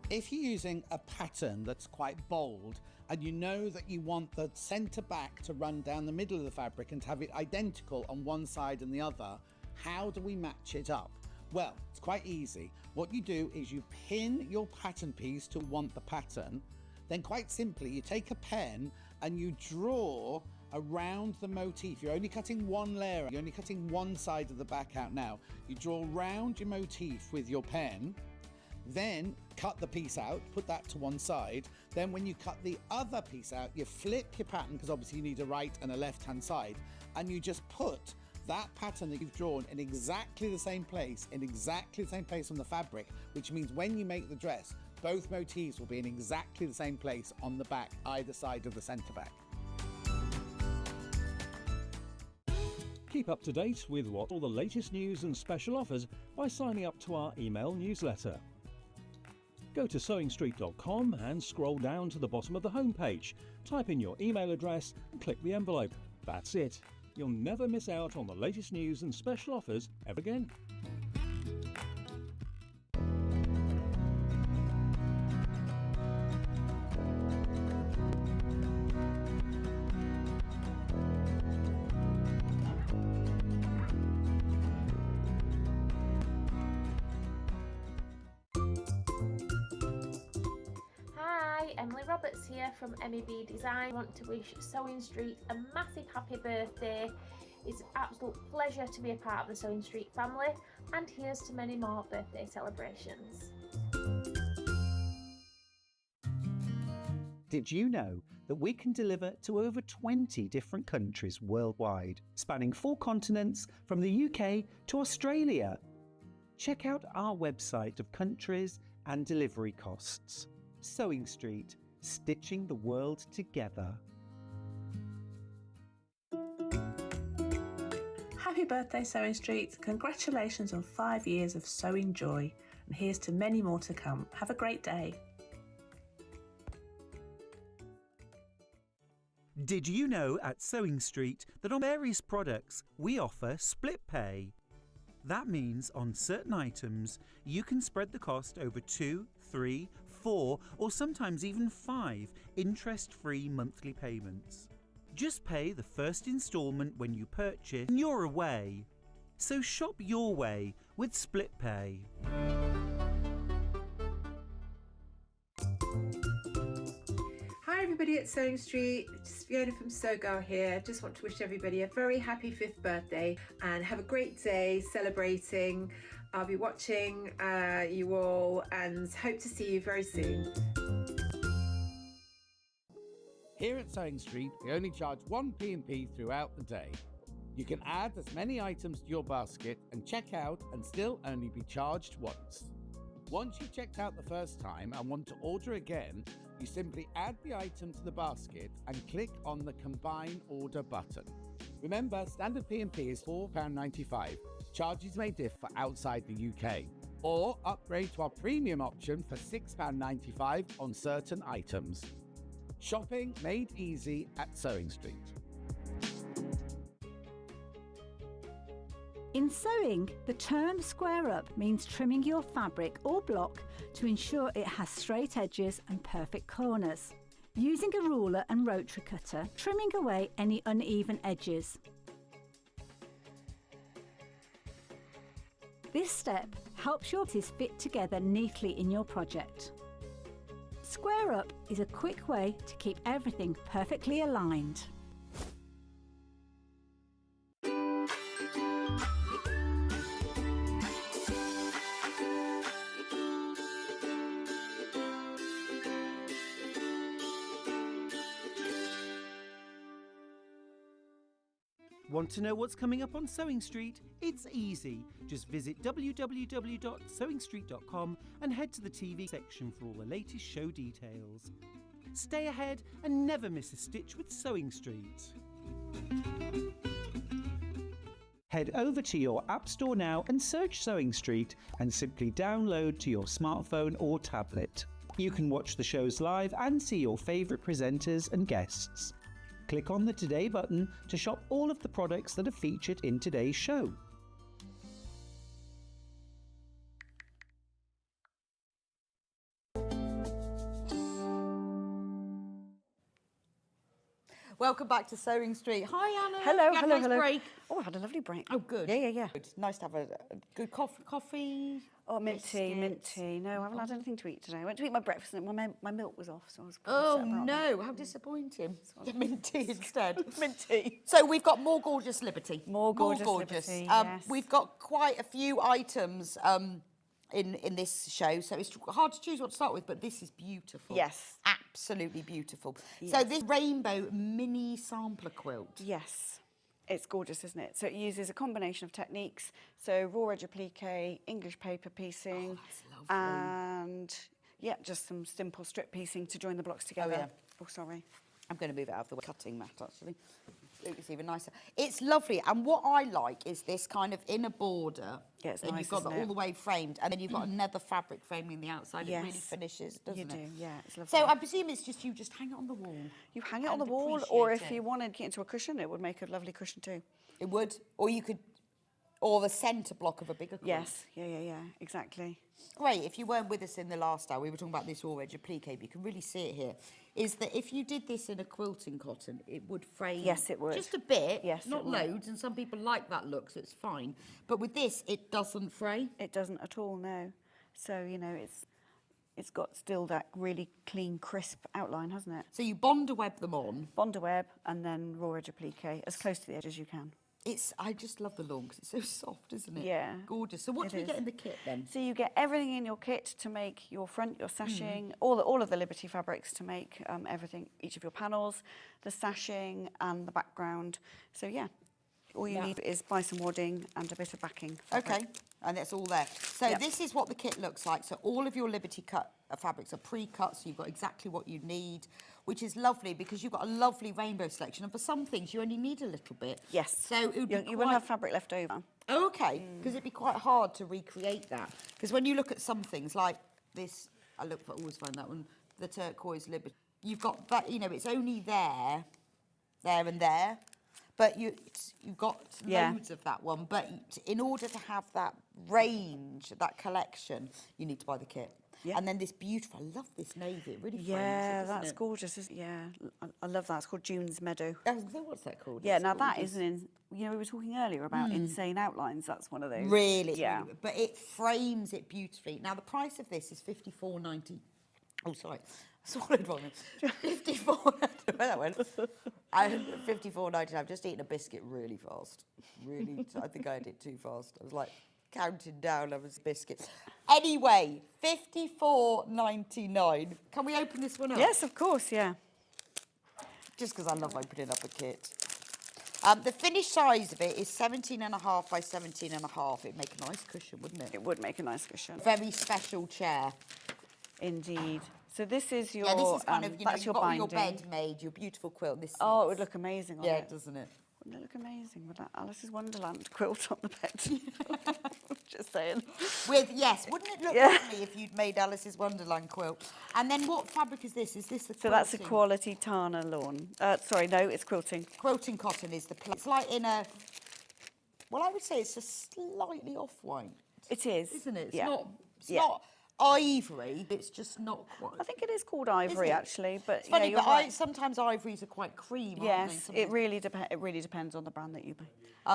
R: If you're using a pattern that's quite bold and you know that you want the centre back to run down the middle of the fabric and to have it identical on one side and the other, how do we match it up? Well, it's quite easy. What you do is you pin your pattern piece to want the pattern, then quite simply you take a pen and you draw around the motif. You're only cutting one layer, you're only cutting one side of the back out now. You draw round your motif with your pen, then cut the piece out, put that to one side. Then when you cut the other piece out, you flip your pattern, because obviously you need a right and a left-hand side, and you just put that pattern that you've drawn in exactly the same place, on the fabric, which means when you make the dress, both motifs will be in exactly the same place on the back, either side of the centre back.
H: Keep up to date with all the latest news and special offers by signing up to our email newsletter. Go to sewingstreet.com and scroll down to the bottom of the homepage. Type in your email address and click the envelope. That's it. You'll never miss out on the latest news and special offers ever again.
O: Here from MEB Design. I want to wish Sewing Street a massive happy birthday. It's an absolute pleasure to be a part of the Sewing Street family, and here's to many more birthday celebrations.
N: Did you know that we can deliver to over 20 different countries worldwide, spanning 4 continents from the UK to Australia? Check out our website of countries and delivery costs. Sewing Street, stitching the world together.
P: Happy birthday, Sewing Street. Congratulations on 5 years of sewing joy, and here's to many more to come. Have a great day.
N: Did you know at Sewing Street that on various products we offer split pay? That means on certain items you can spread the cost over 2, 3, 4 or sometimes even 5 interest-free monthly payments. Just pay the first instalment when you purchase and you're away. So shop your way with split pay.
M: everybody at Sewing Street, it's Fiona from Sew Girl here. Just want to wish everybody a very happy 5th birthday and have a great day celebrating. I'll be watching you all and hope to see you very soon.
R: Here at Sewing Street, we only charge one P&P throughout the day. You can add as many items to your basket and check out and still only be charged once. Once you've checked out the first time and want to order again, you simply add the item to the basket and click on the Combine Order button. Remember, standard P&P is £4.95. Charges may differ outside the UK. Or upgrade to our premium option for £6.95 on certain items. Shopping made easy at Sewing Street.
Q: In sewing, the term square up means trimming your fabric or block to ensure it has straight edges and perfect corners. Using a ruler and rotary cutter, trimming away any uneven edges. This step helps your pieces fit together neatly in your project. Square up is a quick way to keep everything perfectly aligned.
N: Want to know what's coming up on Sewing Street? It's easy. Just visit www.sewingstreet.com and head to the TV section for all the latest show details. Stay ahead and never miss a stitch with Sewing Street.
D: Head over to your App Store now and search Sewing Street and simply download to your smartphone or tablet. You can watch the shows live and see your favourite presenters and guests. Click on the Today button to shop all of the products that are featured in today's show.
J: Welcome back to Sewing Street. Hi, Anna.
E: Hello,
J: You had a
E: hello,
J: nice
E: hello.
J: break?
E: Oh, I had a lovely break.
J: Oh, good.
E: Yeah.
J: Good. Nice to have a good coffee.
E: Oh, mint tea. No, I haven't had anything to eat today. I went to eat my breakfast and my milk was off, so I was quite
J: Oh
E: upset about
J: no, how disappointing. Mint tea instead.
E: Mint tea.
J: So we've got more gorgeous Liberty.
E: More gorgeous Liberty, yes.
J: We've got quite a few items in this show, so it's hard to choose what to start with, but this is beautiful.
E: Yes.
J: Absolutely beautiful.
E: Yes.
J: So this rainbow mini sampler quilt.
E: Yes. It's gorgeous, isn't it? So it uses a combination of techniques. So raw edge applique, English paper piecing, and yeah, just some simple strip piecing to join the blocks together.
J: Oh, yeah.
E: Oh, sorry.
J: I'm going to move it out of the way. Cutting mat, actually. It's even nicer. It's lovely, and what I like is this kind of inner border.
E: Yeah, it's
J: and
E: nice,
J: you've got
E: isn't
J: that all
E: it?
J: the way framed, and then you've got another fabric framing the outside.
E: Yes.
J: It really finishes, doesn't it?
E: You do, yeah, it's lovely.
J: So I presume it's just you just hang it on the wall.
E: You hang it on the wall, or if you wanted to get into a cushion, it would make a lovely cushion too.
J: It would, or you could, or the centre block of a bigger quilt.
E: Yes, yeah, exactly.
J: Great, if you weren't with us in the last hour, we were talking about this raw edge applique, but you can really see it here, is that if you did this in a quilting cotton, it would frame.
E: Yes, it would.
J: Just a bit,
E: Yes,
J: not
E: it would.
J: loads, and some people like that look, so it's fine. But with this, it doesn't fray.
E: It doesn't at all, no. So, you know, it's got still that really clean, crisp outline, hasn't it?
J: So you bonder web them on.
E: Bonder web and then raw edge applique, as close to the edge as you can.
J: I just love the lawn because it's so soft, isn't it?
E: Yeah.
J: Gorgeous. So what
E: It
J: do we
E: is.
J: get in the kit then?
E: So you get everything in your kit to make your front, your sashing, all of the Liberty fabrics to make everything, each of your panels, the sashing and the background. So yeah, all you need is buy some wadding and a bit of backing fabric.
J: Okay, and that's all there. So this is what the kit looks like. So all of your Liberty cut fabrics are pre-cut, so you've got exactly what you need, which is lovely because you've got a lovely rainbow selection. And for some things, you only need a little bit.
E: Yes.
J: So it would be
E: You will have fabric left over.
J: Oh, okay, because it'd be quite hard to recreate that. Because when you look at some things like this, I always find that one, the turquoise Liberty. You've got that, you know, it's only there, and there. But you've got loads of that one. But in order to have that range, that collection, you need to buy the kit. Yeah. And then this beautiful, I love this navy. It really frames it, doesn't
E: that's
J: it?
E: gorgeous. Yeah, I love that. It's called June's Meadow.
J: What's that called?
E: Yeah,
J: It's
E: now that
J: gorgeous.
E: is you know, we were talking earlier about insane outlines. That's one of those.
J: Really?
E: Yeah.
J: Really, but it frames it beautifully. Now, the price of this is $54.90. Oh, sorry. swallowed one. 54. Where that went? 54.99. I've just eaten a biscuit really fast. Really, I think I did it too fast. I was like counting down. I was biscuits. Anyway, 54.99. Can we open this one up?
E: Yes, of course. Yeah.
J: Just because I love opening up a kit. The finished size of it is 17.5 by 17.5. It'd make a nice cushion, wouldn't it?
E: It would make a nice cushion.
J: Very special chair.
E: Indeed. So this is your,
J: this is kind of, you know,
E: that's
J: you've
E: your
J: got
E: binding.
J: your bed made, your beautiful quilt. This
E: Oh, it would look amazing on it.
J: Yeah, doesn't it?
E: Wouldn't it look amazing with that Alice's Wonderland quilt on the bed? Just saying.
J: Yes, wouldn't it look lovely if you'd made Alice's Wonderland quilt? And then what fabric is this? Is this the quilting?
E: So that's a quality Tana lawn. Sorry, no, it's quilting.
J: Quilting cotton is the It's like in a, well, I would say it's a slightly off-white.
E: It is.
J: Isn't it? It's
E: yeah.
J: not, it's not ivory, it's just not quite.
E: I think it is called ivory, actually, but
J: it's funny,
E: yeah,
J: but
E: right.
J: Sometimes ivories are quite cream,
E: yes,
J: aren't they?
E: it really depends on the brand that you buy.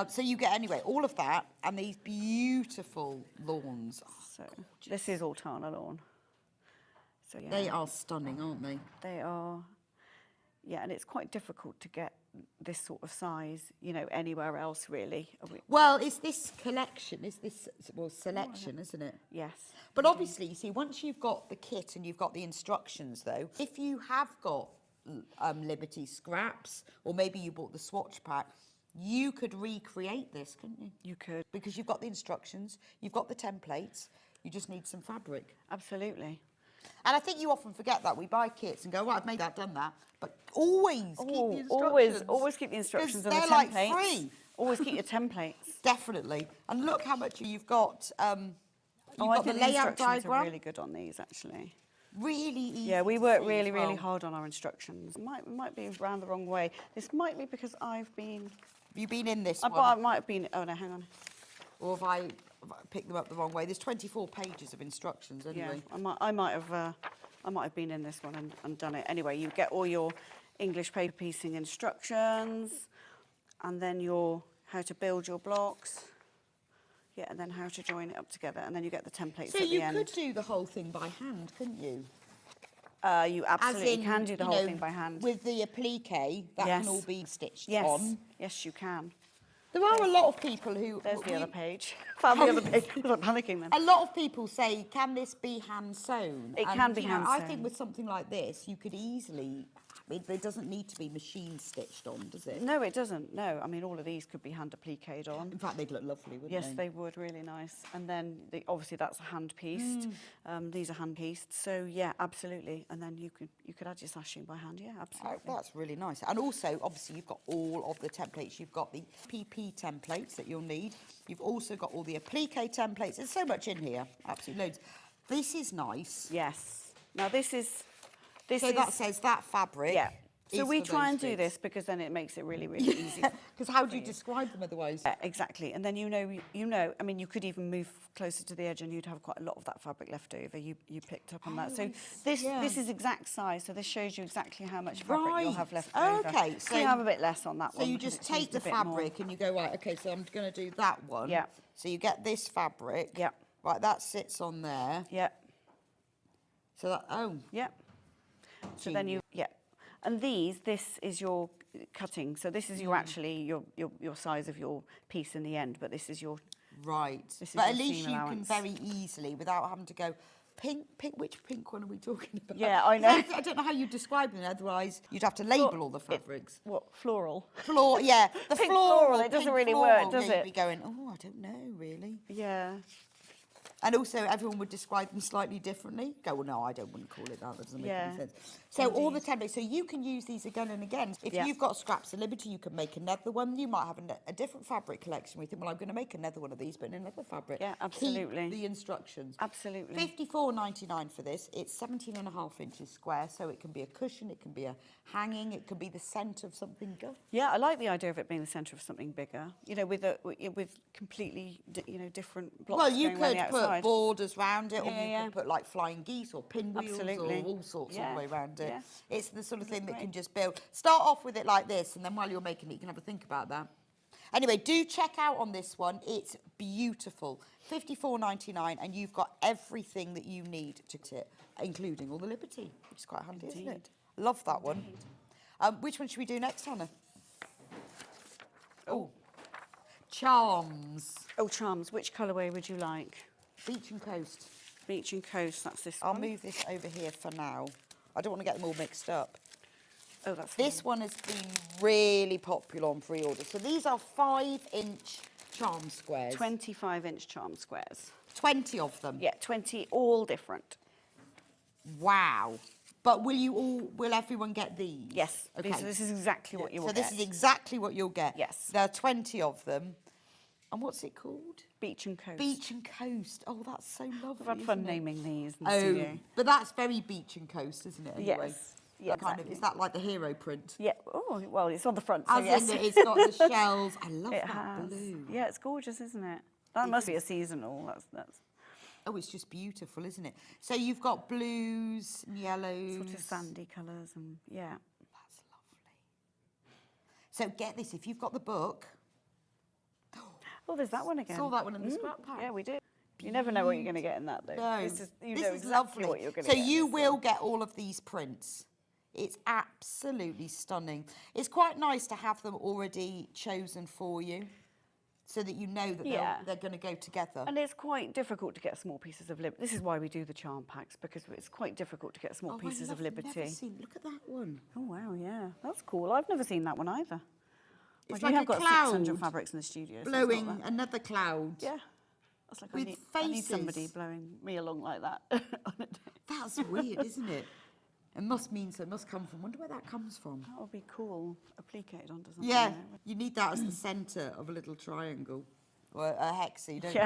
J: So you get, anyway, all of that and these beautiful lawns.
E: So this is all Tana lawn. So yeah.
J: They are stunning, aren't they?
E: They are. Yeah, and it's quite difficult to get this sort of size, you know, anywhere else, really.
J: Well, it's this collection, it's this, well, selection, isn't it?
E: Yes.
J: But obviously, you see, once you've got the kit and you've got the instructions, though, if you have got Liberty scraps, or maybe you bought the swatch pack, you could recreate this, couldn't you?
E: You could.
J: Because you've got the instructions, you've got the templates, you just need some fabric.
E: Absolutely.
J: And I think you often forget that. We buy kits and go, right, I've made that, done that. But always keep the instructions.
E: Always keep the instructions and
J: they're
E: the templates.
J: like free.
E: Always keep your templates.
J: Definitely. And look how much you've got.
E: I
J: got
E: think
J: the layout
E: instructions
J: diagram.
E: are really good on these, actually.
J: Really easy.
E: Yeah, we
J: to
E: work
J: see
E: really,
J: as well.
E: really hard on our instructions. Might be round the wrong way. This might be because I've been...
J: Have you been in this
E: I
J: one?
E: might have been... Oh, no, hang on.
J: Or have I picked them up the wrong way? There's 24 pages of instructions anyway.
E: Yeah, I might have been in this one and done it. Anyway, you get all your English paper piecing instructions, and then your how to build your blocks. Yeah, and then how to join it up together, and then you get the templates
J: So
E: at the end.
J: you could do the whole thing by hand, couldn't you?
E: You absolutely can do the whole thing by hand.
J: With the applique, that
E: Yes.
J: can all be stitched
E: Yes.
J: on.
E: Yes, you can.
J: There are a lot of people who...
E: There's the other page. Found the other page. I'm panicking then.
J: A lot of people say, can this be hand sewn?
E: It can be hand
J: I
E: sewn.
J: think with something like this, you could easily... It doesn't need to be machine stitched on, does it?
E: No, it doesn't. No, I mean, all of these could be hand appliqued on.
J: In fact, they'd look lovely, wouldn't
E: Yes,
J: they?
E: they would, really nice. And then, obviously, that's a hand-pieced. These are hand-pieced. So, yeah, absolutely. And then you could add your sashing by hand. Yeah, absolutely.
J: Oh, that's really nice. And also, obviously, you've got all of the templates. You've got the PP templates that you'll need. You've also got all the applique templates. There's so much in here. Absolutely loads. This is nice.
E: Yes. Now, this is...
J: So that says that fabric.
E: Yeah. So
J: is
E: we
J: for
E: try
J: those
E: and do
J: bits.
E: this because then it makes it really, really easy.
J: Because how do you describe them otherwise?
E: Yeah, exactly. And then you know, I mean, you could even move closer to the edge and you'd have quite a lot of that fabric left over. You picked up on that. So this is exact size. So this shows you exactly how much fabric you'll have left over.
J: Okay.
E: So you have a bit less on that one.
J: So you
E: because
J: just
E: it's
J: take
E: used a
J: the
E: bit
J: fabric and you go, right, okay, so I'm going to do that one.
E: Yeah.
J: So you get this fabric.
E: Yeah.
J: Right, that sits on there.
E: Yeah.
J: So that,
E: Yeah. So then and this is your cutting. So this is your actually your size of your piece in the end, but this is your
J: right.
E: This is
J: but
E: your
J: at least
E: seam
J: you
E: allowance.
J: can very easily, without having to go pink. Which pink one are we talking about?
E: Yeah, I know.
J: I don't know how you describe them. Otherwise, you'd have to label all the fabrics.
E: What floral?
J: Yeah, the
E: Pink
J: floral.
E: It doesn't
J: pink
E: really
J: floral.
E: work, does
J: Yeah,
E: it?
J: you'd be going, oh, I don't know, really.
E: Yeah.
J: And also, everyone would describe them slightly differently. Go, well, no, I don't want to call it that. That doesn't make any sense. So all the templates, so you can use these again and again. If you've got scraps of Liberty, you can make another one. You might have a different fabric collection. We think, well, I'm going to make another one of these, but in another fabric.
E: Yeah, absolutely.
J: Keep the instructions.
E: Absolutely.
J: $54.99 for this. It's 17.5 inches square, so it can be a cushion, it can be a hanging, it can be the centre of something good.
E: Yeah, I like the idea of it being the centre of something bigger. You know, with completely different blocks.
J: Well, you
E: going around
J: could
E: the
J: put
E: outside.
J: borders round it, or
E: Yeah,
J: you could put like flying geese or pinwheels
E: Absolutely.
J: or all sorts all the way around it.
E: Yeah.
J: It's the sort of thing that can just build. Start off with it like this, and then while you're making it, you can have a think about that. Anyway, do check out on this one. It's beautiful. £54.99, and you've got everything that you need to it, including all the Liberty, which is quite handy, isn't it? Love that one. Which one should we do next, Hannah? Oh, charms.
E: Oh, charms. Which colourway would you like?
J: Beach and Coast.
E: Beach and Coast, that's this
J: I'll
E: one.
J: move this over here for now. I don't want to get them all mixed up.
E: Oh, that's
J: This one has been really popular on pre-order. So these are 5-inch charm squares.
E: 25-inch charm squares.
J: 20 of them?
E: Yeah, 20, all different.
J: Wow. But will everyone get these?
E: Yes.
J: Okay.
E: This is exactly what you will
J: So
E: get.
J: this is exactly what you'll get.
E: Yes.
J: There are 20 of them. And what's it called?
E: Beach and Coast.
J: Beach and Coast. Oh, that's so lovely.
E: We've had fun
J: isn't it?
E: naming these in the studio.
J: But that's very Beach and Coast, isn't it? Anyway?
E: Yes. Yeah,
J: Is that like the hero print?
E: Yeah. Oh, well, it's on the front, so
J: As
E: yes.
J: in it's got the shells. I love
E: It
J: that
E: has.
J: blue.
E: Yeah, it's gorgeous, isn't it? That must be a seasonal. That's.
J: Oh, it's just beautiful, isn't it? So you've got blues and yellows.
E: Sort of sandy colours and, yeah.
J: That's lovely. So get this, if you've got the book.
E: Oh, there's that one again.
J: Saw that one in the scrap pack.
E: Yeah, we did. You never know what you're going to get in that, though.
J: No,
E: This is
J: is
E: exactly
J: lovely.
E: what you're going to
J: So
E: get.
J: you will get all of these prints. It's absolutely stunning. It's quite nice to have them already chosen for you, so that you know that they're going to go together.
E: And it's quite difficult to get small pieces of Liberty. This is why we do the charm packs, because it's quite difficult to get small pieces of Liberty.
J: Look at that one.
E: Oh, wow, yeah. That's cool. I've never seen that one either.
J: It's
E: Well,
J: like
E: you
J: a
E: have got
J: cloud
E: 600 fabrics in the studio. So it's not
J: blowing
E: that.
J: another cloud.
E: Yeah. That's like
J: with
E: I need
J: faces.
E: somebody blowing me along like that.
J: That's weird, isn't it? It must mean so. It must come from. Wonder where that comes from.
E: That would be cool. Applicated onto something.
J: Yeah, you need that as the centre of a little triangle. Or a hexie, don't you?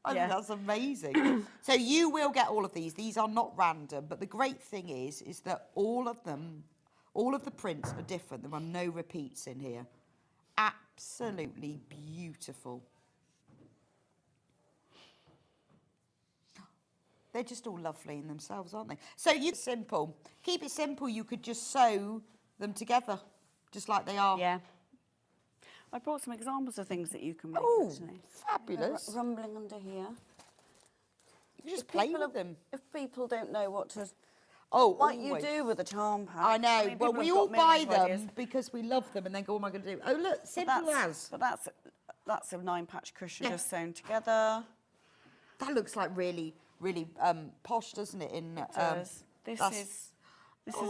J: I think that's amazing. So you will get all of these. These are not random, but the great thing is that all of the prints are different. There are no repeats in here. Absolutely beautiful. They're just all lovely in themselves, aren't they? So simple. Keep it simple. You could just sew them together, just like they are.
E: Yeah. I brought some examples of things that you can make.
J: Oh,
E: actually.
J: fabulous.
E: They're rumbling under here.
J: You just play with them.
E: If people don't know what to...
J: Oh,
E: what
J: always.
E: you do with a charm pack.
J: I know.
E: I mean,
J: Well,
E: people
J: we
E: have
J: all
E: got
J: buy
E: millions of
J: them
E: ideas.
J: because we love them and then go, what am I going to do? Oh, look, simple as.
E: But that's a 9-patch cushion just sewn together.
J: That looks like really, really posh, doesn't it? It
E: does. This is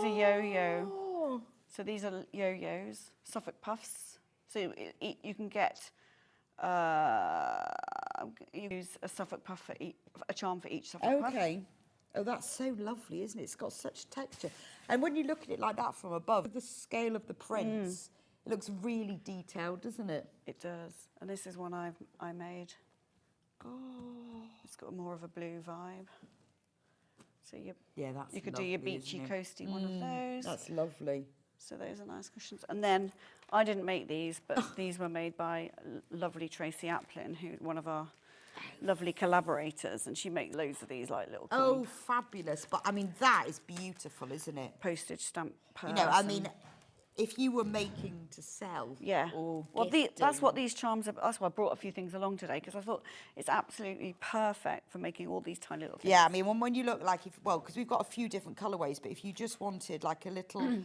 E: a yo-yo. So these are yo-yos, Suffolk puffs. So you can get, you use a Suffolk puff for a charm for each Suffolk puff.
J: Okay. Oh, that's so lovely, isn't it? It's got such texture. And when you look at it like that from above, the scale of the prints, it looks really detailed, doesn't it?
E: It does. And this is one I made.
J: Oh.
E: It's got more of a blue vibe. So you
J: that's
E: could do your
J: lovely,
E: beachy,
J: isn't it?
E: coasty one of those.
J: That's lovely.
E: So those are nice cushions. And then I didn't make these, but these were made by lovely Tracy Applin, one of our lovely collaborators, and she makes loads of these like little
J: Oh, fabulous. But I mean, that is beautiful, isn't it?
E: Postage stamp purse.
J: You know, I mean, if you were making to sell or
E: well,
J: gifting.
E: that's what these charms are. That's why I brought a few things along today, because I thought it's absolutely perfect for making all these tiny little things.
J: Yeah, I mean, when you look like, because we've got a few different colourways, but if you just wanted like a little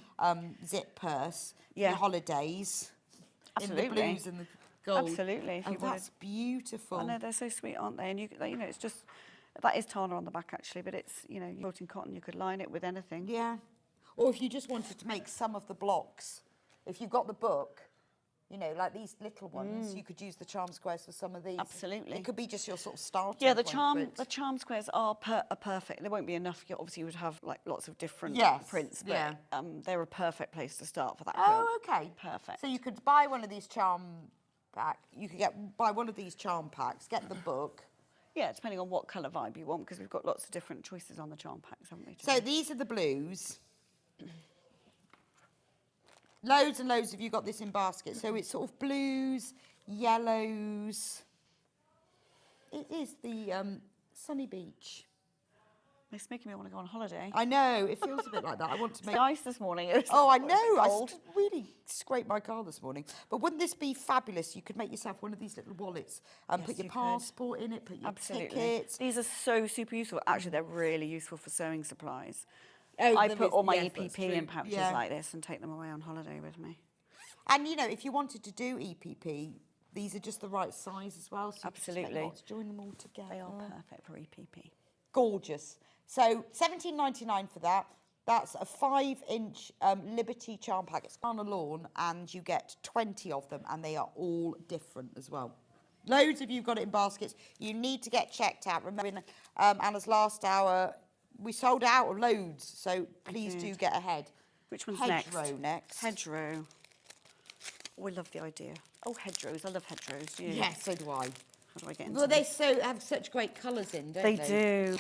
J: zip purse for your holidays,
E: Absolutely.
J: in the blues and the gold.
E: Absolutely. If you wanted.
J: That's beautiful.
E: I know, they're so sweet, aren't they? And you know, it's just, that is Tana on the back actually, but it's, you know, quilting cotton, you could line it with anything.
J: Yeah. Or if you just wanted to make some of the blocks, if you've got the book, you know, like these little ones, you could use the charm squares for some of these.
E: Absolutely.
J: It could be just your sort of starting
E: Yeah, the
J: point for it.
E: charm squares are perfect. There won't be enough. Obviously, you would have like lots of different prints, but they're a perfect place to start for that quilt.
J: Oh, okay.
E: Perfect.
J: So you could buy one of these charm packs. You could buy one of these charm packs, get the book.
E: Yeah, depending on what colour vibe you want, because we've got lots of different choices on the charm packs, haven't we?
J: So these are the blues. Loads and loads of you got this in basket. So it's sort of blues, yellows. It is the Sunny Beach.
E: It's making me want to go on holiday.
J: I know, it feels a bit like that. I want to make...
E: It's nice this morning.
J: Oh, I know. I really scraped my car this morning. But wouldn't this be fabulous? You could make yourself one of these little wallets and put your passport in it, put your tickets.
E: These are so super useful. Actually, they're really useful for sewing supplies.
J: Oh,
E: I put all my
J: yes, that's
E: EPP in
J: true.
E: pouches like this and take them away on holiday with me.
J: And, you know, if you wanted to do EPP, these are just the right size as well. So
E: Absolutely.
J: You just join them all together.
E: They are perfect for EPP.
J: Gorgeous. So $17.99 for that. That's a 5-inch Liberty charm pack. It's on a lawn, and you get 20 of them, and they are all different as well. Loads of you got it in baskets. You need to get checked out. Remember, in Anna's last hour, we sold out of loads, so please do get ahead.
E: Which one's
J: Hedgerow next.
E: Hedgerow. Oh, I love the idea. Oh, hedgerows. I love hedgerows. Do you?
J: Yes, so do I.
E: How do I get into
J: Well, they
E: them?
J: have such great colours in, don't they?
E: They do.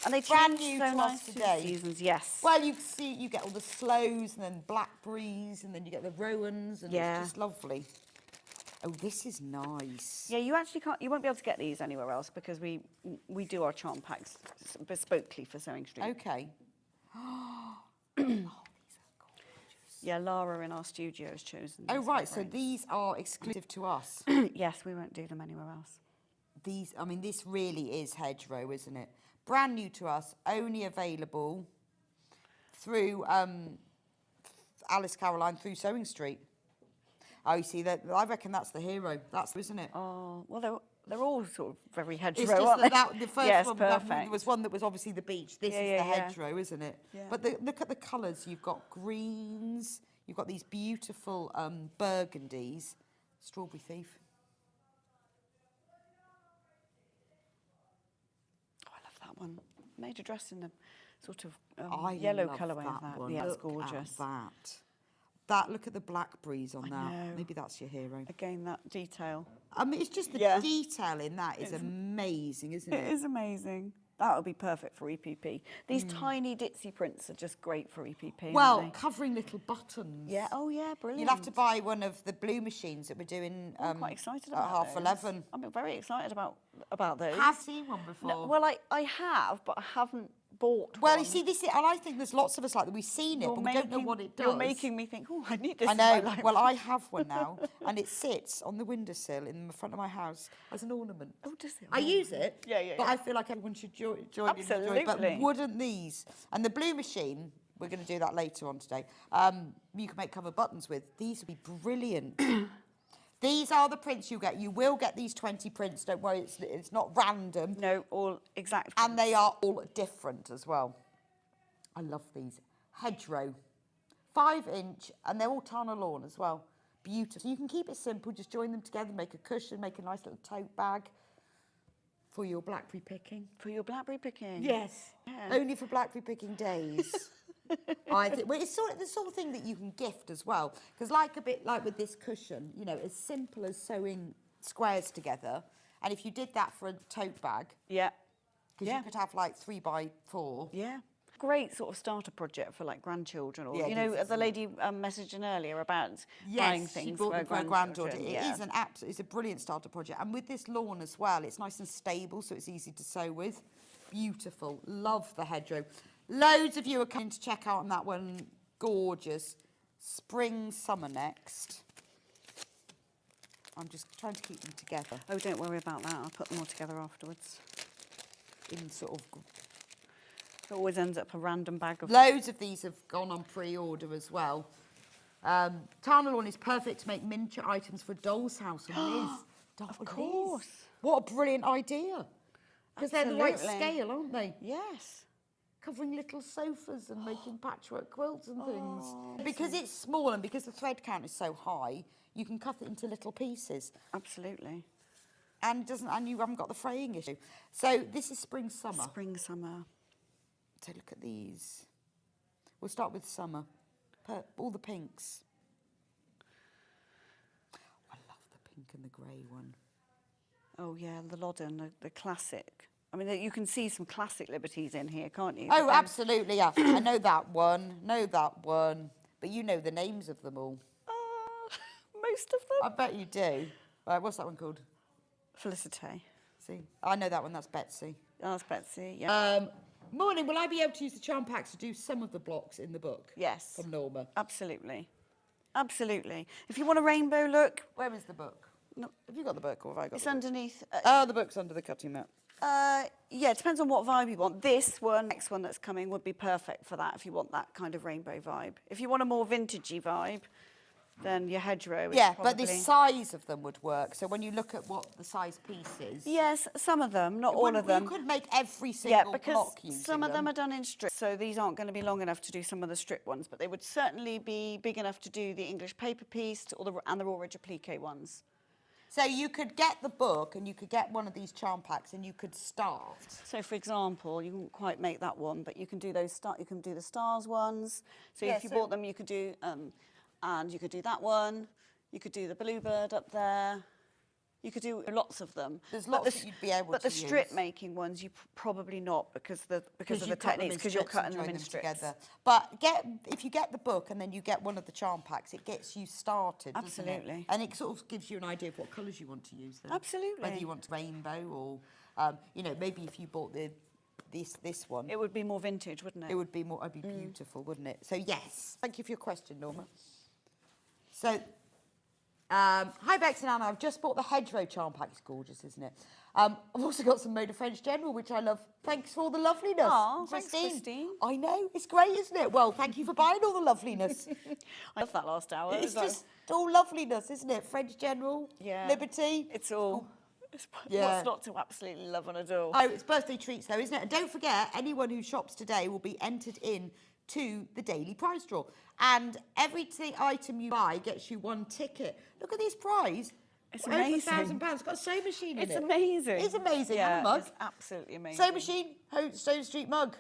E: And they
J: brand
E: change
J: new
E: so
J: to
E: nice
J: us
E: through
J: today.
E: seasons, yes.
J: Well, you see, you get all the slows and then blackberries, and then you get the rowans, and it's just lovely. Oh, this is nice.
E: Yeah, you actually can't. You won't be able to get these anywhere else because we do our charm packs bespokely for Sewing Street.
J: Okay.
E: Yeah, Lara in our studio has chosen.
J: Oh,
E: these
J: right. So
E: fabrics.
J: these are exclusive to us.
E: Yes, we won't do them anywhere else.
J: These, I mean, this really is hedgerow, isn't it? Brand new to us, only available through Alice Caroline through Sewing Street. Oh, you see, that I reckon that's the hero. That's, isn't it?
E: Oh, well, they're all sort of very hedgerow,
J: It's just
E: aren't they?
J: the first one,
E: perfect.
J: there was one that was obviously the beach. This is the hedgerow, isn't it?
E: Yeah.
J: But look at the colours. You've got greens. You've got these beautiful burgundies. Strawberry Thief.
E: Oh, I love that one. Made a dress in the sort of
J: I
E: yellow
J: love
E: colourway of that.
J: one.
E: Yeah, it's
J: Look
E: gorgeous.
J: At that. Look at the blackberries on that.
E: know.
J: Maybe that's your hero.
E: Again, that detail.
J: I mean, it's just the detail in that is amazing, isn't it?
E: It is amazing. That would be perfect for EPP. These tiny ditzy prints are just great for EPP.
J: Well,
E: aren't they?
J: covering little buttons.
E: Yeah. Oh, yeah. Brilliant.
J: You'll have to buy one of the blue machines that we're doing.
E: I'm quite excited
J: at
E: about
J: 11:30.
E: I'm very excited about those.
J: Have seen one before.
E: No, well, I have, but I haven't bought
J: Well,
E: one.
J: you see, this is, and I think there's lots of us like that. We've seen it, but we don't know what it does.
E: You're making me think, oh, I need this
J: I
E: in my
J: know.
E: life.
J: Well, I have one now, and it sits on the windowsill in the front of my house as an ornament.
E: Oh, does it?
J: I use it.
E: Yeah, yeah,
J: But
E: yeah.
J: I feel like everyone should join in and enjoy it. But
E: Absolutely.
J: wouldn't these? And the blue machine, we're going to do that later on today. You can make cover buttons with. These would be brilliant. These are the prints you get. You will get these 20 prints. Don't worry, it's not random.
E: No, all exact.
J: And they are all different as well. I love these. Hedgerow. 5-inch, and they're all Tana lawn as well. Beautiful. So you can keep it simple, just join them together, make a cushion, make a nice little tote bag for your blackberry picking.
E: For your blackberry picking?
J: Yes.
E: Yeah.
J: Only for blackberry picking days. I think, well, it's sort of the sort of thing that you can gift as well. Because a bit like with this cushion, you know, as simple as sewing squares together, and if you did that for a tote bag, because you could have like 3x4.
E: Yeah. Great sort of starter project for like grandchildren, or
J: Yeah,
E: you
J: it
E: know,
J: is,
E: the lady messaging earlier about buying
J: Yes, she
E: things
J: bought
E: for
J: them for her granddaughter. It
E: Yeah.
J: is it's a brilliant starter project, and with this lawn as well, it's nice and stable, so it's easy to sew with. Beautiful, love the hedgerow. Loads of you are coming to check out on that one. Gorgeous. Spring, summer next. I'm just trying to keep them together.
E: Oh, don't worry about that. I'll put them all together afterwards.
J: In sort of.
E: It always ends up a random bag of.
J: Loads of these have gone on pre-order as well. Tana lawn is perfect to make miniature items for a doll's house. And Liz.
E: Of course.
J: What a brilliant idea. Because they're the right
E: Absolutely.
J: scale, aren't they?
E: Yes.
J: Covering little sofas and making patchwork quilts and things. Because it's small and because the thread count is so high, you can cut it into little pieces.
E: Absolutely.
J: And you haven't got the fraying issue. So this is spring, summer.
E: Spring, summer.
J: So look at these. We'll start with summer. All the pinks. I love the pink and the grey one.
E: Oh yeah, the Loddon, the classic. I mean, you can see some classic liberties in here, can't you?
J: Oh, absolutely, yeah. I know that one, but you know the names of them all.
E: Most of them.
J: I bet you do. Right, what's that one called?
E: Felicite.
J: See, I know that one, that's Betsy.
E: Oh, that's Betsy, yeah.
J: Morning, will I be able to use the charm packs to do some of the blocks in the book?
E: Yes.
J: From Norma?
E: Absolutely. Absolutely. If you want a rainbow look...
J: Where is the book?
E: No.
J: Have you got the book or have I got
E: It's
J: the book?
E: underneath...
J: the book's under the cutting mat.
E: Yeah, it depends on what vibe you want. This one, next one that's coming, would be perfect for that if you want that kind of rainbow vibe. If you want a more vintagey vibe, then your hedgerow is
J: Yeah,
E: probably...
J: but the size of them would work. So when you look at what the size piece is...
E: Yes, some of them, not all of them.
J: You could make every single block using
E: some of them are done in strips, so these aren't going to be long enough to do some of the strip ones, but they would certainly be big enough to do the English paper piece and the raw ridge applique ones.
J: So you could get the book and you could get one of these charm packs and you could start.
E: So, for example, you wouldn't quite make that one, but you can do those. You can do the stars ones. So
J: Yeah,
E: if you bought them, you could do, and you could do that one. You could do the bluebird up there. You could do lots of them.
J: There's lots that you'd be able to
E: But the
J: use.
E: strip making ones, you probably not because of the
J: you've cut them
E: techniques,
J: in
E: because you're
J: strips and
E: cutting them
J: join
E: in strips.
J: together. But if you get the book and then you get one of the charm packs, it gets you started, doesn't it?
E: Absolutely.
J: And it sort of gives you an idea of what colours you want to use then.
E: Absolutely.
J: Whether you want rainbow or, you know, maybe if you bought this one.
E: It would be more vintage, wouldn't it?
J: It would be more, it'd be beautiful, wouldn't it? So yes, thank you for your question, Norma. So, hi Bex and Anna, I've just bought the hedgerow charm pack. It's gorgeous, isn't it? I've also got some Mode of French General, which I love. Thanks for all the loveliness.
E: Aw, thanks, Christine.
J: I know, it's great, isn't it? Well, thank you for buying all the loveliness.
E: I love that last hour.
J: It's just all loveliness, isn't it? French General,
E: Yeah.
J: Liberty.
E: It's all...
J: Yeah.
E: What's not to absolutely love and adore?
J: Oh, it's birthday treats though, isn't it? And don't forget, anyone who shops today will be entered in to the daily prize draw. And every item you buy gets you one ticket. Look at this prize.
E: It's
J: Over
E: amazing.
J: £1,000. It's got a sewing machine in it.
E: It's amazing.
J: It's amazing.
E: Yeah,
J: And a mug.
E: it's absolutely amazing.
J: Sewing machine, Stone Street mug.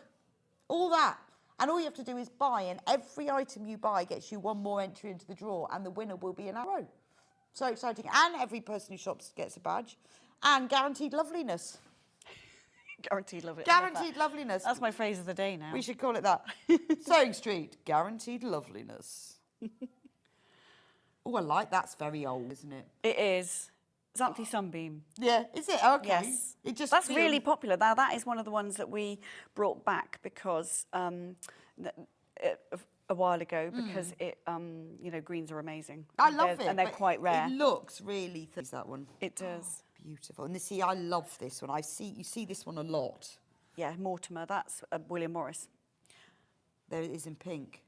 J: All that. And all you have to do is buy, and every item you buy gets you one more entry into the draw, and the winner will be an arrow. So exciting. And every person who shops gets a badge. And guaranteed loveliness.
E: Guaranteed loveliness.
J: Guaranteed loveliness.
E: That's my phrase of the day now.
J: We should call it that. Sewing Street, guaranteed loveliness. Oh, I like that's very old, isn't it?
E: It is. Xanthi Sunbeam.
J: Yeah, is it? Okay.
E: Yes.
J: It just
E: That's
J: feels...
E: really popular. Now, that is one of the ones that we brought back because a while ago because it, you know, greens are amazing.
J: I love it.
E: And they're
J: but
E: quite rare.
J: It looks really thick, that one.
E: It does.
J: Beautiful. And see, I love this one. You see this one a lot.
E: Yeah, Mortimer. That's William Morris.
J: There it is in pink.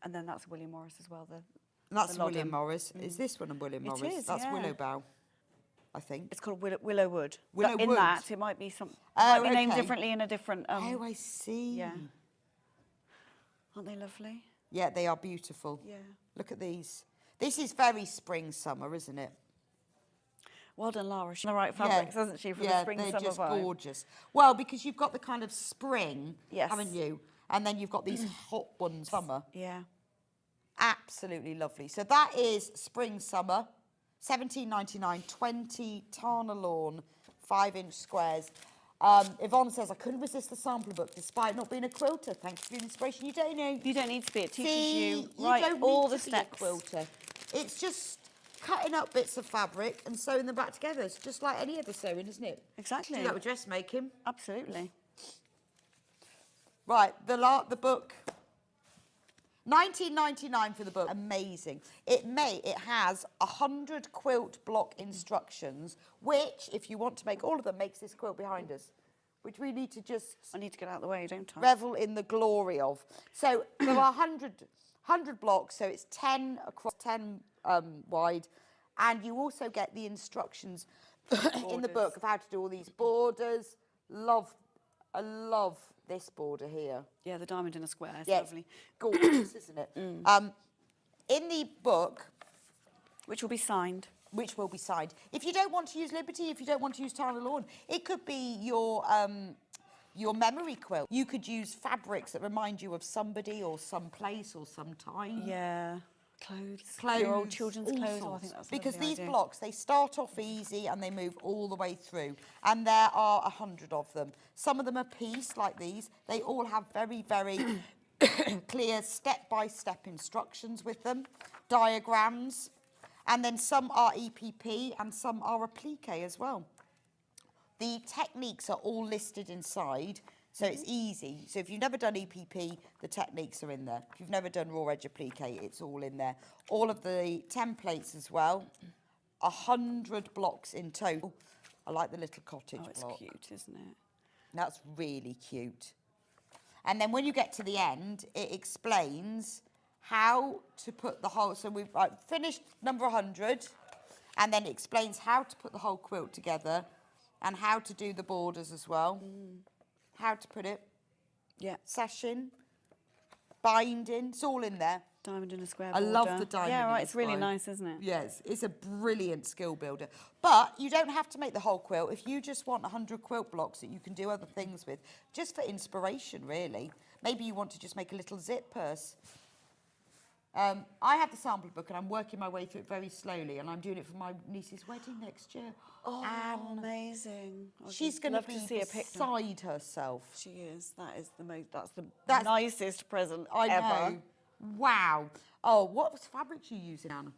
E: And then that's William Morris as well.
J: And that's
E: the
J: William
E: Loddon.
J: Morris. Is this one a William Morris?
E: It is,
J: That's
E: yeah.
J: Willow Bough, I think.
E: It's called Willow Wood.
J: Willow
E: In
J: Wood.
E: that, it might be some.
J: Oh,
E: might be named
J: okay.
E: differently in a different.
J: Oh, I see.
E: Yeah. Aren't they lovely?
J: Yeah, they are beautiful.
E: Yeah.
J: Look at these. This is very spring summer, isn't it?
E: Well done, Lara. She's on the right fabrics, hasn't she, for the spring
J: they're
E: summer
J: just
E: vibe?
J: gorgeous. Well, because you've got the kind of spring,
E: Yes.
J: haven't you? And then you've got these hot ones, summer.
E: Yeah.
J: Absolutely lovely. So that is spring summer, £17.99, 20 Tana lawn, 5-inch squares. Yvonne says, I couldn't resist the sampler book despite not being a quilter. Thank you for the inspiration. You don't know.
E: You don't need to be. It teaches
J: See,
E: you right
J: don't
E: all
J: need
E: the
J: to be a
E: steps.
J: quilter. It's just cutting up bits of fabric and sewing them back together. It's just like any other sewing, isn't it?
E: Exactly.
J: Do that with dressmaking.
E: Absolutely.
J: Right, the book. £19.99 for the book. Amazing. It has 100 quilt block instructions, which, if you want to make all of them, makes this quilt behind us, which we need to just...
E: I need to get out of the way, don't I?
J: Revel in the glory of. So there are 100 blocks, so it's 10 across, 10 wide, and you also get the instructions in the book of how to do all these borders. I love this border here.
E: Yeah, the diamond in a square. It's
J: Yeah,
E: lovely.
J: Gorgeous, isn't it? In the book...
E: Which will be signed.
J: Which will be signed. If you don't want to use Liberty, if you don't want to use Tana Lawn, it could be your memory quilt. You could use fabrics that remind you of somebody or some place or some time.
E: Yeah. Clothes. Your old children's
J: all
E: clothes.
J: sorts.
E: Oh, I think that's a
J: because
E: lovely
J: these
E: idea.
J: blocks, they start off easy and they move all the way through. And there are 100 of them. Some of them are pieced like these. They all have very, very clear step-by-step instructions with them, diagrams. And then some are EPP and some are applique as well. The techniques are all listed inside. So it's easy. So if you've never done EPP, the techniques are in there. If you've never done raw edge applique, it's all in there. All of the templates as well. 100 blocks in total. I like the little cottage block.
E: It's cute, isn't it?
J: That's really cute. And then when you get to the end, it explains how to put the whole... So we've finished number 100, and then it explains how to put the whole quilt together and how to do the borders as well. How to put it.
E: Yeah.
J: Sashing, binding, it's all in there.
E: Diamond in a square
J: I
E: border.
J: love the diamond.
E: Yeah,
J: in
E: right,
J: a
E: it's really
J: square.
E: nice, isn't it?
J: Yes, it's a brilliant skill builder. But you don't have to make the whole quilt. If you just want 100 quilt blocks that you can do other things with, just for inspiration, really. Maybe you want to just make a little zip purse. I have the sample book and I'm working my way through it very slowly, and I'm doing it for my niece's wedding next year.
E: Oh,
J: and
E: amazing.
J: She's going to be beside herself.
E: She is. That's the nicest present
J: I
E: ever.
J: know. Wow. Oh, what fabrics are you using, Anna?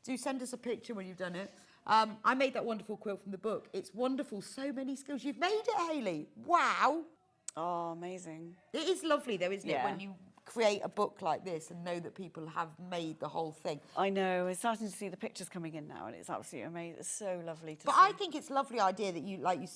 J: Do send us a picture when you've done it. I made that wonderful quilt from the book. It's wonderful. So many skills. You've made it, Hayley. Wow.
E: Oh, amazing.
J: It is lovely, though, isn't it,
E: Yeah.
J: when you create a book like this and know that people have made the whole thing.
E: I know. We're starting to see the pictures coming in now, and it's absolutely amazing. It's so lovely to see.
J: But I think it's a lovely idea that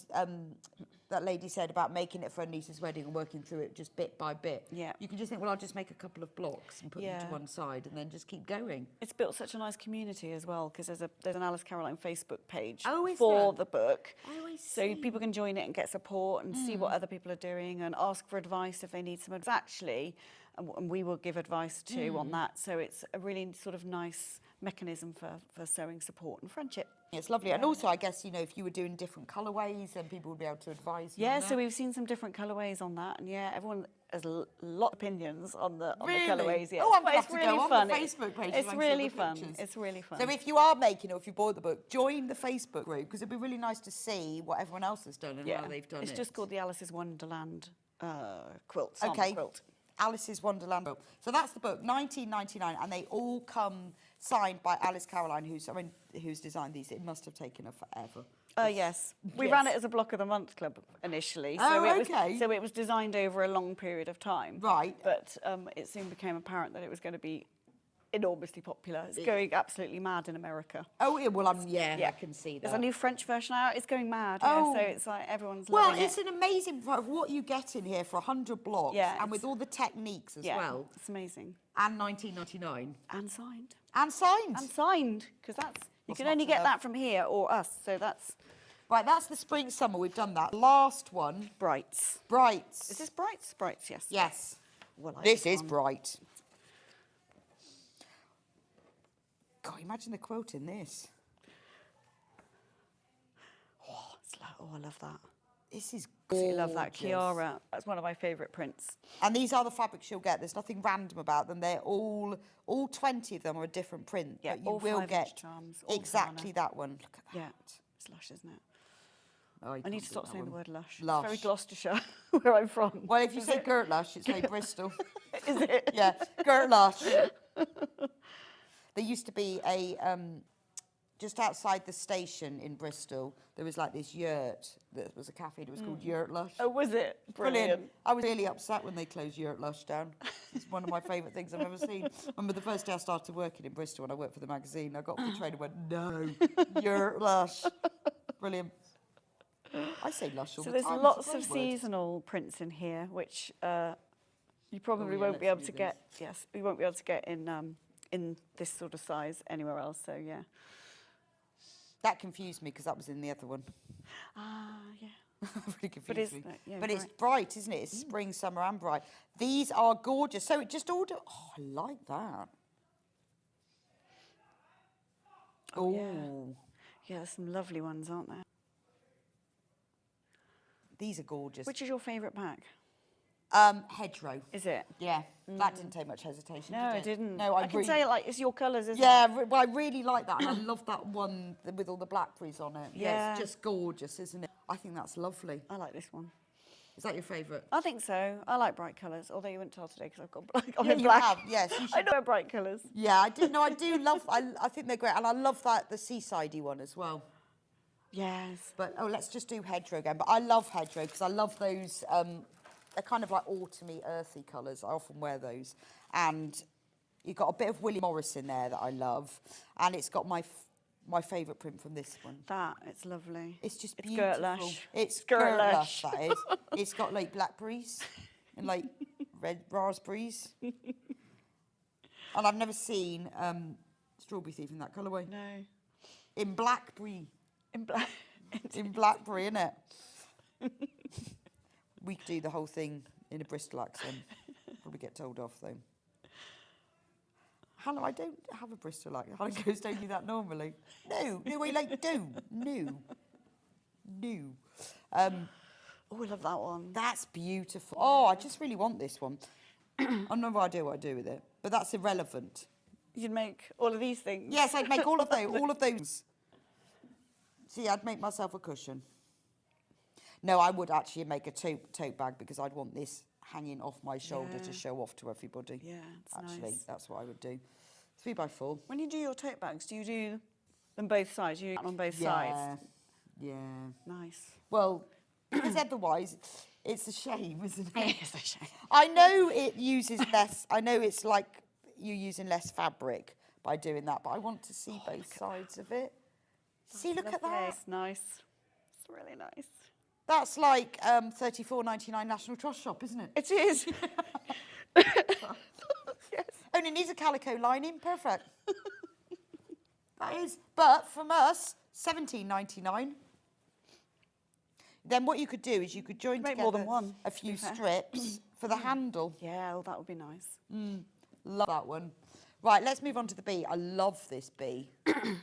J: that lady said about making it for a niece's wedding and working through it just bit by bit.
E: Yeah.
J: You can just think, well, I'll just make a couple of blocks and put them to one side and then just keep going.
E: It's built such a nice community as well, because there's an Alice Caroline Facebook page
J: is
E: for
J: there?
E: the book.
J: Oh, I
E: so
J: see.
E: people can join it and get support and see what other people are doing and ask for advice if they need some advice. Actually, and we will give advice too on that. So it's a really sort of nice mechanism for sewing support and friendship.
J: It's lovely. And also, I guess, if you were doing different colourways, then people would be able to advise you.
E: Yeah,
J: on
E: so
J: that.
E: we've seen some different colourways on that, and yeah, everyone has a lot of opinions on the
J: Really?
E: colourways. Yeah,
J: Oh, I'm
E: but
J: gonna
E: it's
J: have to
E: really
J: go on
E: fun.
J: the Facebook page
E: It's
J: and
E: really
J: see the
E: fun.
J: pictures.
E: It's really fun.
J: So if you are making it, or if you bought the book, join the Facebook group, because it'd be really nice to see what everyone else has done and how they've done it.
E: It's just called the Alice's Wonderland quilt. Sample
J: Okay.
E: quilt.
J: Alice's Wonderland quilt. So that's the book, 19.99, and they all come signed by Alice Caroline, who's designed these. It must have taken her forever.
E: Yes. We ran it as a Block of the Month club initially.
J: Okay.
E: So it was designed over a long period of time.
J: Right.
E: But it soon became apparent that it was going to be enormously popular. It's going absolutely mad in America.
J: Oh, yeah, well, I can see that.
E: There's a new French version out. It's going mad.
J: Oh.
E: Yeah, so it's like everyone's
J: Well,
E: loving
J: it's an amazing what you get in here for 100 blocks, and with all the techniques as well.
E: It's amazing.
J: And 19.99.
E: And signed.
J: And signed.
E: And signed, because you can only get that from here or us. So that's
J: right. That's the spring summer. We've done that. Last one.
E: Brights.
J: Brights.
E: Is this Brights? Brights. Yes.
J: Yes.
E: Well,
J: this is bright. God, imagine the quote in this.
E: Oh, I love that.
J: This is
E: I
J: gorgeous.
E: love that Chiara. That's one of my favourite prints.
J: And these are the fabrics you'll get. There's nothing random about them. They're all 20 of them are a different print.
E: Yeah,
J: but you
E: all
J: will
E: 5-inch
J: get
E: charms, all
J: exactly
E: Havana.
J: that one. Look at that.
E: Yeah, it's lush, isn't it?
J: Oh,
E: I need to stop saying the word lush.
J: Lush.
E: It's very Gloucestershire, where I'm from.
J: Well, if you say Gert Lush, it's like Bristol.
E: Is it?
J: Yeah, Gert Lush. There used to be a, just outside the station in Bristol, there was like this yurt that was a cafe. It was called Yurt Lush.
E: Oh, was it? Brilliant.
J: I was really upset when they closed Yurt Lush down. It's one of my favourite things I've ever seen. I remember the first day I started working in Bristol when I worked for the magazine, I got off the train and went, no, Yurt Lush. Brilliant. I say lush all
E: So
J: the
E: there's
J: time. It's a
E: lots
J: great
E: of
J: word.
E: seasonal prints in here, which you probably
J: yeah,
E: won't be
J: let's
E: able
J: do
E: to
J: this.
E: get. Yes, we won't be able to get in this sort of size anywhere else. So yeah.
J: That confused me because that was in the other one.
E: Ah, yeah.
J: Really confused
E: But it's
J: me.
E: yeah,
J: But it's bright, isn't it? It's spring, summer, and bright. These are gorgeous. So it just order. Oh, I like that.
E: Oh, yeah. Yeah, there's some lovely ones, aren't there?
J: These are gorgeous.
E: Which is your favourite pack?
J: Hedgerow.
E: Is it?
J: Yeah, that didn't take much hesitation.
E: No,
J: did
E: it didn't.
J: No,
E: I can say it's your colours, isn't
J: yeah,
E: it?
J: well, I really like that, and I love that one with all the blackberries on it.
E: Yeah.
J: It's just gorgeous, isn't it? I think that's lovely.
E: I like this one.
J: Is that your favourite?
E: I think so. I like bright colours, although you wouldn't tell today because I've got black. I'm
J: Yeah,
E: in
J: you
E: black.
J: have, yes. You
E: I know bright colours.
J: Yeah, I do. No, I do love. I think they're great, and I love the seasidey one as well.
E: Yes.
J: But let's just do hedgerow again. But I love hedgerow because I love those they're kind of like autumny, earthy colours. I often wear those. And you've got a bit of William Morris in there that I love. And it's got my favourite print from this one.
E: It's lovely.
J: It's just
E: it's
J: beautiful.
E: Girtlush.
J: It's
E: Girtlush.
J: that is. It's got like blackberries and like red raspberries. And I've never seen Strawberry Thief in that colourway.
E: No.
J: In blackberry.
E: In
J: blackberry, innit? We could do the whole thing in a Bristol accent. Probably get told off though. Hannah, I don't have a Bristol accent. Hannah goes, don't do that normally. No, I like do. No.
E: Oh, I love that one.
J: That's beautiful. Oh, I just really want this one. I have no idea what I do with it, but that's irrelevant.
E: You'd make all of these things.
J: Yes, I'd make all of those. See, I'd make myself a cushion. No, I would actually make a tote bag because I'd want this hanging off my shoulder to show off to everybody.
E: Yeah, it's
J: actually,
E: nice.
J: That's what I would do. 3x4.
E: When you do your tote bags, do you do them both sides? You on both sides?
J: Yeah.
E: Nice.
J: Well, because otherwise, it's a shame, isn't it?
E: It is a shame.
J: I know it uses less. I know it's like you're using less fabric by doing that, but I want to see both sides of it. See, look at that.
E: It's nice. It's really nice.
J: That's like $34.99 National Trust shop, isn't it?
E: It is.
J: Yes. Only needs a calico lining. Perfect. That is. But from us, $17.99. Then what you could do is you could join together
E: more than one,
J: a few strips for the handle.
E: Yeah, well, that would be nice.
J: Love that one. Right, let's move on to the bee. I love this bee.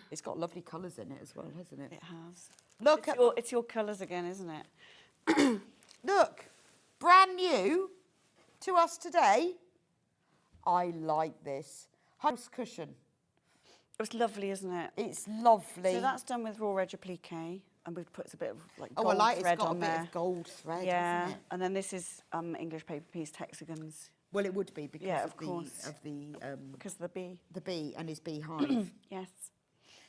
J: It's got lovely colours in it as well, hasn't it?
E: It has.
J: Look
E: It's your colours again, isn't it?
J: Look, brand new to us today. I like this. House cushion.
E: It's lovely, isn't it?
J: It's lovely.
E: So that's done with raw edge applique, and we've put a bit of like
J: Oh,
E: gold
J: I like
E: thread
J: it's got
E: on
J: a bit
E: there.
J: of gold thread,
E: Yeah,
J: hasn't it?
E: and then this is English paper piece hexagons.
J: Well, it would be because
E: because of the bee.
J: The bee and his beehive.
E: Yes.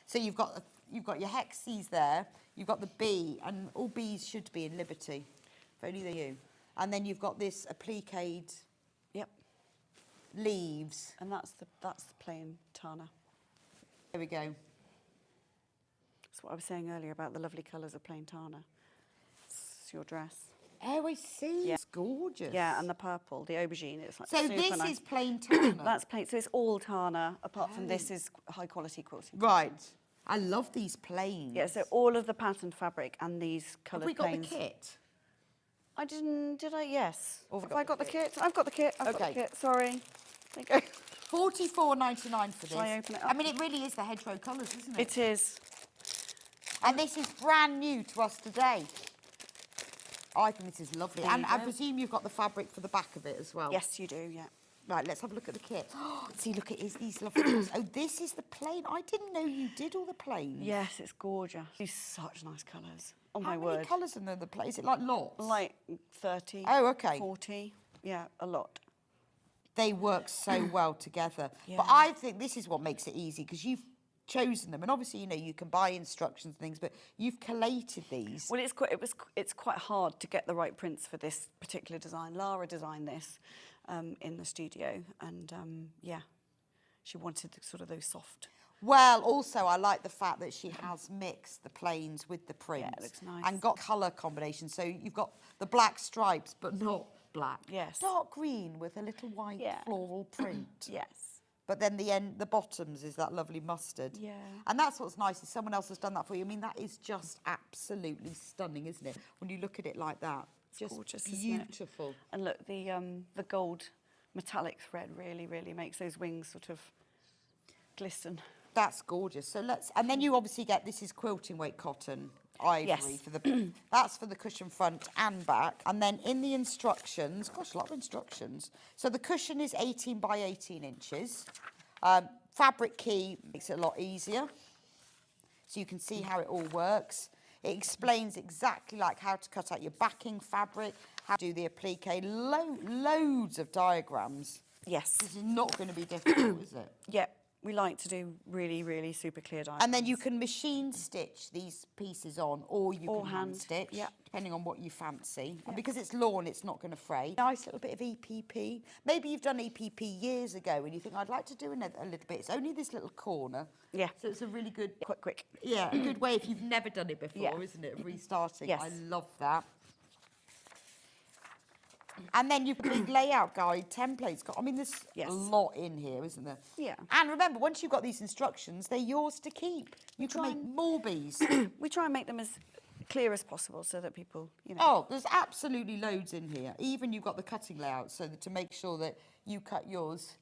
J: So you've got your hexes there. You've got the bee, and all bees should be in liberty. If only they're you. And then you've got this appliqued.
E: Yep.
J: Leaves.
E: And that's the plain Tana.
J: There we go.
E: That's what I was saying earlier about the lovely colours of plain Tana. It's your dress.
J: Oh, I see.
E: Yeah.
J: It's gorgeous.
E: Yeah, and the purple, the aubergine. It's like
J: So
E: super
J: this
E: nice.
J: is plain Tana.
E: That's plain. So it's all Tana, apart from this is high quality quilting.
J: Right. I love these plains.
E: Yeah, so all of the patterned fabric and these coloured
J: Have we got
E: plains.
J: the kit?
E: I didn't, did I? Yes.
J: Or
E: Have I got the kit? I've got the kit. I've got
J: Okay.
E: the kit. Sorry. There you go.
J: $44.99 for this.
E: Shall I open it up?
J: I mean, it really is the hedgerow colours, isn't it?
E: It is.
J: And this is brand new to us today. I think this is lovely.
E: There
J: And
E: you
J: I
E: go.
J: presume you've got the fabric for the back of it as well.
E: Yes, you do, yeah.
J: Right, let's have a look at the kit. See, look, it is these lovely colours. Oh, this is the plain. I didn't know you did all the plains.
E: Yes, it's gorgeous. These such nice colours. Oh,
J: How
E: my
J: many
E: word.
J: colours in the plain? Is it like lots?
E: Like 30.
J: Oh, okay.
E: 40. Yeah, a lot.
J: They work so well together.
E: Yeah.
J: But I think this is what makes it easy because you've chosen them, and obviously, you know, you can buy instructions and things, but you've collated these.
E: Well, it's quite hard to get the right prints for this particular design. Lara designed this in the studio, and yeah, she wanted sort of those soft.
J: Well, also, I like the fact that she has mixed the plains with the prints.
E: Yeah, it looks nice.
J: And got colour combinations. So you've got the black stripes, but not black.
E: Yes.
J: Dark green with a little white floral print.
E: Yes.
J: But then the bottoms is that lovely mustard.
E: Yeah.
J: And that's what's nice, is someone else has done that for you. I mean, that is just absolutely stunning, isn't it? When you look at it like that. It's just
E: gorgeous, isn't it?
J: beautiful.
E: And look, the gold metallic thread really, really makes those wings sort of glisten.
J: That's gorgeous. So and then you obviously get, this is quilting weight cotton, ivory
E: Yes.
J: for that's for the cushion front and back. And then in the instructions, gosh, a lot of instructions. So the cushion is 18 by 18 inches. Fabric key makes it a lot easier. So you can see how it all works. It explains exactly like how to cut out your backing fabric, how to do the applique, loads of diagrams.
E: Yes.
J: This is not going to be difficult, is it?
E: Yeah. we like to do really, really super clear diagrams.
J: And then you can machine stitch these pieces on, or you can hand stitch,
E: yeah.
J: depending on what you fancy. And because it's lawn, it's not going to fray. Nice little bit of EPP. Maybe you've done EPP years ago and you think, I'd like to do a little bit. It's only this little corner.
E: Yeah.
J: So it's a really good...
E: Quick.
J: Yeah, a good way if you've never done it before,
E: Yeah.
J: isn't it, of restarting.
E: Yes.
J: I love that. And then you've got a big layout guide, templates. I mean, there's a lot in here, isn't there?
E: Yeah.
J: And remember, once you've got these instructions, they're yours to keep. You can make more bees.
E: We try and make them as clear as possible so that people, you know.
J: Oh, there's absolutely loads in here. Even you've got the cutting layout so that to make sure that you cut yours.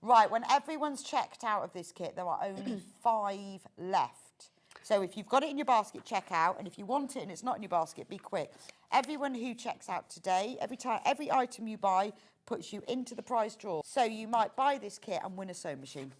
J: Right, when everyone's checked out of this kit, there are only 5 left. So if you've got it in your basket, check out. And if you want it and it's not in your basket, be quick. Everyone who checks out today, every item you buy puts you into the prize draw. So you might buy this kit and win a sewing machine.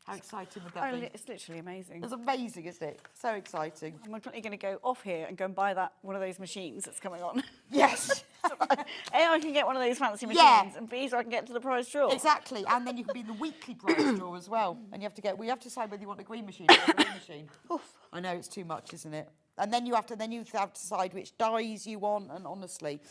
J: How exciting would that be?
E: It's literally amazing.
J: It's amazing, isn't it? So exciting.
E: I'm definitely going to go off here and go and buy one of those machines that's coming on.
J: Yes.
E: A, I can get one of those fancy machines, and B, so I can get to the prize draw.
J: Exactly, and then you can be in the weekly prize draw as well. And you have to decide whether you want a green machine or a green machine. Oof. I know it's too much, isn't it? And then you have to decide which dyes you want. And honestly,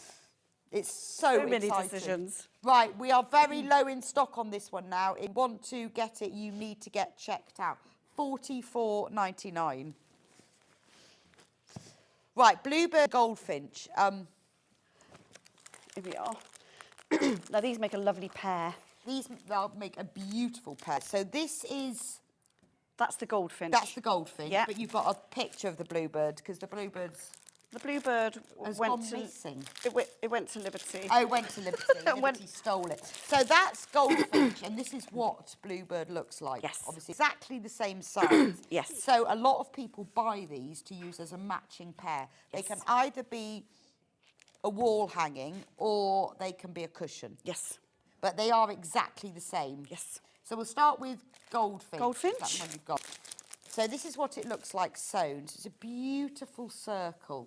J: it's so
E: many
J: exciting.
E: decisions.
J: Right, we are very low in stock on this one now. If you want to get it, you need to get checked out. $44.99. Right, Bluebird Goldfinch.
E: Here we are. Now these make a lovely pair.
J: These make a beautiful pair. So this is...
E: That's the goldfinch.
J: That's the goldfinch,
E: yeah.
J: But you've got a picture of the bluebird, because the bluebird's...
E: The bluebird went to...
J: missing.
E: It went to Liberty.
J: Oh, it went to Liberty. Liberty stole it. So that's goldfinch, and this is what bluebird looks like.
E: Yes.
J: Obviously, exactly the same size.
E: Yes.
J: So a lot of people buy these to use as a matching pair. They can either be a wall hanging, or they can be a cushion.
E: Yes.
J: But they are exactly the same.
E: Yes.
J: So we'll start with goldfinch.
E: Goldfinch.
J: That's one you've got. So this is what it looks like sewn. So it's a beautiful circle.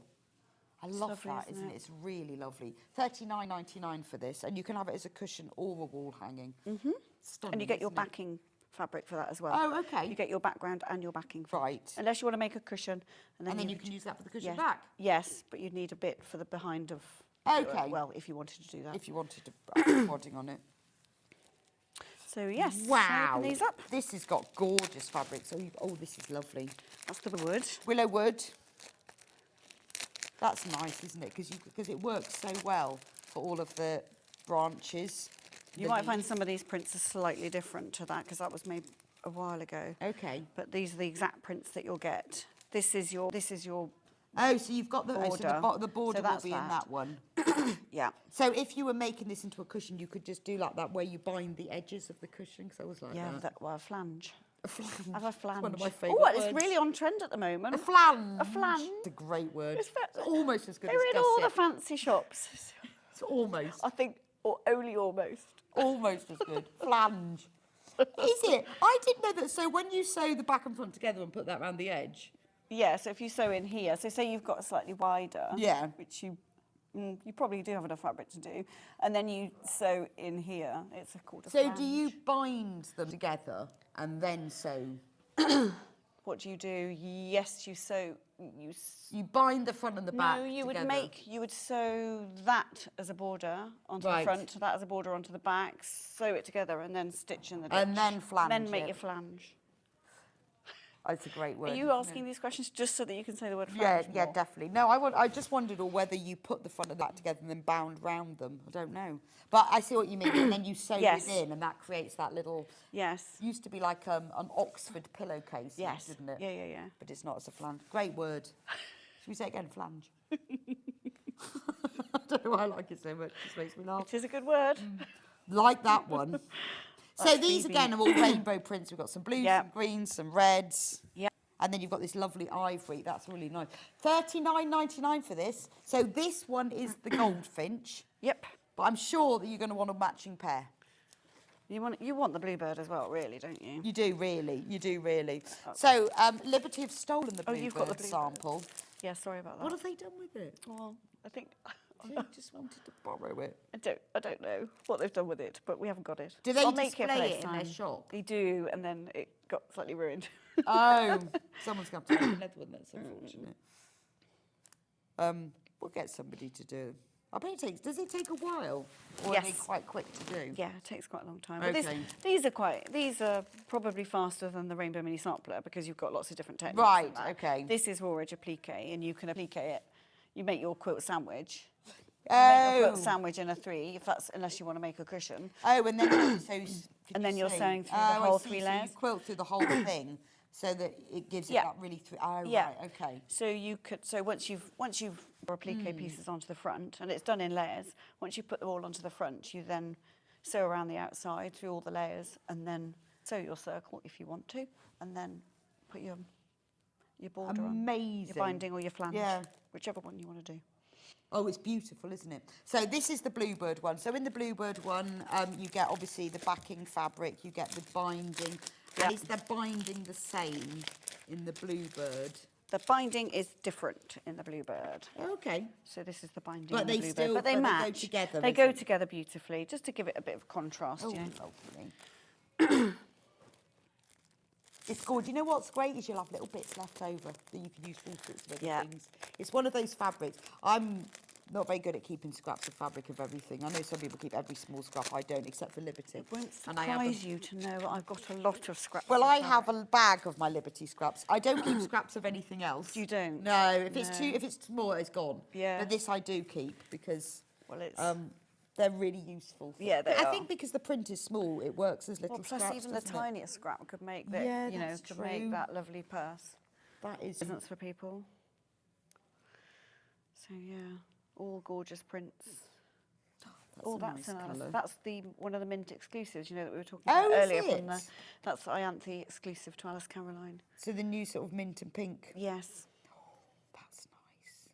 J: I love
E: lovely,
J: that, isn't it? It's really lovely. $39.99 for this, and you can have it as a cushion or a wall hanging.
E: Mm-hmm.
J: Stunning,
E: And you get your
J: isn't it?
E: backing fabric for that as well.
J: Oh, okay.
E: You get your background and your backing.
J: Right.
E: Unless you want to make a cushion.
J: And then you can use that for the cushion
E: yes.
J: back.
E: Yes, but you'd need a bit for the behind of...
J: Okay.
E: Well, if you wanted to do that.
J: If you wanted to put wadding on it.
E: So, yes.
J: Wow.
E: Open these up.
J: This has got gorgeous fabric. So oh, this is lovely.
E: That's the wood.
J: Willow wood. That's nice, isn't it? Because it works so well for all of the branches.
E: You might find some of these prints are slightly different to that, because that was made a while ago.
J: Okay.
E: But these are the exact prints that you'll get. This is your
J: Oh, so you've got the
E: border.
J: So the border
E: So
J: will
E: that's
J: be in that one.
E: Yeah.
J: So if you were making this into a cushion, you could just do like that, where you bind the edges of the cushion. Because I was like
E: a flange.
J: A flange.
E: I have a flange.
J: It's one of my favourite words.
E: It's really on trend at the moment.
J: A flange.
E: A flange.
J: It's a great word. It's almost as good
E: They're
J: as
E: in all the
J: gusset.
E: fancy shops.
J: It's almost.
E: I think, or only almost.
J: Almost as good. Flange. Is it? I didn't know that. So when you sew the back and front together and put that around the edge.
E: Yeah, so if you sew in here, so say you've got a slightly wider,
J: Yeah.
E: which you probably do have enough fabric to do, and then you sew in here, it's called a
J: So
E: flange.
J: do you bind them together and then sew?
E: What do you do? Yes, you sew.
J: You bind the front and the back.
E: No, you
J: together.
E: would sew that as a border onto
J: Right.
E: the front, that as a border onto the back, sew it together, and then stitch in the ditch.
J: And then flange
E: Then make
J: it.
E: your flange.
J: It's a great word.
E: Are you
J: isn't
E: asking
J: it?
E: these questions just so that you can say the word
J: Yeah,
E: flange
J: yeah,
E: more?
J: definitely. No, I just wondered whether you put the front and the back together and then bound round them. I don't know. But I see what you mean. And then you sew
E: Yes.
J: within, and that creates that little...
E: Yes.
J: Used to be like an Oxford pillowcase,
E: Yes.
J: didn't it?
E: Yeah.
J: But it's not, it's a flange. Great word. Should we say it again? Flange. I don't know why I like it so much. It just makes me laugh.
E: It is a good word.
J: Like that one. So
E: That's
J: these,
E: Phoebe.
J: again, are all rainbow prints. We've got some blues,
E: Yeah.
J: some greens, some reds.
E: Yeah.
J: And then you've got this lovely ivory. That's really nice. $39.99 for this. So this one is the goldfinch.
E: Yep.
J: But I'm sure that you're going to want a matching pair.
E: You want the bluebird as well, really, don't you?
J: You do, really. You do, really. So Liberty have stolen the
E: Oh,
J: bluebird
E: you've got the bluebird.
J: sample.
E: Yeah, sorry about that.
J: What have they done with it?
E: Well, I think
J: I just wanted to borrow it.
E: I don't know what they've done with it, but we haven't got it.
J: Do they
E: I'll make
J: display
E: it
J: it in their shop?
E: They do, and then it got slightly ruined.
J: Oh, someone's going to have to make another one. That's unfortunate. We'll get somebody to do. I bet it takes. Does it take a while, or are they quite quick to do?
E: Yeah, it takes quite a long time.
J: Okay.
E: But these are probably faster than the Rainbow Mini Sampler because you've got lots of different techniques.
J: Right. Okay.
E: This is raw edge applique, and you can applique it. You make your quilt sandwich.
J: Oh.
E: You make your quilt sandwich in a 3, unless you want to make a cushion.
J: Oh, and then
E: you're sewing through the whole 3 layers.
J: So you quilt through the whole thing, so that it gives it that really. Right. Okay.
E: So you could. So once you've applique pieces onto the front, and it's done in layers. Once you put them all onto the front, you then sew around the outside through all the layers, and then sew your circle if you want to, and then put your border on. Your binding or your flange, whichever one you want to do.
J: Oh, it's beautiful, isn't it? So this is the Bluebird one. So in the Bluebird one, you get obviously the backing fabric, you get the binding.
E: Yep.
J: Is the binding the same in the Bluebird?
E: The binding is different in the Bluebird.
J: Okay.
E: So this is the binding
J: But
E: in the
J: they
E: Bluebird.
J: still
E: but they match.
J: go together.
E: They go together beautifully, just to give it a bit of contrast.
J: Oh,
E: you know.
J: lovely. It's good. You know what's great is you'll have little bits left over that you can use for all sorts of other things. It's one of those fabrics. I'm not very good at keeping scraps of fabric of everything. I know some people keep every small scrap. I don't, except for Liberty.
E: It won't surprise you to know that I've got a lot of scraps.
J: Well, I have a bag of my Liberty scraps. I don't keep scraps of anything else.
E: You don't?
J: No. If it's small, it's gone.
E: Yeah.
J: But this I do keep because
E: it's
J: they're really useful.
E: Yeah, they
J: I
E: are.
J: think because the print is small, it works as little
E: plus
J: scraps.
E: even the
J: doesn't it?
E: tiniest scrap could make that. Could make that lovely purse.
J: That is
E: presents for people. So yeah, all gorgeous prints.
J: That's a nice colour.
E: That's one of the mint exclusives, you know, that we were talking about earlier. That's Ianthe exclusive to Alice Caroline.
J: So the new sort of mint and pink.
E: Yes.
J: Oh, that's nice.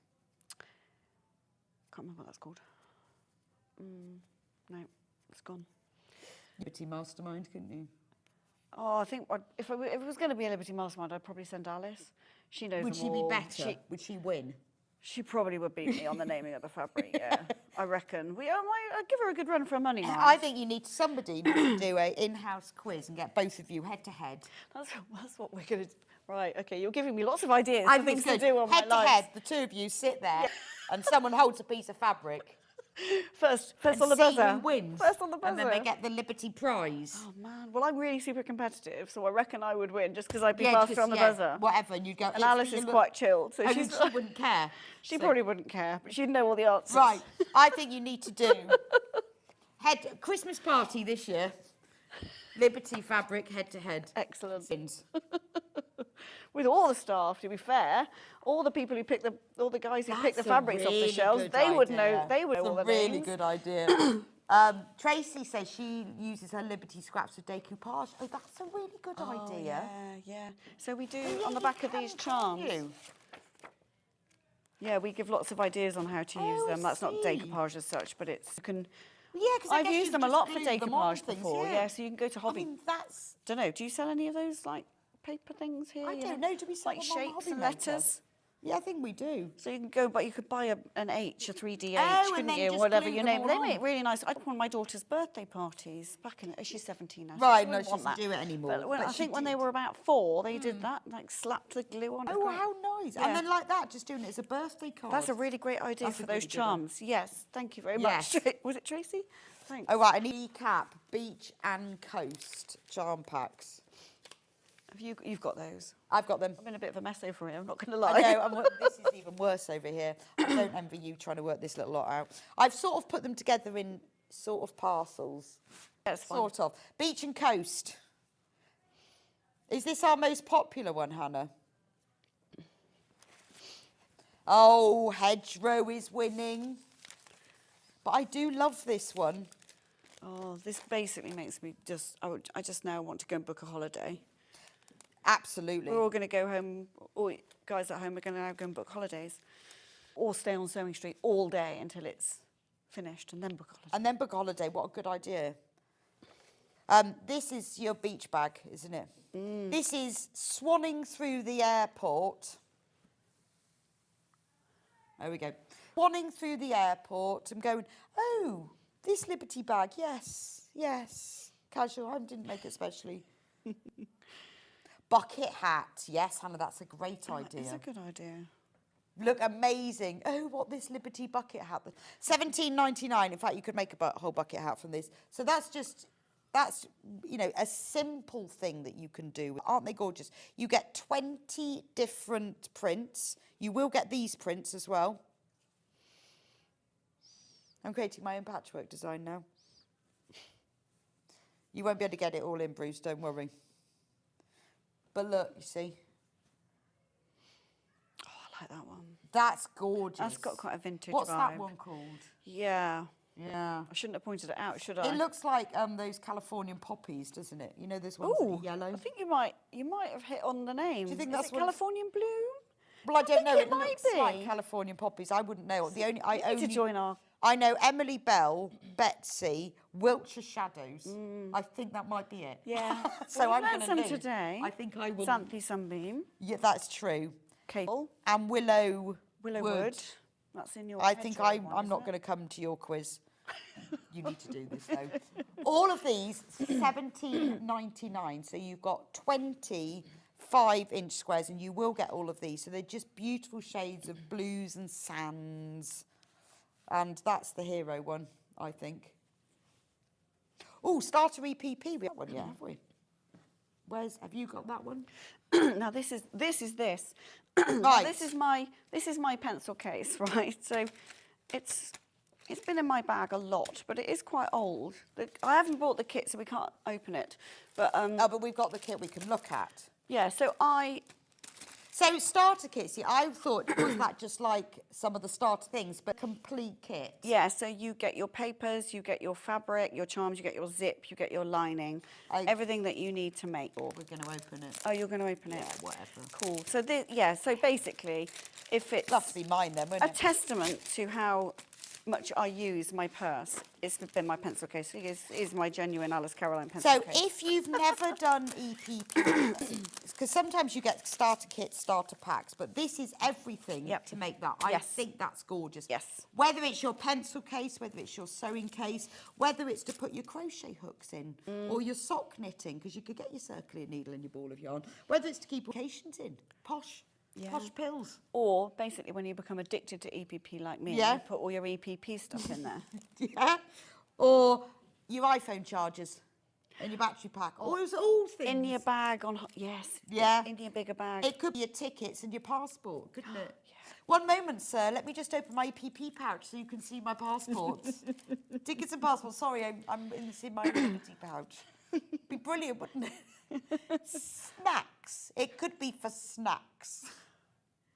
E: Can't remember what that's called. No, it's gone.
J: Liberty Mastermind, couldn't you?
E: Oh, I think if it was going to be a Liberty Mastermind, I'd probably send Alice. She knows
J: Would
E: them
J: she
E: all.
J: be better? Would she win?
E: She probably would beat me on the naming of the fabric, yeah. I reckon. I'd give her a good run for her money now.
J: I think somebody needs to do an in-house quiz and get both of you head-to-head.
E: That's what we're going to do. Right, OK, you're giving me lots of ideas
J: I
E: of
J: think
E: things to do on my life.
J: Head-to-head, the two of you sit there and someone holds a piece of fabric.
E: First on the buzzer.
J: Who wins.
E: First on the buzzer.
J: And then they get the Liberty prize.
E: Oh, man. Well, I'm really super competitive, so I reckon I would win just because I'd be faster on the buzzer.
J: Whatever, and you'd go...
E: And Alice is quite chilled, so
J: she wouldn't care.
E: She probably wouldn't care, but she'd know all the answers.
J: Right. I think you need to do Christmas party this year. Liberty fabric head-to-head.
E: Excellent. With all the staff, to be fair, all the people who all the guys who pick the fabrics off the shelves, they would know. They would know all the names.
J: That's a really good idea. Tracy says she uses her Liberty scraps for decoupage. Oh, that's a really good idea.
E: Yeah. So we do on the back of these charms. Yeah, we give lots of ideas on how to use them. That's not decoupage as such, but it's you can.
J: Yeah, because
E: I've used them a lot for decoupage before. Yeah, so you can go to hobby.
J: I mean, that's.
E: Don't know. Do you sell any of those like paper things here?
J: I don't know. Do we sell
E: like
J: them on
E: shapes
J: Hobby
E: and
J: Maker?
E: letters?
J: Yeah, I think we do.
E: So you can go, but you could buy an H, a 3D H,
J: and
E: couldn't
J: then
E: you?
J: just
E: Whatever
J: glue
E: your
J: them
E: name.
J: all
E: They
J: on.
E: make really nice. I had one of my daughter's birthday parties back in. She's 17 now.
J: Right, no,
E: wouldn't
J: she
E: want
J: doesn't
E: that.
J: do it anymore.
E: But I think when they were about 4, they did that, like slapped the glue on.
J: Oh, how nice.
E: Yeah.
J: And then like that, just doing it as a birthday card.
E: That's a really great idea for those charms. Yes, thank you very
J: Yes.
E: much. Was it Tracy? Thanks.
J: Oh, right, an E-cap, beach and coast charm packs.
E: You've got those?
J: I've got them.
E: I'm in a bit of a mess over here, I'm not going to lie.
J: I know, this is even worse over here. I don't envy you trying to work this little lot out. I've sort of put them together in sort of parcels.
E: That's fine.
J: Sort of. Beach and coast. Is this our most popular one, Hannah? Oh, hedgerow is winning. But I do love this one.
E: Oh, this basically makes me I just now want to go and book a holiday.
J: Absolutely.
E: We're all going to go home, all guys at home are going to now go and book holidays. Or stay on Sewing Street all day until it's finished and then book a holiday.
J: And then book a holiday, what a good idea. This is your beach bag, isn't it? This is swanning through the airport. There we go. Wanning through the airport and going, oh, this Liberty bag, yes, yes. Casual, I didn't make it specially. Bucket hat, yes, Hannah, that's a great idea.
E: It's a good idea.
J: Look amazing. Oh, what this Liberty bucket hat. $17.99. In fact, you could make a whole bucket hat from this. So that's you know, a simple thing that you can do. Aren't they gorgeous? You get 20 different prints. You will get these prints as well. I'm creating my own patchwork design now. You won't be able to get it all in, Bruce, don't worry. But look, you see.
E: Oh, I like that one.
J: That's gorgeous.
E: That's got quite a vintage
J: What's
E: vibe.
J: that one called?
E: Yeah.
J: Yeah.
E: I shouldn't have pointed it out, should I?
J: It looks like those Californian poppies, doesn't it? You know those ones that are yellow?
E: I think you might have hit on the name.
J: Do you think
E: Is
J: that's
E: it Californian Bloom?
J: Well, I don't know.
E: It might
J: looks
E: be.
J: like Californian poppies. I wouldn't know.
E: You need to join our...
J: I know Emily Bell, Betsy, Wiltshire Shadows. I think that might be it.
E: Yeah.
J: So
E: well,
J: I'm going to
E: some
J: leave.
E: today.
J: I think I will.
E: Xanthi Sunbeam.
J: Yeah, that's true.
E: Cable.
J: And Willow
E: Wood. That's in your
J: I think
E: hedgerow one,
J: I'm not going to come to your quiz. You need to do this though. All of these, $17.99. So you've got 20 5-inch squares, and you will get all of these. So they're just beautiful shades of blues and sands. And that's the hero one, I think. Oh, starter EPP. We have one yet, have we? Have you got that one?
E: Now this is this. Right. This is my pencil case, right? So it's been in my bag a lot, but it is quite old. I haven't bought the kit, so we can't open it. But
J: but we've got the kit we can look at.
E: Yeah. So
J: starter kits. See, I thought was that just like some of the starter things, but complete kit.
E: Yeah. So you get your papers, you get your fabric, your charms, you get your zip, you get your lining, everything that you need to make.
J: We're going to open it.
E: Oh, you're going to open it.
J: Yeah, whatever.
E: Cool. So So basically, if it's
J: must be mine then, won't it?
E: A testament to how much I use my purse. It's been my pencil case. It is my genuine Alice Caroline pencil case.
J: So if you've never done EPP, because sometimes you get starter kits, starter packs, but this is everything to make that. I think that's gorgeous.
E: Yes.
J: Whether it's your pencil case, whether it's your sewing case, whether it's to put your crochet hooks in, or your sock knitting, because you could get your circular needle and your ball of yarn, whether it's to keep occasions in, posh pills.
E: Or basically when you become addicted to EPP like me, you put all your EPP stuff in there.
J: Yeah. Or your iPhone chargers and your battery pack. Or it's all things.
E: In your bag yes.
J: Yeah.
E: In your bigger bag.
J: It could be your tickets and your passport, couldn't it? One moment, sir. Let me just open my EPP pouch so you can see my passports. Tickets and passports. Sorry, I'm in my Liberty pouch. Be brilliant, wouldn't it? Snacks. It could be for snacks.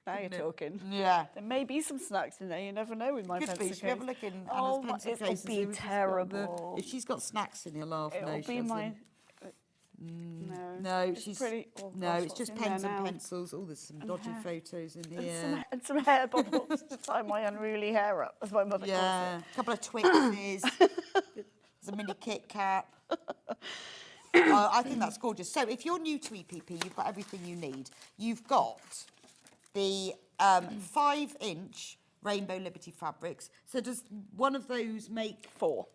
E: Now you're talking.
J: Yeah.
E: There may be some snacks in there. You never know with my pencil case.
J: Should we have a look in Anna's pencil case?
E: It'll be terrible.
J: If she's got snacks in, you'll laugh.
E: It'll be my...
J: No, she's
E: pretty...
J: it's just pens and pencils. Oh, there's some dodgy photos in here.
E: And some hair bubbles to tie my unruly hair up, as my mother calls it.
J: A couple of Twixes. There's a mini Kit Kat. I think that's gorgeous. So if you're new to EPP, you've got everything you need. You've got the 5-inch Rainbow Liberty fabrics. So does one of those make
E: four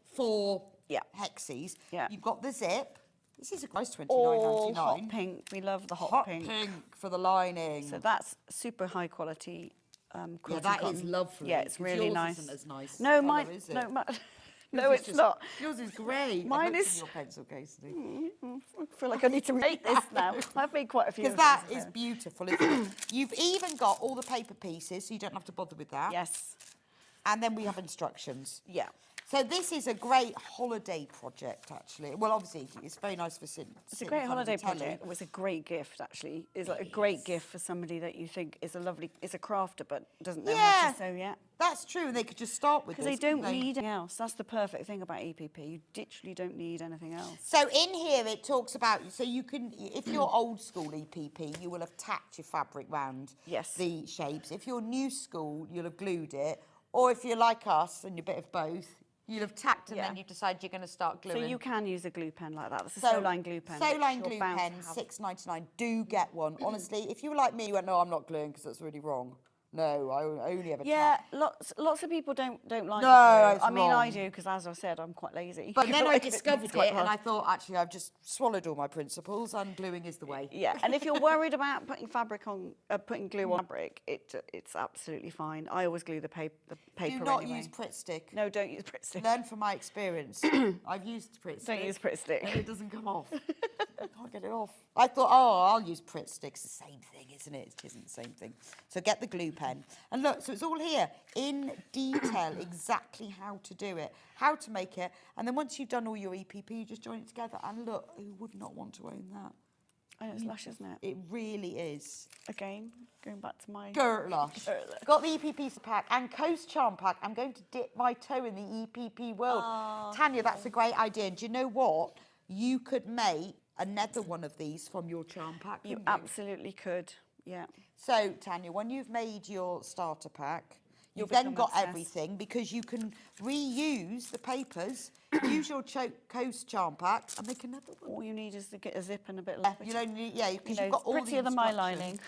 J: hexes?
E: Yeah.
J: You've got the zip. This is a price $29.99.
E: All hot pink. We love the hot pink.
J: Hot pink for the lining.
E: So that's super high quality.
J: Yeah, that is lovely.
E: Yeah, it's really
J: yours
E: isn't
J: nice. As nice.
E: No,
J: colour,
E: mine.
J: Is it?
E: No, no, it's not.
J: Yours is great.
E: Mine is
J: your pencil case.
E: I feel like I need to make this now. I've made quite a few.
J: Because that is beautiful, isn't it? You've even got all the paper pieces, so you don't have to bother with that.
E: Yes.
J: And then we have instructions.
E: Yeah.
J: So this is a great holiday project, actually. Well, obviously, it's very nice for sitting.
E: It's a great holiday project. It was a great gift, actually. It's like a great gift for somebody that you think is a crafter but doesn't know how to sew yet.
J: That's true. They could just start with this.
E: Because they don't need anything else. That's the perfect thing about EPP. You literally don't need anything else.
J: So in here it talks about, so you can, if you're old school EPP, you will have tacked your fabric round the shapes. If you're new school, you'll have glued it. Or if you're like us and you're a bit of both, you'll have tacked and then you've decided you're going to start gluing.
E: So you can use a glue pen like that. That's a Sewline glue pen.
J: Sewline glue pen, $6.99. Do get one. Honestly, if you were like me, you went, no, I'm not gluing because that's really wrong. No, I only ever
E: Yeah,
J: tap.
E: lots of people don't like
J: No,
E: the glue.
J: it's
E: I mean, I
J: wrong.
E: do, because as I said, I'm quite lazy.
J: But then I
E: Like,
J: discovered
E: it's quite
J: it, and
E: hard.
J: I thought, actually, I've just swallowed all my principles, and gluing is the way.
E: Yeah, and if you're worried about putting fabric on, putting glue on fabric, it's absolutely fine. I always glue the paper
J: Do not
E: anyway.
J: use Pritt stick.
E: No, don't use Pritt stick.
J: Learn from my experience. I've used Pritt stick.
E: Don't use Pritt stick.
J: And it doesn't come off. I can't get it off. I thought, oh, I'll use Pritt stick. It's the same thing, isn't it? It isn't the same thing. So get the glue pen. And look, so it's all here in detail, exactly how to do it, how to make it. And then once you've done all your EPP, you just join it together. And look, who would not want to own that?
E: I know, it's lush, isn't it?
J: It really is.
E: Again, going back to my...
J: Lush. Got the EPP pack and Coast Charm pack. I'm going to dip my toe in the EPP world. Tanya, that's a great idea. And do you know what? You could make another one of these from your charm pack.
E: You absolutely could, yeah.
J: So, Tanya, when you've made your starter pack, you've
E: become
J: then got
E: obsessed.
J: everything, because you can reuse the papers, use your Coast Charm pack, and make another one.
E: All you need is to get a zip and a bit of...
J: You don't need, yeah, because
E: You know,
J: you've got
E: it's
J: all the
E: prettier than my
J: instructions.
E: lining.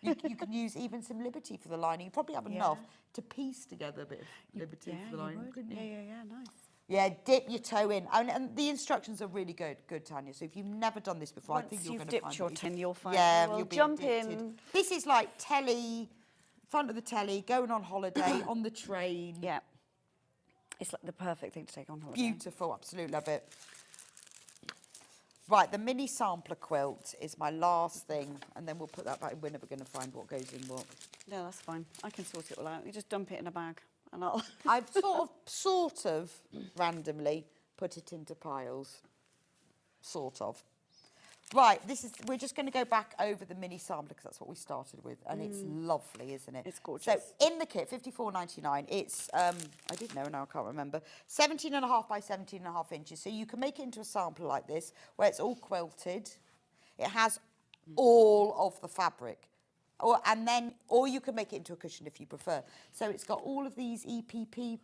J: You can use even some Liberty for the lining. You probably have enough to piece together a bit of Liberty for the lining, couldn't you?
E: Yeah, nice.
J: Yeah, dip your toe in. And the instructions are really good, Tanya. So if you've never done this before, I think you're going to find
E: dipped your tin, you'll find...
J: Yeah,
E: well,
J: you'll be
E: jump
J: addicted.
E: in.
J: This is like telly, front of the telly, going on holiday, on the train.
E: Yeah. It's like the perfect thing to take on holiday.
J: Beautiful, absolutely love it. Right, the mini sampler quilt is my last thing, and then we'll put that back. We're never going to find what goes in what.
E: No, that's fine. I can sort it all out. You just dump it in a bag, and I'll...
J: I've sort of randomly put it into piles. Sort of. Right, we're just going to go back over the mini sampler, because that's what we started with, and it's lovely, isn't it?
E: It's gorgeous.
J: So in the kit, £54.99, it's, I did know now, I can't remember, 17.5 by 17.5 inches. So you can make it into a sampler like this, where it's all quilted. It has all of the fabric. Or you can make it into a cushion if you prefer. So it's got all of these EPP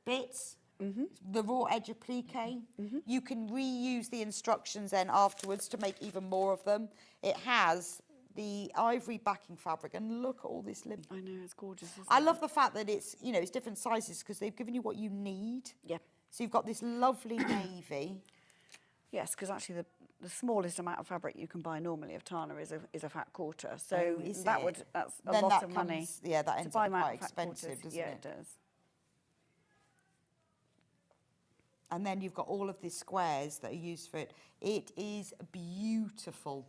J: bits. The raw edge applique. You can reuse the instructions then afterwards to make even more of them. It has the ivory backing fabric, and look at all this linen.
E: I know, it's gorgeous, isn't
J: I
E: it?
J: love the fact that it's, it's different sizes, because they've given you what you need.
E: Yeah.
J: So you've got this lovely navy.
E: Yes, because actually the smallest amount of fabric you can buy normally of Tana is a fat quarter. So that's a lot of money.
J: Yeah, that ends up quite expensive, doesn't it?
E: Yeah, it does.
J: And then you've got all of these squares that are used for it. It is beautiful.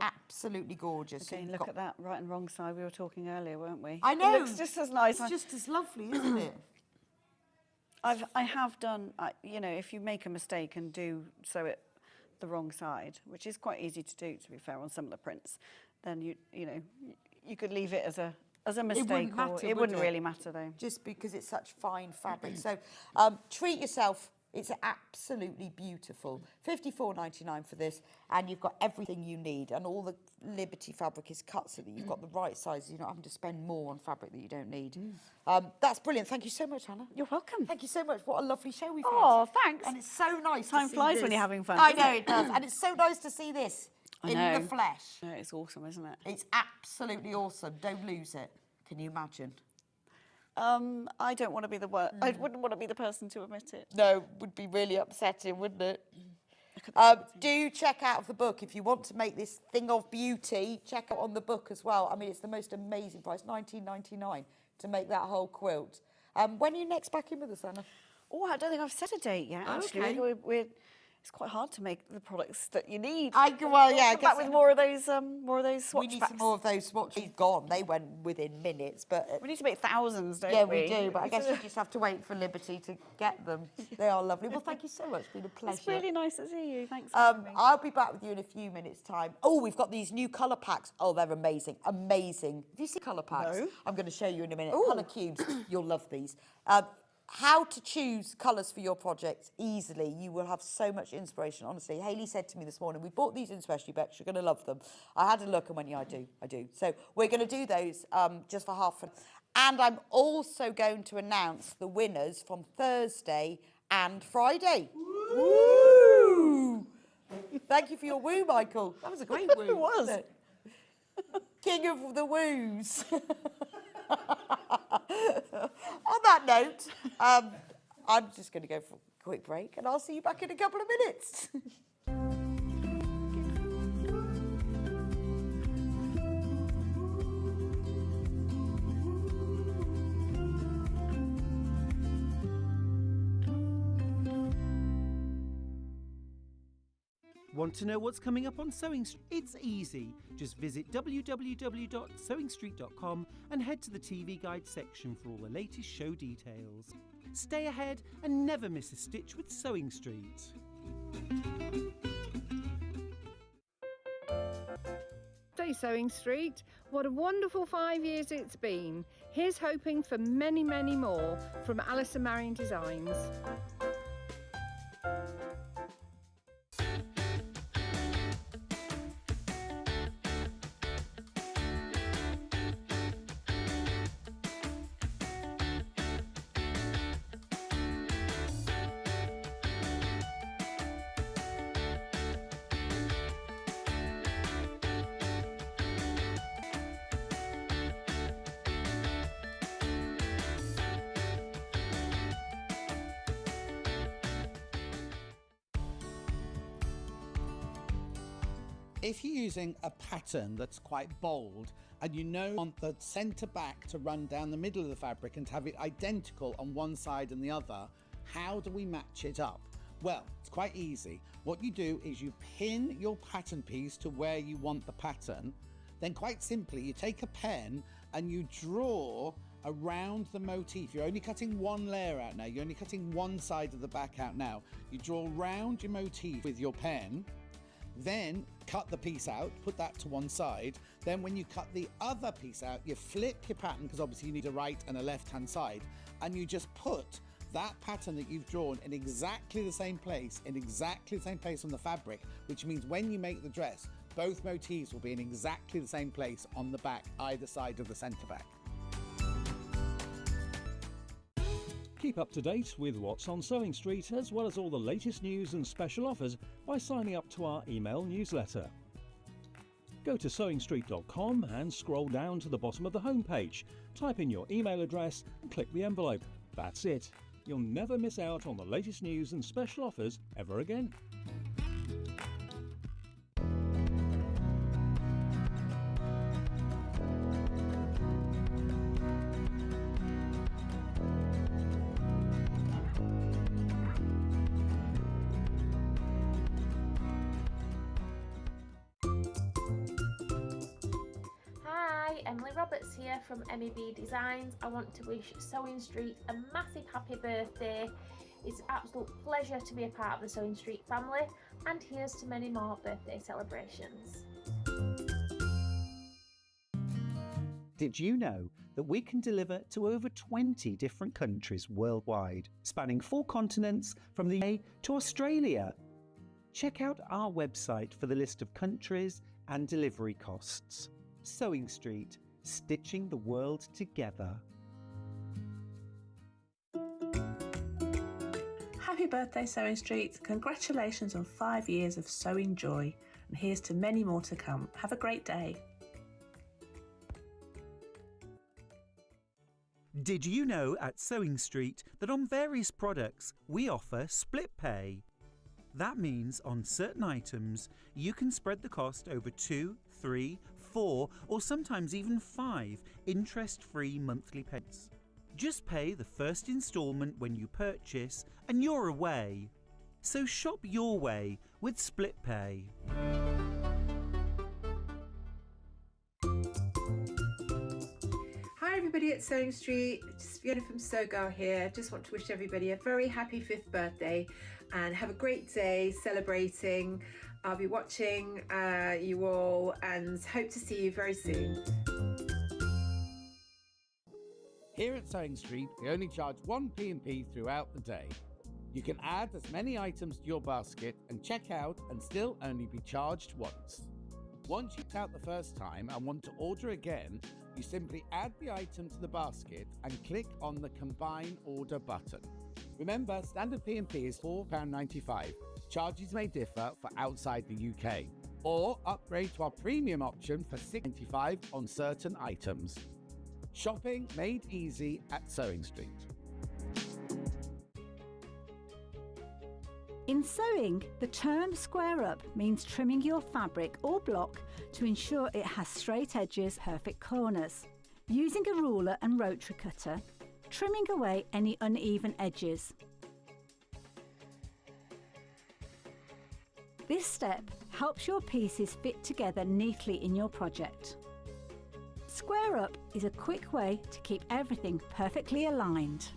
J: Absolutely gorgeous.
E: Again, look at that right and wrong side. We were talking earlier, weren't we?
J: I know.
E: It looks just as nice.
J: It's just as lovely, isn't it?
E: I have done, if you make a mistake and do sew it the wrong side, which is quite easy to do, to be fair, on some of the prints, then you could leave it as a mistake. It wouldn't really matter, though.
J: Just because it's such fine fabric. So treat yourself. It's absolutely beautiful. £54.99 for this, and you've got everything you need, and all the Liberty fabric is cut so that you've got the right size. You're not having to spend more on fabric that you don't need. That's brilliant. Thank you so much, Hannah.
E: You're welcome.
J: Thank you so much. What a lovely show we've had.
E: Oh, thanks.
J: And it's so nice.
E: Time
J: to see
E: flies
J: this.
E: when you're having fun.
J: I know it does, and it's so nice to see this
E: I
J: in
E: know.
J: the flesh.
E: No, it's awesome, isn't it?
J: It's absolutely awesome. Don't lose it. Can you imagine?
E: I don't want to be the one. I wouldn't want to be the person to admit it.
J: No, would be really upsetting, wouldn't it? Do check out the book if you want to make this thing of beauty. Check out on the book as well. I mean, it's the most amazing price, $19.99 to make that whole quilt. When are you next back in with us, Anna?
E: Oh, I don't think I've set a date yet. Actually,
J: Okay.
E: it's quite hard to make the products that you need.
J: I
E: Come
J: guess
E: back with more of those swatch
J: we need
E: packs.
J: some more of those swatches. Gone. They went within minutes, but
E: we need to make thousands, don't
J: we do. But I guess you just have to wait for Liberty to get them. They are lovely. Well, thank you so much. It's been a pleasure.
E: It's really nice to see you. Thanks. For having me.
J: I'll be back with you in a few minutes' time. Oh, we've got these new colour packs. Oh, they're amazing. Amazing. Have you seen colour packs?
E: No.
J: I'm going to show you in a minute.
E: Ooh.
J: Colour cubes. You'll love these. How to choose colours for your projects easily. You will have so much inspiration, honestly. Hayley said to me this morning, we bought these in Specially Bex, you're going to love them. I had a look and went, yeah, I do. So we're going to do those just for half an hour. And I'm also going to announce the winners from Thursday and Friday. Woo! Thank you for your woo, Michael. That was a great woo.
E: It was.
J: Wasn't it? King of the woos. On that note, I'm just going to go for a quick break and I'll see you back in a couple of minutes.
N: Want to know what's coming up on Sewing Street? It's easy. Just visit www.sewingstreet.com and head to the TV Guide section for all the latest show details. Stay ahead and never miss a stitch with Sewing Street.
L: Day Sewing Street, what a wonderful 5 years it's been. Here's hoping for many, many more from Alistair Designs.
R: If you're using a pattern that's quite bold and you want the centre back to run down the middle of the fabric and to have it identical on one side and the other, how do we match it up? Well, it's quite easy. What you do is you pin your pattern piece to where you want the pattern. Then quite simply, you take a pen and you draw around the motif. You're only cutting one layer out now. You're only cutting one side of the back out now. You draw around your motif with your pen. Then cut the piece out, put that to one side. Then when you cut the other piece out, you flip your pattern, because obviously you need a right and a left-hand side, and you just put that pattern that you've drawn in exactly the same place, on the fabric, which means when you make the dress, both motifs will be in exactly the same place on the back, either side of the centre back.
H: Keep up to date with what's on Sewing Street, as well as all the latest news and special offers by signing up to our email newsletter. Go to sewingstreet.com and scroll down to the bottom of the homepage. Type in your email address and click the envelope. That's it. You'll never miss out on the latest news and special offers ever again.
O: Here from MEB Designs. I want to wish Sewing Street a massive happy birthday. It's an absolute pleasure to be a part of the Sewing Street family, and here's to many more birthday celebrations.
N: Did you know that we can deliver to over 20 different countries worldwide, spanning 4 continents from the UK to Australia? Check out our website for the list of countries and delivery costs. Sewing Street, stitching the world together.
P: Happy birthday, Sewing Street. Congratulations on 5 years of sewing joy, and here's to many more to come. Have a great day.
N: Did you know at Sewing Street that on various products we offer split pay? That means on certain items you can spread the cost over 2, 3, 4 or sometimes even 5 interest-free monthly payments. Just pay the first instalment when you purchase and you're away. So shop your way with split pay.
M: Hi everybody at Sewing Street, it's Fiona from Sew Girl here. Just want to wish everybody a very happy 5th birthday and have a great day celebrating. I'll be watching you all and hope to see you very soon.
R: Here at Sewing Street, we only charge one P&P throughout the day. You can add as many items to your basket and check out and still only be charged once. Once you've checked out the first time and want to order again, you simply add the item to the basket and click on the Combine Order button. Remember, standard P&P is £4.95. Charges may differ for outside the UK. or upgrade to our premium option for $6.95 on certain items. Shopping made easy at Sewing Street.
Q: In sewing, the term square up means trimming your fabric or block to ensure it has straight edges, perfect corners. Using a ruler and rotary cutter, trimming away any uneven edges. This step helps your pieces fit together neatly in your project. Square up is a quick way to keep everything perfectly aligned.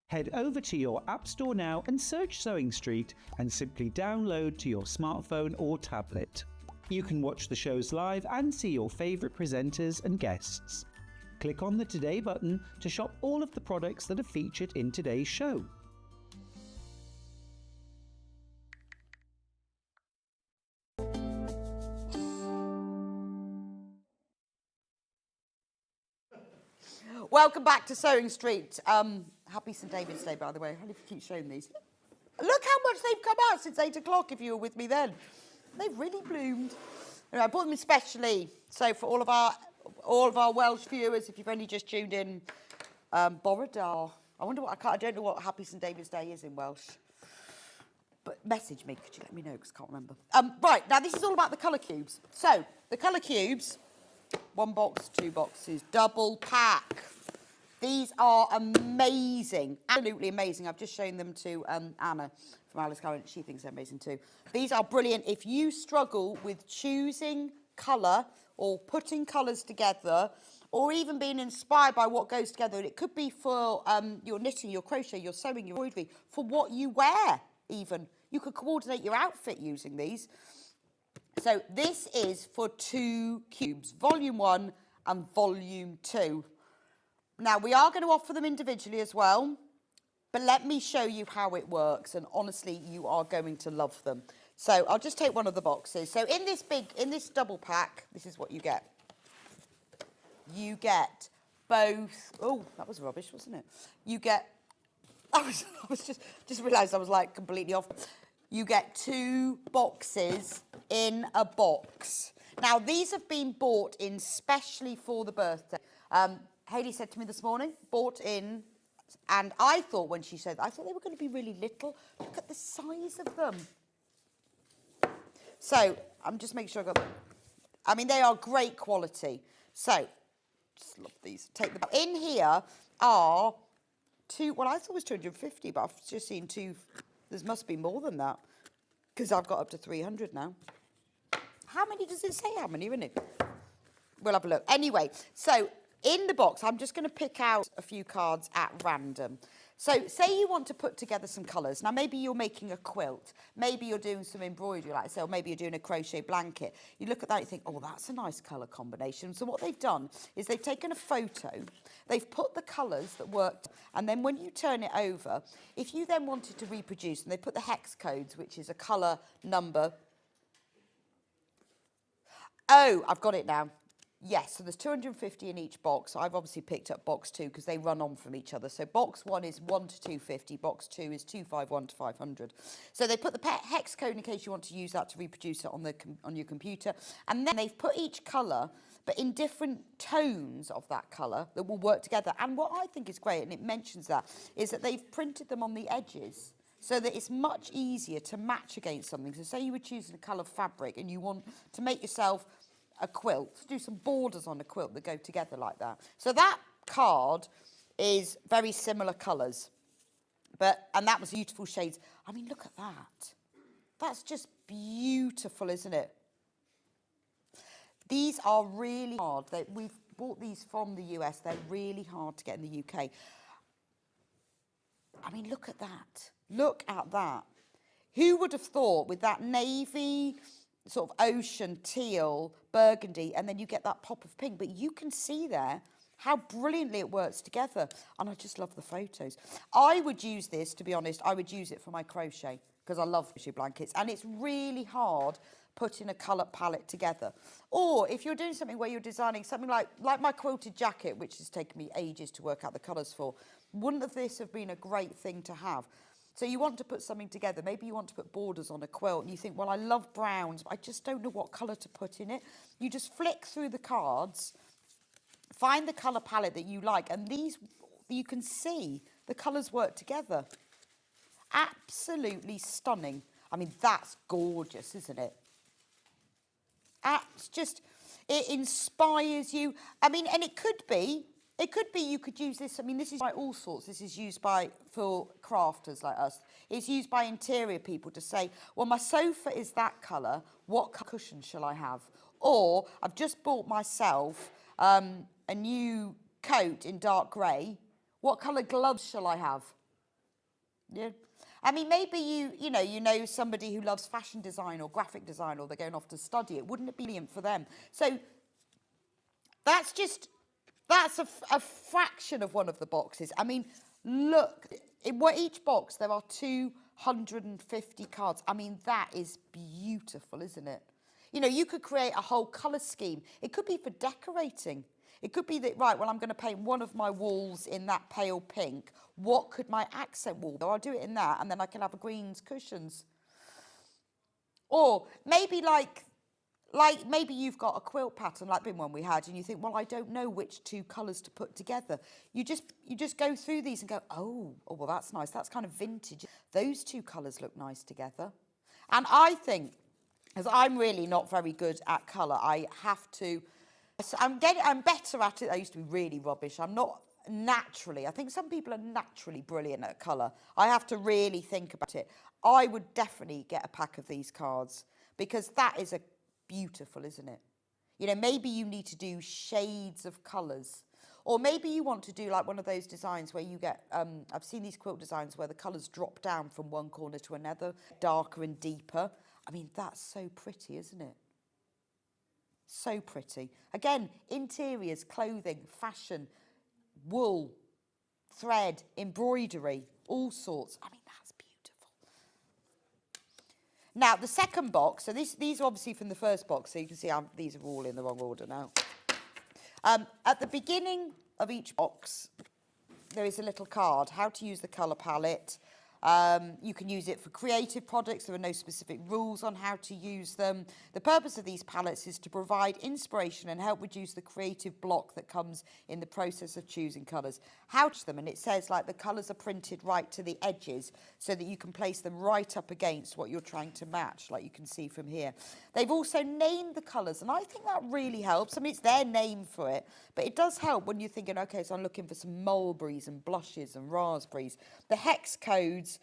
N: Head over to your App Store now and search Sewing Street and simply download to your smartphone or tablet. You can watch the shows live and see your favourite presenters and guests. Click on the Today button to shop all of the products that are featured in today's show.
J: Welcome back to Sewing Street. Happy St David's Day, by the way. I hope you keep showing these. Look how much they've come out since 8 o'clock, if you were with me then. They've really bloomed. Anyway, I bought them especially, so for all of our Welsh viewers, if you've only just tuned in, Borodar. I don't know what Happy St David's Day is in Welsh. But message me, could you let me know, because I can't remember. Right, now this is all about the colour cubes. So, the colour cubes, 1 box, 2 boxes, double pack. These are amazing, absolutely amazing. I've just shown them to Anna from Alistair, and she thinks they're amazing too. These are brilliant. If you struggle with choosing colour or putting colours together, or even being inspired by what goes together, it could be for your knitting, your crochet, your sewing, your embroidery, for what you wear even. You could coordinate your outfit using these. So this is for 2 cubes, volume 1 and volume 2. Now, we are going to offer them individually as well, but let me show you how it works, and honestly, you are going to love them. So I'll just take one of the boxes. So in this double pack, this is what you get. You get both, oh, that was rubbish, wasn't it? You get, I was just realised I was like completely off. You get 2 boxes in a box. Now, these have been bought in specially for the birthday. Hayley said to me this morning, bought in, and I thought when she said, I thought they were going to be really little. Look at the size of them. So, I'm just making sure I got them. I mean, they are great quality. So, just love these. Take them. In here are 2, well, I thought it was 250, but I've just seen 2, there must be more than that, because I've got up to 300 now. How many does it say how many, isn't it? We'll have a look. Anyway, so in the box, I'm just going to pick out a few cards at random. So say you want to put together some colours. Now, maybe you're making a quilt. Maybe you're doing some embroidery, like I say, or maybe you're doing a crochet blanket. You look at that and you think, oh, that's a nice colour combination. So what they've done is they've taken a photo, they've put the colours that worked, and then when you turn it over, if you then wanted to reproduce, and they put the hex codes, which is a colour number. Oh, I've got it now. Yes, so there's 250 in each box. I've obviously picked up box 2 because they run on from each other. So box 1 is 1 to 250, box 2 is 251 to 500. So they put the hex code in case you want to use that to reproduce it on your computer. And then they've put each colour, but in different tones of that colour that will work together. And what I think is great, and it mentions that, is that they've printed them on the edges so that it's much easier to match against something. So say you were choosing a colour fabric and you want to make yourself a quilt, do some borders on a quilt that go together like that. So that card is very similar colours, and that was beautiful shades. I mean, look at that. That's just beautiful, isn't it? These are really hard. We've bought these from the US. They're really hard to get in the UK. I mean, look at that. Look at that. Who would have thought with that navy, sort of ocean, teal, burgundy, and then you get that pop of pink. But you can see there how brilliantly it works together. And I just love the photos. I would use this, to be honest, I would use it for my crochet because I love crochet blankets. And it's really hard putting a colour palette together. Or if you're doing something where you're designing something like my quilted jacket, which has taken me ages to work out the colours for, wouldn't this have been a great thing to have? So you want to put something together. Maybe you want to put borders on a quilt and you think, well, I love browns, but I just don't know what colour to put in it. You just flick through the cards, find the colour palette that you like, and these, you can see the colours work together. Absolutely stunning. I mean, that's gorgeous, isn't it? It's just, it inspires you. I mean, and it could be you could use this. I mean, this is by all sorts. This is used for crafters like us. It's used by interior people to say, well, my sofa is that colour. What cushion shall I have? Or I've just bought myself a new coat in dark grey. What colour gloves shall I have? Yeah. I mean, maybe you know somebody who loves fashion design or graphic design, or they're going off to study it. Wouldn't it be brilliant for them? So that's a fraction of one of the boxes. I mean, look, in each box there are 250 cards. I mean, that is beautiful, isn't it? You know, you could create a whole colour scheme. It could be for decorating. It could be that, right, well, I'm going to paint one of my walls in that pale pink. What could my accent wall be? I'll do it in that, and then I can have a greens cushions. Or maybe like maybe you've got a quilt pattern like the one we had, and you think, well, I don't know which two colours to put together. You just go through these and go, oh, well, that's nice. That's kind of vintage. Those two colours look nice together. And I think, as I'm really not very good at colour, I have to. I'm better at it. I used to be really rubbish. I'm not naturally. I think some people are naturally brilliant at colour. I have to really think about it. I would definitely get a pack of these cards, because that is beautiful, isn't it? You know, maybe you need to do shades of colours, or maybe you want to do like one of those designs where you get, I've seen these quilt designs where the colours drop down from one corner to another, darker and deeper. I mean, that's so pretty, isn't it? So pretty. Again, interiors, clothing, fashion, wool, thread, embroidery, all sorts. I mean, that's beautiful. Now, the second box, so these are obviously from the first box, so you can see these are all in the wrong order now. At the beginning of each box, there is a little card, how to use the colour palette. You can use it for creative projects. There are no specific rules on how to use them. The purpose of these palettes is to provide inspiration and help reduce the creative block that comes in the process of choosing colours. How to them, and it says like the colours are printed right to the edges so that you can place them right up against what you're trying to match, like you can see from here. They've also named the colours, and I think that really helps. I mean, it's their name for it, but it does help when you're thinking, okay, so I'm looking for some mulberries and blushes and raspberries. The hex codes,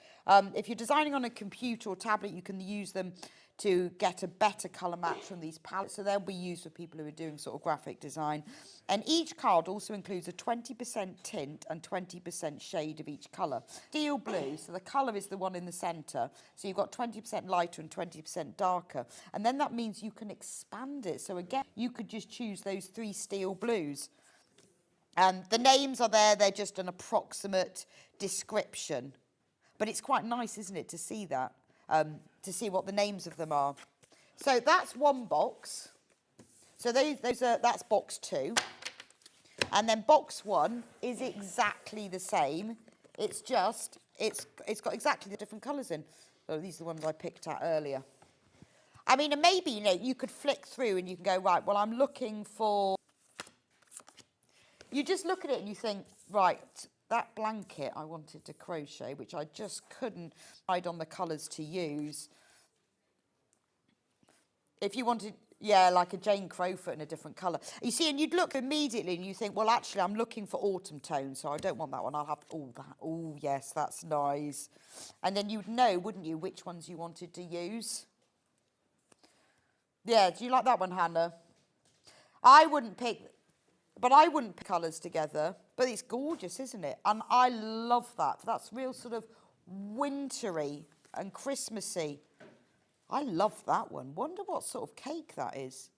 J: if you're designing on a computer or tablet, you can use them to get a better colour match from these palettes. So they'll be used for people who are doing sort of graphic design. And each card also includes a 20% tint and 20% shade of each colour. Steel blue, so the colour is the one in the centre. So you've got 20% lighter and 20% darker. And then that means you can expand it. So again, you could just choose those 3 steel blues. And the names are there, they're just an approximate description. But it's quite nice, isn't it, to see that, to see what the names of them are. So that's one box. So that's box 2. And then box 1 is exactly the same. It's just, it's got exactly the different colours in. So these are the ones I picked out earlier. I mean, and maybe, you know, you could flick through and you can go, right, well, I'm looking for... You just look at it and you think, right, that blanket I wanted to crochet, which I just couldn't decide on the colours to use. If you wanted, yeah, like a Jane Crowfoot in a different colour. You see, and you'd look immediately and you think, well, actually, I'm looking for autumn tones, so I don't want that one. I'll have, oh, that, oh, yes, that's nice. And then you'd know, wouldn't you, which ones you wanted to use? Yeah, do you like that one, Hannah? I wouldn't pick colours together, but it's gorgeous, isn't it? And I love that. That's real sort of wintry and Christmassy. I love that one. Wonder what sort of cake that is.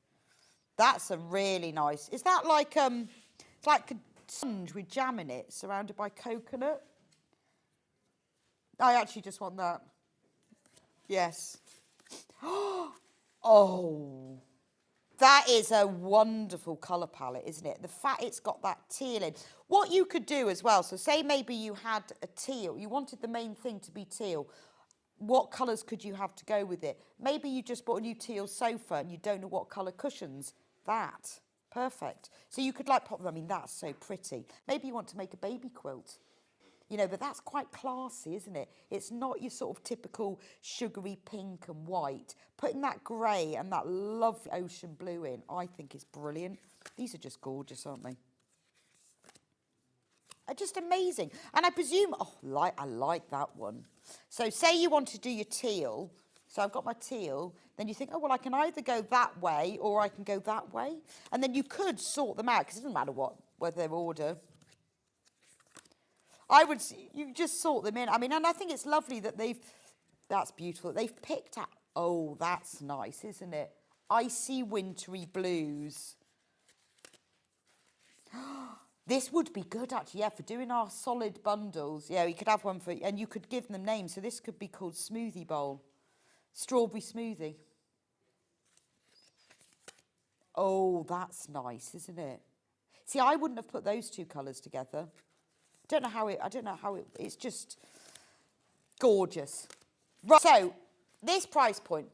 J: That's a really nice... Is that like, it's like a sponge with jam in it, surrounded by coconut? I actually just want that. Yes. Oh, that is a wonderful colour palette, isn't it? The fact it's got that teal in. What you could do as well, so say maybe you had a teal, you wanted the main thing to be teal. What colours could you have to go with it? Maybe you just bought a new teal sofa and you don't know what colour cushions. That, perfect. So you could like pop them, I mean, that's so pretty. Maybe you want to make a baby quilt. You know, but that's quite classy, isn't it? It's not your sort of typical sugary pink and white. Putting that grey and that lovely ocean blue in, I think is brilliant. These are just gorgeous, aren't they? Are just amazing. And I presume, I like that one. So say you want to do your teal. So I've got my teal. Then you think, oh, well, I can either go that way or I can go that way. And then you could sort them out, because it doesn't matter whether they're ordered. You just sort them in. I mean, and I think it's lovely that that's beautiful. They've picked out, oh, that's nice, isn't it? Icy wintry blues. This would be good, actually, yeah, for doing our solid bundles. Yeah, we could have one for, and you could give them names. So this could be called Smoothie Bowl. Strawberry Smoothie. Oh, that's nice, isn't it? See, I wouldn't have put those two colours together. I don't know how it's just gorgeous. Right, so this price point,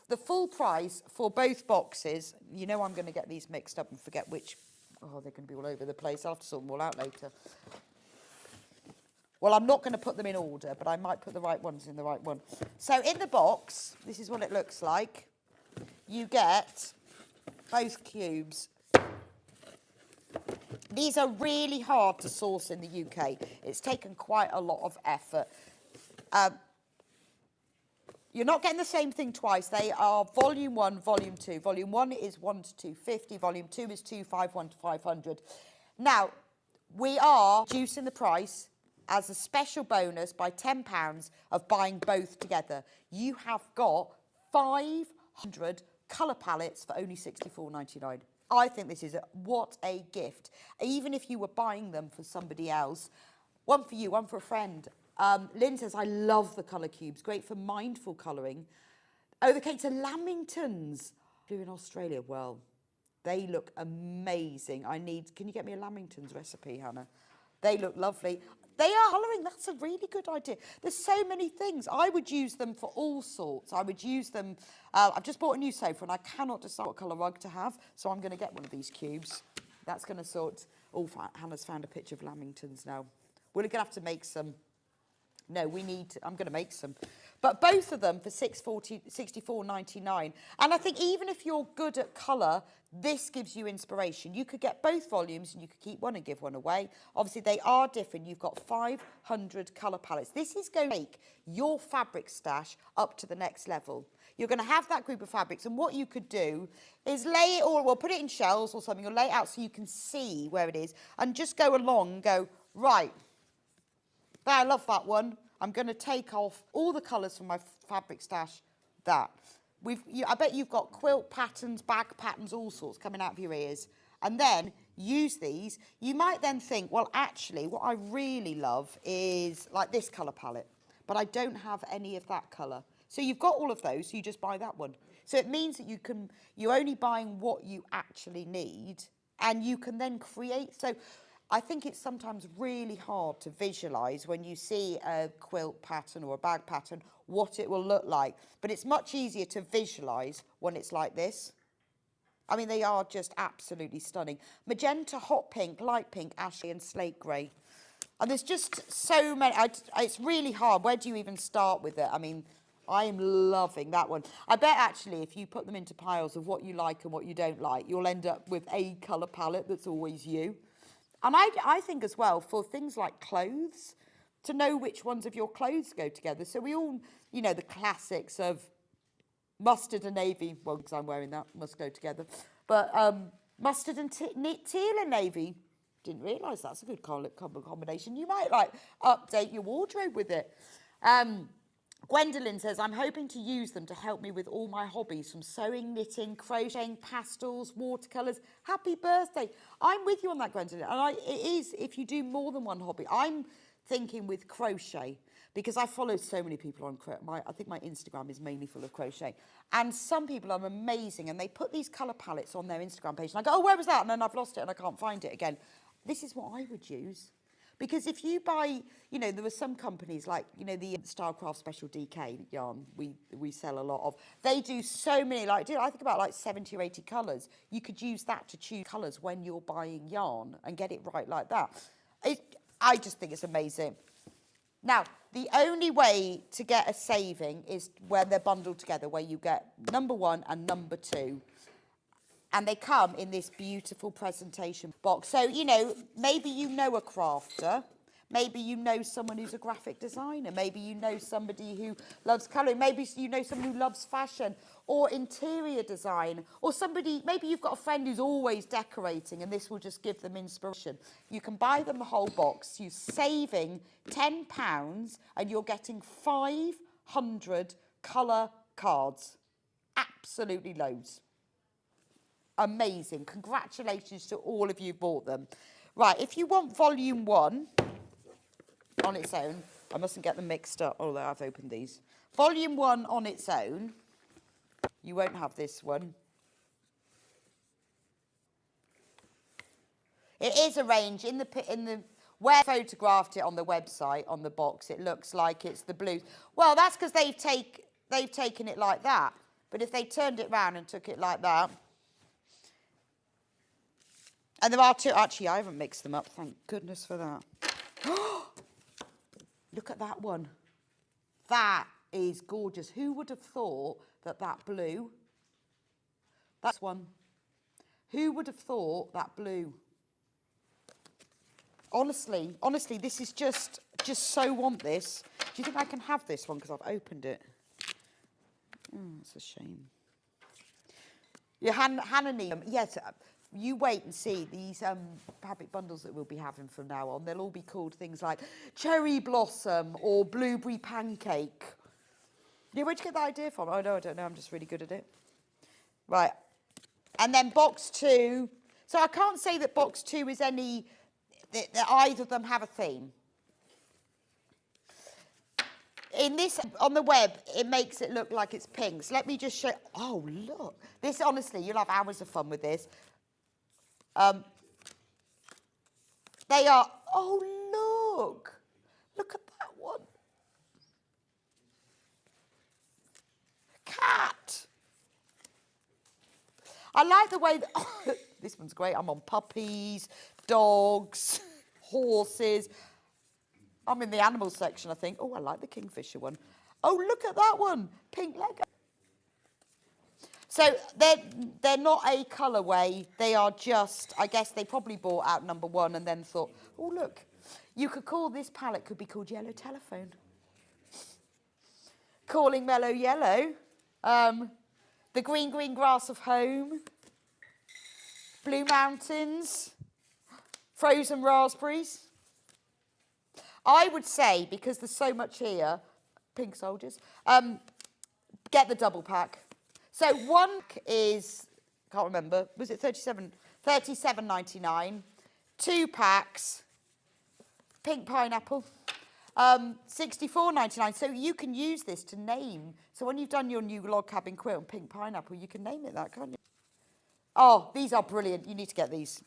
J: the full price for both boxes, you know I'm going to get these mixed up and forget which, oh, they're going to be all over the place. I'll have to sort them all out later. Well, I'm not going to put them in order, but I might put the right ones in the right one. So in the box, this is what it looks like. You get both cubes. These are really hard to source in the UK. It's taken quite a lot of effort. You're not getting the same thing twice. They are volume 1, volume 2. Volume 1 is 1 to 250. Volume 2 is 251 to 500. Now, we are reducing the price as a special bonus by £10 of buying both together. You have got 500 colour palettes for only £64.99. I think this is what a gift. Even if you were buying them for somebody else, one for you, one for a friend. Lynn says, I love the colour cubes. Great for mindful colouring. Oh, the cakes are Lamingtons. Blue in Australia. Well, they look amazing. Can you get me a Lamingtons recipe, Hannah? They look lovely. They are colouring. That's a really good idea. There's so many things. I would use them for all sorts. I would use them. I've just bought a new sofa and I cannot decide what colour rug to have. So I'm going to get one of these cubes. That's going to sort. Oh, Hannah's found a picture of Lamingtons now. We're going to have to make some. No, I'm going to make some. But both of them for $64.99. And I think even if you're good at colour, this gives you inspiration. You could get both volumes and you could keep one and give one away. Obviously, they are different. You've got 500 colour palettes. This is going to take your fabric stash up to the next level. You're going to have that group of fabrics, and what you could do is lay it all, well, put it in shells or something, or lay it out so you can see where it is, and just go along and go, right, I love that one. I'm going to take off all the colours from my fabric stash. That. I bet you've got quilt patterns, bag patterns, all sorts coming out of your ears. And then use these. You might then think, well, actually, what I really love is like this colour palette. But I don't have any of that colour. So you've got all of those, so you just buy that one. So it means that you're only buying what you actually need, and you can then create. So I think it's sometimes really hard to visualise when you see a quilt pattern or a bag pattern, what it will look like. But it's much easier to visualise when it's like this. I mean, they are just absolutely stunning. Magenta, hot pink, light pink, ashy and slate grey. And there's just so many. It's really hard. Where do you even start with it? I mean, I'm loving that one. I bet actually if you put them into piles of what you like and what you don't like, you'll end up with a colour palette that's always you. And I think as well, for things like clothes, to know which ones of your clothes go together. So we all, you know, the classics of mustard and navy, well, because I'm wearing that, must go together. But mustard and teal and navy, didn't realise that's a good combination. You might, like, update your wardrobe with it. Gwendolyn says, I'm hoping to use them to help me with all my hobbies, from sewing, knitting, crocheting, pastels, watercolours. Happy birthday. I'm with you on that, Gwendolyn. And it is, if you do more than one hobby. I'm thinking with crochet, because I follow so many people on crochet. I think my Instagram is mainly full of crochet. And some people are amazing, and they put these colour palettes on their Instagram page, and I go, oh, where was that? And then I've lost it, and I can't find it again. This is what I would use. Because if you buy, you know, there were some companies like, you know, the Stylecraft Special DK yarn we sell a lot of. They do so many, like, I think about like 70 or 80 colours. You could use that to choose colours when you're buying yarn and get it right like that. I just think it's amazing. Now, the only way to get a saving is when they're bundled together, where you get number 1 and number 2. And they come in this beautiful presentation box. So, you know, maybe you know a crafter. Maybe you know someone who's a graphic designer. Maybe you know somebody who loves colouring. Maybe you know someone who loves fashion or interior design. Or somebody, maybe you've got a friend who's always decorating, and this will just give them inspiration. You can buy them the whole box. You're saving £10 and you're getting 500 colour cards. Absolutely loads. Amazing. Congratulations to all of you who bought them. Right, if you want volume 1 on its own, I mustn't get them mixed up, although I've opened these. Volume 1 on its own, you won't have this one. It is arranged in the where I photographed it on the website, on the box, it looks like it's the blue. Well, that's because they've taken it like that. But if they turned it round and took it like that, and there are two, actually, I haven't mixed them up, thank goodness for that. Look at that one. That is gorgeous. Who would have thought that blue, that's one. Who would have thought that blue? Honestly, this is just so want this. Do you think I can have this one? Because I've opened it. It's a shame. Yeah, Hannah Needham, yes. You wait and see these fabric bundles that we'll be having from now on. They'll all be called things like cherry blossom or blueberry pancake. Yeah, where'd you get that idea from? Oh, no, I don't know. I'm just really good at it. Right. And then box 2. So I can't say that box 2 is any, that either of them have a theme. In this, on the web, it makes it look like it's pink. So let me just show. Oh, look. This, honestly, you'll have hours of fun with this. They are, oh, look. Look at that one. Cat. I like the way that, oh, this one's great. I'm on puppies, dogs, horses. I'm in the animal section, I think. Oh, I like the kingfisher one. Oh, look at that one. Pink Lego. So they're not a colourway. They are just, I guess they probably bought out number 1 and then thought, oh, look. You could call this palette, could be called Yellow Telephone. Calling Mellow Yellow. The Green Green Grass of Home. Blue Mountains. Frozen Raspberries. I would say, because there's so much here, pink soldiers, get the double pack. So one is, can't remember, was it $37.99? 2 packs, pink pineapple, $64.99. So you can use this to name. So when you've done your new log cabin quilt and pink pineapple, you can name it that, can't you? Oh, these are brilliant. You need to get these.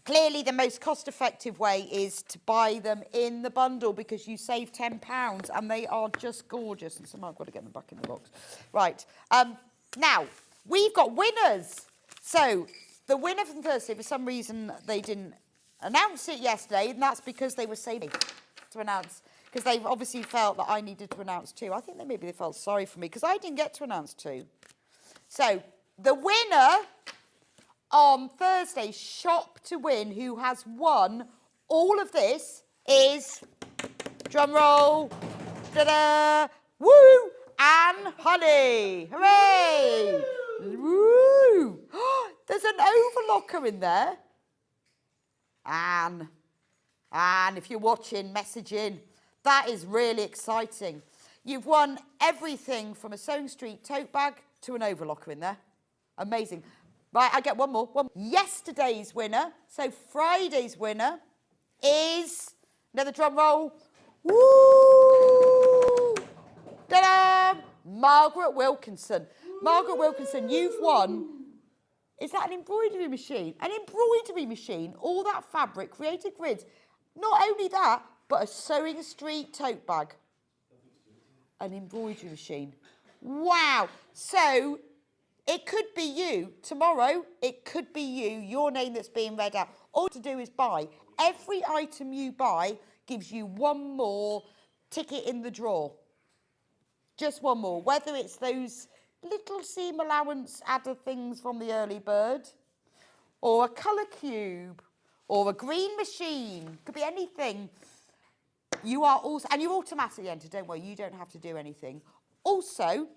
J: Clearly, the most cost-effective way is to buy them in the bundle because you save £10 and they are just gorgeous. And somehow I've got to get them back in the box. Right. Now, we've got winners. So, the winner from Thursday, for some reason, they didn't announce it yesterday, and that's because they were saving to announce, because they've obviously felt that I needed to announce 2. I think maybe they felt sorry for me because I didn't get to announce 2. So, the winner on Thursday, shop to win, who has won all of this is, drum roll, da-da, woo, Anne Honey. Hooray! Woo! There's an overlocker in there. Anne, if you're watching, message in. That is really exciting. You've won everything from a Sewing Street tote bag to an overlocker in there. Amazing. Right, I get one more. Yesterday's winner, so Friday's winner, is, another drum roll, woo! Ta-da! Margaret Wilkinson. Margaret Wilkinson, you've won. Is that an embroidery machine? An embroidery machine, all that fabric, created grids. Not only that, but a Sewing Street tote bag. An embroidery machine. Wow. So it could be you. Tomorrow, it could be you, your name that's being read out. All to do is buy. Every item you buy gives you one more ticket in the draw. Just one more. Whether it's those little seam allowance added things from the early bird, or a colour cube, or a green machine. Could be anything. You are also, and you're automatically entered, don't worry, you don't have to do anything. Also,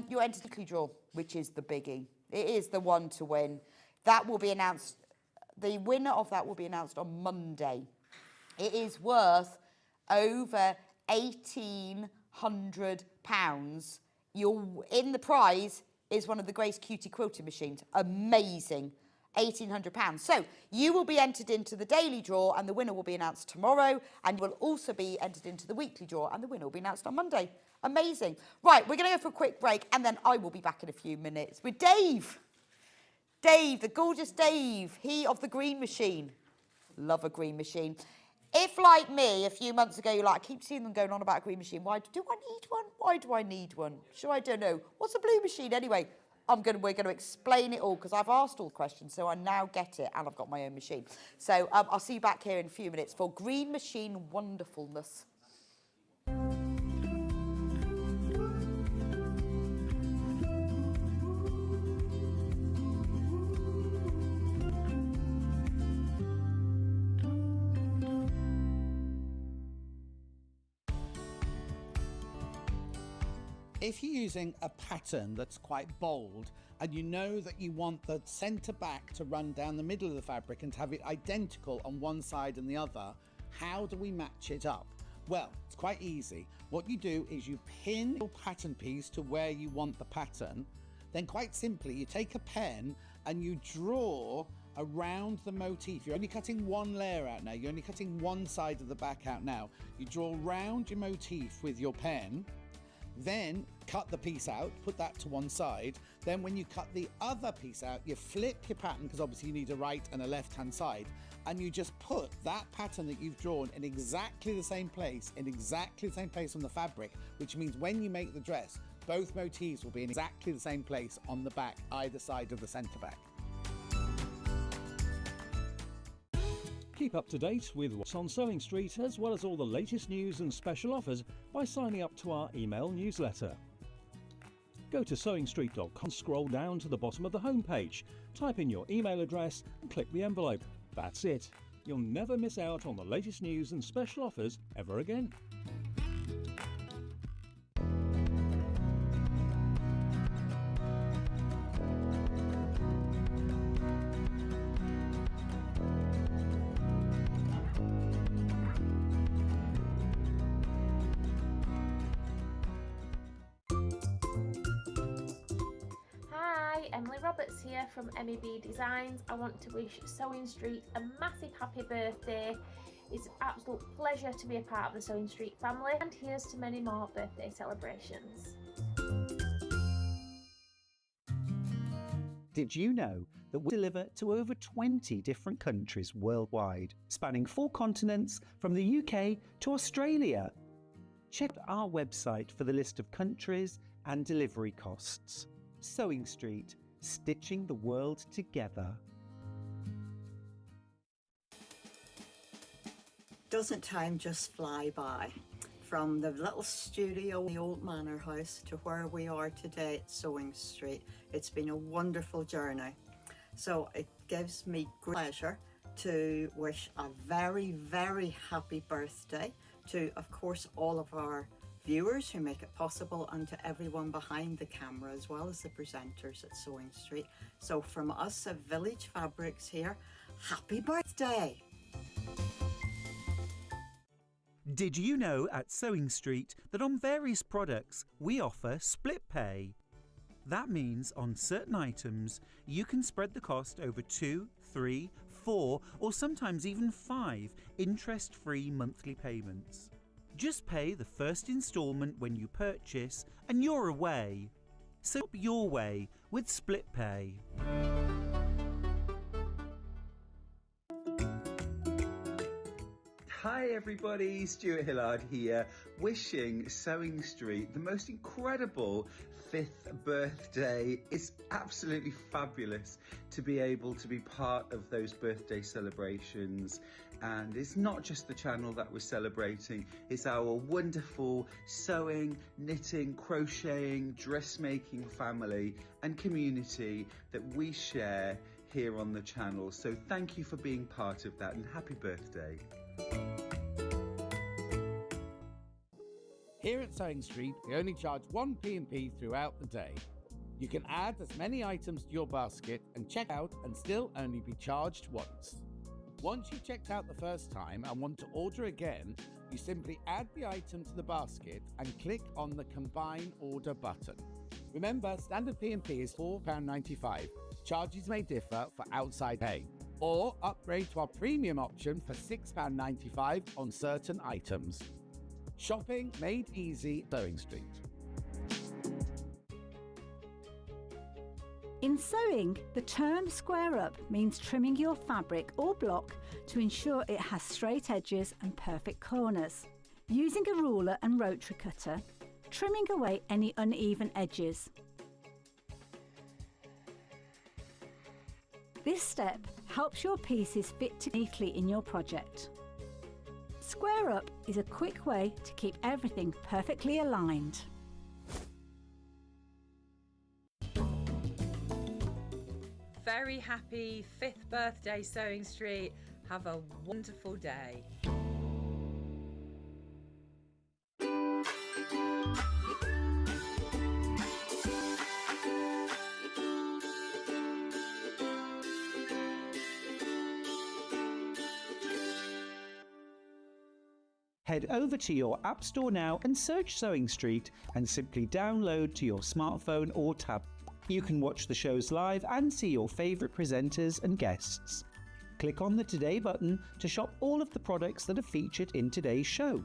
J: you're entered weekly draw, which is the biggie. It is the one to win. That will be announced, the winner of that will be announced on Monday. It is worth over £1,800. You're in the prize is one of the Grace Cutie quilting machines. Amazing. £1,800. So you will be entered into the daily draw and the winner will be announced tomorrow, and you will also be entered into the weekly draw and the winner will be announced on Monday. Amazing. Right, we're going to go for a quick break and then I will be back in a few minutes with Dave. Dave, the gorgeous Dave, he of the green machine. Love a green machine. If, like me, a few months ago, you're like, I keep seeing them going on about a green machine. Why do I need one? Why do I need one? Sure, I don't know. What's a blue machine anyway? We're going to explain it all because I've asked all the questions, so I now get it, and I've got my own machine. So I'll see you back here in a few minutes for green machine wonderfulness.
R: If you're using a pattern that's quite bold and you know that you want the centre back to run down the middle of the fabric and to have it identical on one side and the other, how do we match it up? Well, it's quite easy. What you do is you pin your pattern piece to where you want the pattern. Then quite simply, you take a pen and you draw around the motif. You're only cutting one layer out now. You're only cutting one side of the back out now. You draw round your motif with your pen. Then cut the piece out, put that to one side. Then when you cut the other piece out, you flip your pattern, because obviously you need a right and a left hand side, and you just put that pattern that you've drawn in exactly the same place, on the fabric, which means when you make the dress, both motifs will be in exactly the same place on the back, either side of the centre back.
H: Keep up to date with what's on Sewing Street, as well as all the latest news and special offers by signing up to our email newsletter. Go to sewingstreet.com, scroll down to the bottom of the homepage, type in your email address and click the envelope. That's it. You'll never miss out on the latest news and special offers ever again.
O: Here from MEB Designs. I want to wish Sewing Street a massive happy birthday. It's an absolute pleasure to be a part of the Sewing Street family, and here's to many more birthday celebrations.
N: Did you know that we deliver to over 20 different countries worldwide, spanning 4 continents from the UK to Australia? Check our website for the list of countries and delivery costs. Sewing Street, stitching the world together.
A: Doesn't time just fly by? From the little studio in the old manor house to where we are today at Sewing Street, it's been a wonderful journey. So it gives me great pleasure to wish a very, very happy birthday to, of course, all of our viewers who make it possible, and to everyone behind the camera, as well as the presenters at Sewing Street. So from us at Village Fabrics here, happy birthday!
N: Did you know at Sewing Street that on various products we offer split pay? That means on certain items you can spread the cost over 2, 3, 4 or sometimes even 5 interest-free monthly payments. Just pay the first instalment when you purchase and you're away. So up your way with Split Pay.
B: Hi everybody, Stuart Hillard here, wishing Sewing Street the most incredible 5th birthday. It's absolutely fabulous to be able to be part of those birthday celebrations. And it's not just the channel that we're celebrating, it's our wonderful sewing, knitting, crocheting, dressmaking family and community that we share here on the channel. So thank you for being part of that and happy birthday.
R: Here at Sewing Street, we only charge 1 P&P throughout the day. You can add as many items to your basket and check out and still only be charged once. Once you've checked out the first time and want to order again, you simply add the item to the basket and click on the Combine Order button. Remember, standard P&P is £4.95. Charges may differ for outside pay. Or upgrade to our premium option for £6.95 on certain items. Shopping made easy, Sewing Street.
Q: In sewing, the term square up means trimming your fabric or block to ensure it has straight edges and perfect corners. Using a ruler and rotary cutter, trimming away any uneven edges. This step helps your pieces fit neatly in your project. Square up is a quick way to keep everything perfectly aligned.
I: Very happy 5th birthday, Sewing Street. Have a wonderful day.
N: Head over to your App Store now and search Sewing Street and simply download to your smartphone or tablet. You can watch the shows live and see your favourite presenters and guests. Click on the Today button to shop all of the products that are featured in today's show.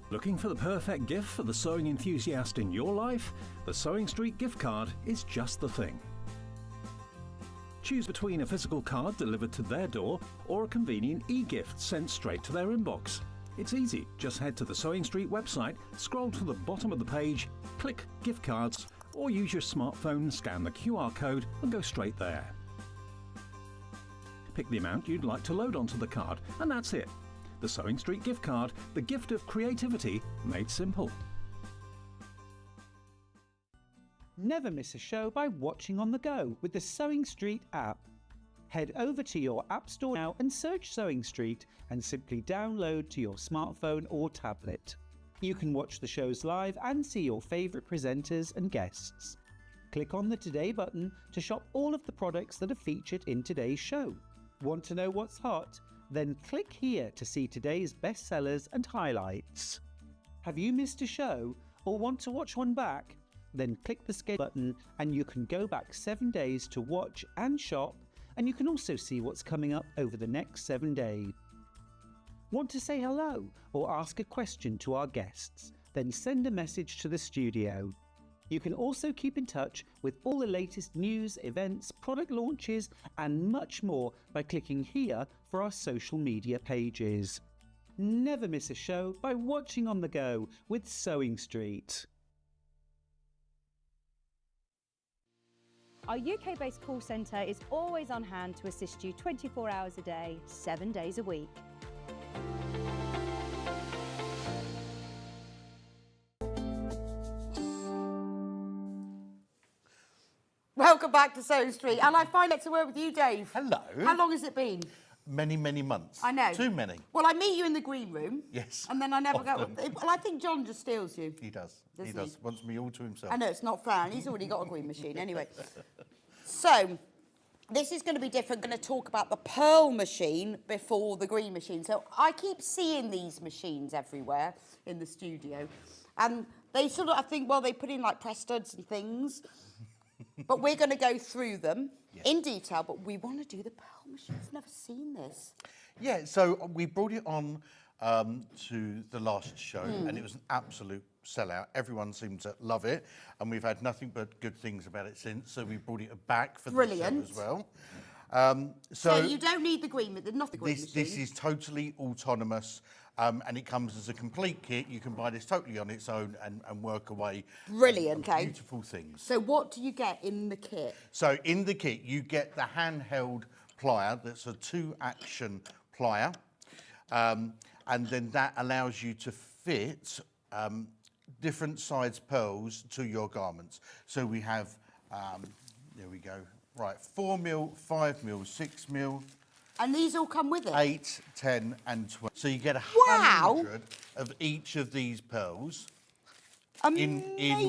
H: Looking for the perfect gift for the sewing enthusiast in your life? The Sewing Street gift card is just the thing. Choose between a physical card delivered to their door or a convenient e-gift sent straight to their inbox. It's easy. Just head to the Sewing Street website, scroll to the bottom of the page, click Gift Cards, or use your smartphone, scan the QR code and go straight there. Pick the amount you'd like to load onto the card, and that's it. The Sewing Street gift card, the gift of creativity made simple.
N: Never miss a show by watching on the go with the Sewing Street app. Head over to your App Store now and search Sewing Street and simply download to your smartphone or tablet. You can watch the shows live and see your favourite presenters and guests. Click on the Today button to shop all of the products that are featured in today's show. Want to know what's hot? Then click here to see today's bestsellers and highlights. Have you missed a show or want to watch one back? Then click the schedule button and you can go back 7 days to watch and shop, and you can also see what's coming up over the next 7 days. Want to say hello or ask a question to our guests? Then send a message to the studio. You can also keep in touch with all the latest news, events, product launches and much more by clicking here for our social media pages. Never miss a show by watching on the go with Sewing Street.
F: Our UK-based call centre is always on hand to assist you 24 hours a day, 7 days a week.
J: Welcome back to Sewing Street, and I finally get to work with you, Dave.
S: Hello.
J: How long has it been?
S: Many, many months.
J: I know.
S: Too many.
J: Well, I meet you in the green room.
S: Yes.
J: And then I never
S: Often.
J: go. Well, I think John just steals you.
S: He does.
J: Doesn't
S: He does. Wants me all to himself.
J: I know, it's not fair, and he's already got a green machine anyway. So, this is going to be different. I'm going to talk about the pearl machine before the green machine. So, I keep seeing these machines everywhere in the studio. And They sort of, I think, well, they put in like press studs and things. But we're going to go through them in detail, but we want to do the pearl machine. I've never seen this.
S: Yeah, so we brought it on to the last show, and it was an absolute sellout. Everyone seemed to love it, and we've had nothing but good things about it since, so we brought it back for the show as well.
J: So you don't need the green, not the green machine.
S: This is totally autonomous, and it comes as a complete kit. You can buy this totally on its own and work away.
J: Brilliant, okay.
S: Beautiful things.
J: So what do you get in the kit?
S: So in the kit, you get the handheld plier. That's a 2-action plier, and then that allows you to fit different size pearls to your garments. So we have, there we go. Right, 4mm, 5mm, 6mm.
J: And these all come with it?
S: 8, 10 and 12. So you get 100 of each of these pearls in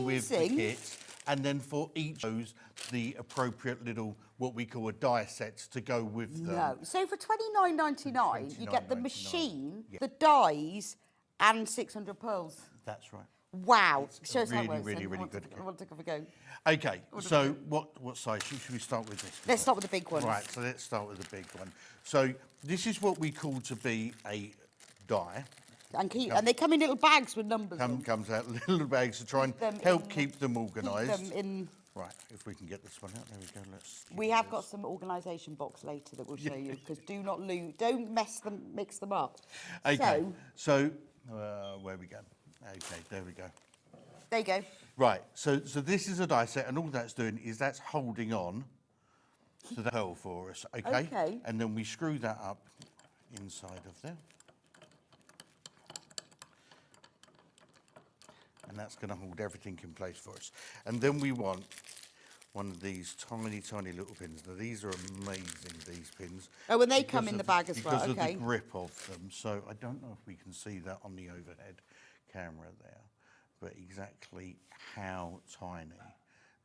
S: with the kit. And then for each of those, the appropriate little, what we call a die sets to go with them.
J: No. So for $29.99, you get the machine, the dies, and 600 pearls.
S: That's right.
J: Wow.
S: Show us how it works. Really good kit.
J: I want to have a go.
S: Okay, so what size? Should we start with this?
J: Let's start with the big one.
S: Right, so let's start with the big one. So this is what we call to be a die.
J: And they come in little bags with numbers in.
S: Comes out little bags to try and help keep them organised.
J: Keep them in.
S: Right, if we can get this one out, there we go.
J: We have got some organisation box later that we'll show you, because do not lose, don't mix them up.
S: Okay, so where we go? Okay, there we go.
J: There you go.
S: Right, so this is a die set, and all that's doing is that's holding on to the pearl for us, okay?
J: Okay.
S: And then we screw that up inside of there. And that's going to hold everything in place for us. And then we want one of these tiny, tiny little pins. Now, these are amazing, these pins.
J: Oh, and they come in the bag as well,
S: because
J: okay.
S: of the grip of them. So I don't know if we can see that on the overhead camera there, but exactly how tiny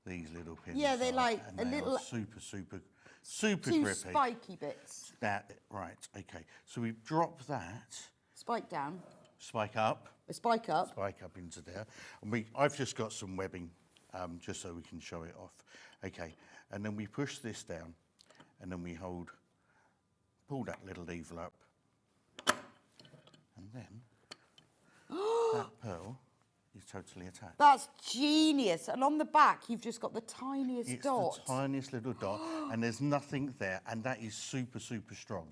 S: these little pins are.
J: Yeah, they're like
S: and
J: a
S: they
J: little...
S: are super
J: two
S: grippy.
J: spiky bits.
S: Right, okay. So we drop that.
J: Spike down.
S: Spike up.
J: A spike up.
S: Spike up into there. And I've just got some webbing, just so we can show it off. Okay, and then we push this down, and then we pull that little lever up, and then that pearl is totally attached.
J: That's genius. And on the back, you've just got the tiniest dot.
S: It's the tiniest little dot, and there's nothing there, and that is super, super strong.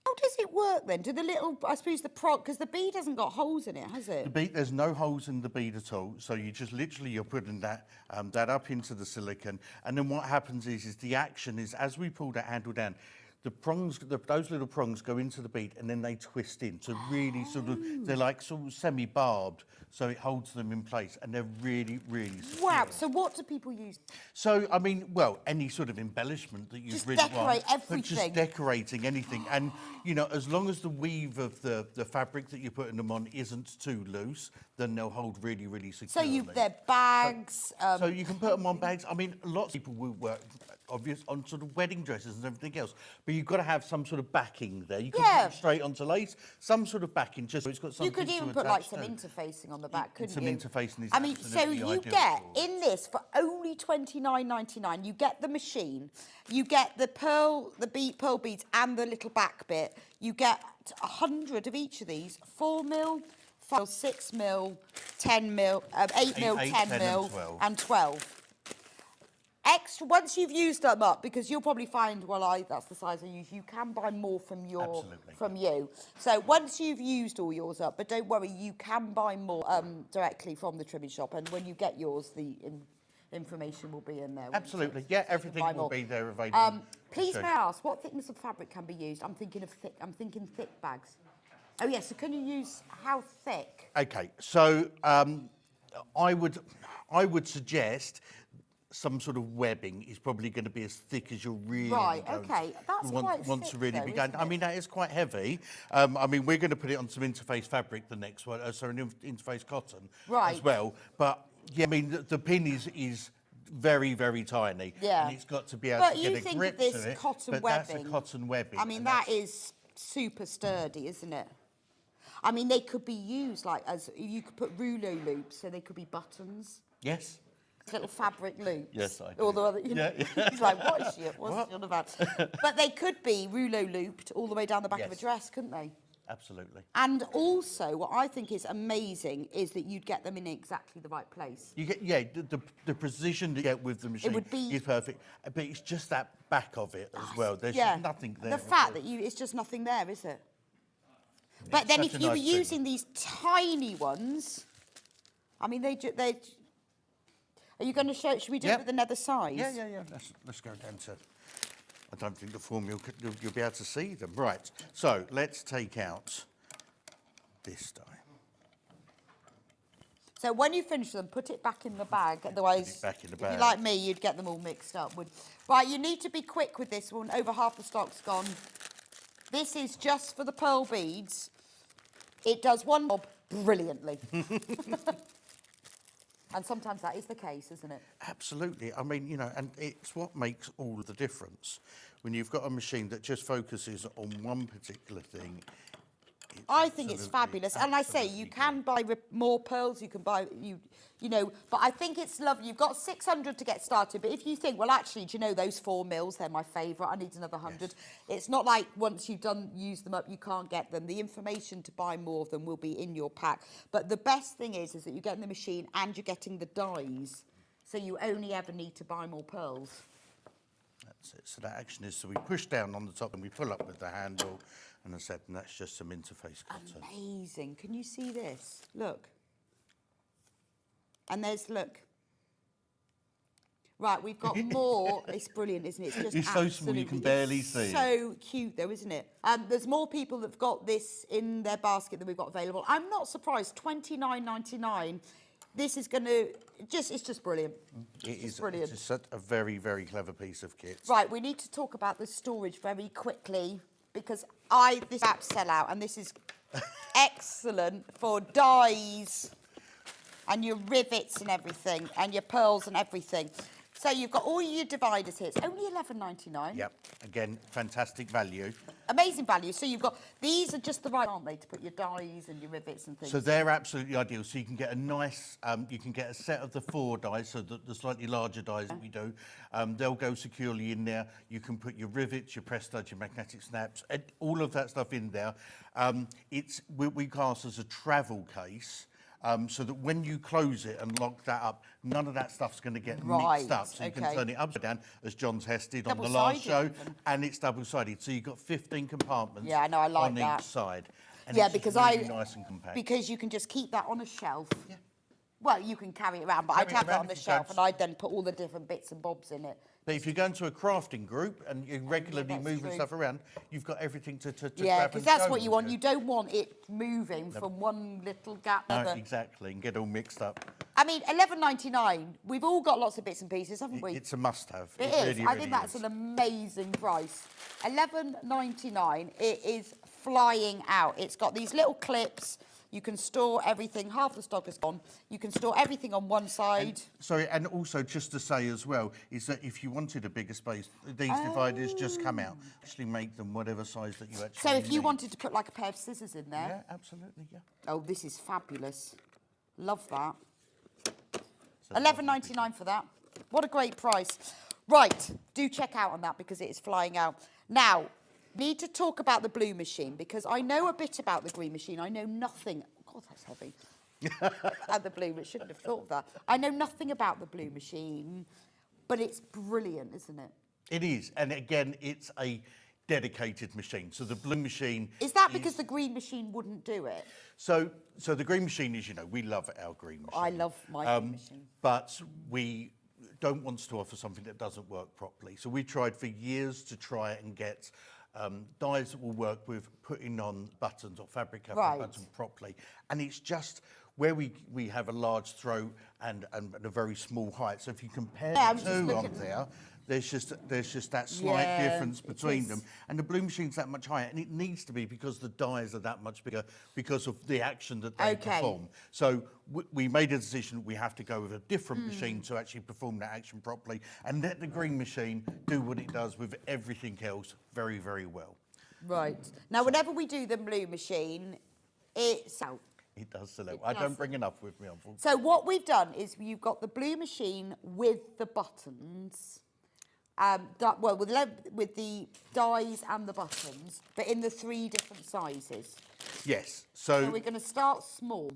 J: How does it work then? Do the little, I suppose the prong, because the bead hasn't got holes in it, has it?
S: The bead, there's no holes in the bead at all. So you just literally, you're putting that up into the silicone. And then what happens is the action is, as we pull that handle down, the prongs, those little prongs go into the bead and then they twist in. So really sort of, they're like sort of semi-barbed. So it holds them in place, and they're really, really secure.
J: Wow, so what do people use?
S: So, I mean, well, any sort of embellishment that you really want.
J: Just decorate everything.
S: But just decorating anything. And, you know, as long as the weave of the fabric that you're putting them on isn't too loose, then they'll hold really, really securely.
J: So they're bags.
S: So you can put them on bags. I mean, lots of people will work on sort of wedding dresses and everything else, but you've got to have some sort of backing there. You can put it straight onto lace, some sort of backing, just so it's got something to attach to.
J: You could even put like some interfacing on the back, couldn't you?
S: Some interfacing is
J: I mean, so you get in this for only $29.99. You get the machine, you get the pearl beads, and the little back bit. You get 100 of each of these: 4mm, 5mm, 6mm, 10mm, 8mm, 10mm, and 12. Extra, once you've used them up, because you'll probably find, well, that's the size I use, you can buy more from you. So once you've used all yours up, but don't worry, you can buy more directly from the trimming shop, and when you get yours, the information will be in there.
S: Absolutely, yeah, everything will be there available.
J: Please may I ask, what thickness of fabric can be used? I'm thinking thick bags. Oh yes, so can you use, how thick?
S: Okay, so I would suggest some sort of webbing is probably going to be as thick as you're really want to really be going. I mean, that is quite heavy. I mean, we're going to put it on some interface fabric the next one, so an interface cotton as well. But yeah, I mean, the pin is very, very tiny.
J: Yeah.
S: And it's got to be able to get a grip to it.
J: But you think this cotton
S: webbing. That's a cotton webbing.
J: I mean, that is super sturdy, isn't it? I mean, they could be used like as, you could put rouleau loops, so they could be buttons.
S: Yes.
J: Little fabric loops.
S: Yes, I do.
J: All the other, you know, he's like, what is she? What's she on about? But they could be rouleau looped all the way down the back of a dress, couldn't they?
S: Absolutely.
J: And also, what I think is amazing is that you'd get them in exactly the right place.
S: You get, the precision you get with the machine is perfect, but it's just that back of it as well. There's just nothing there.
J: The fact that it's just nothing there, is it? But then if you were using these tiny ones, I mean, they are you going to show? Should we do it with another size?
S: Yeah. Let's go down to. I don't think the form you'll be able to see them. Right. So let's take out this die.
J: So when you finish them, put it back in the bag. Otherwise,
S: put it back in the
J: if
S: bag.
J: you're like me, you'd get them all mixed up. Right, you need to be quick with this one. Over half the stock's gone. This is just for the pearl beads. It does one job brilliantly. And sometimes that is the case, isn't it?
S: Absolutely. I mean, you know, and it's what makes all the difference. When you've got a machine that just focuses on one particular thing.
J: I think it's fabulous. And I say, you can buy more pearls, you can buy, you know, but I think it's lovely. You've got 600 to get started, but if you think, well, actually, do you know those 4 mils, they're my favourite, I need another 100. Yes. It's not like once you've used them up, you can't get them. The information to buy more of them will be in your pack. But the best thing is that you're getting the machine and you're getting the dies, so you only ever need to buy more pearls.
S: That's it. So that action is, so we push down on the top and we pull up with the handle. And I said, and that's just some interface cutter.
J: Amazing. Can you see this? Look. And there's, look. Right, we've got more. It's brilliant, isn't it?
S: It's so small you can barely see.
J: So cute, though, isn't it? There's more people that've got this in their basket than we've got available. I'm not surprised. $29.99. This is going to it's just brilliant. It's brilliant.
S: It's such a very, very clever piece of kit.
J: Right, we need to talk about the storage very quickly, because this app sell out, and this is excellent for dies and your rivets and everything, and your pearls and everything. So you've got all your dividers here. It's only $11.99.
S: Yep. Again, fantastic value.
J: Amazing value. So you've got, these are just the right, aren't they, to put your dies and your rivets and things.
S: So they're absolutely ideal. So you can get a nice, you can get a set of the 4 dies, so the slightly larger dies that we do. They'll go securely in there. You can put your rivets, your press studs, your magnetic snaps, and all of that stuff in there. We class as a travel case. So that when you close it and lock that up, none of that stuff's going to get mixed up. So you can turn it upside down, as John's tested on the last show, and it's double-sided. So you've got 15 compartments on each side. And it's
J: because
S: really nice and compact.
J: Because you can just keep that on a shelf. Yeah. Well, you can carry it around, but I'd have that on the shelf, and I'd then put all the different bits and bobs in it.
S: But if you're going to a crafting group and you're regularly moving stuff around, you've got everything to
J: yeah, because that's what you want. You don't want it moving from one little gap to
S: no,
J: another.
S: Exactly, and get all mixed up.
J: I mean, $11.99. We've all got lots of bits and pieces, haven't we?
S: It's a must-have.
J: It is. I think that's an amazing price. $11.99. It is flying out. It's got these little clips. You can store everything. Half the stock is gone. You can store everything on one side.
S: And also just to say as well, is that if you wanted a bigger space, these dividers just come out. Actually make them whatever size that you actually
J: So if you
S: need.
J: wanted to put like a pair of scissors in there.
S: Yeah, absolutely, yeah.
J: Oh, this is fabulous. Love that. $11.99 for that. What a great price. Right, do check out on that because it is flying out. Now, need to talk about the blue machine because I know a bit about the green machine. I know nothing. God, that's heavy. And the blue, shouldn't have thought of that. I know nothing about the blue machine, but it's brilliant, isn't it?
S: It is, and again, it's a dedicated machine. So the blue machine
J: is that because the green machine wouldn't do it?
S: So the green machine is, you know, we love our green machine.
J: I love my green machine.
S: But we don't want to offer something that doesn't work properly. So we tried for years to try and get dies that will work with putting on buttons or fabric covering buttons properly. And it's just where we have a large throat and a very small height. So if you compare the two on there, there's just that slight difference between them. And the blue machine's that much higher, and it needs to be because the dies are that much bigger because of the action that they perform. So we made a decision we have to go with a different machine to actually perform that action properly and let the green machine do what it does with everything else very, very well.
J: Right. Now, whenever we do the blue machine, It's out.
S: It does select. I don't bring enough with me, unfortunately.
J: So what we've done is you've got the blue machine with the buttons, well, with the dies and the buttons, but in the 3 different sizes.
S: Yes.
J: So we're going to start small.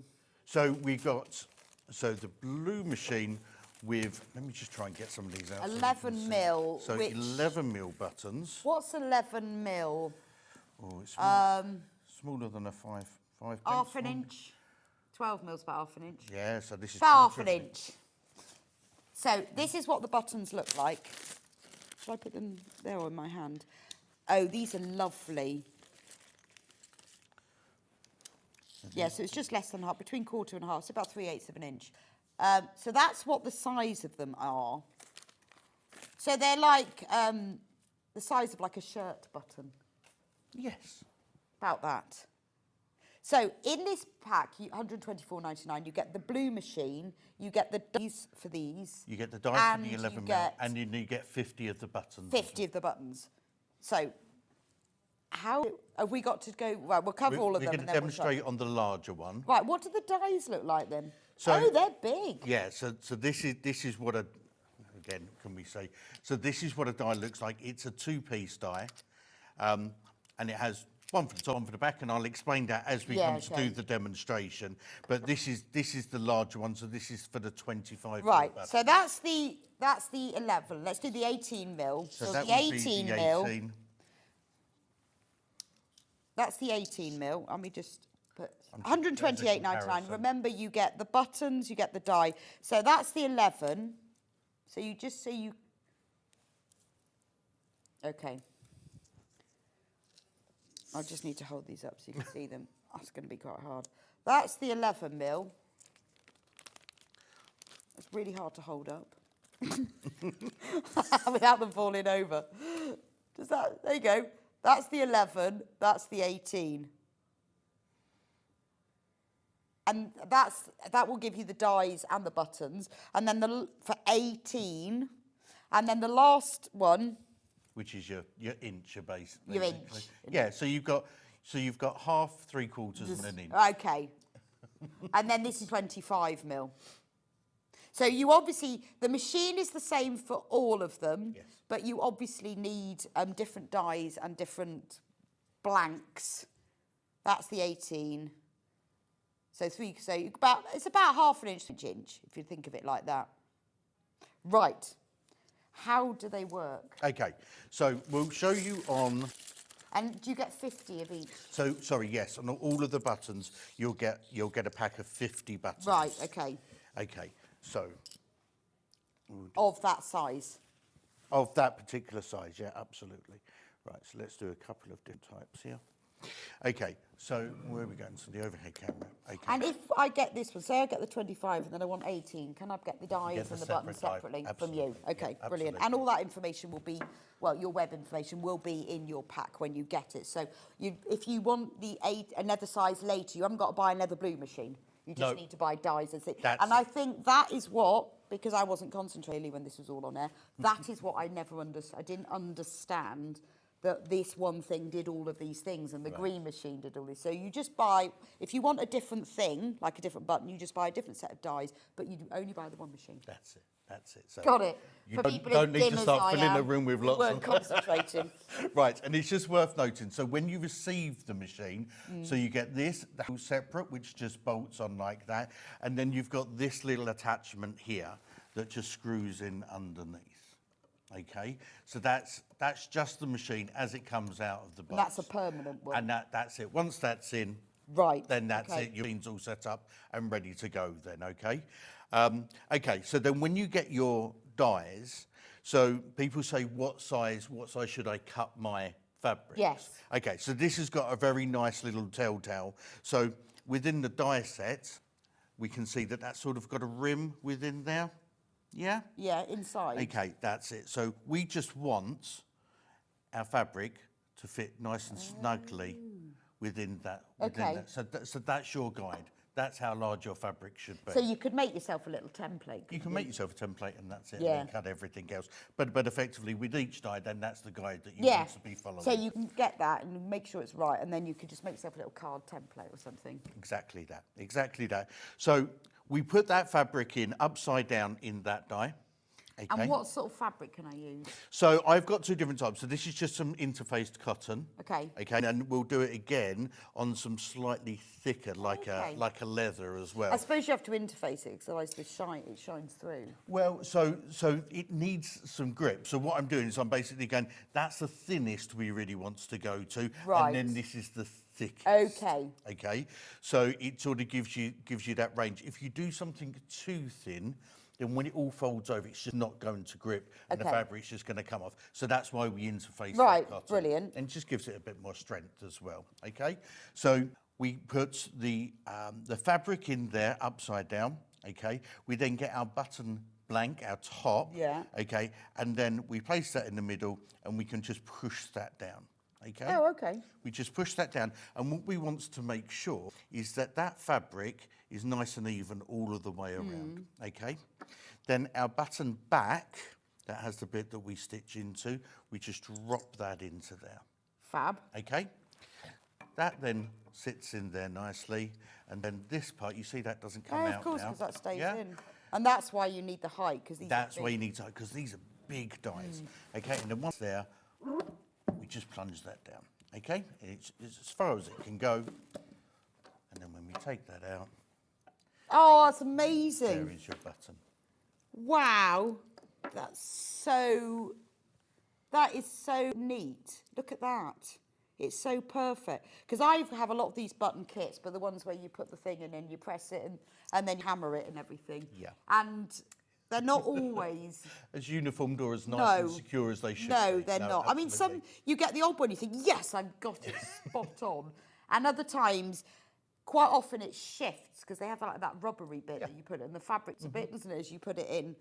S: So we've got the blue machine with. Let me just try and get some of these out.
J: 11 mil.
S: So 11 mil buttons.
J: What's 11 mil?
S: Oh, it's smaller than a 5
J: half an inch. 12 mils about half an inch.
S: Yeah, so this is
J: half an inch. So this is what the buttons look like. Should I put them there or in my hand? Oh, these are lovely. Yeah, so it's just less than half, between 1/4 and half, so about 3/8 of an inch. So that's what the size of them are. So they're like the size of like a shirt button.
S: Yes.
J: About that. So in this pack, £124.99, you get the blue machine, you get the dies for these.
S: You get the dies for the 11 mil, and you get 50 of the buttons.
J: 50 of the buttons. So how have we got to go? Right, we'll cover all of them.
S: We're going to demonstrate on the larger one.
J: Right, what do the dies look like then?
S: So,
J: oh, they're big.
S: Yeah, so this is what a, again, can we say, so this is what a die looks like. It's a 2-piece die, and it has one for the top, one for the back, and I'll explain that as we come to do the demonstration. But this is the larger one, so this is for the 25
J: Right,
S: mil
J: so that's the 11. Let's do the 18 mil.
S: So that
J: the
S: would
J: 18
S: be the
J: mil.
S: 18.
J: That's the 18 mil, and we just put 128.99. Remember, you get the buttons, you get the die. So that's the 11. So you just say you. Okay. I just need to hold these up so you can see them. That's going to be quite hard. That's the 11 mil. It's really hard to hold up without them falling over. Does that? There you go. That's the 11. That's the 18. And that will give you the dies and the buttons. And then for 18, and then the last one.
S: Which is your inch, your base.
J: Your inch.
S: Yeah, so you've got half, 3/4, and an inch.
J: Okay. And then this is 25 mil. So you obviously, the machine is the same for all of them, yes, but you obviously need different dies and different blanks. That's the 18. So it's about half an inch to an inch, if you think of it like that. Right. How do they work?
S: Okay, so we'll show you on.
J: And do you get 50 of each?
S: So sorry, yes, on all of the buttons, you'll get a pack of 50 buttons.
J: Right. Okay.
S: Okay. So.
J: Of that size.
S: Of that particular size, yeah, absolutely. Right. So let's do a couple of different types here. Okay, so where are we going? So the overhead camera. Okay.
J: And if I get this one, say I get the 25 and then I want 18, can I get the dies and the buttons separately from you? Okay, yeah, brilliant. And all that information will be, well, your web information will be in your pack when you get it. So if you want another size later, you haven't got to buy another blue machine. You just need to buy dies and things. And I think that is what, because I wasn't concentrating when this was all on air, that is what I didn't understand. That this one thing did all of these things and the green machine did all this. So you just buy, if you want a different thing, like a different button, you just buy a different set of dies, but you only buy the one machine.
S: That's it. So
J: got it.
S: You don't need to start filling a room with lots
J: of... concentrating.
S: Right, and it's just worth noting, so when you receive the machine, so you get this, the whole separate, which just bolts on like that, and then you've got this little attachment here that just screws in underneath. Okay, so that's just the machine as it comes out of the box.
J: And that's a permanent one.
S: And that's it. Once that's in,
J: right,
S: then that's it. Your machine's all set up and ready to go then, okay? Okay, so then when you get your dies, so people say, what size should I cut my fabric?
J: Yes.
S: Okay, so this has got a very nice little telltale. So within the die set, we can see that that's sort of got a rim within there. Yeah?
J: Yeah, inside.
S: Okay, that's it. So we just want our fabric to fit nice and snugly within that. So that's your guide. That's how large your fabric should be.
J: So you could make yourself a little template.
S: You can make yourself a template and that's it,
J: Yeah.
S: and then cut everything else. But effectively, with each die, then that's the guide that you
J: Yeah.
S: want to be following.
J: So you can get that and make sure it's right, and then you could just make yourself a little card template or something.
S: Exactly that, exactly that. So we put that fabric in upside down in that die. Okay.
J: And what sort of fabric can I use?
S: So I've got two different types. So this is just some interfaced cotton.
J: Okay.
S: Okay, and we'll do it again on some slightly thicker, like a leather as well.
J: I suppose you have to interface it, because otherwise it shines through.
S: Well, so it needs some grip. So what I'm doing is I'm basically going, that's the thinnest we really wants to go to,
J: Right.
S: and then this is the thickest.
J: Okay.
S: Okay, so it sort of gives you that range. If you do something too thin, then when it all folds over, it's just not going to grip, and the
J: Okay.
S: fabric's just going to come off. So that's why we interface
J: Right,
S: that cotton.
J: brilliant.
S: And it just gives it a bit more strength as well. Okay, so we put the fabric in there upside down. Okay, we then get our button blank, our top.
J: Yeah.
S: Okay, and then we place that in the middle, and we can just push that down. Okay.
J: Oh, okay.
S: We just push that down, and what we want to make sure is that that fabric is nice and even all of the way around. Okay. Then our button back, that has the bit that we stitch into, we just drop that into there.
J: Fab.
S: Okay. That then sits in there nicely, and then this part, you see that doesn't come out now.
J: Of course, because that stays
S: Yeah?
J: in. And that's why you need the height, because these
S: That's
J: are
S: why you
J: big.
S: need to, because these are big dies. Okay, and then once there, we just plunge that down. Okay, it's as far as it can go. And then when we take that out,
J: Oh, that's amazing.
S: there is your button.
J: Wow. That is so neat. Look at that. It's so perfect. Because I have a lot of these button kits, but the ones where you put the thing in and you press it and then you hammer it and everything.
S: Yeah.
J: And they're not always...
S: As uniformed or as nice and
J: No.
S: secure as they should
J: No,
S: be.
J: they're not. I mean,
S: absolutely.
J: you get the odd one, you think, yes, I've got it spot on. And other times, quite often it shifts, because they have like that rubbery bit that you put in. The fabric's a bit, doesn't it, as you put it in.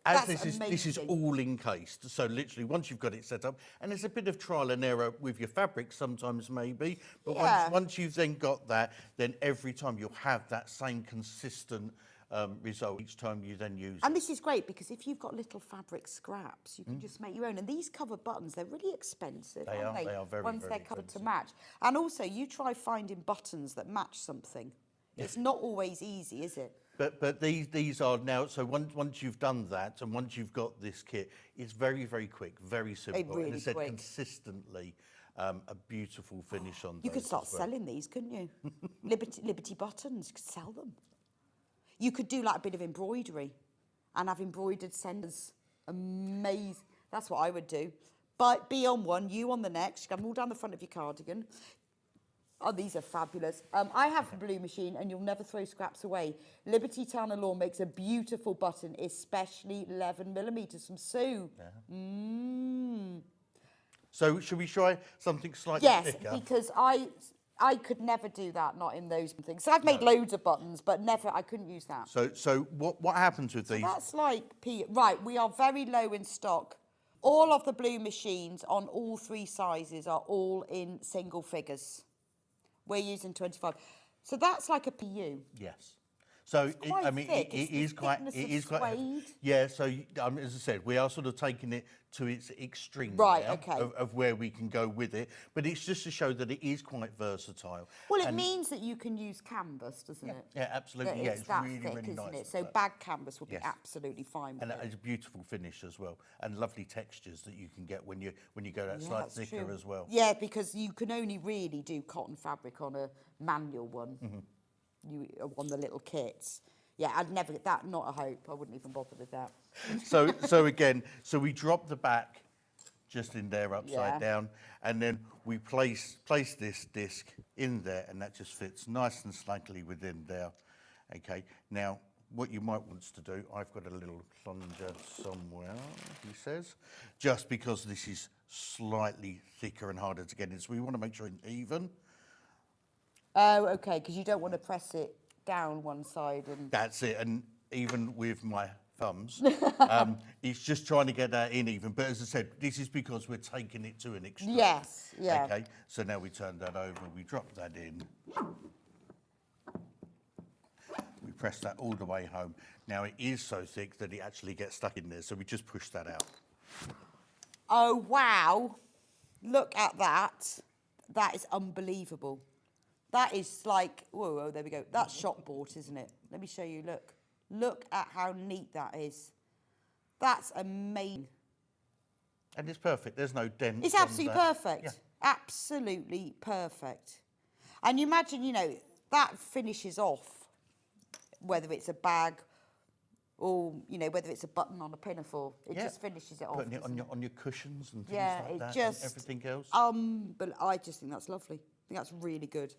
S: As
J: That's
S: this is
J: amazing.
S: all encased, so literally once you've got it set up, and there's a bit of trial and error with your fabric sometimes maybe, but
J: Yeah.
S: once you've then got that, then every time you'll have that same consistent result each time you then use
J: And
S: it.
J: this is great, because if you've got little fabric scraps, you can just make your own. And these covered buttons, they're really expensive,
S: They
J: aren't
S: are,
J: they?
S: they are very,
J: Once
S: very
J: they're covered
S: expensive.
J: to match. And also, you try finding buttons that match something. It's not always easy, is it?
S: But these are now, so once you've done that and once you've got this kit, it's very, very quick, very simple.
J: really
S: and it's said
J: quick.
S: consistently a beautiful finish on
J: You could
S: those
J: start
S: as well.
J: selling these, couldn't you? Liberty buttons, you could sell them. You could do like a bit of embroidery and have embroidered centres. Amazing. That's what I would do. But be on one, you on the next. You can have them all down the front of your cardigan. Oh, these are fabulous. I have a blue machine, and you'll never throw scraps away. Liberty Tana Lawn makes a beautiful button, especially 11mm from Sue.
S: So should we try something sligely
J: Yes,
S: thicker?
J: because I could never do that, not in those things. So I've made loads of buttons, but never, I couldn't use that.
S: So what happens with these?
J: That's like, right, we are very low in stock. All of the blue machines on all 3 sizes are all in single figures. We're using 25. So that's like a PU.
S: Yes. So
J: quite
S: I mean,
J: thick.
S: it
J: It's
S: is
J: the
S: quite.
J: thickness
S: It
J: of
S: is quite.
J: suede.
S: Yeah. So as I said, we are sort of taking it to its extreme
J: Right,
S: now
J: okay.
S: of where we can go with it, but it's just to show that it is quite versatile.
J: Well, it
S: And-
J: means that you can use canvas, doesn't it?
S: Yeah, absolutely.
J: That
S: Yeah,
J: it's
S: it's
J: that
S: really,
J: thick,
S: really
J: isn't
S: nice
J: it? So
S: with that.
J: bag canvas would
S: Yes.
J: be absolutely fine with
S: And
J: it.
S: it's a beautiful finish as well, and lovely textures that you can get when you go that
J: Yeah,
S: slight
J: that's
S: thicker
J: true.
S: as well.
J: Yeah, because you can only really do cotton fabric on a manual one. You on the little kits. Yeah, I'd never that. Not a hope. I wouldn't even bother with that.
S: So again, so we drop the back just in there upside
J: Yeah.
S: down, and then we place this disc in there, and that just fits nice and snugly within there. Okay. Now, what you might want to do, I've got a little plunger somewhere, he says, just because this is slightly thicker and harder to get in, so we want to make sure it's even.
J: Oh, okay, because you don't want to press it down one side and.
S: That's it, and even with my thumbs, it's just trying to get that in even. But as I said, this is because we're taking it to an extreme.
J: Yes, yeah.
S: Okay, so now we turn that over, we drop that in. press that all the way home. Now it is so thick that it actually gets stuck in there, so we just push that out.
J: Oh, wow. Look at that. That is unbelievable. That is like, whoa, there we go. That's shop bought, isn't it? Let me show you, look. Look at how neat that is. That's amazing.
S: And it's perfect. There's no dent.
J: It's absolutely perfect. Yeah. Absolutely perfect. And you imagine, you know, that finishes off, whether it's a bag or, you know, whether it's a button on a pinafore. It just finishes it off.
S: Putting it on your cushions and things like that,
J: just,
S: and everything else.
J: But I just think that's lovely. I think that's really good.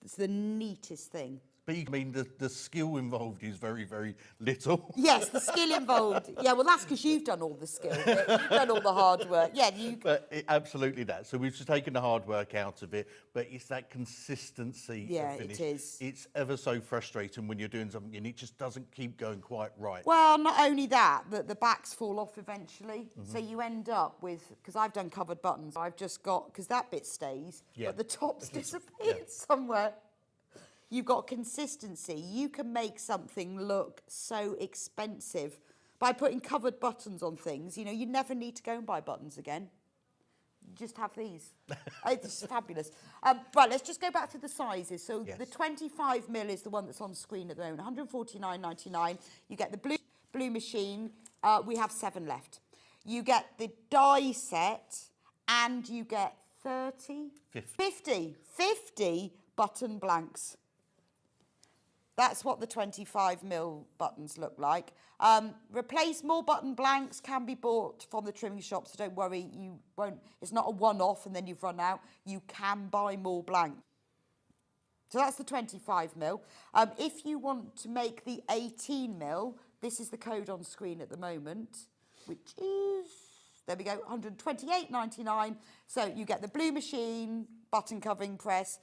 J: It's the neatest thing.
S: But I mean, the skill involved is very, very little.
J: Yes, the skill involved. Yeah, well, that's because you've done all the skill. You've done all the hard work. Yeah, you.
S: But absolutely that. So we've just taken the hard work out of it, but it's that consistency.
J: Yeah,
S: of finish.
J: it is.
S: It's ever so frustrating when you're doing something and it just doesn't keep going quite right.
J: Well, not only that, the backs fall off eventually. So you end up with, because I've done covered buttons, I've just got, because that bit stays, but the top's disappeared somewhere. You've got consistency. You can make something look so expensive by putting covered buttons on things. You know, you never need to go and buy buttons again. You just have these. It's fabulous. Right, let's just go back to the sizes. So the 25mm is the one that's on screen at the moment, £149.99. You get the blue machine. We have 7 left. You get the die set, and you get 50 button blanks. That's what the 25mm buttons look like. Replace more button blanks can be bought from the trimming shop, so don't worry, you won't. It's not a one-off and then you've run out. You can buy more blanks. So that's the 25mm. If you want to make the 18mm, this is the code on screen at the moment, which is, there we go, £128.99. So you get the blue machine, button covering press.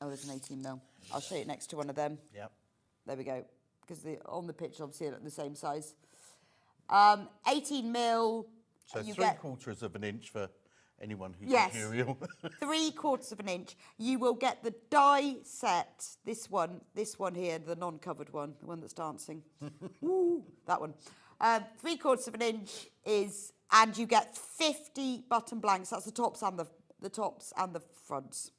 J: Oh, there's an 18mm. I'll show you next to one of them.
S: Yep.
J: There we go. Because on the picture, obviously, they're the same size. 18mm.
S: So 3/4 of an inch for anyone who's imperial.
J: 3/4 of an inch. You will get the die set. This one here, the non-covered one, the one that's dancing. Ooh, that one. 3/4 of an inch is, and you get 50 button blanks. That's the tops and the fronts.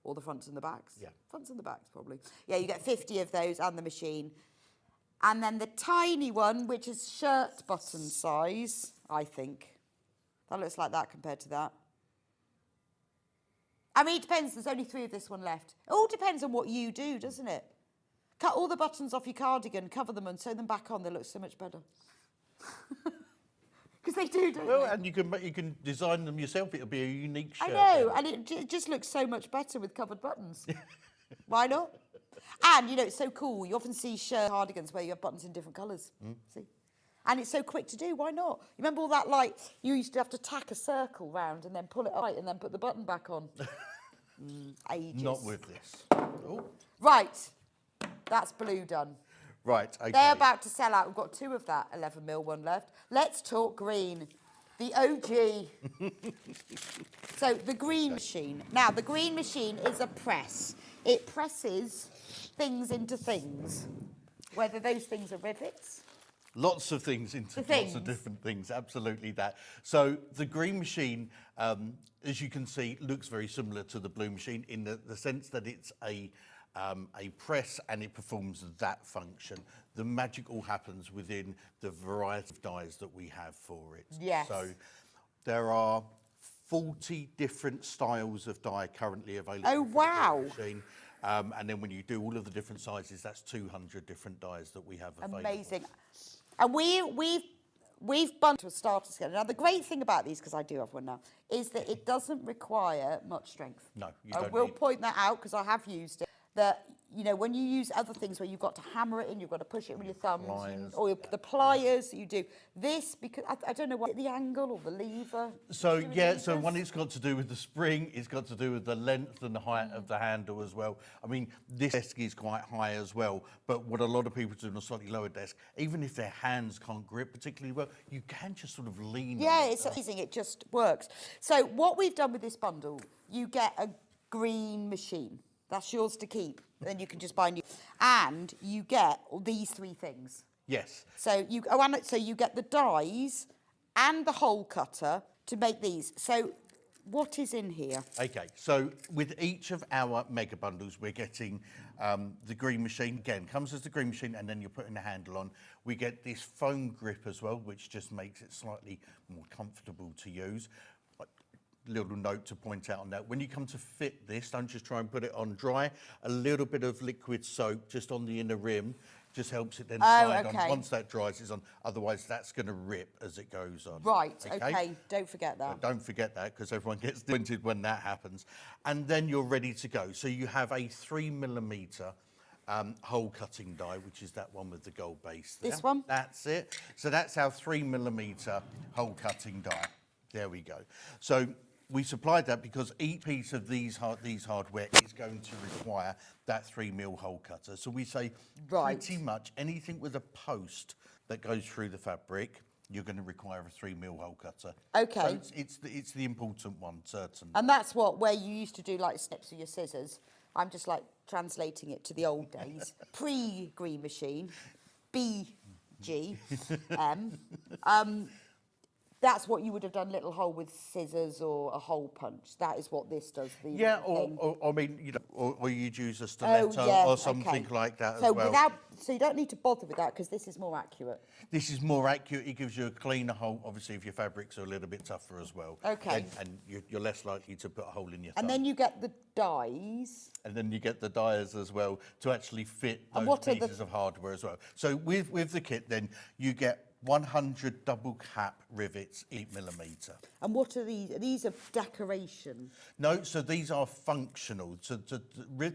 J: Or the fronts and the backs?
S: Yeah.
J: Fronts and the backs, probably. Yeah, you get 50 of those and the machine. And then the tiny one, which is shirt button size, I think. That looks like that compared to that. I mean, it depends. There's only 3 of this one left. It all depends on what you do, doesn't it? Cut all the buttons off your cardigan, cover them and sew them back on. They look so much better. Because they do, don't
S: well,
J: they?
S: and you can design them yourself. It'll be a unique shirt.
J: I know, and it just looks so much better with covered buttons. Why not? And, you know, it's so cool. You often see shirt cardigans where you have buttons in different colours. See? And it's so quick to do. Why not? You remember all that, like, you used to have to tack a circle round and then pull it right and then put the button back on. Ages.
S: Not with this. Oh.
J: Right. That's blue done.
S: Right, okay.
J: They're about to sell out. We've got 2 of that 11mm one left. Let's talk green. The OG. So the green machine. Now, the green machine is a press. It presses things into things, whether those things are rivets.
S: Lots of things into lots of different things, absolutely that. So the green machine, as you can see, looks very similar to the blue machine in the sense that it's a press and it performs that function. The magic all happens within the variety of dyes that we have for it.
J: Yes.
S: So there are 40 different styles of dye currently available.
J: Oh, wow.
S: Machine. And then when you do all of the different sizes, that's 200 different dyes that we have available.
J: Amazing. And we've bundled to a starter scale. Now, the great thing about these, because I do have one now, is that it doesn't require much strength.
S: No, you don't.
J: I will point that out because I have used it. That, you know, when you use other things where you've got to hammer it in, you've got to push it with your thumbs, or the pliers that you do. This, because I don't know what the angle or the lever.
S: So yeah, so one, it's got to do with the spring, it's got to do with the length and the height of the handle as well. I mean, this desk is quite high as well, but what a lot of people do on a slightly lower desk, even if their hands can't grip particularly well, you can just sort of lean.
J: Yeah, it's amazing. It just works. So what we've done with this bundle, you get a green machine. That's yours to keep. Then you can just buy new. and you get these 3 things.
S: Yes.
J: So you so you get the dies and the hole cutter to make these. So what is in here?
S: Okay, so with each of our mega bundles, we're getting the green machine. Again, comes as the green machine, and then you're putting the handle on. We get this foam grip as well, which just makes it slightly more comfortable to use. Little note to point out on that. When you come to fit this, don't just try and put it on dry. A little bit of liquid soap just on the inner rim just helps it then slide on. Once that dries, it's on. Otherwise, that's going to rip as it goes on.
J: Right, okay. Don't forget that.
S: But don't forget that, because everyone gets disappointed when that happens. And then you're ready to go. So you have a 3mm hole cutting die, which is that one with the gold base there.
J: This one?
S: That's it. So that's our 3mm hole cutting die. There we go. So we supplied that because each piece of these hardware is going to require that 3mm hole cutter. So we say pretty much anything with a post that goes through the fabric, you're going to require a 3mm hole cutter.
J: Okay.
S: So it's the important one, certainly.
J: And that's where you used to do like snips with your scissors. I'm just like translating it to the old days. Pre-green machine, BGM. That's what you would have done, little hole with scissors or a hole punch. That is what this does.
S: Yeah, or I mean, you know, or you'd use a stiletto or something like that as well.
J: So you don't need to bother with that because this is more accurate.
S: This is more accurate. It gives you a cleaner hole. Obviously, if your fabrics are a little bit tougher as well.
J: Okay.
S: And you're less likely to put a hole in your thumb.
J: And then you get the dies.
S: And then you get the dies as well to actually fit those pieces of hardware as well. So with the kit, then you get 100 double cap rivets, 8mm.
J: And what are these? Are these a decoration?
S: No, so these are functional. So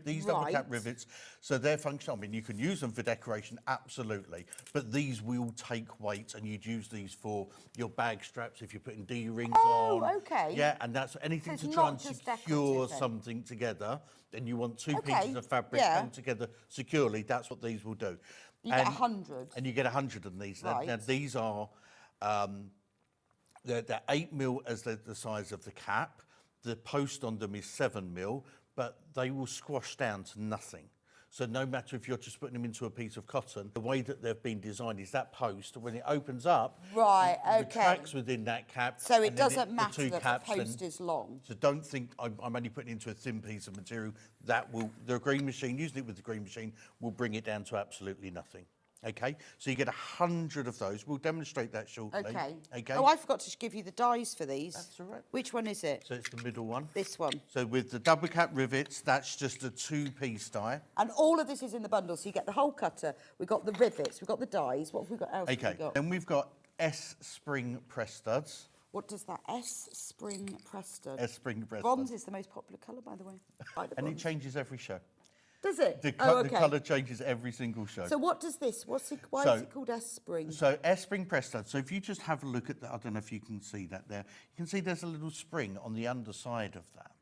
S: these double cap rivets, so they're functional. I mean, you can use them for decoration, absolutely. But these will take weight, and you'd use these for your bag straps if you're putting D-rings on.
J: Oh, okay.
S: Yeah, and that's anything to try and secure something together. Then you want 2 pieces of fabric held together securely. That's what these will do.
J: You get 100.
S: And you get 100 of these.
J: Right.
S: Now these are, they're 8mm as the size of the cap. The post on them is 7mm, but they will squash down to nothing. So no matter if you're just putting them into a piece of cotton, the way that they've been designed is that post, when it opens up, the tracks within that cap.
J: So it doesn't matter that the post is long.
S: So don't think I'm only putting it into a thin piece of material. That will, the green machine, using it with the green machine, will bring it down to absolutely nothing. Okay, so you get 100 of those. We'll demonstrate that shortly.
J: Okay. Oh, I forgot to give you the dies for these.
S: That's all right.
J: Which one is it?
S: So it's the middle one.
J: This one.
S: So with the double cap rivets, that's just a 2-piece die.
J: And all of this is in the bundle. So you get the hole cutter, we've got the rivets, we've got the dies. What have we got else?
S: Okay, then we've got S-spring press studs.
J: What does that S-spring press stud?
S: S-spring press
J: Bronze is the most popular colour, by the way.
S: And it changes every show.
J: Does it?
S: The colour changes every single show.
J: So what does this, why is it called S-spring?
S: So S-spring press stud. So if you just have a look at that, I don't know if you can see that there. You can see there's a little spring on the underside of that.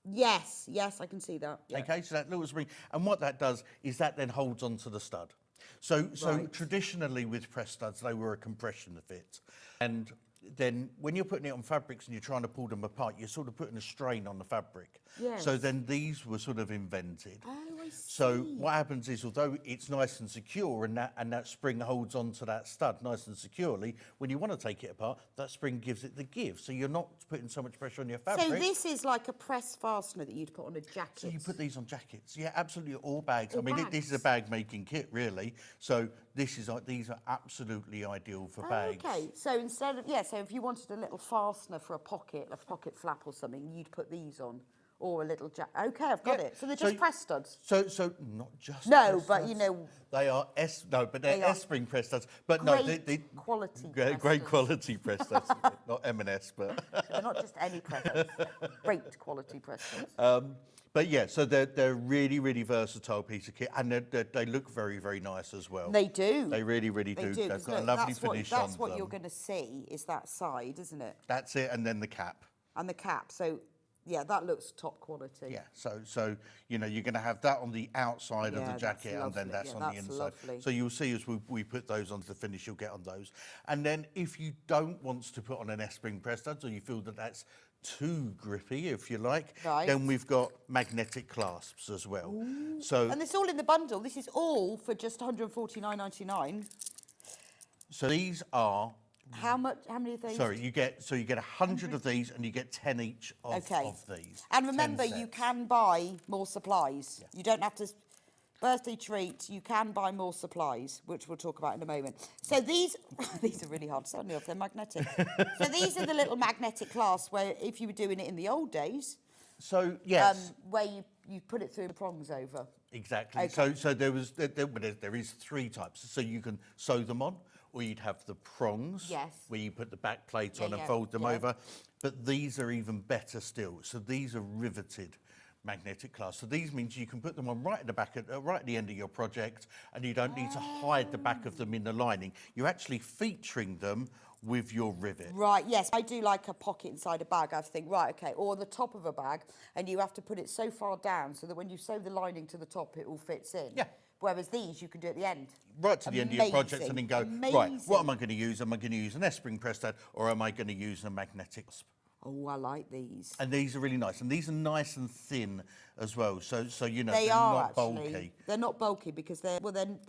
J: Yes, I can see that. Yeah.
S: Okay, so that little spring. And what that does is that then holds onto the stud. So traditionally with press studs, they were a compression fit. And then when you're putting it on fabrics and you're trying to pull them apart, you're sort of putting a strain on the fabric.
J: Yes.
S: So then these were sort of invented.
J: Oh, I see.
S: So what happens is, although it's nice and secure and that spring holds onto that stud nice and securely, when you want to take it apart, that spring gives it the give. So you're not putting so much pressure on your fabric.
J: So this is like a press fastener that you'd put on a jacket.
S: So you put these on jackets. Yeah, absolutely, all bags. This is a bag making kit, really. So these are absolutely ideal for bags.
J: Okay, so instead of, so if you wanted a little fastener for a pocket flap or something, you'd put these on. Or a little jacket. Okay, I've got it. So they're just press studs.
S: So not just.
J: No, but you know.
S: They are they're S-spring press studs. But
J: quality.
S: Great quality press studs. Not M&S, but.
J: They're not just any press studs. Great quality press studs.
S: But yeah, so they're really, really versatile piece of kit, and they look very, very nice as well.
J: They do.
S: They really, really do. They've got a lovely finish on them.
J: That's what you're going to see is that side, isn't it?
S: That's it, and then the cap.
J: And the cap. So. Yeah, that looks top quality.
S: Yeah, so you know, you're going to have that on the outside of the jacket, and then that's on the inside.
J: Lovely.
S: So you'll see as we put those onto the finish, you'll get on those. And then if you don't want to put on an S-spring press studs, or you feel that that's too grippy, if you like,
J: Right.
S: then we've got magnetic clasps as well.
J: Ooh.
S: So,
J: and it's all in the bundle. This is all for just £149.99.
S: so these are.
J: How much? How many of those?
S: Sorry, you get 100 of these, and you get 10 each of these.
J: And remember, you can buy more supplies. Yeah. You don't have to. Birthday treat, you can buy more supplies, which we'll talk about in a moment. So these are really hard to sell if they're magnetic. So these are the little magnetic clasps where if you were doing it in the old days.
S: So yes.
J: Where you put it through the prongs over.
S: Exactly.
J: Okay.
S: So there is 3 types. So you can sew them on, or you'd have the prongs, where you put the back plate on and fold them over. But these are even better still. So these are riveted magnetic clasps. So these means you can put them on right at the back, right at the end of your project, and you don't need to hide the back of them in the lining. You're actually featuring them with your rivet.
J: Right, yes. I do like a pocket inside a bag. I think, right, okay, or the top of a bag, and you have to put it so far down so that when you sew the lining to the top, it all fits in. Yeah. Whereas these, you can do at the end.
S: Right to the end of your project and then go, right, what am I going to use? Am I going to use an S-spring press stud, or am I going to use a magnetic clasp?
J: Oh, I like these.
S: And these are really nice. And these are nice and thin as well. So you know,
J: they're
S: not bulky.
J: They're not bulky because they're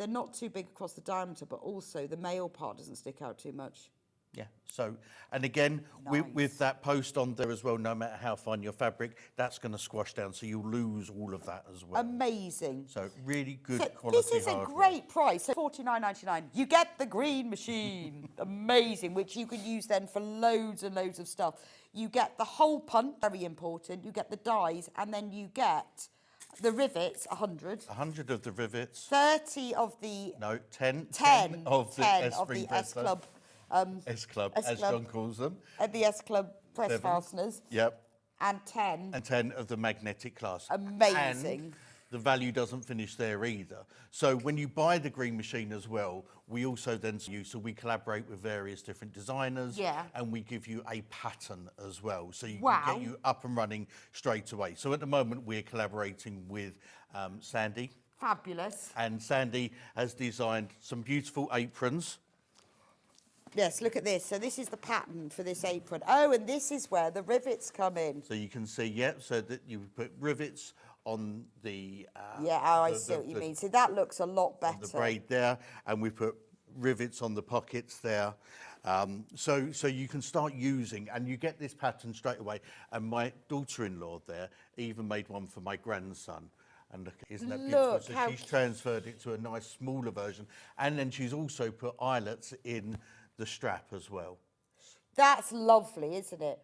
J: not too big across the diameter, but also the male part doesn't stick out too much.
S: Yeah. So, and again, with that post on there as well, no matter how fine your fabric, that's going to squash down. So you'll lose all of that as well.
J: Amazing.
S: So really good
J: so
S: quality.
J: This is a great price. So $49.99. You get the green machine. Amazing, which you can use then for loads and loads of stuff. You get the hole punch, very important. You get the dies, and then you get the rivets, 100.
S: 100 of the rivets.
J: 30 of the...
S: No, 10.
J: 10
S: of the
J: S-Club.
S: S-Club, as John calls them.
J: The S-Club press fasteners.
S: Yep.
J: And 10.
S: And 10 of the magnetic clasp.
J: Amazing.
S: And the value doesn't finish there either. So when you buy the green machine as well, we also then use, so we collaborate with various different designers.
J: Yeah.
S: And we give you a pattern as well. So you can get you up and running straight away. So at the moment, we're collaborating with Sandy.
J: Fabulous.
S: And Sandy has designed some beautiful aprons.
J: Yes, look at this. So this is the pattern for this apron. Oh, and this is where the rivets come in.
S: So you can see, so that you put rivets on the...
J: I see what you mean. So that looks a lot better.
S: The braid there, and we put rivets on the pockets there. So you can start using, and you get this pattern straight away. And my daughter-in-law there even made one for my grandson. And look, isn't that beautiful? So she's transferred it to a nice smaller version. And then she's also put eyelets in the strap as well.
J: That's lovely, isn't it?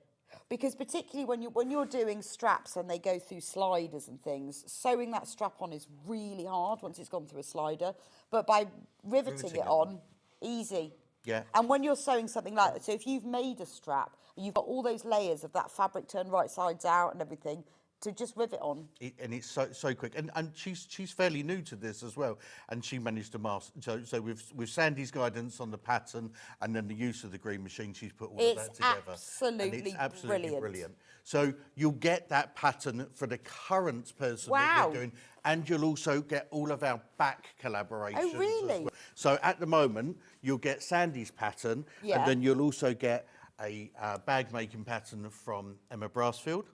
J: Because particularly when you're doing straps and they go through sliders and things, sewing that strap on is really hard once it's gone through a slider. But by riveting it on, easy.
S: Yeah.
J: And when you're sewing something like that, so if you've made a strap, and you've got all those layers of that fabric turned right sides out and everything, to just rivet on.
S: And it's so quick. And she's fairly new to this as well. And she managed to master. So with Sandy's guidance on the pattern and then the use of the green machine, she's put all of that together.
J: And it's absolutely
S: brilliant. So you'll get that pattern for the current person that you're doing. And you'll also get all of our back collaborations.
J: Oh, really?
S: As well. So at the moment, you'll get Sandy's pattern. And then you'll also get a bag making pattern from Emma Brassfield.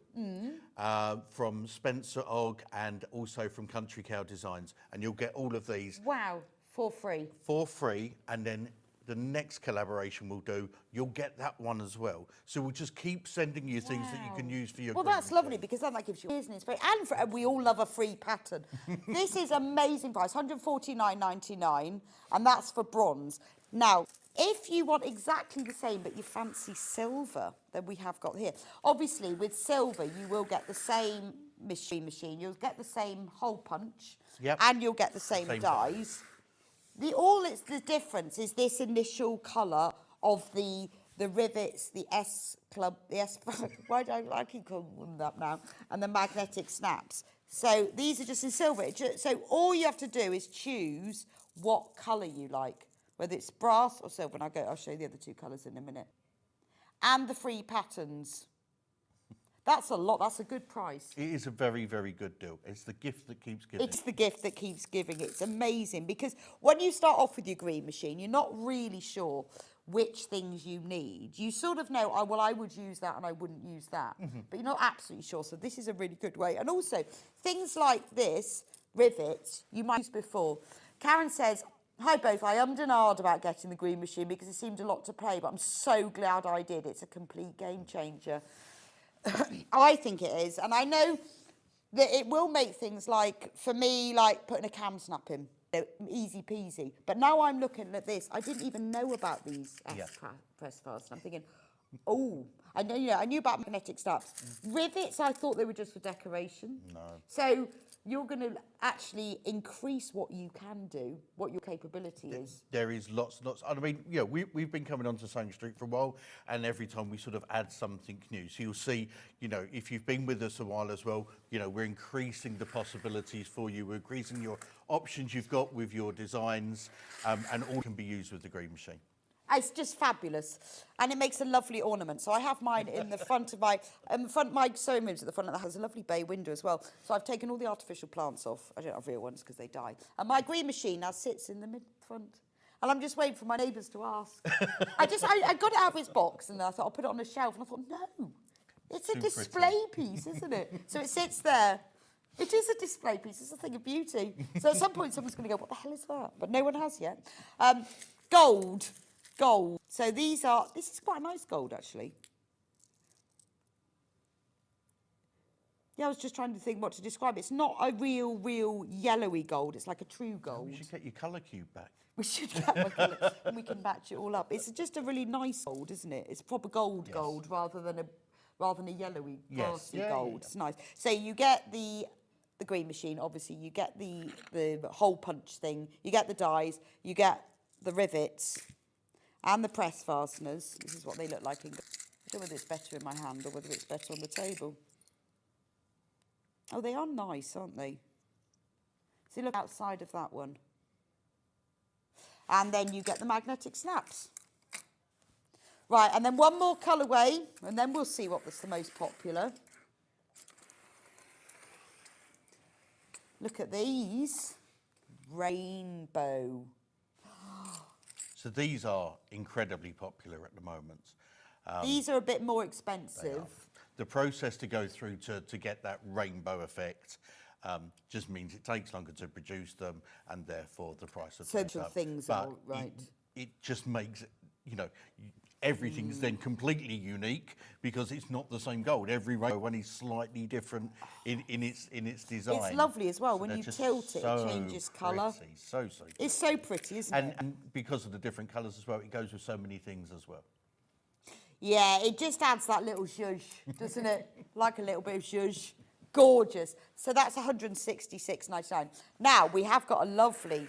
S: From Spencer Ogg, and also from Country Cow Designs, and you'll get all of these
J: for free.
S: For free, and then the next collaboration we'll do, you'll get that one as well. So we'll just keep sending you things that you can use for your.
J: Well, that's lovely because then that gives you business, and we all love a free pattern. This is amazing price, $149.99, and that's for bronze. Now, if you want exactly the same but you fancy silver, then we have got here. Obviously, with silver, you will get the same machine. You'll get the same hole punch, and you'll get the same dies. The difference is this initial colour of the rivets, the S-Club, the S... Why don't I keep calling them that now? And the magnetic snaps. So these are just in silver. So all you have to do is choose what colour you like, whether it's brass or silver. And I'll show you the other two colours in a minute. And the free patterns. That's a lot. That's a good price.
S: It is a very, very good deal. It's the gift that keeps giving.
J: It's the gift that keeps giving. It's amazing because when you start off with your green machine, you're not really sure which things you need. You sort of know, oh, well, I would use that and I wouldn't use that. But you're not absolutely sure. So this is a really good way. And also, things like this, rivets, you might use before. Karen says, hi both, I ummed and ahed about getting the green machine because it seemed a lot to pay, but I'm so glad I did. It's a complete game changer. I think it is. And I know that it will make things like, for me, like putting a cam snap in. Easy peasy. But now I'm looking at this. I didn't even know about these press fasteners. I'm thinking, oh, I knew about magnetic snaps. Rivets, I thought they were just for decoration.
S: No.
J: So you're going to actually increase what you can do, what your capability is.
S: There is lots. I mean, we've been coming onto Sewing Street for a while, and every time we sort of add something new. So you'll see, if you've been with us a while as well, we're increasing the possibilities for you. We're increasing your options you've got with your designs, and all can be used with the green machine.
J: It's just fabulous, and it makes a lovely ornament. So I have mine in the front of my my sewing room's at the front, and that has a lovely bay window as well. So I've taken all the artificial plants off. I don't have real ones because they die. And my green machine now sits in the mid-front, and I'm just waiting for my neighbours to ask. I got it out of its box, and I thought I'll put it on a shelf, and I thought no, it's a display piece, isn't it? So it sits there. It is a display piece. It's a thing of beauty. So at some point, someone's going to go, what the hell is that? But no one has yet. Gold. So this is quite a nice gold, actually. Yeah, I was just trying to think what to describe. It's not a real yellowy gold. It's like a true gold.
S: We should get your colour cube back.
J: We should get my colour, and we can match it all up. It's just a really nice gold, isn't it? It's proper gold rather than a yellowy glassy gold. Yeah. It's nice. So you get the green machine, obviously. You get the hole punch thing. You get the dies. You get the rivets. And the press fasteners. This is what they look like. I don't know whether it's better in my hand or whether it's better on the table. Oh, they are nice, aren't they? See, look outside of that one. And then you get the magnetic snaps. Right, and then one more colourway, and then we'll see what was the most popular. Look at these. Rainbow.
S: So these are incredibly popular at the moment.
J: These are a bit more expensive.
S: The process to go through to get that rainbow effect just means it takes longer to produce them, and therefore the price of
J: things are right.
S: It just makes everything's then completely unique because it's not the same gold. Every rainbow one is slightly different in its design.
J: It's lovely as well. When you tilt it, it changes colour.
S: So
J: it's so pretty, isn't it?
S: And because of the different colours as well, it goes with so many things as well.
J: Yeah, it just adds that little zhuzh, doesn't it? Like a little bit of zhuzh. Gorgeous. So that's £166.99. Now we have got a lovely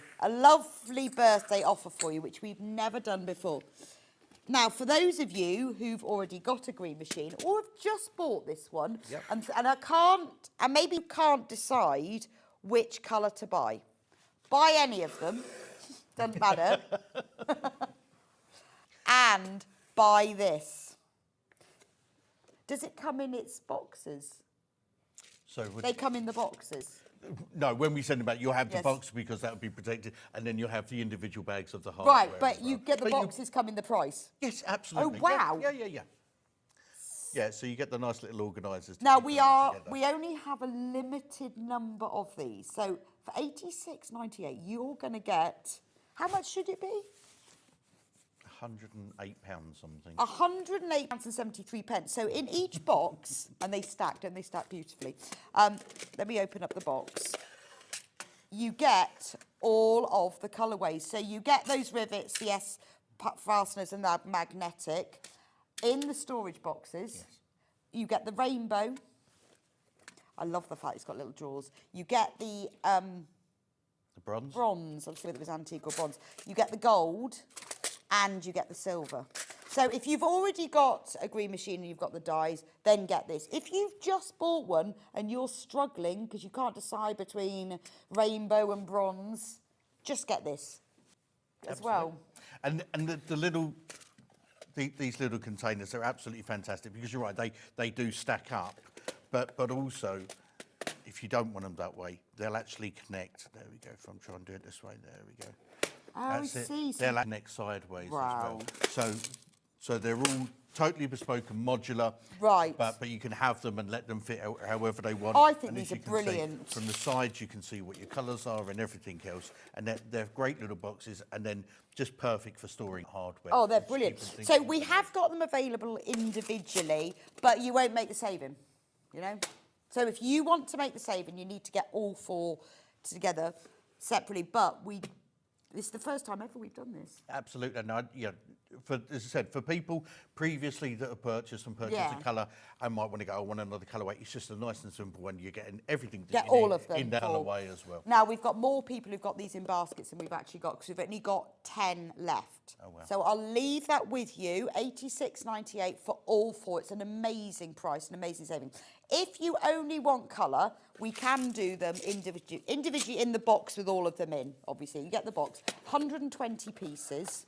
J: birthday offer for you, which we've never done before. Now, for those of you who've already got a green machine or have just bought this one, and maybe you can't decide which colour to buy any of them, doesn't matter, and buy this. Does it come in its boxes?
S: So
J: they come in the boxes.
S: No, when we send them back, you'll have the box because that will be protected, and then you'll have the individual bags of the hardware.
J: Right, but you get the boxes come in the price?
S: Yes, absolutely.
J: Oh, wow.
S: Yeah. Yeah, so you get the nice little organisers.
J: Now, we only have a limited number of these. So for £86.98, you're going to get, how much should it be?
S: £108 something.
J: £108.73. So in each box, and they stack, don't they stack beautifully? Let me open up the box. You get all of the colourways. So you get those rivets, the S fasteners, and the magnetic in the storage boxes. Yes. You get the rainbow. I love the fact it's got little drawers. You get the
S: bronze.
J: Bronze. I'm sure it was antique or bronze. You get the gold. And you get the silver. So if you've already got a green machine and you've got the dies, then get this. If you've just bought one and you're struggling because you can't decide between rainbow and bronze, just get this as well.
S: And these little containers are absolutely fantastic because you're right, they do stack up, but also if you don't want them that way, they'll actually connect. There we go. If I'm trying to do it this way, there we go.
J: Oh, I see.
S: They're like neck sideways as well. So they're all totally bespoke and modular.
J: Right.
S: But you can have them and let them fit however they want.
J: I think
S: and
J: these
S: as
J: are
S: you can see,
J: brilliant.
S: from the sides, you can see what your colours are and everything else. And they're great little boxes, and then just perfect for storing hardware.
J: Oh, they're brilliant. So we have got them available individually, but you won't make the saving, you know? So if you want to make the saving, you need to get all 4 together separately. But this is the first time ever we've done this.
S: Absolutely. And as I said, for people previously that have purchased a colour and might want to go, I want another colourway, it's just a nice and simple one. You're getting everything that you
J: all
S: need
J: of them
S: in that colourway as well.
J: Now, we've got more people who've got these in baskets than we've actually got, because we've only got 10 left.
S: Oh, wow.
J: So I'll leave that with you, $86.98 for all 4. It's an amazing price, an amazing saving. If you only want colour, we can do them individually in the box with all of them in, obviously. You get the box. 120 pieces,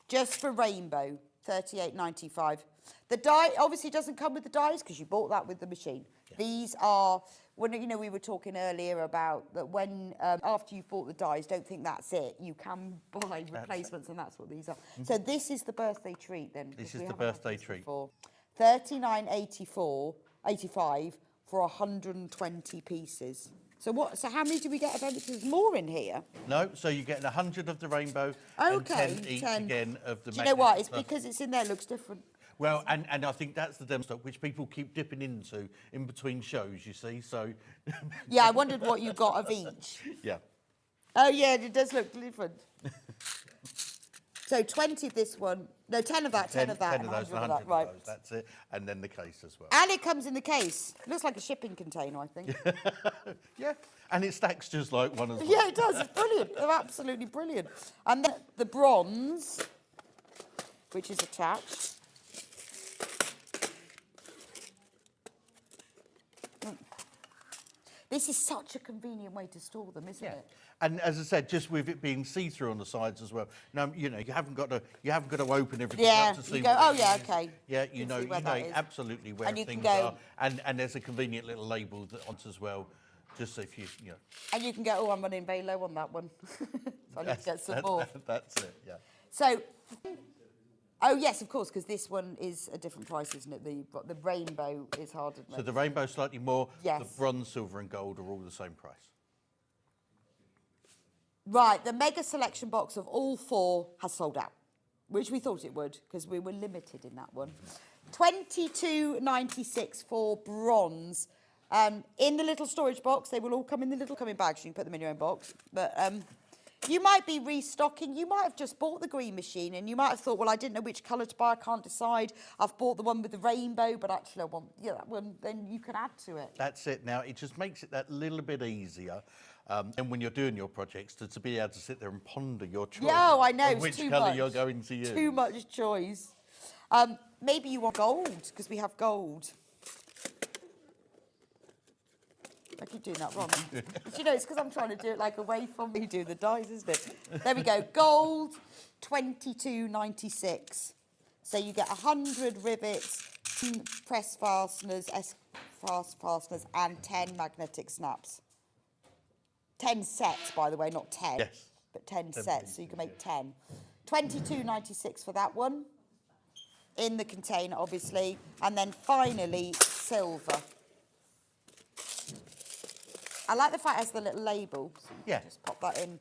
J: just for rainbow, $38.95. The die obviously doesn't come with the dies because you bought that with the machine. Yeah. These are, when you know, we were talking earlier about that when, after you've bought the dies, don't think that's it. You can buy replacements, and that's what these are. Mm-hmm. So this is the birthday treat then.
S: This is the birthday treat.
J: $39.85 for 120 pieces. So how many do we get of everything? There's more in here.
S: No, so you're getting 100 of the rainbow and 10 each again of the magnet.
J: Do you know what? It's because it's in there, looks different.
S: Well, and I think that's the demo stock, which people keep dipping into in between shows, you see, so...
J: Yeah, I wondered what you got of each.
S: Yeah.
J: Oh, yeah, it does look different. So 20 of this one, no, 10 of that, 10 of that,
S: 10 of those, 100 of
J: right.
S: those, that's it. And then the case as well.
J: And it comes in the case. It looks like a shipping container, I think.
S: Yeah, and it stacks just like one as well.
J: Yeah, it does, it's brilliant. They're absolutely brilliant. And then the bronze, which is attached. This is such a convenient way to store them, isn't it?
S: And as I said, just with it being see-through on the sides as well. Now, you know, you haven't got to open everything up to see.
J: You go, oh yeah, okay.
S: Yeah, you know absolutely where things are, and there's a convenient little label that on as well, just so if you know.
J: And you can go, oh, I'm running very low on that one, so I need to get some more.
S: That's it, yeah.
J: So, oh yes, of course, because this one is a different price, isn't it? The rainbow is harder.
S: So the rainbow slightly more.
J: Yes.
S: The bronze, silver, and gold are all the same price.
J: Right, the mega selection box of all 4 has sold out, which we thought it would because we were limited in that one. $22.96 for bronze. In the little storage box, they will all come in the little coming bags. You can put them in your own box. But you might be restocking. You might have just bought the green machine and you might have thought, well, I didn't know which colour to buy. I can't decide. I've bought the one with the rainbow, but actually I want that one. Then you can add to it.
S: That's it. Now, it just makes it that little bit easier. And when you're doing your projects, to be able to sit there and ponder your choice.
J: Yeah, I know.
S: Which colour you're going to use.
J: Too much choice. Maybe you want gold, because we have gold. I keep doing that wrong. But you know, it's because I'm trying to do it like away from me do the dies, isn't it? There we go. Gold, $22.96. So you get 100 rivets, 10 press fasteners, fast fasteners, and 10 magnetic snaps. 10 sets, by the way, not 10.
S: Yes.
J: But 10 sets, so you can make 10. $22.96 for that one. In the container, obviously. And then finally, silver. I like the fact it has the little label. So you can just pop that in.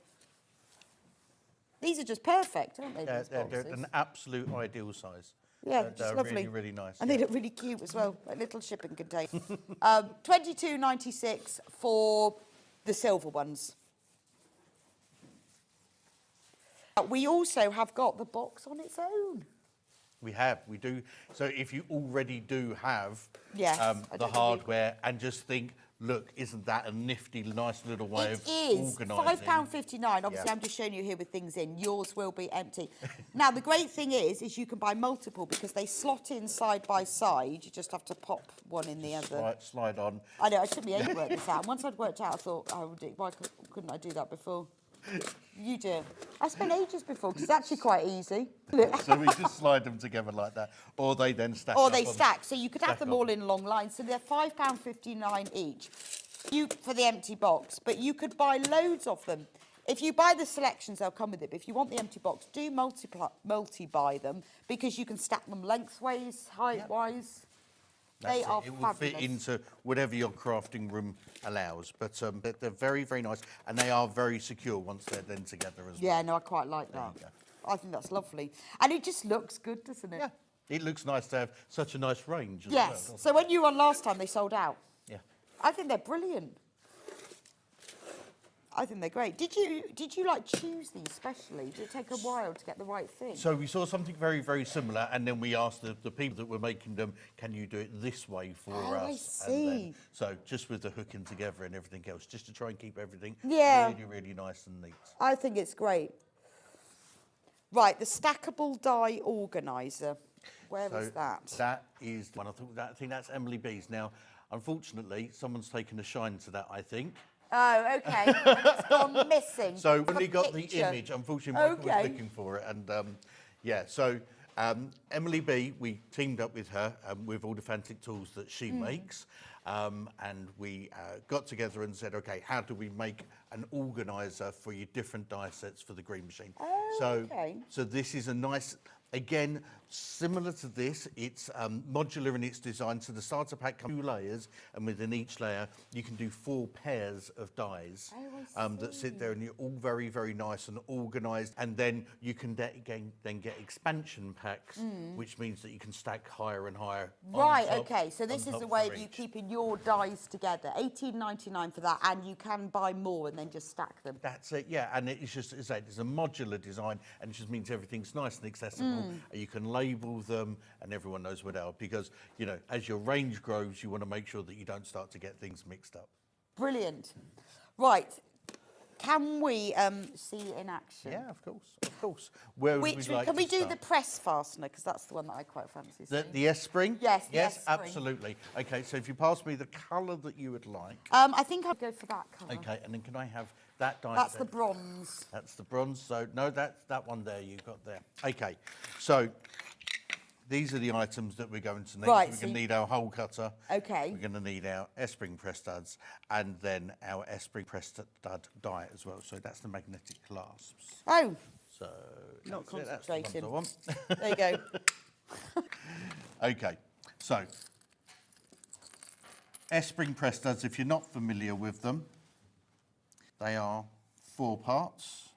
J: These are just perfect, aren't they?
S: They're an absolute ideal size.
J: Yeah, just lovely.
S: Really, really nice.
J: And they look really cute as well, like little shipping container. $22.96 for the silver ones. We also have got the box on its own.
S: We do. So if you already do have
J: the
S: hardware and just think, look, isn't that a nifty, nice little way of organising?
J: £5.59. Obviously, I'm just showing you here with things in. Yours will be empty. Now, the great thing is you can buy multiple because they slot in side by side. You just have to pop one in the other.
S: Slide on.
J: I know, I took me ages to work this out. And once I'd worked out, I thought, why couldn't I do that before? You do. I spent ages before because it's actually quite easy.
S: So we just slide them together like that, or they then stack.
J: Or they stack. So you could have them all in long lines. So they're £5.59 each. For the empty box, but you could buy loads of them. If you buy the selections, they'll come with it. But if you want the empty box, do multi-buy them because you can stack them lengthways, height-wise. They are
S: it will fit into whatever your crafting room allows. But they're very, very nice. And they are very secure once they're then together as well.
J: Yeah, no, I quite like that. I think that's lovely. And it just looks good, doesn't it?
S: Yeah. It looks nice to have such a nice range as
J: well. Yes. So when you were on last time, they sold out.
S: Yeah.
J: I think they're brilliant. I think they're great. Did you like choose these specially? Did it take a while to get the right thing?
S: So we saw something very, very similar, and then we asked the people that were making them, can you do it this way for us?
J: I see.
S: And then, so just with the hooking together and everything else, just to try and keep everything really, really nice and neat.
J: I think it's great. Right, the stackable die organiser. Where is that?
S: That is one. I think that's Emily B's. Now, unfortunately, someone's taken a shine to that, I think.
J: Oh, okay. It's gone missing.
S: So when we got the image, unfortunately, Michael was looking for it. And yeah, so Emily B, we teamed up with her with all the fantastic tools that she makes. And we got together and said, OK, how do we make an organiser for your different die sets for the green machine? So this is a nice... Again, similar to this, it's modular in its design. So the starter pack comes 2 layers, and within each layer, you can do 4 pairs of dies that sit there, and you're all very, very nice and organised. And then you can then get expansion packs, which means that you can stack higher and higher.
J: Right, OK. So this is a way of you keeping your dies together. $18.99 for that, and you can buy more and then just stack them.
S: That's it, yeah. And it's just, it's a modular design, and it just means everything's nice and accessible. You can label them and everyone knows what they are because, you know, as your range grows, you want to make sure that you don't start to get things mixed up.
J: Brilliant. Right. Can we see it in action?
S: Yeah, of course, of course. Where would we like
J: Can we
S: to
J: do
S: start?
J: the press fastener? Because that's the one that I quite fancy seeing.
S: The S-spring?
J: Yes, the
S: yes,
J: S-spring.
S: absolutely. OK, so if you pass me the colour that you would like.
J: I think I'd go for that colour.
S: OK, and then can I have that die
J: That's
S: set?
J: the bronze.
S: That's the bronze. So, no, that's that one there you've got there. OK, so these are the items that we're going to need.
J: Right,
S: so we're going to need our hole cutter.
J: OK.
S: We're going to need our S-spring press studs and then our S-spring press stud die as well. So that's the magnetic clasps.
J: Oh.
S: So
J: not
S: that's
J: concentrating.
S: the ones I want.
J: There you go.
S: OK, so S-spring press studs, if you're not familiar with them, they are 4 parts.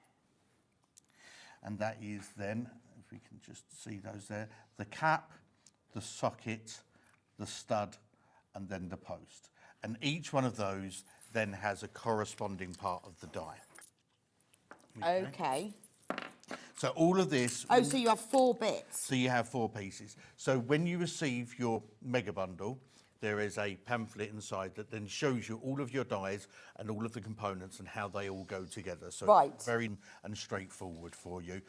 S: And that is then, if we can just see those there, the cap, the socket, the stud, and then the post. And each one of those then has a corresponding part of the die.
J: OK.
S: So all of this...
J: Oh, so you have 4 bits.
S: So you have 4 pieces. So when you receive your mega bundle, there is a pamphlet inside that then shows you all of your dies and all of the components and how they all go together. So it's very and straightforward for you.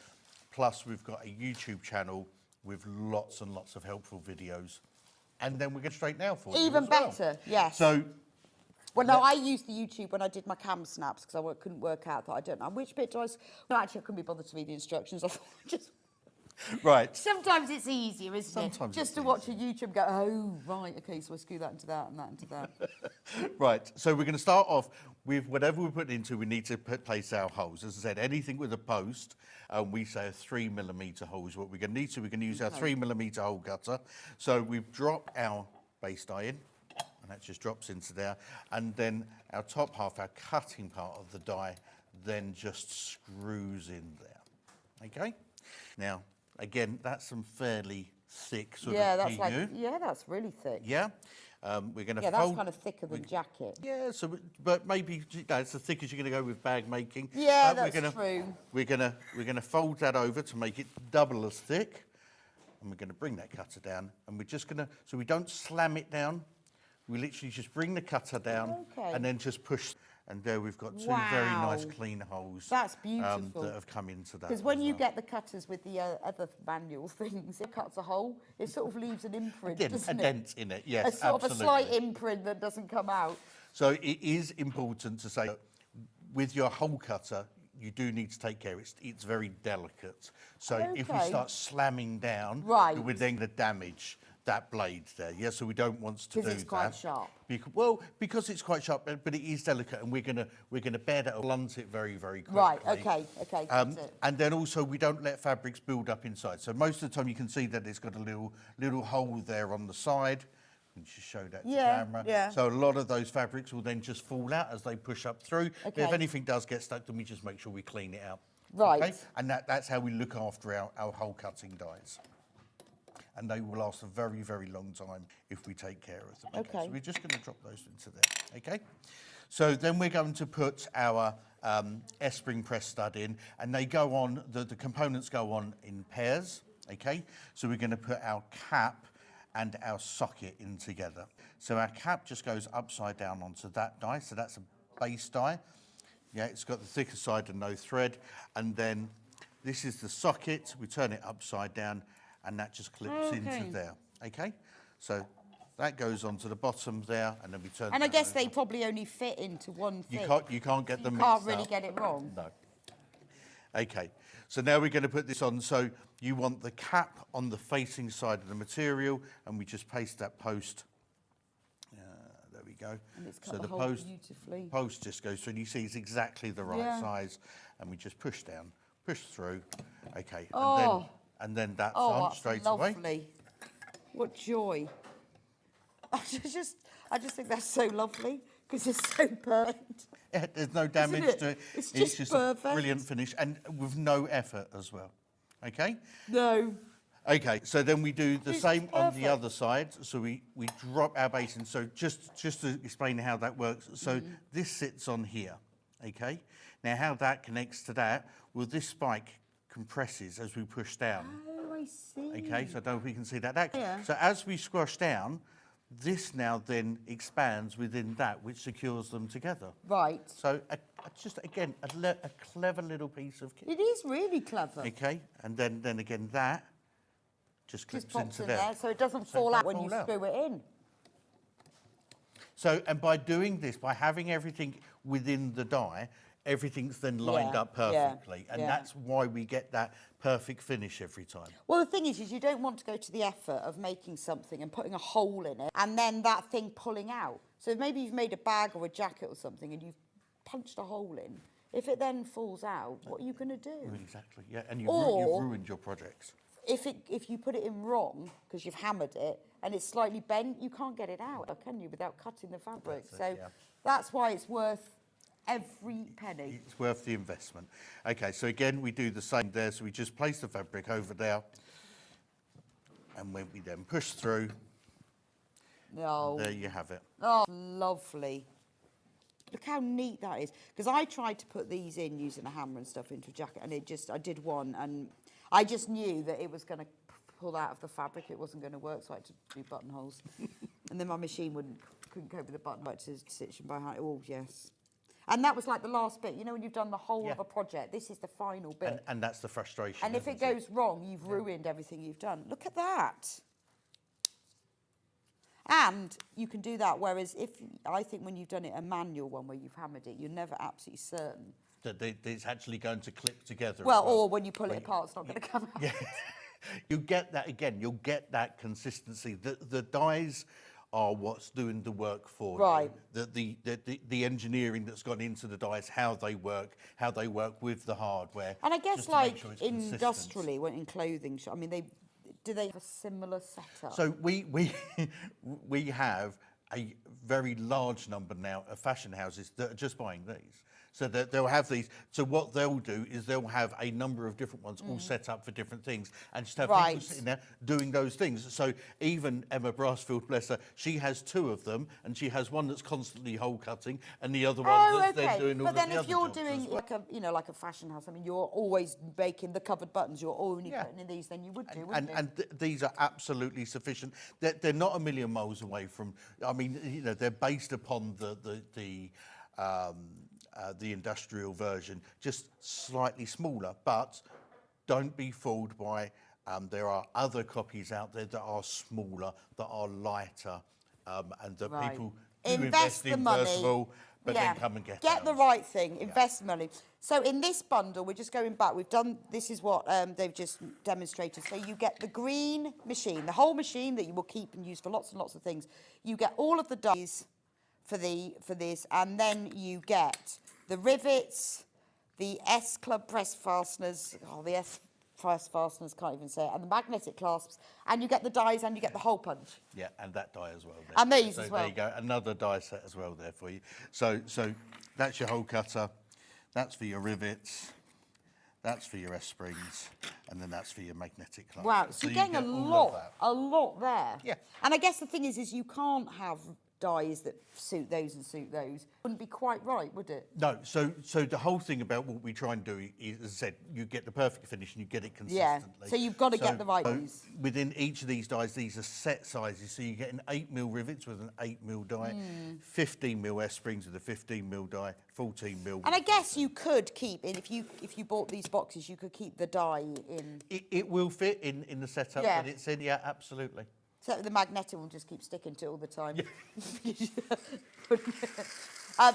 S: Plus, we've got a YouTube channel with lots and lots of helpful videos. And then we're going straight now for you
J: Even
S: as well.
J: better, yes.
S: So...
J: Well, no, I used the YouTube when I did my cam snaps because I couldn't work out. I thought, I don't know which bit do I... No, actually, I couldn't be bothered to read the instructions. I thought, just...
S: Right.
J: Sometimes it's easier, isn't
S: Sometimes
J: it? Just to watch a YouTube and go, oh, right, OK, so I screw that into that and that into that.
S: Right, so we're going to start off with whatever we put into, we need to place our holes. As I said, anything with a post, we say a 3mm hole is what we're going to need. So we're going to use our 3mm hole cutter. So we've dropped our base die in, and that just drops into there. And then our top half, our cutting part of the die, then just screws in there. OK? Now, again, that's some fairly thick sort of PU.
J: Yeah, that's really thick.
S: Yeah. We're going to
J: fold... that's kind of thicker than jacket.
S: Yeah, so but maybe it's as thick as you're going to go with bag making.
J: Yeah, that's true.
S: We're going to fold that over to make it double as thick, and we're going to bring that cutter down, and we're just going to so we don't slam it down. We literally just bring the cutter down and then just push. And there we've got 2 very nice clean holes.
J: That's beautiful.
S: That have come into that.
J: Because when you get the cutters with the other manual things, it cuts a hole, it sort of leaves an imprint, doesn't it?
S: A dent in it, yes,
J: a sort of a slight imprint that doesn't come out.
S: So it is important to say, with your hole cutter, you do need to take care. It's very delicate. So if we start slamming down, we're then going to damage that blade there. Yeah, so we don't want to do that.
J: Because it's quite sharp.
S: Because it's quite sharp, but it is delicate, and we're gonna bear that, blunt it very, very quickly.
J: Right. Okay. That's it.
S: And then also we don't let fabrics build up inside. So most of the time you can see that it's got a little hole there on the side. You can just show that to camera.
J: Yeah.
S: So a lot of those fabrics will then just fall out as they push up through.
J: Okay.
S: But if anything does get stuck, then we just make sure we clean it out.
J: Right.
S: Okay? And that's how we look after our hole cutting dies. And they will last a very, very long time if we take care of them.
J: Okay.
S: So we're just going to drop those into there, okay? So then we're going to put our S-spring press stud in, and they go on, the components go on in pairs, okay? So we're going to put our cap and our socket in together. So our cap just goes upside down onto that die, so that's a base die. Yeah, it's got the thicker side and no thread, and then this is the socket. We turn it upside down, and that just clips into there, okay? So that goes onto the bottom there, and then we turn.
J: And I guess they probably only fit into one thing.
S: You can't get them
J: mixed
S: mixed
J: up. You can't really
S: up.
J: get it wrong.
S: No. Okay, so now we're going to put this on. So you want the cap on the facing side of the material, and we just paste that post. There we go.
J: And it's cut
S: So
J: the
S: the
J: hole beautifully.
S: post just goes through, and you see it's exactly the right size, and we just push down, push through. Okay, and then that's on straight
J: lovely.
S: away.
J: What joy. I just think that's so lovely because it's so perfect.
S: Yeah, there's no damage to it.
J: It's just perfect.
S: A brilliant finish, and with no effort as well. Okay?
J: No.
S: Okay, so then we do the same on the other side. So we drop our basin. So just to explain how that works. So this sits on here, okay? Now how that connects to that, well, this spike compresses as we push down.
J: Oh, I see.
S: Okay, so I don't know if we can see that. So as we squash down, this now then expands within that, which secures them together.
J: Right.
S: So just, again, a clever little piece of kit.
J: It is really clever.
S: Okay, and then again that just clips
J: pops
S: into
J: in there so it doesn't fall out when you screw it in.
S: So, and by doing this, by having everything within the die, everything's then lined up perfectly. And that's why we get that perfect finish every time.
J: Well, the thing is you don't want to go to the effort of making something and putting a hole in it and then that thing pulling out. So maybe you've made a bag or a jacket or something and you've punched a hole in. If it then falls out, what are you going to do?
S: Exactly, yeah. And you've ruined your projects.
J: If you put it in wrong, because you've hammered it, and it's slightly bent, you can't get it out, can you, without cutting the fabric? That's why it's worth every penny.
S: It's worth the investment. Okay, so again, we do the same there. So we just place the fabric over there. And when we then push through, there you have it.
J: Oh, lovely. Look how neat that is. Because I tried to put these in using a hammer and stuff into a jacket, and I did one, and I just knew that it was going to pull out of the fabric. It wasn't going to work, so I had to do buttonholes. And then my machine couldn't cope with the button. I had to stitch them by hand. Oh, yes. And that was like the last bit. You know, when you've done the whole of a project, this is the final bit.
S: And that's the frustration.
J: And if it goes wrong, you've ruined everything you've done. Look at that. And you can do that, whereas I think when you've done it a manual one where you've hammered it, you're never absolutely certain
S: that it's actually going to clip together.
J: Well, or when you pull it apart, it's not going to come out.
S: Yeah. You get that again. You'll get that consistency. The dies are what's doing the work for you. The engineering that's gone into the dies, how they work with the hardware.
J: And I guess like industrially, when in clothing, I mean, do they have a similar setup?
S: So we have a very large number now of fashion houses that are just buying these. So that they'll have these. So what they'll do is they'll have a number of different ones all set up for different things, and just have people sitting there doing those things. So even Emma Brassfield, bless her, she has 2 of them, and she has one that's constantly hole cutting, and the other one that's then doing all the other jobs.
J: But then if you're doing like a fashion house, I mean, you're always making the covered buttons. You're only putting in these, then you would do, wouldn't you?
S: And these are absolutely sufficient. They're not a million miles away from. I mean, you know, they're based upon the industrial version, just slightly smaller, but don't be fooled by, there are other copies out there that are smaller, that are lighter, and that people do invest in, first of all, but then come and get
J: the right thing, invest money. So in this bundle, we're just going back, we've done, this is what they've just demonstrated. So you get the green machine, the whole machine that you will keep and use for lots and lots of things. You get all of the dies for this, and then you get the rivets, the S Club press fasteners, the S press fasteners, can't even say it, and the magnetic clasps, and you get the dies and you get the hole punch.
S: Yeah, and that die as well. There.
J: And these as well.
S: There you go, another die set as well there for you. So that's your hole cutter, that's for your rivets, that's for your S-springs, and then that's for your magnetic clasps.
J: Wow, so you're getting a lot there.
S: Yeah.
J: And I guess the thing is you can't have dies that suit those and suit those. Wouldn't be quite right, would it?
S: No, so the whole thing about what we try and do is, as I said, you get the perfect finish and you get it consistently.
J: Yeah, so you've got to get the right ones.
S: Within each of these dies, these are set sizes, so you get an 8mm rivets with an 8mm die, 15mm S-springs with a 15mm die, 14mm.
J: And I guess you could keep, if you bought these boxes, you could keep the die in.
S: It will fit in the setup that it's in, yeah, absolutely.
J: So the magnetic will just keep sticking to it all the time.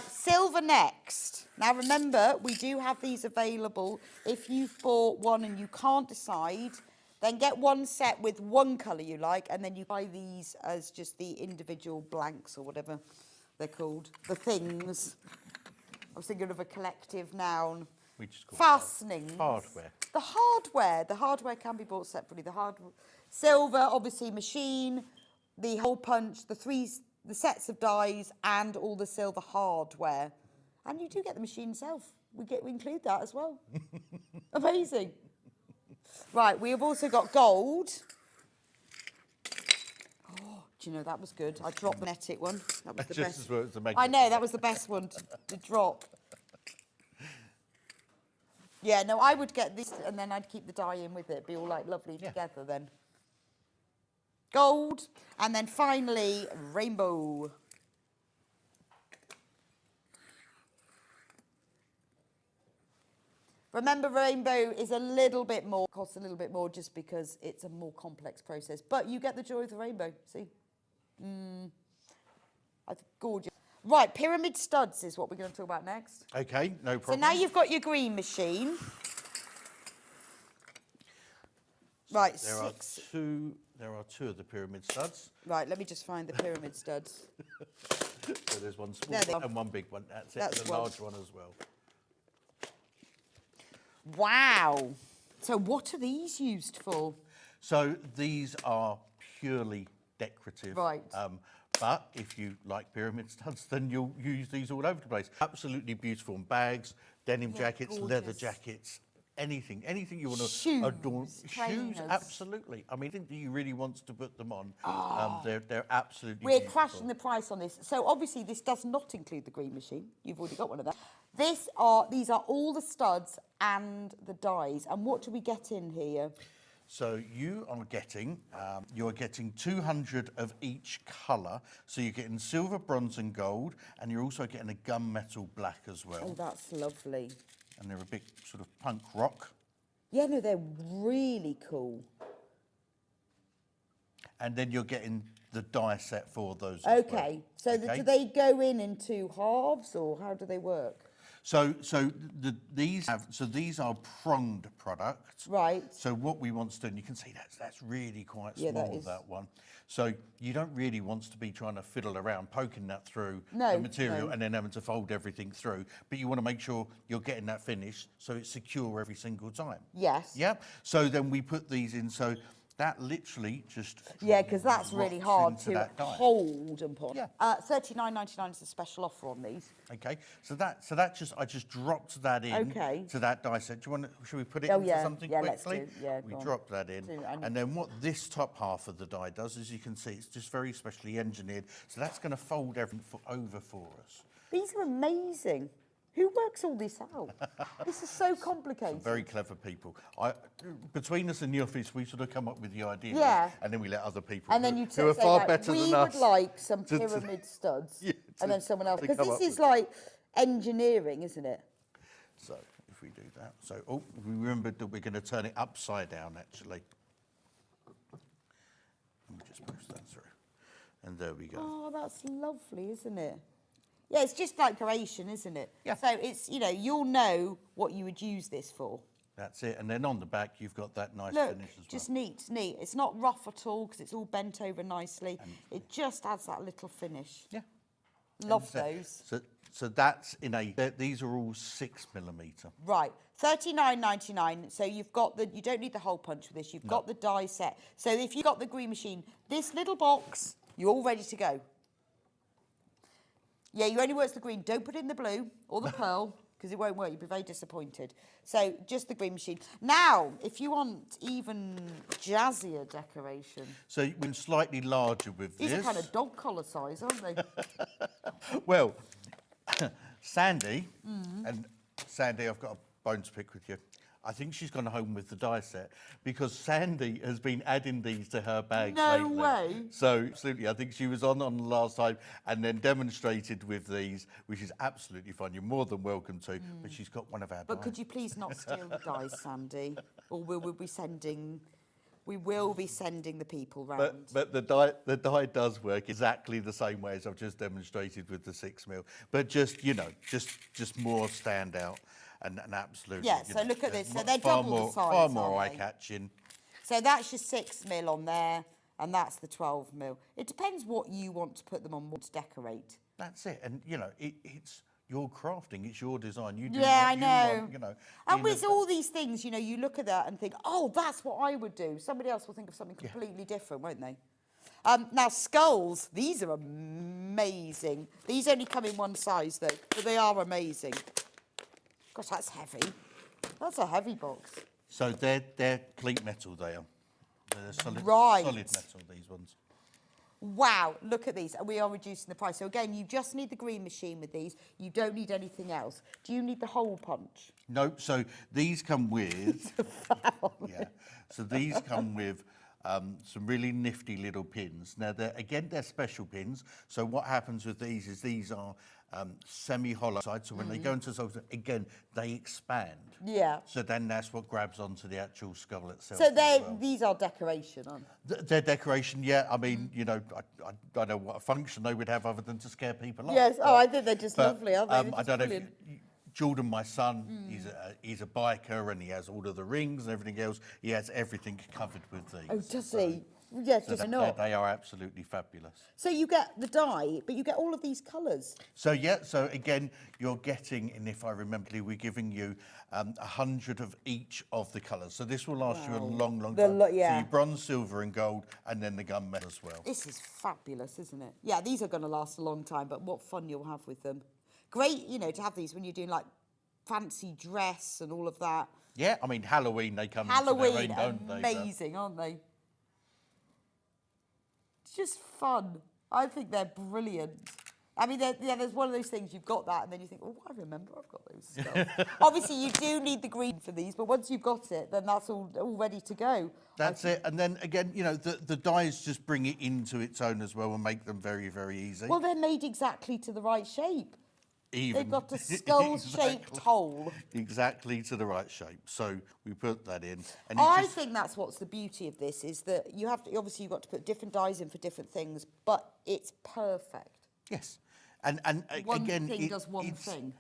J: Silver next. Now remember, we do have these available. If you've bought one and you can't decide, then get one set with one colour you like, and then you buy these as just the individual blanks or whatever they're called. The things. I was thinking of a collective noun.
S: We just call
J: fastenings.
S: Hardware.
J: The hardware can be bought separately. Silver, obviously, machine, the hole punch, the sets of dies, and all the silver hardware. And you do get the machine itself. We include that as well. Amazing. Right, we have also got gold. Oh, do you know, that was good. I dropped the magnetic one. That was the
S: Just
J: best.
S: as well as the
J: I know, that was the best one to drop. Yeah, no, I would get this, and then I'd keep the die in with it. Be all like lovely together then. Gold, and then finally rainbow. Remember, rainbow is a little bit more, costs a little bit more just because it's a more complex process. But you get the joy of the rainbow, see? That's gorgeous. Right, pyramid studs is what we're going to talk about next.
S: Okay, no problem.
J: So now you've got your green machine. Right,
S: There are two of the pyramid studs.
J: Right, let me just find the pyramid studs.
S: So there's one small one and one big one. That's it, the large one as well.
J: Wow. So what are these used for?
S: So these are purely decorative.
J: Right.
S: But if you like pyramid studs, then you'll use these all over the place. Absolutely beautiful in bags, denim jackets, leather jackets, anything you want to adorn. Shoes, absolutely. I mean, I think that you really want to put them on. They're absolutely
J: We're
S: beautiful.
J: crashing the price on this. So obviously this does not include the green machine. You've already got one of them. These are all the studs and the dies. And what do we get in here?
S: So you are getting 200 of each colour. So you're getting silver, bronze and gold, and you're also getting a gunmetal black as well.
J: Oh, that's lovely.
S: And they're a big sort of punk rock.
J: Yeah, no, they're really cool.
S: And then you're getting the die set for those as well.
J: So do they go in two halves, or how do they work?
S: So these are pronged products.
J: Right.
S: So what we want to do, and you can see that's really quite small,
J: that
S: that one. So you don't really want to be trying to fiddle around, poking that through
J: the
S: material and then having to fold everything through. But you want to make sure you're getting that finish so it's secure every single time.
J: Yes.
S: Yeah. So then we put these in. So that literally just
J: because that's really hard to hold and put.
S: Yeah.
J: $39.99 is a special offer on these.
S: Okay, so I just dropped that in to that die set. Do you want to, should we put it into something quickly?
J: Let's do. Yeah,
S: we dropped that in. And then what this top half of the die does, as you can see, it's just very specially engineered. So that's going to fold everything over for us.
J: These are amazing. Who works all this out? This is so complicated.
S: Some very clever people. Between us in the office, we sort of come up with the idea, and then we let other people who are far better than us.
J: We would like some pyramid studs, and then someone else, because this is like engineering, isn't it?
S: So if we do that, we remembered that we're going to turn it upside down actually. And we just push that through, and there we go.
J: Oh, that's lovely, isn't it? Yeah, it's just like decoration, isn't it?
S: Yeah.
J: So it's, you know, you'll know what you would use this for.
S: That's it. And then on the back, you've got that nice
J: Look,
S: finish as well.
J: just neat, neat. It's not rough at all because it's all bent over nicely. It just adds that little finish.
S: Yeah.
J: Love those.
S: So that's in a, these are all 6mm.
J: Right, $39.99. So you've got the, you don't need the hole punch for this. You've got the die set. So if you've got the green machine, this little box, you're all ready to go. Yeah, you only work the green. Don't put in the blue or the pearl because it won't work. You'll be very disappointed. So just the green machine. Now, if you want even jazzier decoration.
S: So you went slightly larger with
J: These
S: this.
J: are kind of dog collar size, aren't they?
S: Well, Sandy, and Sandy, I've got a bone to pick with you. I think she's gone home with the die set because Sandy has been adding these to her bags lately.
J: No way.
S: So, absolutely, I think she was on the last time and then demonstrated with these, which is absolutely fine. You're more than welcome to, but she's got one of our
J: But
S: dies.
J: could you please not steal the dies, Sandy? Or we will be sending... We will be sending the people round.
S: But the die does work exactly the same way as I've just demonstrated with the 6mm. But just, you know, just more standout and absolutely.
J: Yeah, so look at this. So they're
S: far
J: double the
S: more,
J: size,
S: far more
J: aren't they?
S: eye-catching.
J: So that's your 6mm on there, and that's the 12mm. It depends what you want to put them on, what to decorate.
S: That's it. And, you know, it's your crafting, it's your design. You do
J: Yeah,
S: what
J: I know.
S: You want, you know.
J: And with all these things, you know, you look at that and think, oh, that's what I would do. Somebody else will think of something completely different, won't they? Now, skulls, these are amazing. These only come in one size, though, but they are amazing. Gosh, that's heavy. That's a heavy box.
S: So they're plate metal, they are. They're solid,
J: Right.
S: solid metal, these ones.
J: Wow, look at these. We are reducing the price. So again, you just need the green machine with these. You don't need anything else. Do you need the hole punch?
S: No, so these come with... yeah, so these come with some really nifty little pins. Now, they're special pins. So what happens with these is these are semi-hollow side. So when they go into something, again, they expand.
J: Yeah.
S: So then that's what grabs onto the actual skull itself.
J: So
S: as well.
J: these are decoration, aren't they?
S: They're decoration, yeah. I mean, you know, I don't know what function they would have other than to scare people off.
J: Yes, I think they're just lovely, aren't they?
S: I don't know. Jordan, my son, he's a biker and he has all of the rings and everything else. He has everything covered with these.
J: Oh, does he? Yes,
S: so
J: does not.
S: They are absolutely fabulous.
J: So you get the die, but you get all of these colours.
S: So yeah, so again, you're getting, and if I remember, we're giving you 100 of each of the colours. So this will last you a long, long time.
J: Yeah.
S: So your bronze, silver and gold, and then the gunmetal as well.
J: This is fabulous, isn't it? Yeah, these are going to last a long time, but what fun you'll have with them. Great, you know, to have these when you're doing like fancy dress and all of that.
S: Yeah, I mean, Halloween, they come
J: Halloween,
S: into their own, don't they?
J: amazing, aren't they? It's just fun. I think they're brilliant. I mean, there's one of those things, you've got that, and then you think, oh, I remember I've got those stuff. Obviously, you do need the green for these, but once you've got it, then that's all ready to go.
S: That's it. And then, again, you know, the dies just bring it into its own as well and make them very, very easy.
J: Well, they're made exactly to the right shape.
S: Even.
J: They've got a skull-shaped hole.
S: Exactly to the right shape. So we put that in. And
J: I think that's what's the beauty of this, is that you have to, obviously you've got to put different dies in for different things, but it's perfect.
S: Yes. And
J: one
S: again,
J: thing does one thing.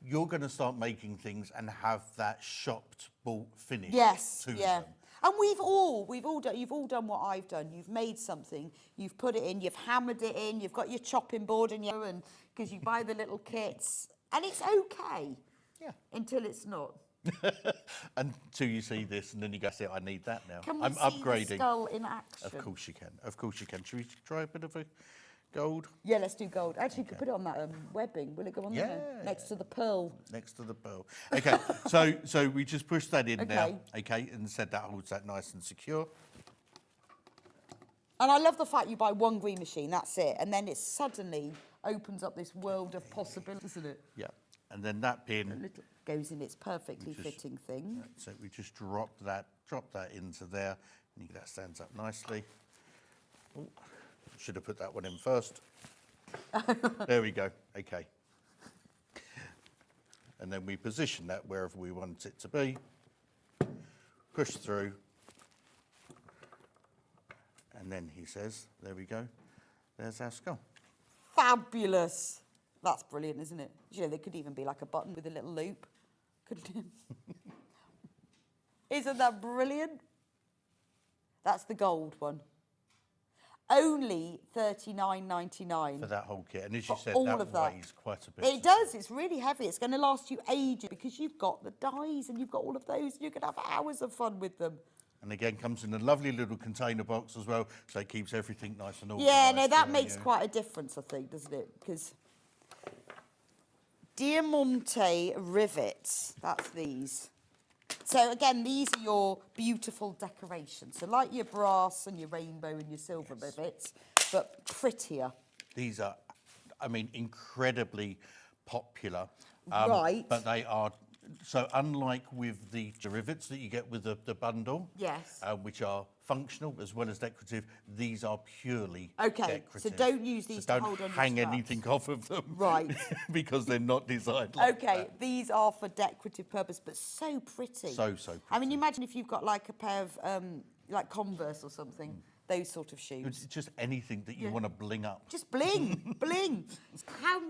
S: You're going to start making things and have that shopped, bought finish.
J: Yes,
S: to
J: yeah.
S: them.
J: And you've all done what I've done. You've made something, you've put it in, you've hammered it in, you've got your chopping board and because you buy the little kits, and it's okay.
S: Yeah.
J: Until it's not.
S: Until you see this, and then you go, "See, I need that now."
J: Can we
S: I'm
J: see
S: upgrading.
J: the skull in action?
S: Of course you can. Of course you can. Should we try a bit of a gold?
J: Yeah, let's do gold. Actually, you could put it on that webbing. Will it go on there? Next to the pearl.
S: Next to the pearl. Okay, so we just push that in now. Okay, and said that holds that nice and secure.
J: And I love the fact you buy one green machine, that's it, and then it suddenly opens up this world of possibilities, isn't it?
S: Yeah, and then that pin
J: goes in its perfectly fitting thing.
S: So we just drop that into there, and that stands up nicely. Ooh, should have put that one in first. There we go. Okay. And then we position that wherever we want it to be. Push through. And then he says, there we go. There's our skull.
J: Fabulous. That's brilliant, isn't it? You know, there could even be like a button with a little loop. Couldn't it? Isn't that brilliant? That's the gold one. Only $39.99
S: for that whole kit, and as you said,
J: all
S: that
J: of that
S: weighs quite a bit.
J: It does. It's really heavy. It's going to last you ages because you've got the dies and you've got all of those. You can have hours of fun with them.
S: And again, comes in a lovely little container box as well, so it keeps everything nice and organised.
J: Yeah, no, that makes quite a difference, I think, doesn't it? Because Diamante rivets. That's these. So again, these are your beautiful decorations. So like your brass and your rainbow and your silver rivets, but prettier.
S: These are, I mean, incredibly popular.
J: Right.
S: But they are, so unlike with the rivets that you get with the bundle,
J: yes,
S: which are functional as well as decorative, these are purely
J: decorative. So don't use these to hold on
S: don't hang
J: your straps.
S: anything off of them.
J: Right.
S: Because they're not designed like that.
J: These are for decorative purpose, but so pretty.
S: So pretty.
J: I mean, imagine if you've got like a pair of like Converse or something, those sort of shoes.
S: It's just anything that you want to bling up.
J: Just bling, bling.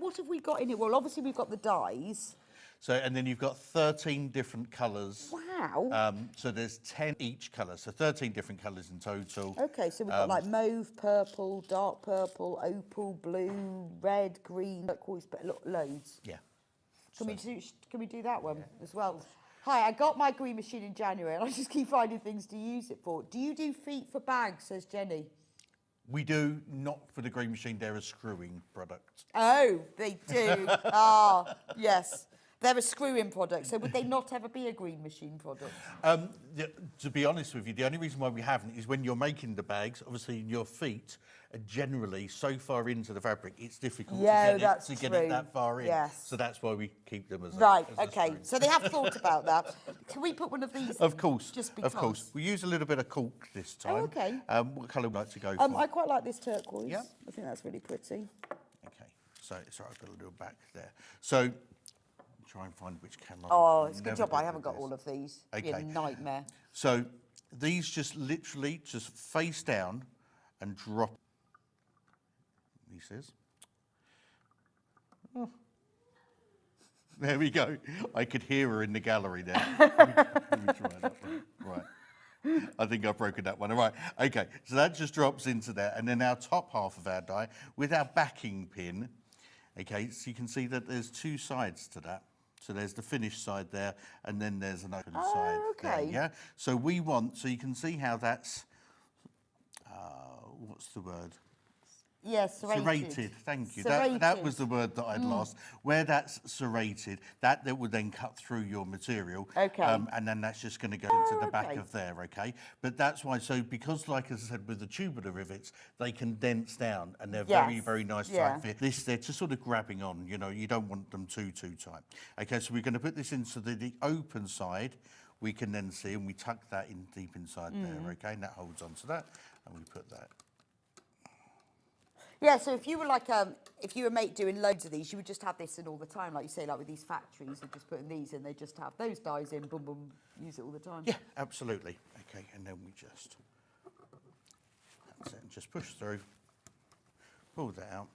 J: What have we got in here? Well, obviously we've got the dies.
S: So, and then you've got 13 different colours.
J: Wow.
S: So there's 10 each colour, so 13 different colours in total.
J: Okay, so we've got like mauve, purple, dark purple, opal, blue, red, green, turquoise, but loads.
S: Yeah.
J: Can we do that one as well? Hi, I got my green machine in January and I just keep finding things to use it for. Do you do feet for bags, says Jenny?
S: We do, not for the green machine, they're a screwing product.
J: Oh, they do. Yes. They're a screw-in product, so would they not ever be a green machine product?
S: To be honest with you, the only reason why we haven't is when you're making the bags, obviously your feet are generally so far into the fabric, it's difficult to get it that far in.
J: Yes.
S: So that's why we keep them as
J: right,
S: a
J: okay. So they have thought about that. Can we put one of these
S: Of course,
J: just because?
S: of course. We use a little bit of cork this time.
J: Oh, okay.
S: What colour would you like to go for?
J: I quite like this turquoise.
S: Yeah.
J: I think that's really pretty.
S: Okay, so sorry, I've got a little back there. So try and find which candle.
J: Oh, it's a good job I haven't got all of these.
S: Okay.
J: It'd be a nightmare.
S: So these just literally just face down and drop. He says. Oh. There we go. I could hear her in the gallery there. Let me try that one. Right. I think I've broken that one. All right. Okay. So that just drops into there. And then our top half of our die with our backing pin. Okay. So you can see that there's two sides to that. So there's the finished side there, and then there's an open side there, yeah? So we want, so you can see how that's, what's the word?
J: Yes,
S: serrated. Thank you. That was the word that I'd lost. Where that's serrated, that would then cut through your material.
J: Okay.
S: And then that's just going to go into the back of there, okay? But that's why, so because like I said, with the tubular rivets, they condense down and they're very, very nice tight fit. This, they're just sort of grabbing on, you know, you don't want them too tight. Okay, so we're going to put this into the open side. We can then see, and we tuck that in deep inside there, okay? And that holds on to that, and we put that.
J: Yeah, so if you were like, if you were doing loads of these, you would just have this in all the time, like you say, like with these factories, they're just putting these in, they just have those dies in, boom, boom, use it all the time.
S: Yeah, absolutely. Okay, and then we just, that's it, and just push through, pull that out,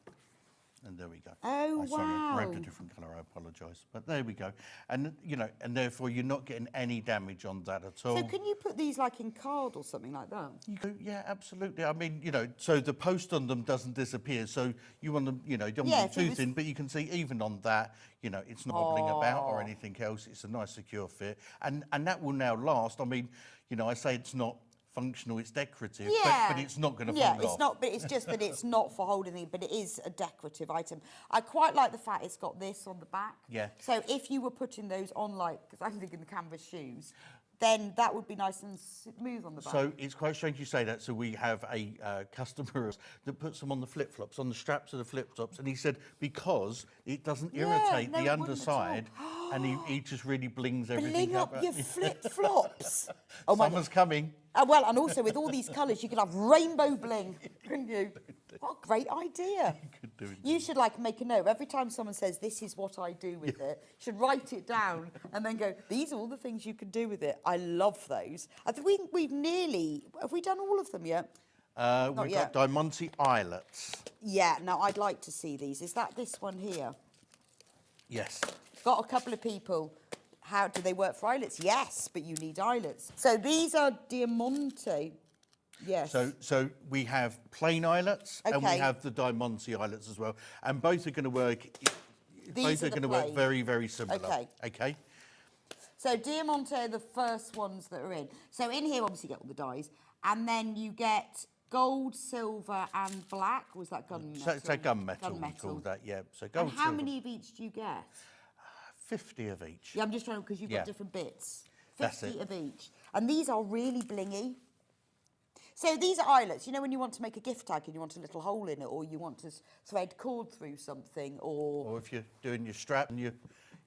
S: and there we go.
J: Oh,
S: Sorry, I
J: wow.
S: wrote a different colour, I apologise. But there we go. And, you know, and therefore you're not getting any damage on that at all.
J: So can you put these like in card or something like that?
S: You go, yeah, absolutely. I mean, you know, so the post on them doesn't disappear. So you want them, you know, you don't want them too thin, but you can see even on that, you know, it's not wobbling about or anything else. It's a nice secure fit. And that will now last. I mean, you know, I say it's not functional, it's decorative, but it's not going to fall off.
J: Yeah, it's not, but it's just that it's not for holding it, but it is a decorative item. I quite like the fact it's got this on the back.
S: Yeah.
J: So if you were putting those on, like, because I'm thinking the canvas shoes, then that would be nice and smooth on the back.
S: So it's quite strange you say that. So we have a customer that puts them on the flip-flops, on the straps of the flip-flops, and he said because it doesn't irritate the underside, and he just really blings everything
J: up. Bling up your flip-flops. Oh,
S: Summer's coming.
J: Well, and also with all these colours, you could have rainbow bling, couldn't you? What a great idea. You should like make a note. Every time someone says, this is what I do with it, you should write it down and then go, these are all the things you can do with it. I love those. I think we've nearly, have we done all of them yet?
S: We've got Diamante eyelets.
J: Yeah, now I'd like to see these. Is that this one here?
S: Yes.
J: Got a couple of people. How do they work for eyelets? Yes, but you need eyelets. So these are Diamante. Yes.
S: So we have plain eyelets and we
J: Okay.
S: have the Diamante eyelets as well, and both are going to work.
J: These
S: both
J: are
S: are
J: the
S: going to work
J: plain.
S: very, very similar.
J: Okay.
S: Okay.
J: So Diamante are the first ones that are in. So in here, obviously, you get all the dyes, and then you get gold, silver, and black. Was that gunmetal?
S: So it's a gunmetal. We call that. Yeah. So gold.
J: And how
S: silver.
J: many of each do you get?
S: 50 of each.
J: Yeah, I'm just trying to, because you've
S: Yeah.
J: got different bits.
S: That's
J: 50
S: it.
J: of each. And these are really blingy. So these are eyelets. You know when you want to make a gift tag and you want a little hole in it, or you want to thread cord through something, or
S: if you're doing your strap and you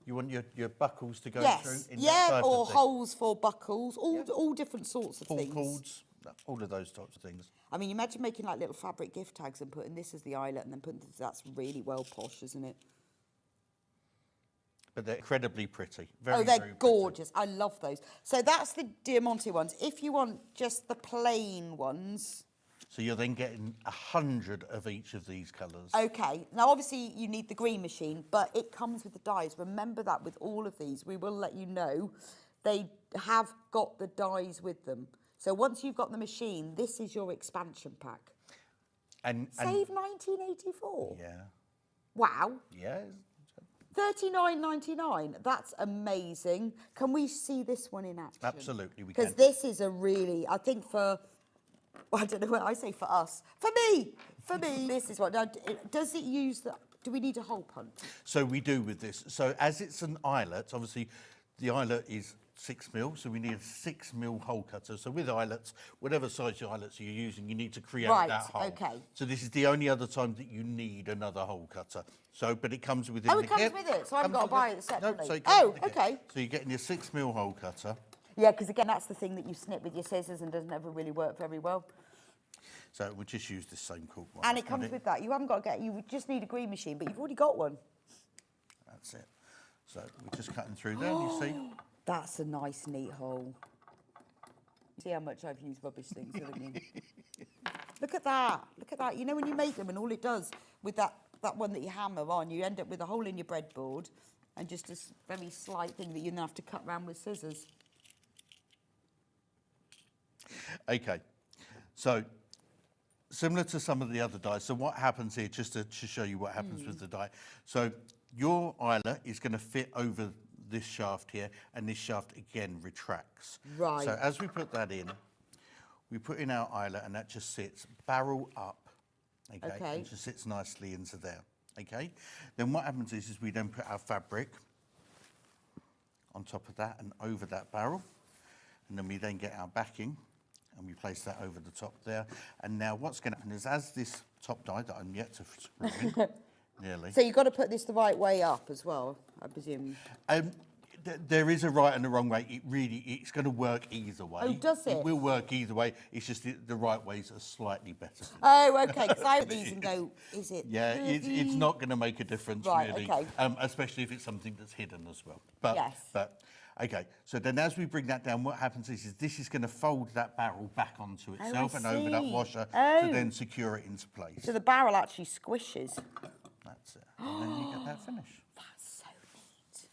S: want your buckles to go
J: yes,
S: through.
J: yeah, or holes for buckles, all different sorts of
S: Pull
J: things.
S: cords, all of those types of things.
J: I mean, imagine making like little fabric gift tags and putting this as the eyelet and then putting this, that's really well posh, isn't it?
S: But they're incredibly pretty. Very,
J: oh, they're
S: very
J: gorgeous. I love those. So that's the Diamante ones. If you want just the plain ones...
S: So you're then getting 100 of each of these colours.
J: Okay. Now, obviously, you need the green machine, but it comes with the dyes. Remember that with all of these. We will let you know they have got the dyes with them. So once you've got the machine, this is your expansion pack.
S: And
J: Save 1984?
S: Yeah.
J: Wow.
S: Yeah.
J: $39.99. That's amazing. Can we see this one in action?
S: Absolutely, we can.
J: Because this is a really, I think for, well, I don't know what I say for us. For me, this is what. Now, does it use the? Do we need a hole punch?
S: So we do with this. So as it's an eyelet, obviously the eyelet is 6 mil, so we need a 6 mil hole cutter. So with eyelets, whatever size your eyelets you're using, you need to create that hole.
J: Okay.
S: So this is the only other time that you need another hole cutter. So, but it comes with it.
J: Oh, it comes with it, so I haven't got to buy it separately.
S: No, so it comes with the kit.
J: Okay.
S: So you're getting your 6 mil hole cutter.
J: Yeah, because again, that's the thing that you snip with your scissors and doesn't ever really work very well.
S: So we'll just use the same cork one.
J: And it comes with that. You haven't got to get. You just need a green machine, but you've already got one.
S: That's it. So we're just cutting through there. You see.
J: That's a nice, neat hole. See how much I've used rubbish things, haven't you? Look at that. Look at that. You know when you make them and all it does with that one that you hammer on, you end up with a hole in your breadboard and just a very slight thing that you then have to cut round with scissors.
S: Okay. So similar to some of the other dies. So what happens here, just to show you what happens with the die. So your eyelet is going to fit over this shaft here, and this shaft again retracts.
J: Right.
S: So as we put that in, we put in our eyelet, and that just sits barrel up. Okay. It just sits nicely into there. Okay. Then what happens is we then put our fabric on top of that and over that barrel, and then we then get our backing, and we place that over the top there. And now what's going to happen is, as this top die that I'm yet to screw in, nearly.
J: So you've got to put this the right way up as well, I presume.
S: There is a right and a wrong way. It's going to work either way.
J: Oh, does it?
S: It will work either way. It's just the right ways are slightly better.
J: Oh, okay. Because I have these and go, is it?
S: Yeah, it's not going to make a difference,
J: Right,
S: really.
J: okay.
S: Especially if it's something that's hidden as well. But,
J: Yes.
S: Okay, so then as we bring that down, what happens is this is going to fold that barrel back onto itself and over that washer to then secure it into place.
J: So the barrel actually squishes.
S: That's it. And then you get that finish.
J: That's so neat.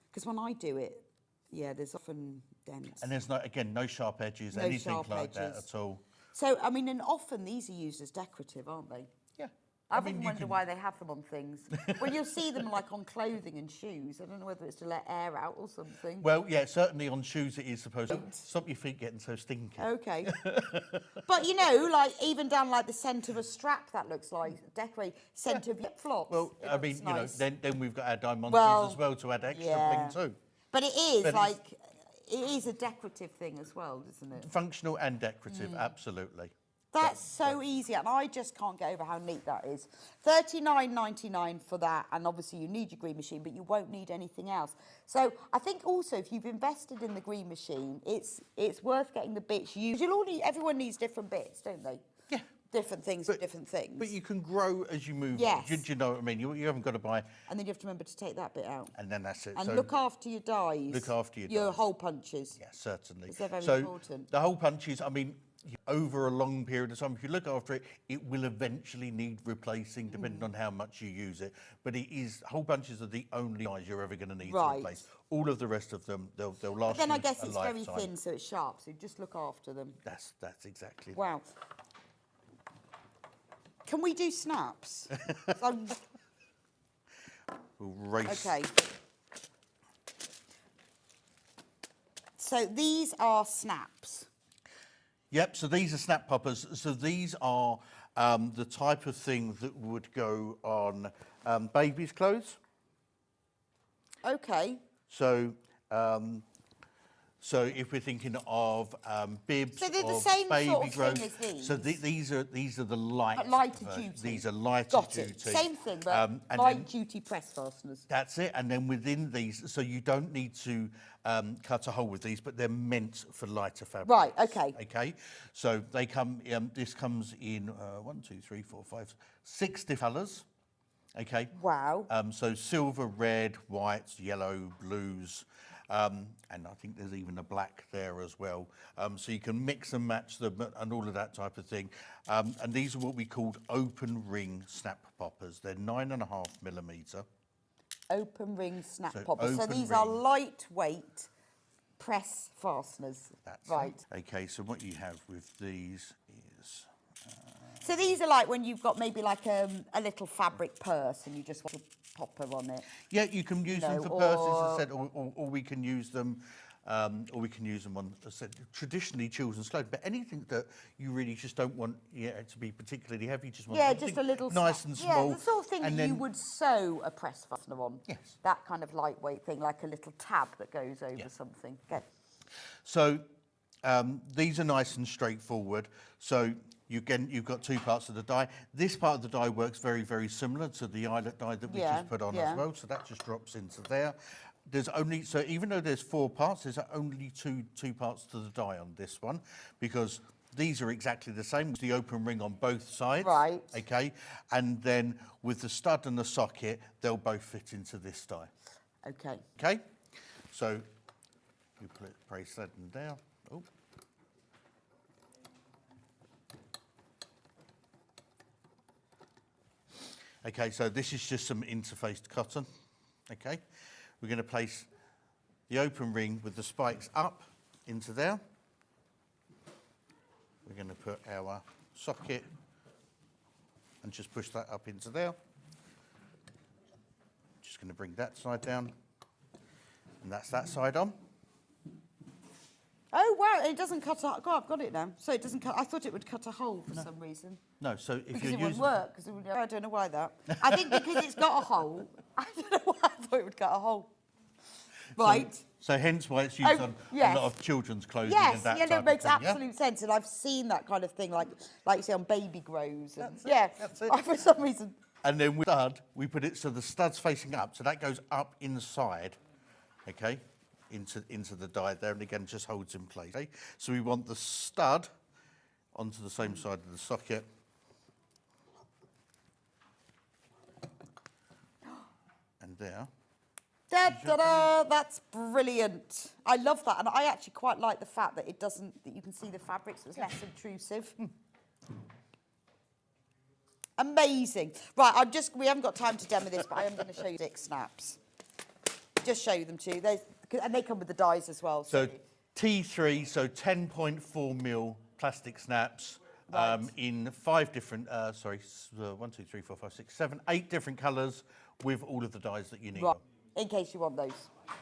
J: Because when I do it, yeah, there's often dents.
S: And there's no sharp edges,
J: No
S: anything
J: sharp
S: like that
J: edges.
S: at all.
J: So, I mean, and often these are used as decorative, aren't they?
S: Yeah.
J: I often wonder why they have them on things. Well, you'll see them like on clothing and shoes. I don't know whether it's to let air out or something.
S: Well, yeah, certainly on shoes it is supposed to stop your feet getting so stinky.
J: Okay. But, you know, like even down like the centre of a strap, that looks like decorate. Centre of flip-flops.
S: Well,
J: it
S: I
J: looks
S: mean,
J: nice.
S: then we've got our diamantes as well to add extra
J: yeah.
S: bling too.
J: But it is
S: But
J: like, it is a decorative thing as well, isn't it?
S: Functional and decorative, absolutely.
J: That's so easy, and I just can't get over how neat that is. $39.99 for that, and obviously you need your green machine, but you won't need anything else. So I think also if you've invested in the green machine, it's worth getting the bits used. Everyone needs different bits, don't they?
S: Yeah.
J: Different things for different things.
S: But you can grow as you move.
J: Yes.
S: Do you know what I mean? You haven't got to buy.
J: And then you have to remember to take that bit out.
S: And then that's it.
J: And
S: So
J: look after your dies.
S: Look after your
J: Your
S: dies.
J: hole punches.
S: Yeah, certainly.
J: Because they're very
S: so
J: important.
S: the hole punches, I mean, over a long period of time, if you look after it, it will eventually need replacing depending on how much you use it. But it is, whole bunches are the only dyes you're ever going to need to replace. All of the rest of them, they'll last.
J: But then
S: you
J: I guess
S: a
J: it's
S: lifetime.
J: very thin, so it's sharp. So just look after them.
S: That's exactly.
J: Wow. Can we do snaps?
S: We'll race.
J: Okay. So these are snaps.
S: Yep, so these are snap poppers. So these are the type of thing that would go on babies' clothes.
J: Okay.
S: So, so if we're thinking of bibs,
J: so they're the
S: of
J: same
S: baby
J: sort of
S: growth,
J: thing as these.
S: so these are the light.
J: Lighter duty.
S: These are lighter
J: Got
S: duty.
J: it. Same thing, but
S: and
J: light
S: then,
J: duty press fasteners.
S: That's it. And then within these, so you don't need to cut a hole with these, but they're meant for lighter fabric.
J: Right. Okay.
S: Okay. So they come. This comes in 1, 2, 3, 4, 5, 6 different colours. Okay.
J: Wow.
S: So silver, red, whites, yellow, blues, and I think there's even a black there as well. So you can mix and match them and all of that type of thing. And these are what we called open ring snap poppers. They're 9.5mm.
J: Open ring snap
S: So
J: poppers. So
S: open
J: these are
S: ring.
J: lightweight press fasteners.
S: That's
J: right.
S: it. Okay. So what you have with these is.
J: So these are like when you've got maybe like a little fabric purse and you just want a popper on it.
S: Yeah, you can use them for purses, as I said, or we can use them, on, as I said, traditionally children's clothes. But anything that you really just don't want to be particularly heavy, just want something
J: just a little
S: nice and small.
J: Yeah, the sort of thing that you would sew a press fastener on.
S: Yes.
J: That kind of lightweight thing, like a little tab that goes over something. Okay.
S: So these are nice and straightforward. So you've got 2 parts of the die. This part of the die works very, very similar to the eyelet die that we just put on as well. So that just drops into there. There's only, so even though there's 4 parts, there's only two parts to the die on this one, because these are exactly the same as the open ring on both sides.
J: Right.
S: Okay. And then with the stud and the socket, they'll both fit into this die.
J: Okay.
S: Okay. So you place that in there. Oh. Okay, so this is just some interfaced cotton. Okay, we're going to place the open ring with the spikes up into there. We're going to put our socket and just push that up into there. Just going to bring that side down, and that's that side on.
J: Oh wow! It doesn't cut a. God, I've got it now. So it doesn't cut. I thought it would cut a hole for some reason.
S: No, so if
J: because
S: you're
J: it
S: using,
J: wouldn't work. Because I don't know why that. I think because it's got a hole. I don't know why I thought it would cut a hole. Right.
S: So hence why it's used on a lot of children's clothing.
J: Yes,
S: and that
J: it
S: type
J: makes
S: of thing,
J: absolute sense, and I've seen that kind of thing, like you say on baby grows. And,
S: That's it.
J: For some reason.
S: And then with the stud, we put it so the stud's facing up, so that goes up inside, okay, into the die there, and again just holds in place. Okay? So we want the stud onto the same side of the socket. And there.
J: Da-da-da, that's brilliant. I love that, and I actually quite like the fact that it doesn't, that you can see the fabric, so it's less intrusive. Amazing. Right, we haven't got time to demo this, but I am going to show you 6 snaps. Just show them to you. And they come with the dies as well.
S: So T3, so 10.4mm plastic snaps in 5 different, 1, 2, 3, 4, 5, 6, 7, 8 different colours with all of the dies that you need.
J: Right. In case you want those.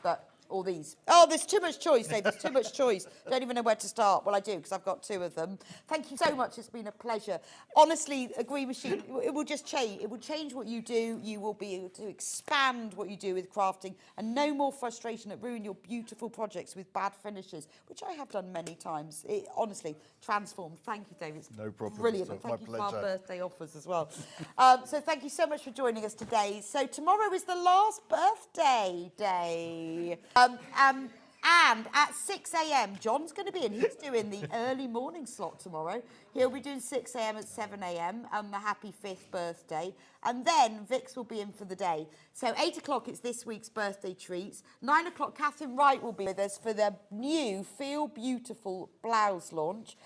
J: But all these. Oh, there's too much choice, Dave. There's too much choice. Don't even know where to start. Well, I do, because I've got 2 of them. Thank you so much. It's been a pleasure. Honestly, agree with you. It will just change. It will change what you do. You will be able to expand what you do with crafting, and no more frustration that ruin your beautiful projects with bad finishes, which I have done many times. It honestly transformed. Thank you, Dave. It's
S: no problem.
J: Brilliant. And thank you for our birthday offers as well. So thank you so much for joining us today. So tomorrow is the last birthday day. And at 6 a.m, John's going to be in. He's doing the early morning slot tomorrow. He'll be doing 6 a.m. at 7 a.m. on the happy 5th birthday. And then Vix will be in for the day. So 8 o'clock, it's this week's birthday treats. 9 o'clock, Catherine Wright will be with us for the new Feel Beautiful blouse launch.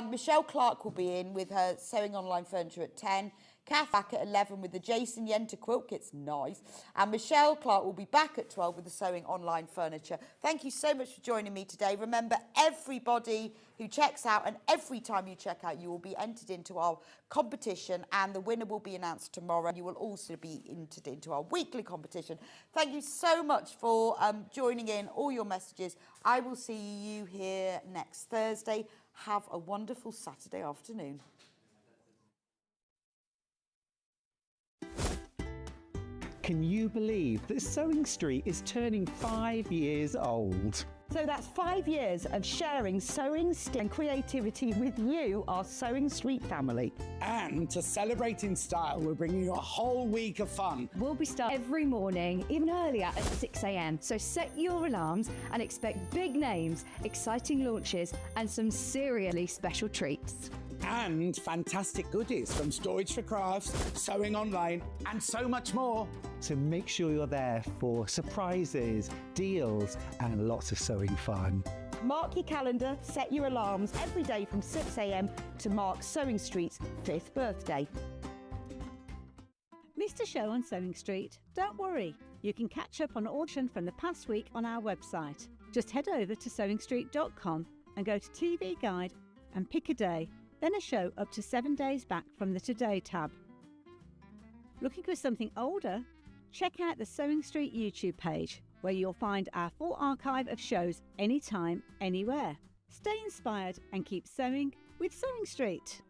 J: Michelle Clark will be in with her sewing online furniture at 10. Kath back at 11 with the Jason Yenter quilt kits, nice. And Michelle Clark will be back at 12 with the sewing online furniture. Thank you so much for joining me today. Remember, everybody who checks out, and every time you check out, you will be entered into our competition, and the winner will be announced tomorrow. You will also be entered into our weekly competition. Thank you so much for joining in, all your messages. I will see you here next Thursday. Have a wonderful Saturday afternoon.
D: Can you believe that Sewing Street is turning 5 years old?
F: So that's 5 years of sharing sewing and creativity with you, our Sewing Street family.
D: And to celebrate in style, we're bringing you a whole week of fun.
F: We'll be starting every morning, even earlier at 6 a.m. So set your alarms and expect big names, exciting launches, and some seriously special treats.
D: And fantastic goodies from Storage for Crafts, Sewing Online, and so much more. So make sure you're there for surprises, deals, and lots of sewing fun.
F: Mark your calendar, set your alarms every day from 6 a.m. to mark Sewing Street's 5th birthday.
Q: Missed a show on Sewing Street? Don't worry, you can catch up on auction from the past week on our website. Just head over to sewingstreet.com and go to TV Guide and pick a day, then a show up to 7 days back from the Today tab. Looking for something older? Check out the Sewing Street YouTube page, where you'll find our full archive of shows anytime, anywhere. Stay inspired and keep sewing with Sewing Street.